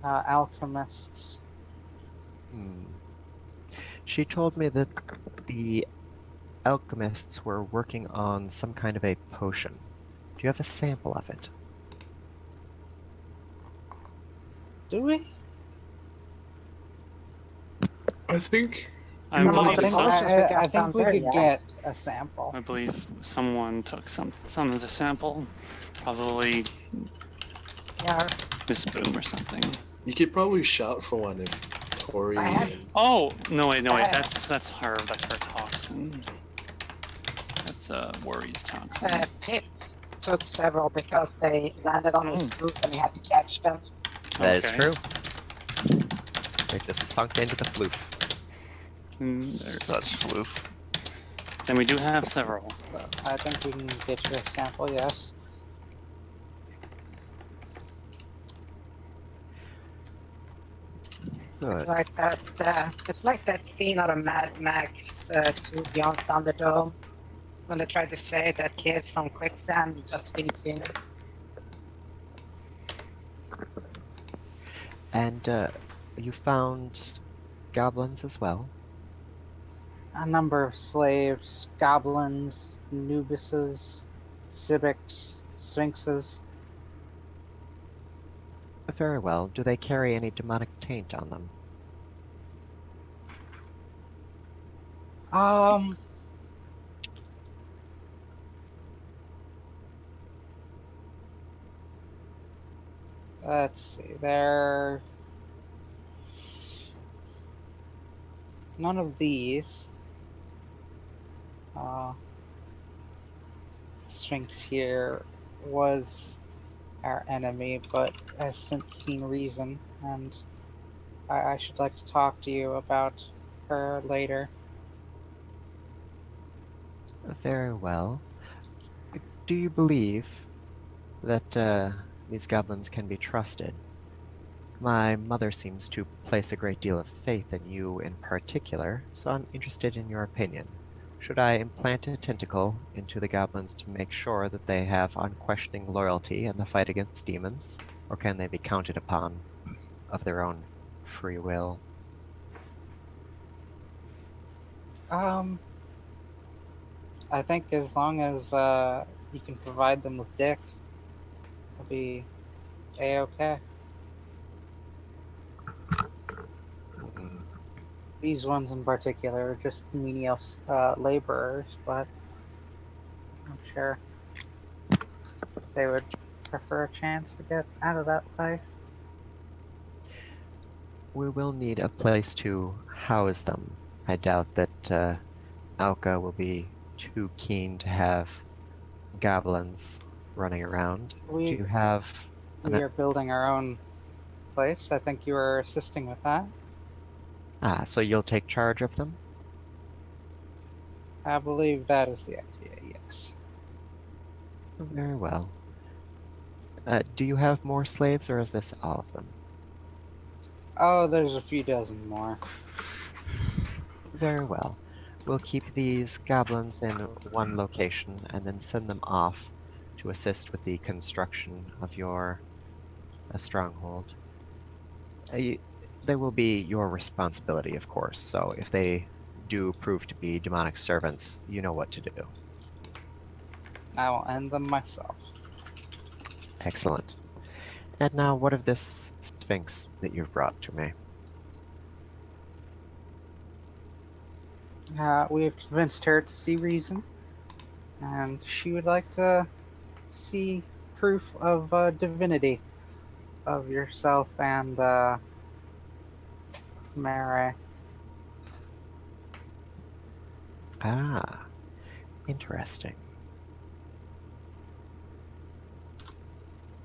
Speaker 8: alchemists.
Speaker 1: She told me that the alchemists were working on some kind of a potion. Do you have a sample of it?
Speaker 8: Do we?
Speaker 9: I think.
Speaker 10: I
Speaker 6: No,
Speaker 10: believe
Speaker 6: but
Speaker 10: some,
Speaker 8: I think we could get a sample.
Speaker 10: I believe someone took some of the sample. Probably
Speaker 6: Yeah,
Speaker 10: Miss Boom or something.
Speaker 9: You could probably shout for one if Tori.
Speaker 6: I have-
Speaker 10: Oh no wait
Speaker 6: I-
Speaker 10: that's her toxin. That's Worry's toxin.
Speaker 6: Pip took several because they landed on his roof and he had to catch them.
Speaker 1: That is
Speaker 10: Okay.
Speaker 1: true. They just sunk into the floof.
Speaker 3: Such floof.
Speaker 10: Then we do have several.
Speaker 8: So I think we can get you a sample, yes.
Speaker 1: Good.
Speaker 6: It's like that. It's like that scene out of Mad Max 2 Beyond Thunderdome when they tried to save that kid from quicksand and just feeds in.
Speaker 1: And you found goblins as well?
Speaker 8: A number of slaves, goblins, nubuses, civics, sphinxes.
Speaker 1: Very well. Do they carry any demonic taint on them?
Speaker 8: Let's see. There. None of these. Sphinx here was our enemy, but has since seen reason, and I should like to talk to you about her later.
Speaker 1: Very well. Do you believe that these goblins can be trusted? My mother seems to place a great deal of faith in you in particular, so I'm interested in your opinion. Should I implant a tentacle into the goblins to make sure that they have unquestioning loyalty in the fight against demons, or can they be counted upon of their own free will?
Speaker 8: I think as long as you can provide them with dick, it'll be a-okay.
Speaker 1: Mm,
Speaker 8: These ones in particular are just menial laborers, but I'm sure they would prefer a chance to get out of that life.
Speaker 1: We will need a place to house them. I doubt that Alka will be too keen to have goblins running around. Do
Speaker 8: We
Speaker 1: you have
Speaker 8: we are building our own place. I think you are assisting with that.
Speaker 1: so you'll take charge of them?
Speaker 8: I believe that is the idea, yes.
Speaker 1: Very well. Do you have more slaves, or is this all of them?
Speaker 8: Oh, there's a few dozen more.
Speaker 1: Very well. We'll keep these goblins in one location and then send them off to assist with the construction of your stronghold. They will be your responsibility, of course, so if they do prove to be demonic servants, you know what to do.
Speaker 8: I will end them myself.
Speaker 1: Excellent. And now, what of this Sphinx that you've brought to me?
Speaker 8: We have convinced her to see reason, and she would like to see proof of divinity of yourself and Mary.
Speaker 1: Ah, interesting.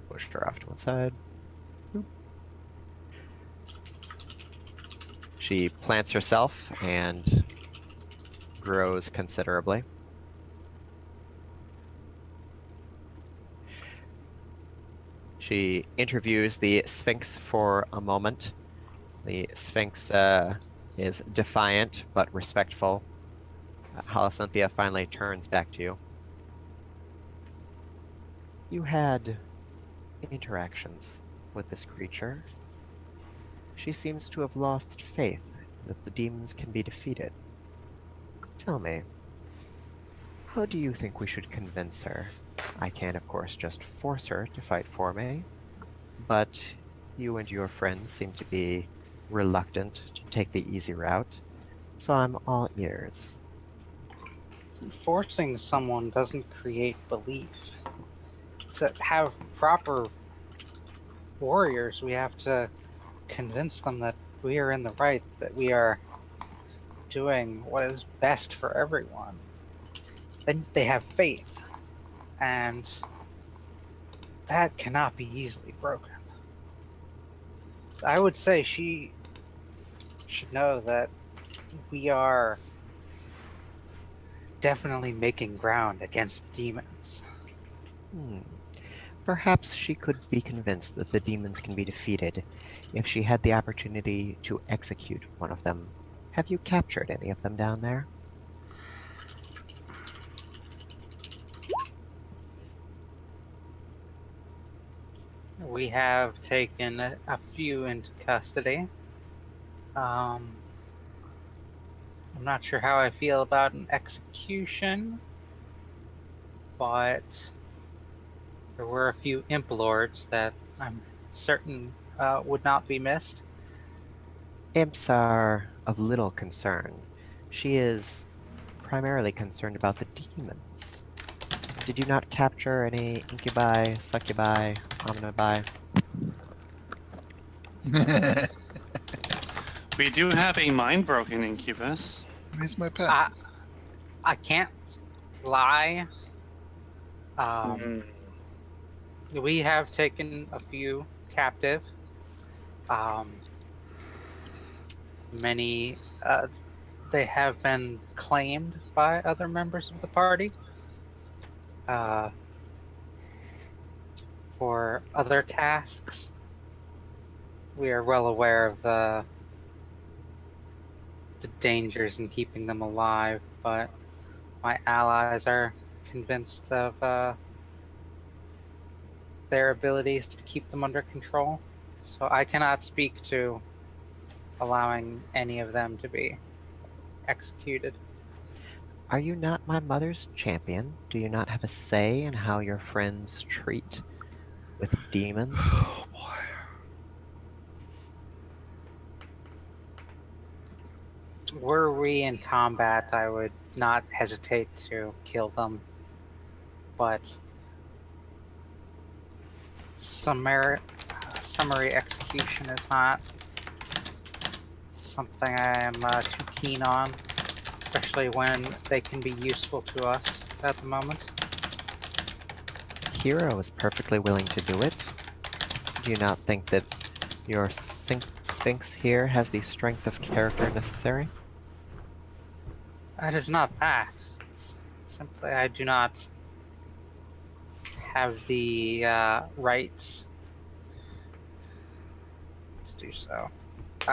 Speaker 1: Pushed her off to one side. Boop. She plants herself and grows considerably. She interviews the Sphinx for a moment. The Sphinx is defiant but respectful. Halcynthia finally turns back to you. You had interactions with this creature. She seems to have lost faith that the demons can be defeated. Tell me, how do you think we should convince her? I can, of course, just force her to fight for me, but you and your friends seem to be reluctant to take the easy route, so I'm all ears.
Speaker 8: Forcing someone doesn't create belief. To have proper warriors, we have to convince them that we are in the right, that we are doing what is best for everyone. Then they have faith, and that cannot be easily broken. I would say she should know that we are definitely making ground against demons.
Speaker 1: Perhaps she could be convinced that the demons can be defeated if she had the opportunity to execute one of them. Have you captured any of them down there?
Speaker 8: We have taken a few into custody. I'm not sure how I feel about an execution, but there were a few imp lords that I'm certain would not be missed.
Speaker 1: Imps are of little concern. She is primarily concerned about the demons. Did you not capture any incubi, succubi, omnibi?
Speaker 10: We do have a mind-broken incubus.
Speaker 3: He's my pet.
Speaker 5: I can't lie. We have taken a few captive. Many, they have been claimed by other members of the party for other tasks. We are well aware of the dangers in keeping them alive, but my allies are convinced of their abilities to keep them under control. So I cannot speak to allowing any of them to be executed.
Speaker 1: Are you not my mother's champion? Do you not have a say in how your friends treat with demons?
Speaker 3: Oh boy.
Speaker 5: Were we in combat, I would not hesitate to kill them, but summary execution is not something I am too keen on, especially when they can be useful to us at the moment.
Speaker 1: Hyra was perfectly willing to do it. Do you not think that your Sphinx here has the strength of character necessary?
Speaker 5: It is not that. It's simply I do not have the rights to do so.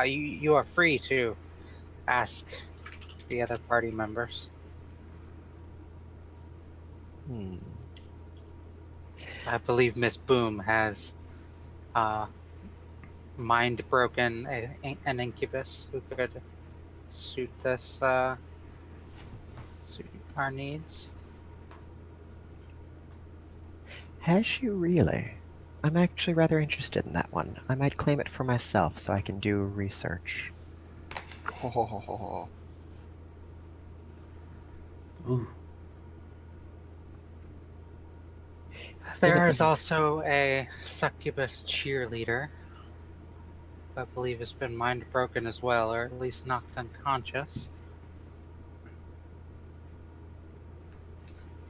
Speaker 5: You are free to ask the other party members. I believe Miss Boom has mind broken an incubus who could suit this suit our needs.
Speaker 1: Has she really? I'm actually rather interested in that one. I might claim it for myself so I can do research.
Speaker 4: Ooh.
Speaker 5: There is also a succubus cheerleader, who I believe has been mind broken as well, or at least knocked unconscious.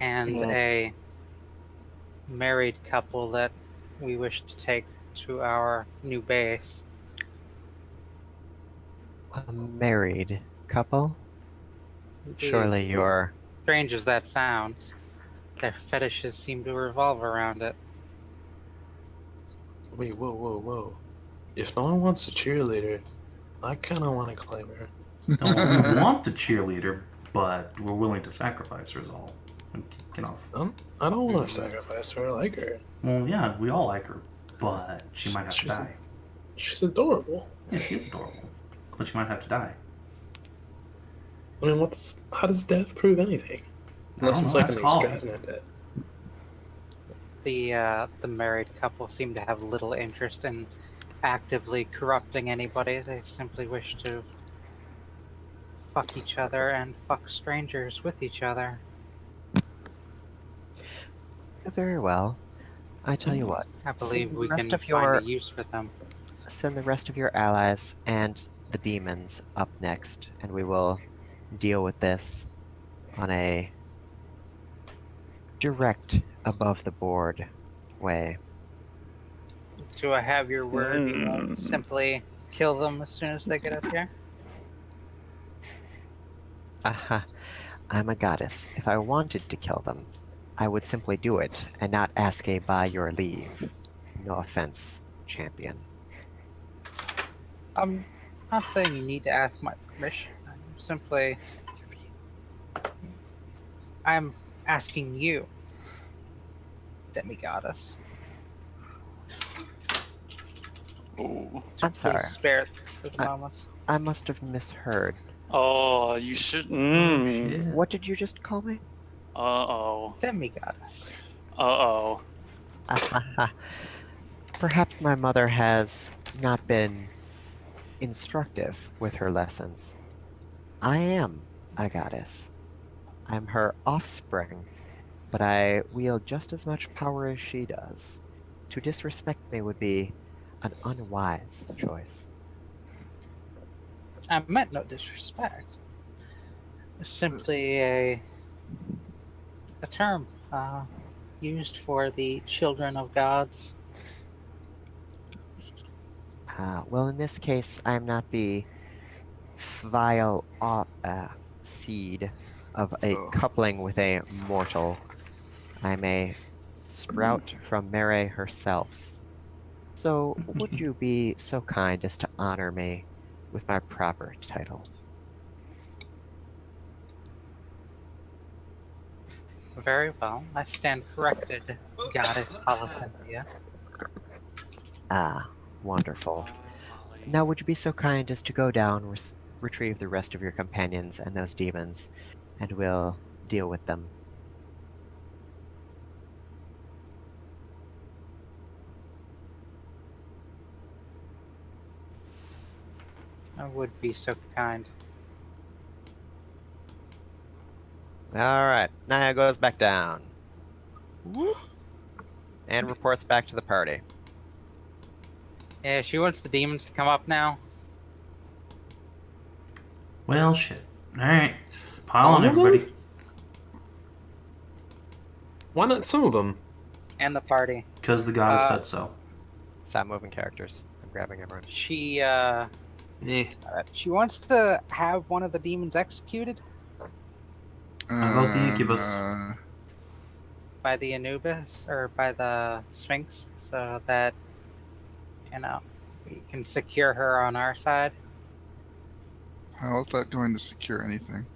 Speaker 5: And a married couple that we wish to take to our new base.
Speaker 1: A married couple? Surely you're...
Speaker 5: Strange as that sounds, their fetishes seem to revolve around it.
Speaker 9: Wait, whoa. If no one wants a cheerleader, I kind of want to claim her.
Speaker 4: No, we want the cheerleader, but we're willing to sacrifice her is all. Get off.
Speaker 9: I don't want to sacrifice her. I like her.
Speaker 4: Well, yeah, we all like her, but she might have to die.
Speaker 9: She's adorable.
Speaker 4: Yeah, she is adorable, but she might have to die.
Speaker 9: I mean, how does death prove anything? Unless it's like an extravagant death.
Speaker 5: The married couple seem to have little interest in actively corrupting anybody. They simply wish to fuck each other and fuck strangers with each other.
Speaker 1: Very well. I tell you what.
Speaker 5: I believe we can find a use for them.
Speaker 1: Send the rest of your allies and the demons up next, and we will deal with this on a direct, above-the-board way.
Speaker 5: Do I have your word? You won't simply kill them as soon as they get up here?
Speaker 1: Aha. I'm a goddess. If I wanted to kill them, I would simply do it, and not ask by your leave. No offense, champion.
Speaker 5: I'm not saying you need to ask my permission. I'm asking you, demigoddess.
Speaker 10: Oh.
Speaker 1: I'm sorry.
Speaker 5: Please spare the moments.
Speaker 1: I must have misheard.
Speaker 10: Oh, you should.
Speaker 1: What did you just call me?
Speaker 10: Uh-oh.
Speaker 5: Demigoddess.
Speaker 10: Uh-oh.
Speaker 1: Perhaps my mother has not been instructive with her lessons. I am a goddess. I'm her offspring, but I wield just as much power as she does. To disrespect me would be an unwise choice.
Speaker 5: I meant no disrespect. It's simply a term used for the children of gods.
Speaker 1: Well, in this case, I am not the vile seed of a
Speaker 3: Oh.
Speaker 1: coupling with a mortal. I'm a sprout from Mary herself. So, would you be so kind as to honor me with my proper title?
Speaker 5: Very well. I stand corrected, goddess Paladin.
Speaker 1: Ah, wonderful. Now, would you be so kind as to go down, retrieve the rest of your companions and those demons, and we'll deal with them.
Speaker 5: I would be so kind.
Speaker 1: Alright, Naya goes back down. Whoop. And reports back to the party.
Speaker 5: Yeah, she wants the demons to come up now.
Speaker 4: Well, shit. Alright. Pile
Speaker 9: All
Speaker 4: on,
Speaker 9: of them?
Speaker 4: everybody.
Speaker 9: Why not some of them?
Speaker 5: And the party.
Speaker 4: Because the goddess said so.
Speaker 1: Stop moving characters. I'm grabbing everyone.
Speaker 5: She
Speaker 9: Eh.
Speaker 5: she wants to have one of the demons executed
Speaker 4: How about the incubus?
Speaker 5: by the Anubis or by the Sphinx, so that we can secure her on our side.
Speaker 3: How is that going to secure anything?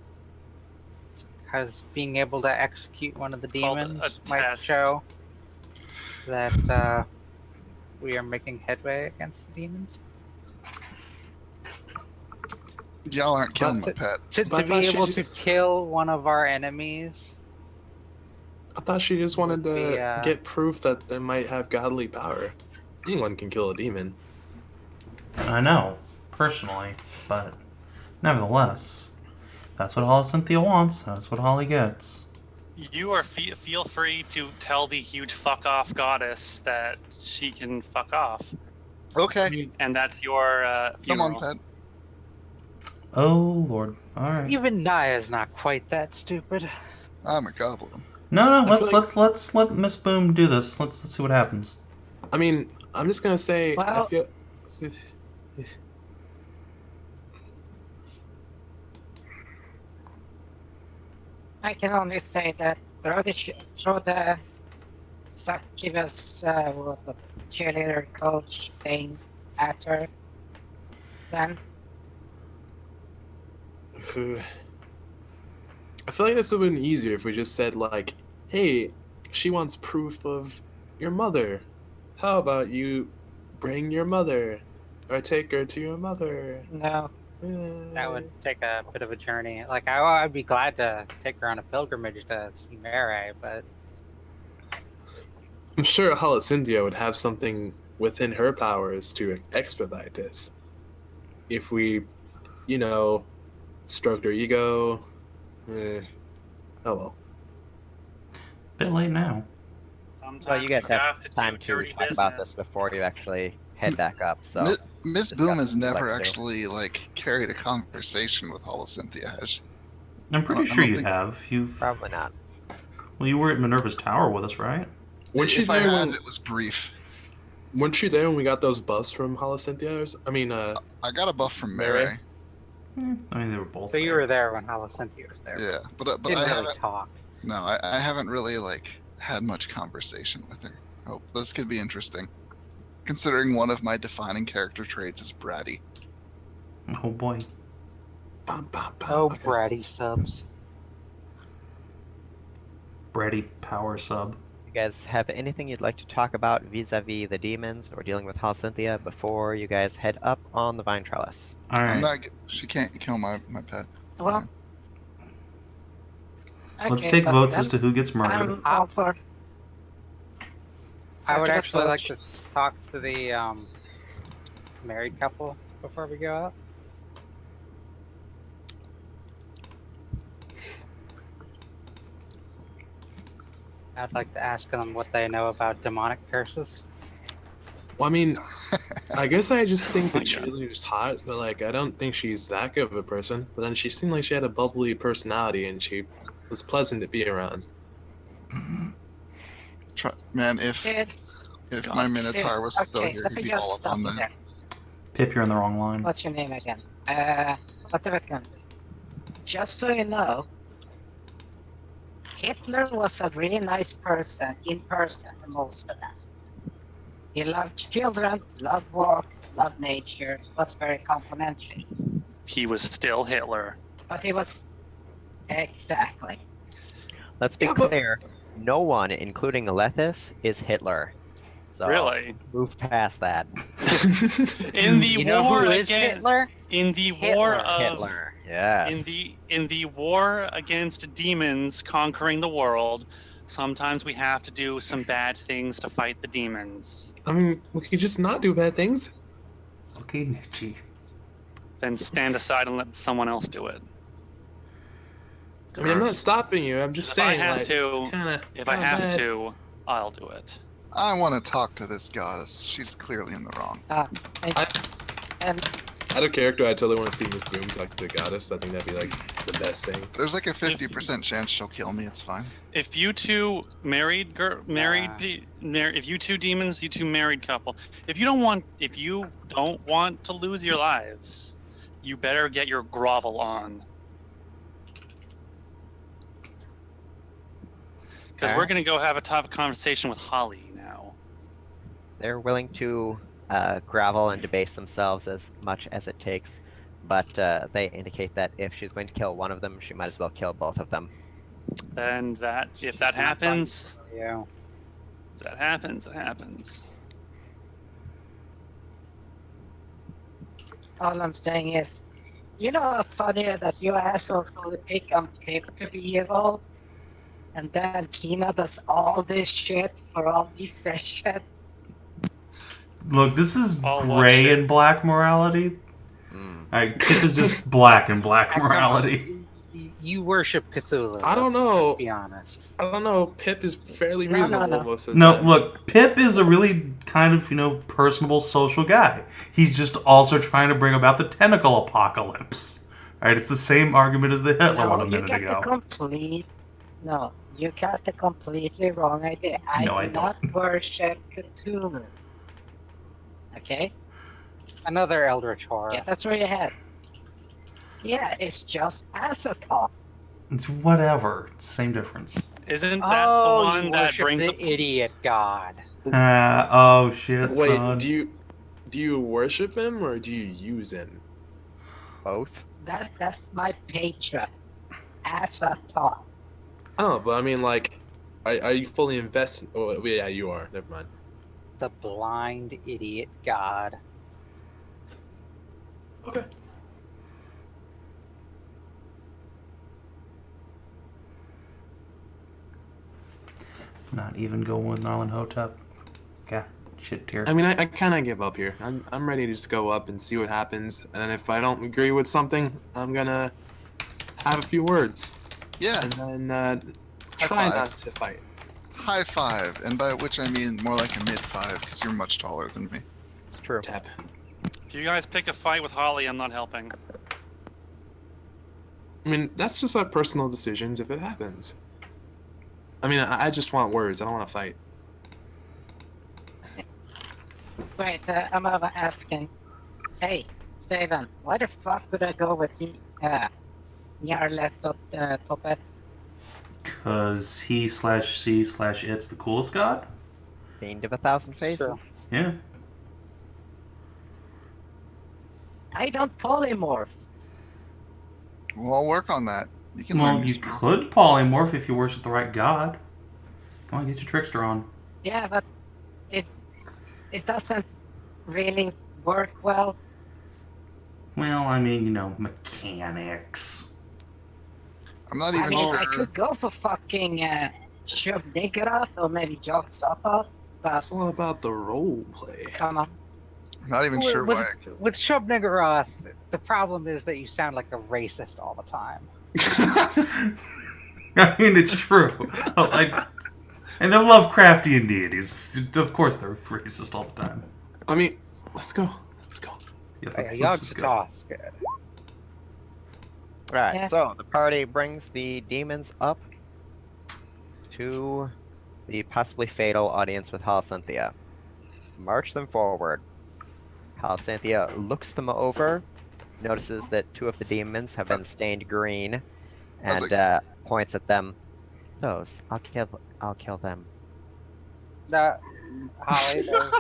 Speaker 5: Because being able to execute one of the
Speaker 10: It's called a
Speaker 5: demons might
Speaker 10: test.
Speaker 5: show that we are making headway against the demons.
Speaker 3: Y'all aren't killing my
Speaker 5: But
Speaker 3: pet.
Speaker 5: To
Speaker 9: But I
Speaker 5: be
Speaker 9: thought she
Speaker 5: able
Speaker 9: just-
Speaker 5: to kill one of our enemies.
Speaker 9: I thought she just wanted
Speaker 5: Would
Speaker 9: to
Speaker 5: be,
Speaker 9: get proof that they might have godly power. Anyone can kill a demon.
Speaker 4: I know, personally, but nevertheless, that's what Holly Cynthia wants. That's what Holly gets.
Speaker 10: You are feel free to tell the huge fuck off goddess that she can fuck off,
Speaker 3: Okay,
Speaker 10: and that's your
Speaker 3: come on,
Speaker 10: funeral.
Speaker 3: pet.
Speaker 4: Oh Lord! All right.
Speaker 5: Even Naya's not quite that stupid.
Speaker 3: I'm a goblin.
Speaker 4: No,
Speaker 9: I feel
Speaker 4: let's let Miss Boom do this. Let's see what happens.
Speaker 9: I mean, I'm just gonna say, I
Speaker 6: Well-
Speaker 9: feel.
Speaker 6: I can only say that throw the succubus what was it, cheerleader coach thing at her. Then
Speaker 9: I feel like this would have been easier if we just said like, "Hey, she wants proof of your mother. How about you bring your mother, or take her to your mother?"
Speaker 6: no.
Speaker 5: That would take a bit of a journey. Like I'd be glad to take her on a pilgrimage to see Mary, but
Speaker 9: I'm sure Cynthia would have something within her powers to expedite this. If we, stroked her ego. Oh well.
Speaker 4: Bit late now.
Speaker 10: Sometimes
Speaker 1: Well, you guys have
Speaker 10: to
Speaker 1: time
Speaker 10: do
Speaker 1: to
Speaker 10: dirty
Speaker 1: talk
Speaker 10: business.
Speaker 1: about this before you actually head back up. So,
Speaker 3: Miss
Speaker 1: discuss
Speaker 3: Boom
Speaker 1: what
Speaker 3: has
Speaker 1: you'd like
Speaker 3: never
Speaker 1: to do.
Speaker 3: actually carried a conversation with Cynthia, has she?
Speaker 4: I'm pretty
Speaker 3: I
Speaker 4: sure
Speaker 3: don't
Speaker 4: you
Speaker 3: think-
Speaker 4: have. You've
Speaker 1: probably not.
Speaker 4: well, you were at Minerva's Tower with us, right?
Speaker 9: Weren't you
Speaker 3: If I
Speaker 9: there
Speaker 3: have,
Speaker 9: when?
Speaker 3: it was brief.
Speaker 9: Weren't you there when we got those buffs from Cynthia?
Speaker 3: I got a buff from
Speaker 9: Mary?
Speaker 3: Mary.
Speaker 4: I mean, they were both.
Speaker 5: so you
Speaker 4: there.
Speaker 5: were there when Cynthia was there.
Speaker 3: Yeah, but
Speaker 5: Didn't
Speaker 3: I
Speaker 5: really
Speaker 3: haven't.
Speaker 5: talk.
Speaker 3: No, I haven't really had much conversation with her. Oh, this could be interesting, considering one of my defining character traits is bratty.
Speaker 4: Oh boy.
Speaker 5: Oh,
Speaker 9: Okay.
Speaker 5: bratty subs.
Speaker 4: Bratty power sub.
Speaker 1: You guys have anything you'd like to talk about vis-a-vis the demons or dealing with Cynthia before you guys head up on the vine trellis?
Speaker 4: All right.
Speaker 3: I'm not. She can't kill my pet.
Speaker 6: Well,
Speaker 4: Let's
Speaker 6: okay,
Speaker 4: take
Speaker 6: but
Speaker 4: votes
Speaker 6: then
Speaker 4: as to who gets murdered.
Speaker 6: I'm all for.
Speaker 5: I would
Speaker 6: succubus
Speaker 5: actually like
Speaker 6: coach.
Speaker 5: to talk to the married couple before we go out. I'd like to ask them what they know about demonic curses.
Speaker 9: Well, I mean, I guess I just think
Speaker 10: Oh
Speaker 9: the
Speaker 10: my God.
Speaker 9: cheerleader's hot, but like I don't think she's that good of a person. But then she seemed like she had a bubbly personality and she was pleasant to be around.
Speaker 3: Man, if
Speaker 6: Dude,
Speaker 3: my
Speaker 10: God.
Speaker 3: Minotaur was still
Speaker 6: okay,
Speaker 3: here,
Speaker 6: let
Speaker 3: he'd
Speaker 6: me
Speaker 3: be
Speaker 6: just
Speaker 3: all up
Speaker 6: stop
Speaker 3: on
Speaker 6: you
Speaker 3: that.
Speaker 6: there.
Speaker 4: Pip, you're in the wrong line.
Speaker 6: What's your name again? Whateverkun. Just so you know, Hitler was a really nice person in person for most of them. He loved children, loved walk, loved nature, was very complimentary.
Speaker 10: He was still Hitler.
Speaker 6: But he was exactly.
Speaker 1: Let's be
Speaker 9: Yeah, but-
Speaker 1: clear. No one, including Alethis, is Hitler. So
Speaker 10: Really?
Speaker 1: move past that.
Speaker 10: In the
Speaker 5: You know
Speaker 10: war
Speaker 5: who is
Speaker 10: against
Speaker 5: Hitler?
Speaker 10: in the war
Speaker 5: Hitler.
Speaker 10: of
Speaker 1: Hitler. Yes.
Speaker 10: in the war against demons conquering the world, sometimes we have to do some bad things to fight the demons.
Speaker 9: I mean, we could just not do bad things.
Speaker 4: Okay, Nietzsche.
Speaker 10: Then stand aside and let someone else do it.
Speaker 9: I mean, I'm not stopping you. I'm just
Speaker 10: If I
Speaker 9: saying,
Speaker 10: have
Speaker 9: like,
Speaker 10: to-
Speaker 9: it's kinda,
Speaker 10: If I
Speaker 9: kinda
Speaker 10: have
Speaker 9: bad.
Speaker 10: to, I'll do it.
Speaker 3: I want to talk to this goddess. She's clearly in the wrong.
Speaker 6: And
Speaker 9: Out of character, I totally want to see Miss Boom talk to the goddess. I think that'd be like the best thing.
Speaker 3: There's like a 50% chance she'll kill me. It's fine.
Speaker 10: If you two if you two demons, you two married couple, if you don't want to lose your lives, you better get your grovel on. Because we're
Speaker 1: Alright.
Speaker 10: gonna go have a topic conversation with Holly now.
Speaker 1: They're willing to grovel and debase themselves as much as it takes, but they indicate that if she's going to kill one of them, she might as well kill both of them.
Speaker 10: And that if that happens,
Speaker 5: Yeah.
Speaker 10: it happens.
Speaker 6: all I'm saying is, you know how funny that you assholes only pick on Pip to be evil? And then Kina does all this shit for all these sessions.
Speaker 4: Look, this is
Speaker 10: I'll watch
Speaker 4: gray
Speaker 10: it.
Speaker 4: and black morality. Pip is just black and black morality.
Speaker 5: You worship Cthulhu.
Speaker 9: I don't
Speaker 5: let's
Speaker 9: know.
Speaker 5: be honest.
Speaker 9: I don't know. Pip is fairly
Speaker 6: No,
Speaker 9: reasonable
Speaker 6: no.
Speaker 9: most of the
Speaker 4: No,
Speaker 9: time.
Speaker 4: look, Pip is a really kind of, personable social guy. He's just also trying to bring about the tentacle apocalypse. Right? It's the same argument as the Hitler one a minute ago.
Speaker 6: You got the completely wrong idea.
Speaker 4: No, I
Speaker 6: I do not worship Cthulhu. Okay?
Speaker 5: Another Eldritch horror.
Speaker 6: Yeah, that's where you head. Yeah, it's just Adjatha.
Speaker 4: It's whatever. It's the same difference.
Speaker 10: Isn't that
Speaker 5: Oh,
Speaker 10: the one
Speaker 5: you
Speaker 10: that
Speaker 5: worship
Speaker 10: brings
Speaker 5: the
Speaker 10: up?
Speaker 5: idiot god.
Speaker 4: Oh shit,
Speaker 9: Wait,
Speaker 4: son.
Speaker 9: do you worship him or do you use him?
Speaker 1: Both?
Speaker 6: That's my patron. Adjatha.
Speaker 9: Oh, but I mean, like, are you fully invested? Oh, yeah, you are. Never mind.
Speaker 5: The blind idiot god.
Speaker 9: Okay.
Speaker 4: Not even going with Narlan Hotep. God, shit tier.
Speaker 9: I mean, I kind of give up here. I'm ready to just go up and see what happens. And then if I don't agree with something, I'm gonna have a few words.
Speaker 3: Yeah,
Speaker 9: And then try
Speaker 3: High five.
Speaker 9: not to fight.
Speaker 3: high five, and by which I mean more like a mid five, because you're much taller than me.
Speaker 1: It's true.
Speaker 9: Tap.
Speaker 10: If you guys pick a fight with Holly, I'm not helping.
Speaker 9: I mean, that's just our personal decisions if it happens. I mean, I just want words. I don't want to fight.
Speaker 6: Wait, I'm asking. Hey, Savin, why the fuck would I go with you? Topet?
Speaker 4: Cause he/she/it's the coolest god?
Speaker 1: Fiend of 1,000
Speaker 5: It's true.
Speaker 1: faces.
Speaker 4: Yeah.
Speaker 6: I don't polymorph.
Speaker 3: We'll all work on that. You can
Speaker 4: Well,
Speaker 3: learn new
Speaker 4: you
Speaker 3: skills.
Speaker 4: could polymorph if you worship the right god. Come on, get your trickster on.
Speaker 6: Yeah, but it doesn't really work well.
Speaker 4: Well, I mean, mechanics.
Speaker 3: I'm not
Speaker 6: I
Speaker 3: even
Speaker 6: mean,
Speaker 3: sure.
Speaker 6: I could go for fucking Shubnigaroth or maybe Jogsafa, but
Speaker 9: It's all about the role play.
Speaker 6: come on.
Speaker 3: I'm not even sure why.
Speaker 5: With Shubnigaroth, the problem is that you sound like a racist all the time.
Speaker 4: I mean, it's true. And they're Lovecraftian deities. Of course, they're racist all the time.
Speaker 9: I mean,
Speaker 7: Let's go. Let's go.
Speaker 4: Yeah,
Speaker 8: Oh,
Speaker 4: let's
Speaker 8: yeah,
Speaker 4: just go.
Speaker 8: Yogg-Sothoth's good.
Speaker 1: Alright,
Speaker 6: Yeah.
Speaker 1: so the party brings the demons up to the possibly fatal audience with Halcynthia. March them forward. Halcynthia looks them over, notices that 2 of the demons have been stained green, and points at them. Those, I'll kill them.
Speaker 8: Holly does.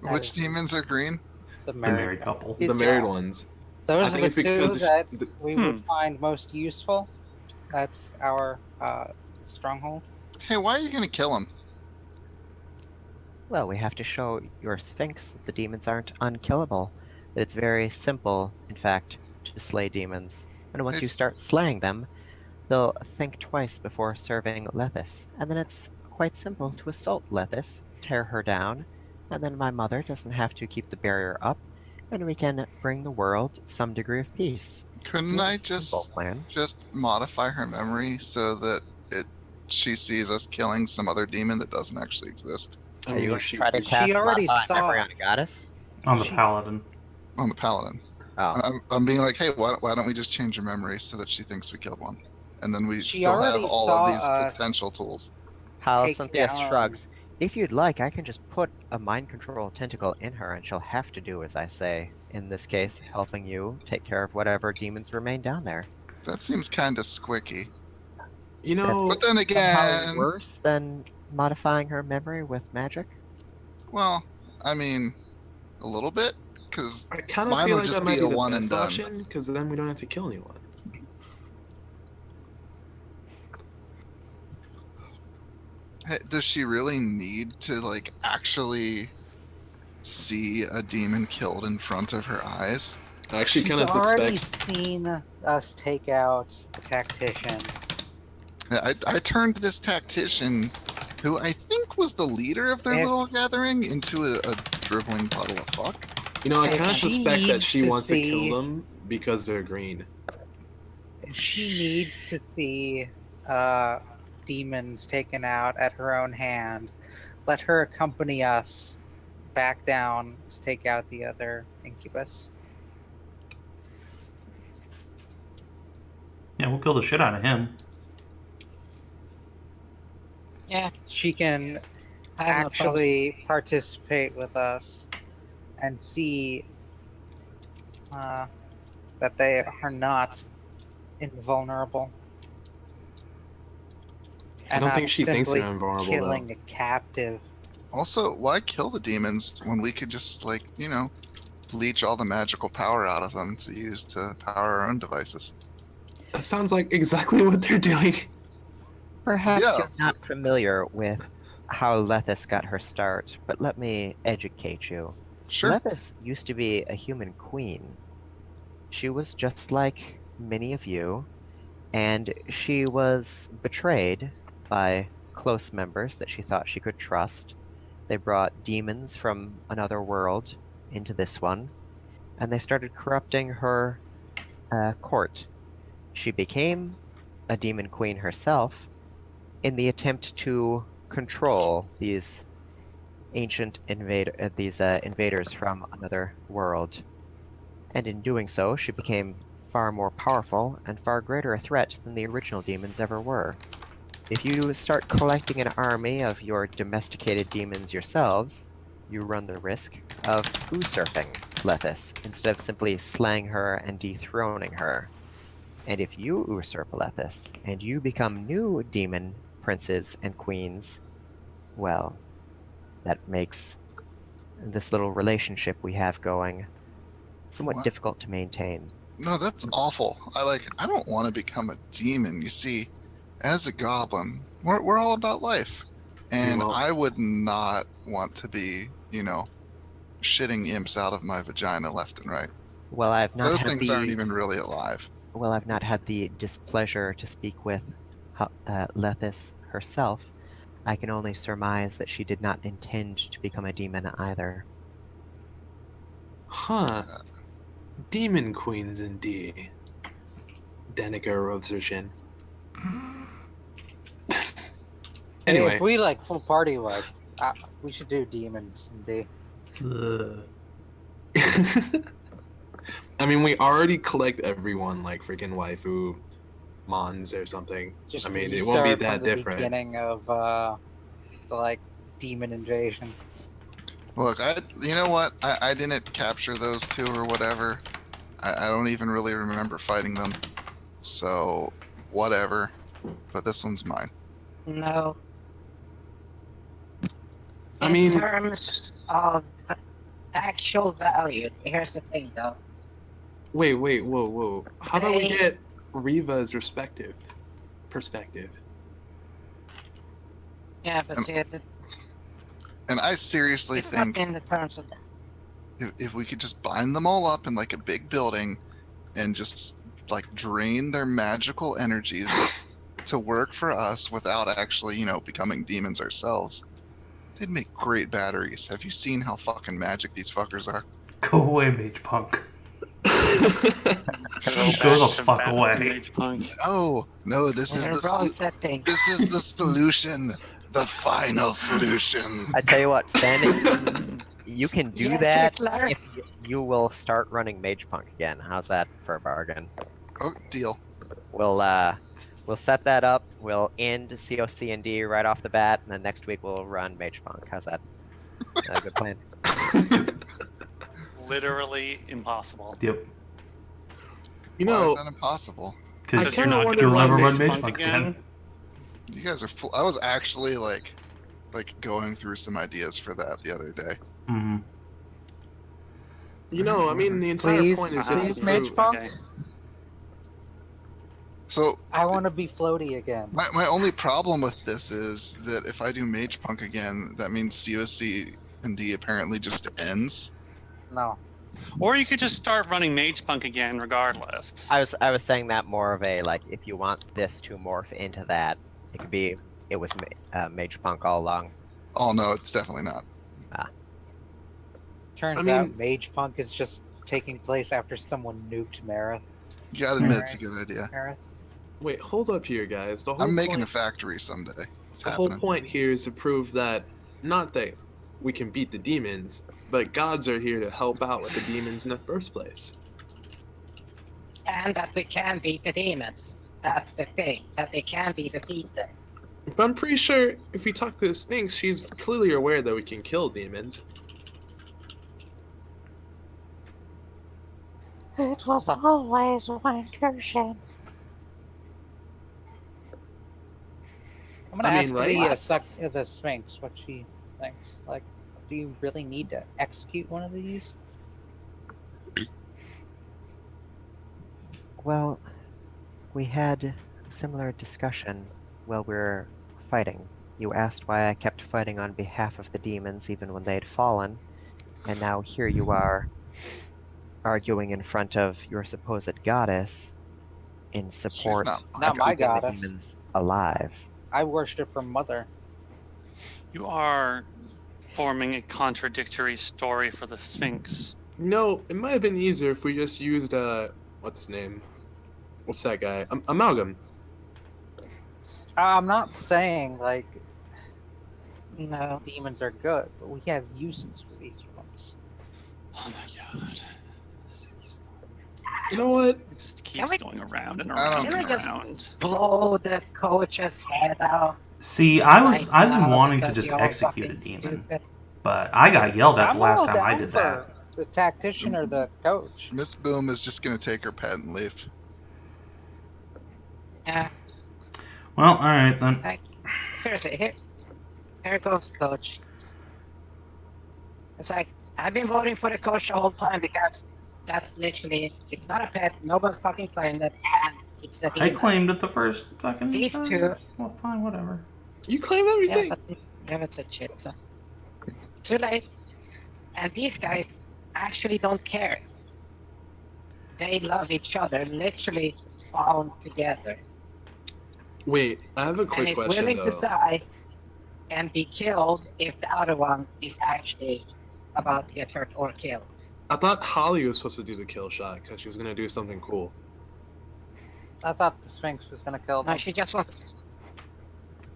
Speaker 3: Which demons are green?
Speaker 8: The
Speaker 4: The
Speaker 8: married
Speaker 4: married couple.
Speaker 3: Oh,
Speaker 9: The married ones.
Speaker 8: Those
Speaker 9: I
Speaker 8: are
Speaker 9: think
Speaker 8: the
Speaker 9: it's because
Speaker 8: two that
Speaker 9: the-
Speaker 8: we would find most useful. That's our stronghold.
Speaker 3: Hey, why are you gonna kill him?
Speaker 1: Well, we have to show your Sphinx that the demons aren't unkillable. That it's very simple, in fact, to slay demons. And once you
Speaker 3: Nice.
Speaker 1: start slaying them, they'll think twice before serving Lethis. And then it's quite simple to assault Lethis, tear her down, and then my mother doesn't have to keep the barrier up, and we can bring the world some degree of peace.
Speaker 3: Couldn't
Speaker 1: It's a
Speaker 3: I
Speaker 1: simple plan.
Speaker 3: just modify her memory so that she sees us killing some other demon that doesn't actually exist
Speaker 9: I
Speaker 1: Are
Speaker 9: mean,
Speaker 1: you going
Speaker 9: if
Speaker 1: to
Speaker 9: she,
Speaker 1: try to
Speaker 9: if-
Speaker 1: cast
Speaker 8: already
Speaker 1: Modify
Speaker 8: saw-
Speaker 1: Memory on a goddess?
Speaker 4: On the
Speaker 8: She-
Speaker 4: paladin.
Speaker 3: on the paladin.
Speaker 1: Oh,
Speaker 3: I'm being like, hey, why don't we just change her memory so that she thinks we killed one, and then we
Speaker 8: She
Speaker 3: still have
Speaker 8: already
Speaker 3: all
Speaker 8: saw
Speaker 3: of these
Speaker 8: us
Speaker 3: potential tools.
Speaker 1: Halcynthia
Speaker 8: down-
Speaker 1: shrugs. If you'd like, I can just put a mind control tentacle in her, and she'll have to do as I say. In this case, helping you take care of whatever demons remain down there.
Speaker 3: That seems kind of squicky.
Speaker 9: you know,
Speaker 3: But then
Speaker 1: Somehow
Speaker 3: again,
Speaker 1: worse than modifying her memory with magic.
Speaker 3: well, I mean, a little bit, because
Speaker 9: I kind of
Speaker 3: mine
Speaker 9: feel
Speaker 3: would
Speaker 9: like
Speaker 3: just
Speaker 9: that might
Speaker 3: be
Speaker 9: be
Speaker 3: a
Speaker 9: the
Speaker 3: one and
Speaker 9: best
Speaker 3: done.
Speaker 9: option because then we don't have to kill anyone.
Speaker 3: does she really need to like actually see a demon killed in front of her eyes?
Speaker 9: I actually
Speaker 8: She's
Speaker 9: kind of
Speaker 8: already
Speaker 9: suspect.
Speaker 8: seen us take out the tactician.
Speaker 3: I turned this tactician, who I think was the leader of their
Speaker 8: If-
Speaker 3: little gathering, into a dribbling puddle of fuck.
Speaker 9: You know, I
Speaker 8: If
Speaker 9: kind of
Speaker 8: she
Speaker 9: suspect that
Speaker 8: needs
Speaker 9: she
Speaker 8: to
Speaker 9: wants to
Speaker 8: see-
Speaker 9: kill them because they're green.
Speaker 8: She needs to see demons taken out at her own hand. Let her accompany us back down to take out the other incubus.
Speaker 4: Yeah, we'll kill the shit out of him.
Speaker 6: Yeah,
Speaker 8: She can
Speaker 6: I have no problem.
Speaker 8: actually participate with us and see that they are not invulnerable.
Speaker 9: I
Speaker 8: And
Speaker 9: don't
Speaker 8: not
Speaker 9: think she thinks
Speaker 8: simply
Speaker 9: they're invulnerable,
Speaker 8: killing a captive.
Speaker 3: Also, why kill the demons when we could just, like, leech all the magical power out of them to use to power our own devices?
Speaker 9: That sounds like exactly what they're doing.
Speaker 1: Perhaps
Speaker 3: Yeah.
Speaker 1: you're not familiar with how Lethis got her start, but let me educate you.
Speaker 3: Sure.
Speaker 1: Lethis used to be a human queen. She was just like many of you, and she was betrayed by close members that she thought she could trust. They brought demons from another world into this one, and they started corrupting her court. She became a demon queen herself in the attempt to control these invaders from another world. And in doing so, she became far more powerful and far greater a threat than the original demons ever were. If you start collecting an army of your domesticated demons yourselves, you run the risk of usurping Lethis instead of simply slaying her and dethroning her. And if you usurp Lethis and you become new demon princes and queens, well, that makes this little relationship we have going somewhat
Speaker 3: What?
Speaker 1: difficult to maintain.
Speaker 3: No, that's awful. I don't want to become a demon. You see, as a goblin, we're all about life. And
Speaker 9: Well-
Speaker 3: I would not want to be, shitting imps out of my vagina left and right.
Speaker 1: Well, I've not
Speaker 3: Those
Speaker 1: had
Speaker 3: things
Speaker 1: the
Speaker 3: aren't even really alive.
Speaker 1: well, I've not had the displeasure to speak with Lethis herself. I can only surmise that she did not intend to become a demon either.
Speaker 9: Huh. Demon queens indeed. Dannika rubs her chin.
Speaker 8: Hey,
Speaker 9: Anyway,
Speaker 8: if we full party we should do demons indeed.
Speaker 4: Ugh.
Speaker 9: I mean, we already collect everyone like freaking waifu mons or something.
Speaker 8: Just
Speaker 9: I mean, it won't be
Speaker 8: restart
Speaker 9: that
Speaker 8: from the
Speaker 9: different.
Speaker 8: beginning of the like demon invasion.
Speaker 3: Look, you know what? I didn't capture those two or whatever. I don't even really remember fighting them. So, whatever. But this one's mine.
Speaker 6: No.
Speaker 9: I
Speaker 6: In
Speaker 9: mean,
Speaker 6: terms of actual value, here's the thing though.
Speaker 9: wait, whoa. How about we
Speaker 6: They-
Speaker 9: get Riva's perspective?
Speaker 6: Yeah, but
Speaker 3: And I seriously
Speaker 6: it's not
Speaker 3: think
Speaker 6: in the terms of
Speaker 3: if we could just bind them all up in like a big building and just like drain their magical energies to work for us without actually, becoming demons ourselves, they'd make great batteries. Have you seen how fucking magic these fuckers are?
Speaker 4: Go away, Mage Punk.
Speaker 10: Go
Speaker 4: Go the
Speaker 10: back to
Speaker 4: fuck
Speaker 10: Battle
Speaker 4: away.
Speaker 10: Mage Punk.
Speaker 3: No, this is the
Speaker 6: wrong setting.
Speaker 3: this is the solution, the final solution.
Speaker 1: I tell you what, Fen, you can do
Speaker 6: Yes,
Speaker 1: that
Speaker 6: Claire.
Speaker 1: if you will start running Mage Punk again. How's that for a bargain?
Speaker 3: Oh, deal.
Speaker 1: We'll set that up. We'll end CoC&D right off the bat, and then next week we'll run Mage Punk. How's that? A good plan.
Speaker 10: Literally impossible.
Speaker 4: Yep.
Speaker 9: You
Speaker 3: Why
Speaker 9: know,
Speaker 3: is that impossible?
Speaker 4: Because
Speaker 10: you're not
Speaker 9: wanna
Speaker 4: you'll never
Speaker 9: run
Speaker 4: run
Speaker 9: Mage
Speaker 4: Mage Punk again.
Speaker 3: You guys are. I was actually like going through some ideas for that the other day.
Speaker 4: Mm-hmm.
Speaker 9: You know, I mean, the entire
Speaker 8: Please,
Speaker 9: point is just
Speaker 8: please,
Speaker 9: to
Speaker 8: Mage
Speaker 9: prove.
Speaker 8: Punk.
Speaker 10: Okay.
Speaker 3: So
Speaker 8: I want to be floaty again.
Speaker 3: my only problem with this is that if I do Mage Punk again, that means CoC&D apparently just ends.
Speaker 8: No.
Speaker 10: Or you could just start running Mage Punk again, regardless.
Speaker 1: I was saying that more of a like if you want this to morph into that, it could be it was Mage Punk all along.
Speaker 3: Oh no, it's definitely not.
Speaker 8: Turns
Speaker 9: I
Speaker 8: out
Speaker 9: mean-
Speaker 8: Mage Punk is just taking place after someone nuked Marith.
Speaker 3: You gotta admit it's a good idea.
Speaker 8: Marith.
Speaker 9: Wait, hold up here, guys. The whole
Speaker 3: I'm making a
Speaker 9: point,
Speaker 3: factory someday. It's
Speaker 9: the
Speaker 3: happening.
Speaker 9: whole point here is to prove that not that we can beat the demons, but gods are here to help out with the demons in the first place.
Speaker 6: And that we can beat the demons. That's the thing, that they can be defeated.
Speaker 9: But I'm pretty sure if we talk to the Sphinx, she's clearly aware that we can kill demons.
Speaker 11: It was always one cushion.
Speaker 8: I'm gonna
Speaker 9: I
Speaker 8: ask
Speaker 9: mean, right?
Speaker 8: the Sphinx what she thinks. Like, do you really need to execute one of these?
Speaker 1: Well, we had a similar discussion while we were fighting. You asked why I kept fighting on behalf of the demons even when they had fallen, and now here you are arguing in front of your supposed goddess in support
Speaker 3: not
Speaker 8: Not
Speaker 1: of
Speaker 8: my
Speaker 1: keeping the
Speaker 8: goddess.
Speaker 1: demons alive.
Speaker 8: I worship her mother.
Speaker 10: You are forming a contradictory story for the Sphinx.
Speaker 9: No, it might have been easier if we just used what's his name? What's that guy? Amalgam.
Speaker 8: I'm not saying like
Speaker 6: No.
Speaker 8: demons are good, but we have uses for these ones.
Speaker 10: Oh my god.
Speaker 9: You know what?
Speaker 10: It just keeps going around and
Speaker 3: I
Speaker 10: around
Speaker 3: don't
Speaker 6: Can I
Speaker 10: and
Speaker 6: just
Speaker 10: around.
Speaker 6: blow the coach's head out?
Speaker 4: See,
Speaker 6: right
Speaker 4: I've been
Speaker 6: now
Speaker 4: wanting to
Speaker 6: because
Speaker 4: just
Speaker 6: you're
Speaker 4: execute a
Speaker 6: fucking
Speaker 4: demon,
Speaker 6: stupid?
Speaker 4: but I got yelled at
Speaker 8: I'm
Speaker 4: the last
Speaker 8: all
Speaker 4: time I
Speaker 8: down
Speaker 4: did
Speaker 8: for
Speaker 4: that.
Speaker 8: the tactician or the coach.
Speaker 3: Miss Boom is just gonna take her pet and leave.
Speaker 6: Yeah,
Speaker 4: Well, all right then.
Speaker 6: seriously, here goes coach. It's like, I've been voting for the coach the whole time because that's literally, it's not a pet, nobody's fucking claimed it, and it's a
Speaker 4: I
Speaker 6: demon.
Speaker 4: claimed it the first fucking
Speaker 6: These
Speaker 4: time.
Speaker 6: two-
Speaker 4: Well, fine, whatever.
Speaker 9: You claim
Speaker 6: Yeah,
Speaker 9: everything.
Speaker 6: but it's a shit, so. Too late. And these guys actually don't care. They love each other, literally bound together.
Speaker 9: Wait, I have a
Speaker 6: And
Speaker 9: quick
Speaker 6: it's
Speaker 9: question
Speaker 6: willing
Speaker 9: though.
Speaker 6: to die and be killed if the other one is actually about to get hurt or killed.
Speaker 9: I thought Holly was supposed to do the kill shot because she was gonna do something cool.
Speaker 8: I thought the Sphinx was gonna kill
Speaker 6: No,
Speaker 8: them.
Speaker 6: she just wants.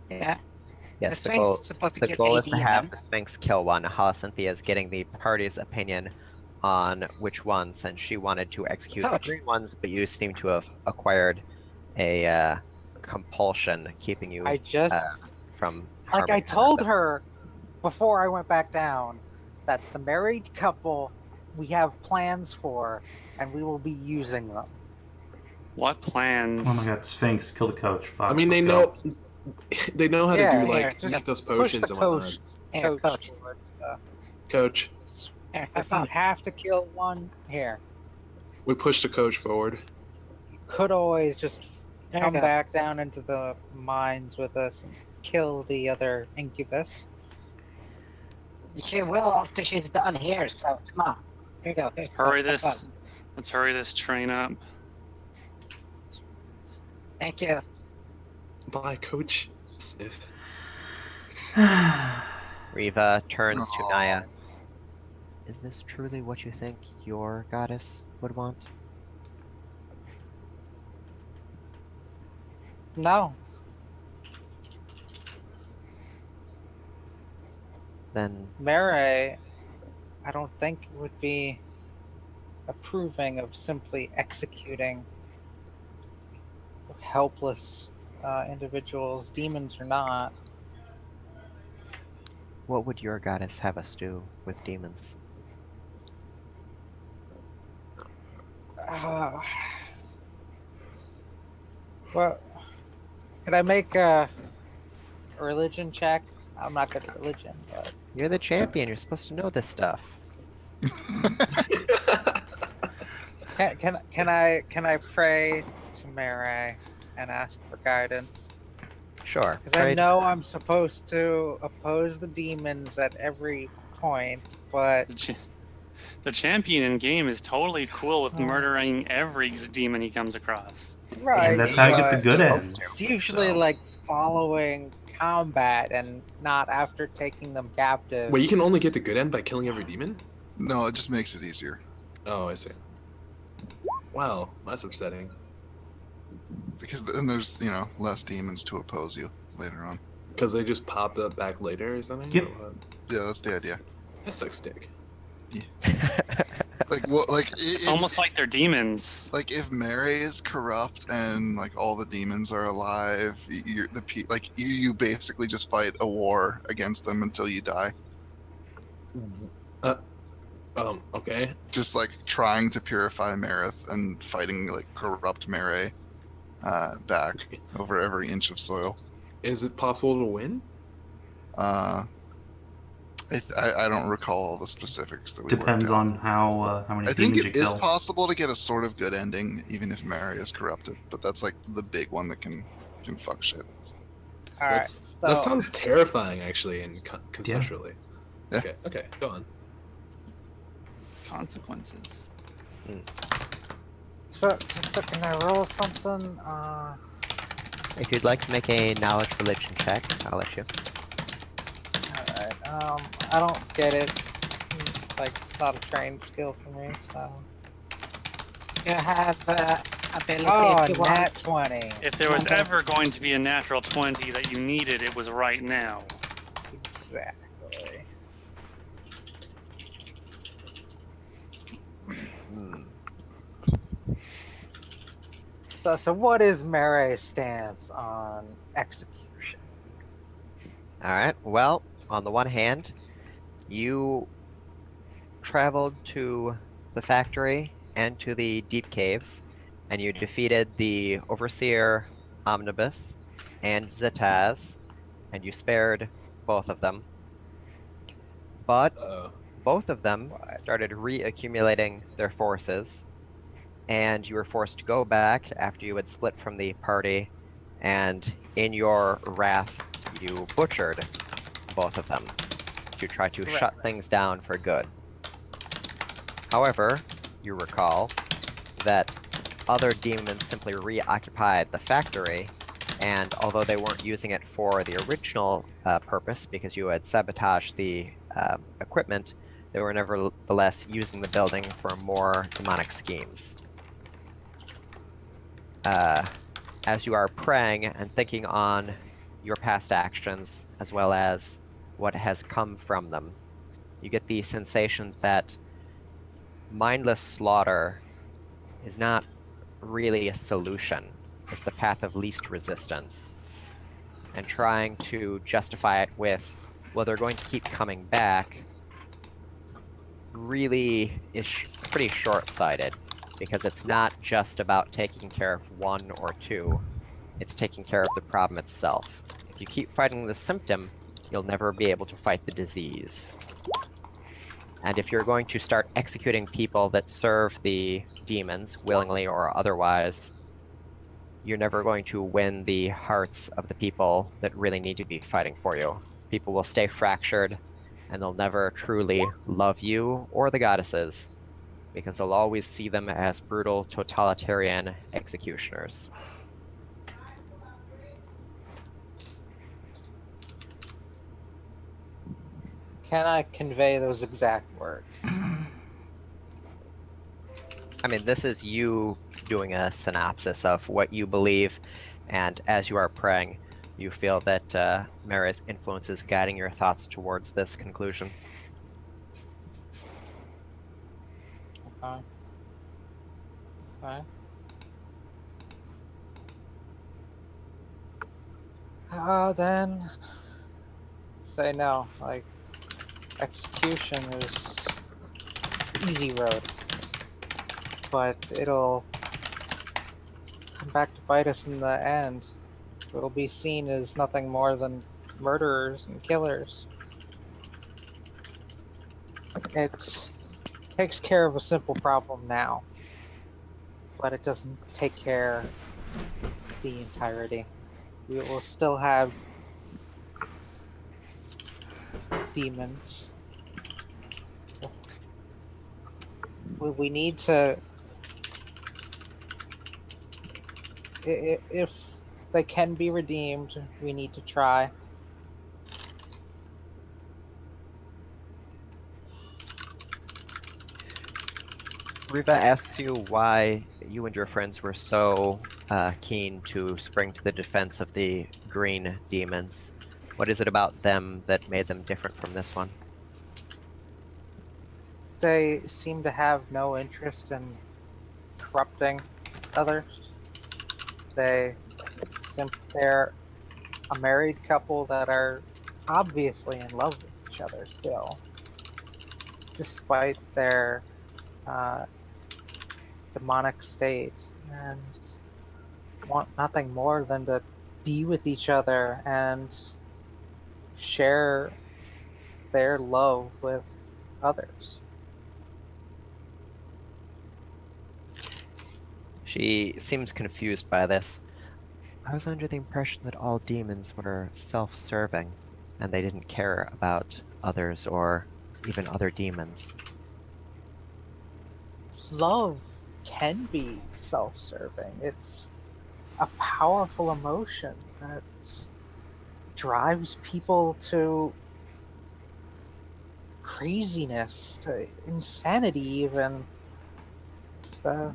Speaker 6: Yeah.
Speaker 1: Yes,
Speaker 6: The
Speaker 1: the goal,
Speaker 6: Sphinx is supposed to
Speaker 1: the
Speaker 6: kill
Speaker 1: goal
Speaker 6: a
Speaker 1: is to have
Speaker 6: demon.
Speaker 1: the Sphinx kill one. Cynthia is getting the party's opinion on which one, since she wanted to execute the
Speaker 6: Coach.
Speaker 1: green ones, but you seem to have acquired a compulsion keeping you
Speaker 5: I just,
Speaker 1: from
Speaker 5: like I
Speaker 1: harming
Speaker 5: told
Speaker 1: them.
Speaker 5: her before I went back down, that the married couple we have plans for, and we will be using them.
Speaker 10: What plans?
Speaker 4: Oh my god, Sphinx, kill the coach. Fuck,
Speaker 9: I mean,
Speaker 4: let's
Speaker 9: they
Speaker 4: go.
Speaker 9: know they know how to
Speaker 5: Yeah,
Speaker 9: do
Speaker 6: here,
Speaker 9: like
Speaker 6: just
Speaker 9: those
Speaker 5: Push
Speaker 9: potions
Speaker 5: the
Speaker 9: and whatnot.
Speaker 6: Here, Coach.
Speaker 5: toward,
Speaker 9: Coach,
Speaker 6: Here,
Speaker 5: if
Speaker 6: have
Speaker 5: you
Speaker 6: fun.
Speaker 5: have to kill one, here.
Speaker 9: we push the coach forward.
Speaker 5: You could always just
Speaker 6: There you
Speaker 5: come
Speaker 6: go.
Speaker 5: back down into the mines with us and kill the other incubus.
Speaker 6: She will after she's done here, so come on. Here you go. Here's
Speaker 10: Hurry
Speaker 6: have fun.
Speaker 10: this. Let's hurry this train up.
Speaker 6: Thank you.
Speaker 9: Bye, coach. Sif.
Speaker 1: Riva turns to
Speaker 3: Aw.
Speaker 1: Naya. Is this truly what you think your goddess would want?
Speaker 5: No,
Speaker 1: Then
Speaker 5: Mary, I don't think would be approving of simply executing helpless individuals, demons or not.
Speaker 1: what would your goddess have us do with demons?
Speaker 5: Well, could I make a religion check? I'm not good at religion, but
Speaker 1: You're the champion, you're supposed to know this stuff.
Speaker 5: can I pray to Mary and ask for guidance?
Speaker 1: Sure.
Speaker 5: Because I know I'm supposed to oppose the demons at every point, but
Speaker 10: The champion in game is totally cool with murdering every demon he comes across.
Speaker 5: right.
Speaker 4: And that's how you get the
Speaker 5: but
Speaker 4: good
Speaker 1: Supposed
Speaker 4: ends.
Speaker 1: to.
Speaker 5: It's usually
Speaker 4: So.
Speaker 5: like following combat and not after taking them captive.
Speaker 9: Wait, you can only get the good end by killing every demon?
Speaker 3: No, it just makes it easier.
Speaker 9: Oh, I see. Wow, that's upsetting.
Speaker 3: Because then there's, less demons to oppose you later on.
Speaker 9: Because they just pop up back later or something?
Speaker 4: Yep.
Speaker 9: Or what?
Speaker 3: Yeah, that's the idea.
Speaker 9: That sucks dick.
Speaker 10: It's almost like they're demons.
Speaker 3: Like if Mary is corrupt and like all the demons are alive, you basically just fight a war against them until you die.
Speaker 9: Okay.
Speaker 3: Just like trying to purify Marith and fighting like corrupt Mary back over every inch of soil.
Speaker 9: Is it possible to win?
Speaker 3: I don't recall all the specifics that we
Speaker 4: Depends
Speaker 3: worked out.
Speaker 4: on how many
Speaker 3: I think
Speaker 4: demons
Speaker 3: it
Speaker 4: you
Speaker 3: is
Speaker 4: kill.
Speaker 3: possible to get a sort of good ending, even if Mary is corrupted. But that's like the big one that can fuck shit.
Speaker 5: All right,
Speaker 9: That sounds terrifying, actually, and conceptually.
Speaker 3: Yeah.
Speaker 9: Okay, go on.
Speaker 10: Consequences.
Speaker 5: So can I roll something?
Speaker 1: If you'd like to make a knowledge religion check, I'll let you.
Speaker 5: Alright, I don't get it. Like, it's not a trained skill for me, so.
Speaker 6: You have ability
Speaker 5: Oh,
Speaker 6: if you want.
Speaker 5: nat 20.
Speaker 10: If there was
Speaker 6: Okay.
Speaker 10: ever going to be a natural 20 that you needed, it was right now.
Speaker 5: Exactly. So what is Mary's stance on execution?
Speaker 1: Alright, well, on the one hand, you traveled to the factory and to the deep caves, and you defeated the Overseer Omnibus and Zetaz, and you spared both of them. But both of them started reaccumulating their forces, and you were forced to go back after you had split from the party, and in your wrath, you butchered both of them to try to shut things down for good. However, you recall that other demons simply reoccupied the factory, and although they weren't using it for the original purpose because you had sabotaged the equipment, they were nevertheless using the building for more demonic schemes. As you are praying and thinking on your past actions as well as what has come from them. You get the sensation that mindless slaughter is not really a solution. It's the path of least resistance. And trying to justify it with, well, they're going to keep coming back, really is pretty short-sighted, because it's not just about taking care of one or two, it's taking care of the problem itself. If you keep fighting the symptom, you'll never be able to fight the disease. And if you're going to start executing people that serve the demons, willingly or otherwise, you're never going to win the hearts of the people that really need to be fighting for you. People will stay fractured, and they'll never truly love you or the goddesses, because they'll always see them as brutal, totalitarian executioners.
Speaker 5: Can I convey those exact words?
Speaker 1: I mean, this is you doing a synopsis of what you believe, and as you are praying, you feel that Mara's influence is guiding your thoughts towards this conclusion.
Speaker 5: Okay. Okay. Then say no. Like, execution is it's the easy road, but it'll come back to bite us in the end. We'll be seen as nothing more than murderers and killers. It takes care of a simple problem now, but it doesn't take care of the entirety. We will still have demons. We need to... If they can be redeemed, we need to try.
Speaker 1: Riva asks you why you and your friends were so keen to spring to the defense of the green demons. What is it about them that made them different from this one?
Speaker 5: They seem to have no interest in corrupting others. They're a married couple that are obviously in love with each other still, despite their demonic state, and want nothing more than to be with each other and share their love with others.
Speaker 1: She seems confused by this. I was under the impression that all demons were self-serving, and they didn't care about others or even other demons.
Speaker 5: Love can be self-serving. It's a powerful emotion that drives people to craziness, to insanity even. If the,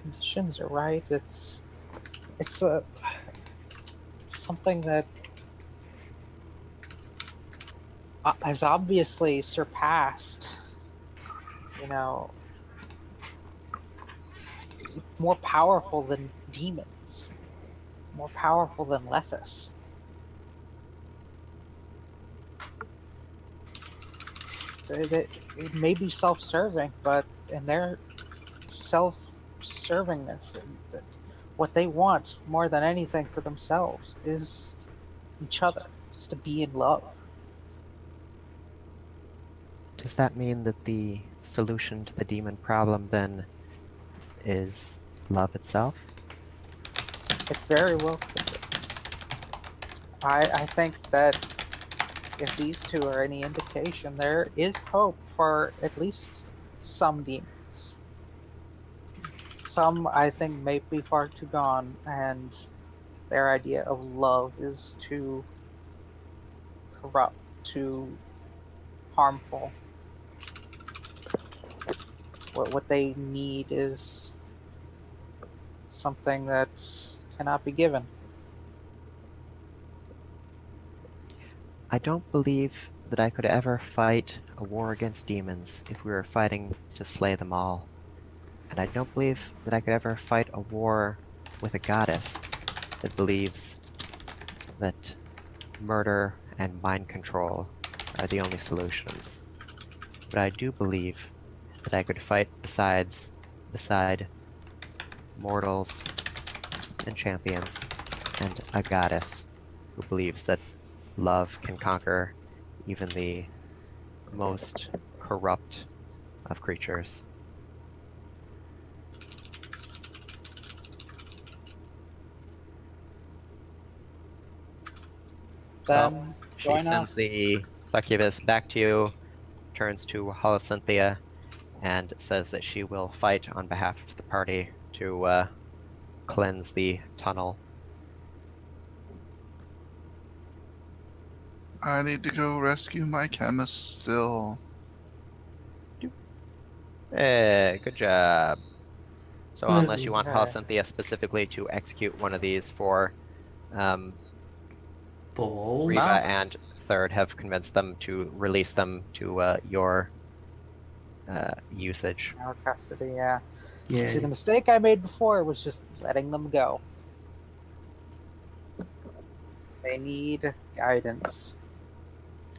Speaker 5: conditions are right, it's something that has obviously surpassed, more powerful than demons, more powerful than Lethus. It may be self-serving, but in their self-servingness, what they want more than anything for themselves is each other, just to be in love.
Speaker 1: Does that mean that the solution to the demon problem then is love itself?
Speaker 5: It very well could be. I think that if these two are any indication, there is hope for at least some demons. Some, I think, may be far too gone, and their idea of love is too corrupt, too harmful. What they need is something that cannot be given.
Speaker 1: I don't believe that I could ever fight a war against demons if we were fighting to slay them all. And I don't believe that I could ever fight a war with a goddess that believes that murder and mind control are the only solutions. But I do believe that I could fight beside mortals and champions and a goddess who believes that love can conquer even the most corrupt of creatures.
Speaker 8: Then
Speaker 1: She
Speaker 8: join
Speaker 1: sends
Speaker 8: us.
Speaker 1: the succubus back to you, turns to Holocynthia, and says that she will fight on behalf of the party to cleanse the tunnel.
Speaker 3: I need to go rescue my chemist still.
Speaker 1: Hey, good job. So unless you want
Speaker 8: Okay.
Speaker 1: Holocynthia specifically to execute one of these for
Speaker 4: The lulz?
Speaker 1: Riva
Speaker 8: Wow.
Speaker 1: and Third have convinced them to release them to your usage.
Speaker 8: Our custody, yeah.
Speaker 4: Yeah.
Speaker 8: See, the mistake I made before was just letting them go. They need guidance.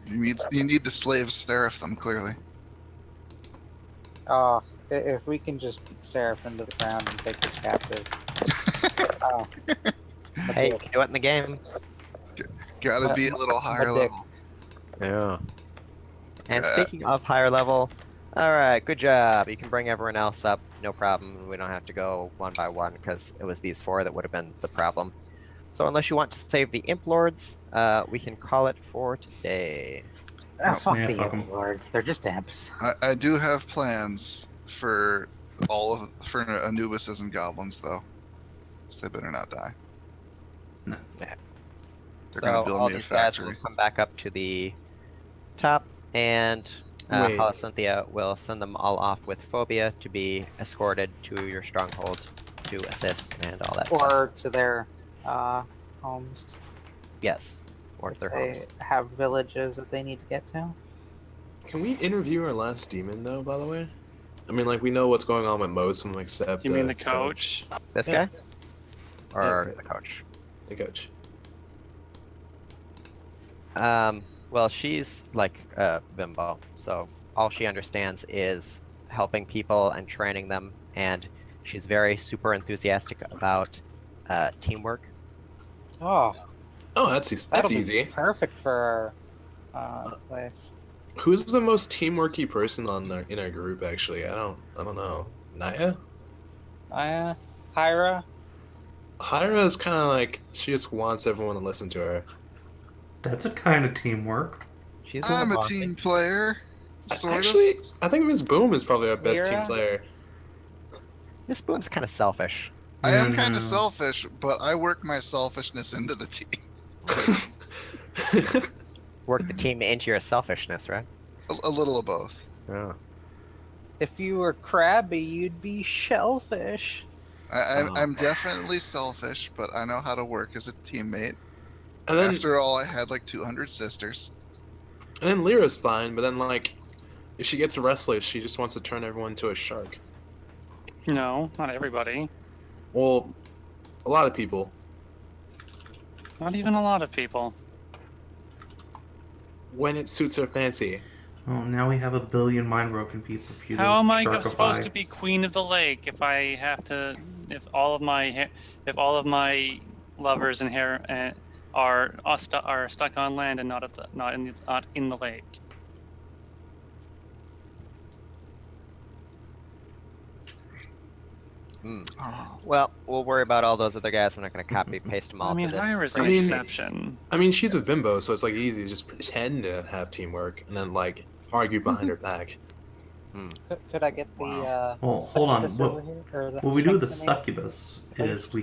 Speaker 3: You need to slave seraph them, clearly.
Speaker 8: Oh, if we can just beat Seraph into the ground and take her captive. Oh. I'm a
Speaker 1: Hey, you
Speaker 8: dick.
Speaker 1: can do it in the game.
Speaker 3: Gotta be a little
Speaker 8: I'm a
Speaker 3: higher
Speaker 8: dick.
Speaker 3: level.
Speaker 1: Yeah. And
Speaker 3: Yeah.
Speaker 1: speaking of higher level, alright, good job. You can bring everyone else up, no problem. We don't have to go one by one because it was these four that would have been the problem. So unless you want to save the Imp Lords, we can call it for today.
Speaker 8: Fuck
Speaker 4: Yeah,
Speaker 8: the
Speaker 4: fuck 'em.
Speaker 8: Imp Lords. They're just imps.
Speaker 3: I do have plans for Anubis's and goblins though. So they better not die.
Speaker 4: No.
Speaker 3: They're
Speaker 1: So
Speaker 3: gonna build
Speaker 1: all
Speaker 3: me a
Speaker 1: these guys will
Speaker 3: factory.
Speaker 1: come back up to the top, and
Speaker 9: Wait.
Speaker 1: Holocynthia will send them all off with Phobia to be escorted to your stronghold to assist and all that stuff.
Speaker 8: Or to their homes.
Speaker 1: Yes, or to their
Speaker 8: They
Speaker 1: homes.
Speaker 8: have villages that they need to get to.
Speaker 9: Can we interview our last demon though? By the way, I mean like we know what's going on with most of them except.
Speaker 10: You mean the coach?
Speaker 1: This
Speaker 9: Yeah.
Speaker 1: guy? Or
Speaker 9: Yeah.
Speaker 1: the coach?
Speaker 9: The coach.
Speaker 1: Well, she's like a bimbo, so all she understands is helping people and training them, and she's very super enthusiastic about teamwork.
Speaker 8: Oh,
Speaker 9: Oh, that's
Speaker 8: that'll be
Speaker 9: easy.
Speaker 8: perfect for our place.
Speaker 9: Who's the most teamworky person in our group? Actually, I don't know. Naya.
Speaker 8: Hyra.
Speaker 9: Hyra is kind of like she just wants everyone to listen to her.
Speaker 4: That's a kind of teamwork.
Speaker 1: She's
Speaker 3: I'm a
Speaker 1: bossy.
Speaker 3: team player. Sort
Speaker 9: Actually, I think Miss Boom is probably our best team
Speaker 8: Leira?
Speaker 9: player.
Speaker 1: Miss Boom's kind of selfish.
Speaker 3: I am
Speaker 4: No.
Speaker 3: kind of selfish, but I work my selfishness into the team.
Speaker 1: Work the team into your selfishness, right?
Speaker 3: A little of both.
Speaker 1: Oh.
Speaker 8: If you were crabby, you'd be shellfish.
Speaker 3: I'm definitely selfish, but I know how to work as a teammate.
Speaker 9: And then,
Speaker 3: After all, I had like 200 sisters.
Speaker 9: and then Lyra's fine, but then like, if she gets restless, she just wants to turn everyone into a shark.
Speaker 10: No, not everybody.
Speaker 9: Well, a lot of people.
Speaker 10: Not even a lot of people.
Speaker 9: When it suits her fancy.
Speaker 4: Oh, now we have a billion mind-broken people for you to
Speaker 10: How am I
Speaker 4: sharkify.
Speaker 10: supposed to be queen of the lake if I have to? If all of my lovers and hair are stuck on land and not in the lake?
Speaker 3: Oh,
Speaker 1: Well, we'll worry about all those other guys. I'm not going to copy paste them all
Speaker 10: I mean,
Speaker 1: to this.
Speaker 10: Hyra's
Speaker 9: I
Speaker 10: an
Speaker 9: mean-
Speaker 10: exception.
Speaker 9: I mean, she's a bimbo, so it's like easy to just pretend to have teamwork and then like argue behind her back.
Speaker 8: Could I get the
Speaker 4: Well, hold on.
Speaker 8: succubus over here? Or the
Speaker 4: What we do with the
Speaker 8: sphinx, I mean?
Speaker 4: succubus is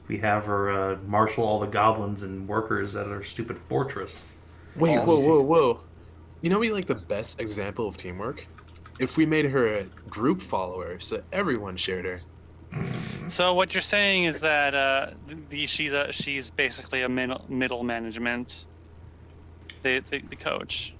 Speaker 4: we have her marshal all the goblins and workers at her stupid fortress.
Speaker 9: Wait,
Speaker 3: Awesome.
Speaker 9: whoa. You know, be like the best example of teamwork? If we made her a group follower, so everyone shared her.
Speaker 10: So what you're saying is that she's basically a middle management. the coach.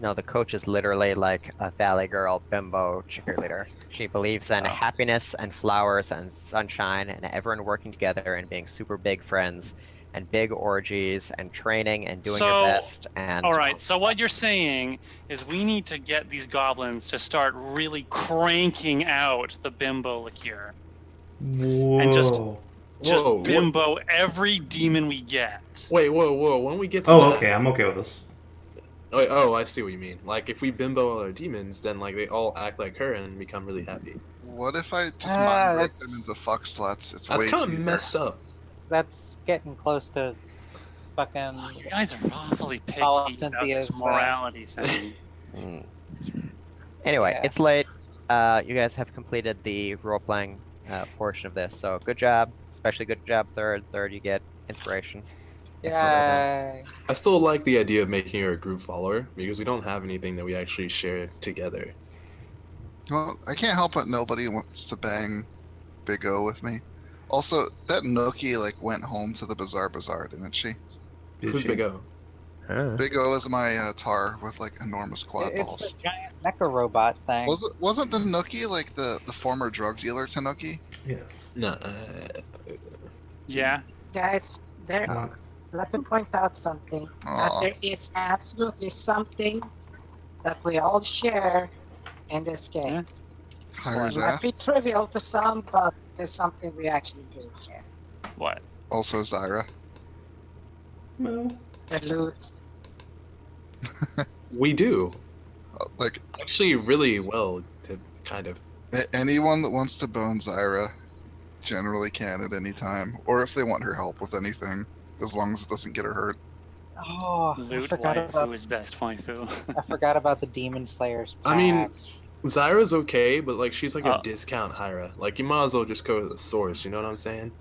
Speaker 1: No, the coach is literally like a valley girl bimbo cheerleader. She believes in happiness and flowers and sunshine and everyone working together and being super big friends and big orgies and training and doing your best. And
Speaker 10: all right, so what you're saying is we need to get these goblins to start really cranking out the bimbo liqueur.
Speaker 4: Whoa.
Speaker 10: And just
Speaker 9: Whoa,
Speaker 10: bimbo every demon we get.
Speaker 9: Wait, whoa! When we get to
Speaker 4: Oh,
Speaker 9: that,
Speaker 4: okay, I'm okay with this.
Speaker 9: oh, I see what you mean. Like if we bimbo all our demons, then like they all act like her and become really happy.
Speaker 3: What if I just mind rape them into fuck sluts? It's
Speaker 9: That's
Speaker 3: way
Speaker 9: kind of
Speaker 3: easier.
Speaker 9: messed up.
Speaker 5: That's getting close to fucking.
Speaker 10: Oh, you guys are awfully picky
Speaker 5: All
Speaker 10: about
Speaker 5: Cynthia's,
Speaker 10: this morality thing.
Speaker 1: Anyway,
Speaker 5: Yeah.
Speaker 1: it's late. You guys have completed the role-playing portion of this, so good job. Especially good job, Third. Third, you get inspiration.
Speaker 5: Yay.
Speaker 9: I still like the idea of making her a group follower because we don't have anything that we actually share together.
Speaker 3: Well, I can't help it. Nobody wants to bang Big O with me. Also, that Nookie like went home to the Bazaar, didn't she?
Speaker 9: Who's Big O?
Speaker 3: Big O is my tar with like enormous quad
Speaker 5: It's
Speaker 3: balls.
Speaker 5: the giant mecha robot thing.
Speaker 3: Wasn't the Nookie like the former drug dealer to Nookie?
Speaker 4: Yes.
Speaker 9: No.
Speaker 10: Yeah.
Speaker 6: Guys, let me point out something. That there is absolutely something that we all share in this game.
Speaker 3: Hyra's
Speaker 6: It might
Speaker 3: ass.
Speaker 6: be trivial to some, but there's something we actually do share.
Speaker 10: What?
Speaker 3: Also Zyra.
Speaker 4: No.
Speaker 6: The loot.
Speaker 9: We do.
Speaker 3: Like
Speaker 9: actually really well to kind of.
Speaker 3: Anyone that wants to bone Zyra generally can at any time, or if they want her help with anything, as long as it doesn't get her hurt.
Speaker 5: Oh,
Speaker 10: Loot
Speaker 5: I forgot
Speaker 10: waifu
Speaker 5: about.
Speaker 10: is best waifu.
Speaker 5: I forgot about the Demon Slayer's
Speaker 9: I mean,
Speaker 5: Pact.
Speaker 9: Zyra's okay, but like she's like a discount Hyra. Like you might as well just go to the source. You know what I'm saying?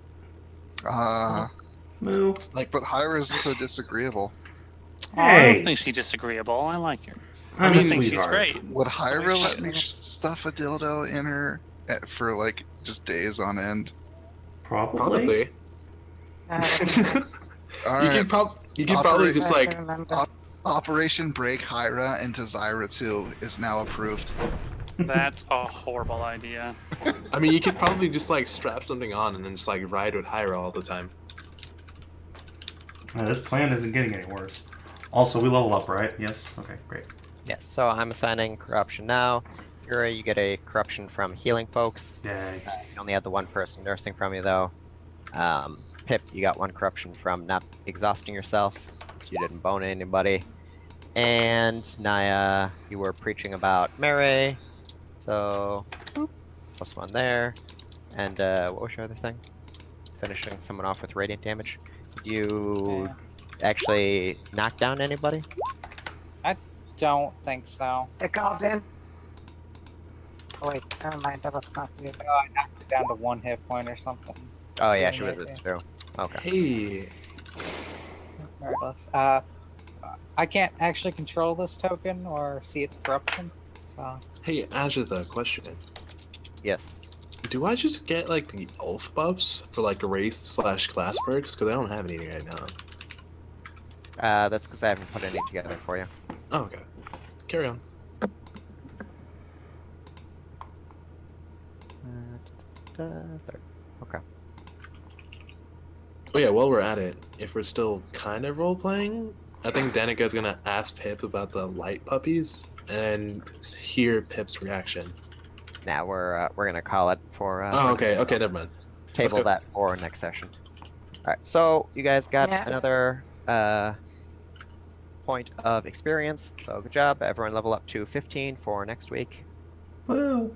Speaker 4: No.
Speaker 3: Like, but Hyra's so disagreeable.
Speaker 10: I don't think she's disagreeable. I like her.
Speaker 4: I'm
Speaker 10: I
Speaker 4: a
Speaker 10: think she's
Speaker 4: sweetheart.
Speaker 10: great.
Speaker 3: Would
Speaker 10: Just the way
Speaker 3: Hyra
Speaker 10: she
Speaker 3: let me
Speaker 10: is.
Speaker 3: stuff a dildo in her for like just days on end?
Speaker 4: Probably.
Speaker 3: All
Speaker 9: You
Speaker 3: right.
Speaker 9: can probably just like
Speaker 3: Operation Break Hyra into Zyra 2 is now approved.
Speaker 10: That's a horrible idea.
Speaker 9: I mean, you could probably just like strap something on and then just like ride with Hyra all the time.
Speaker 4: This plan isn't getting any worse. Also, we level up, right? Yes? Okay, great.
Speaker 1: Yes, so I'm assigning corruption now. Hyra, you get a corruption from healing folks.
Speaker 4: Yay.
Speaker 1: You only had the one person nursing from you, though. Pip, you got one corruption from not exhausting yourself, so you didn't bone anybody. And Naya, you were preaching about Mary, so +1 there. And what was your other thing? Finishing someone off with radiant damage. Did you actually knock down anybody?
Speaker 5: I don't think so.
Speaker 6: The Goblin. Oh wait, never mind, that was not you.
Speaker 5: Oh, I knocked it down to 1 hit point or something.
Speaker 1: Oh yeah, she was it too. Okay.
Speaker 9: Hey.
Speaker 5: Regardless. I can't actually control this token or see its corruption, so...
Speaker 9: Hey, Adjatha, question.
Speaker 1: Yes.
Speaker 9: Do I just get like the elf buffs for like race/class perks? Because I don't have anything right now.
Speaker 1: That's because I haven't put any together for you.
Speaker 9: Oh, okay. Carry on.
Speaker 1: Okay.
Speaker 9: Oh yeah, while we're at it, if we're still kind of role-playing, I think Danika's gonna ask Pip about the light puppies and hear Pip's reaction.
Speaker 1: Now we're gonna call it for.
Speaker 9: Oh, okay, never mind. Let's
Speaker 1: Table
Speaker 9: go.
Speaker 1: that for next session. All right, so you guys got another point of experience. So good job, everyone. Level up to 15 for next week.
Speaker 4: Woo!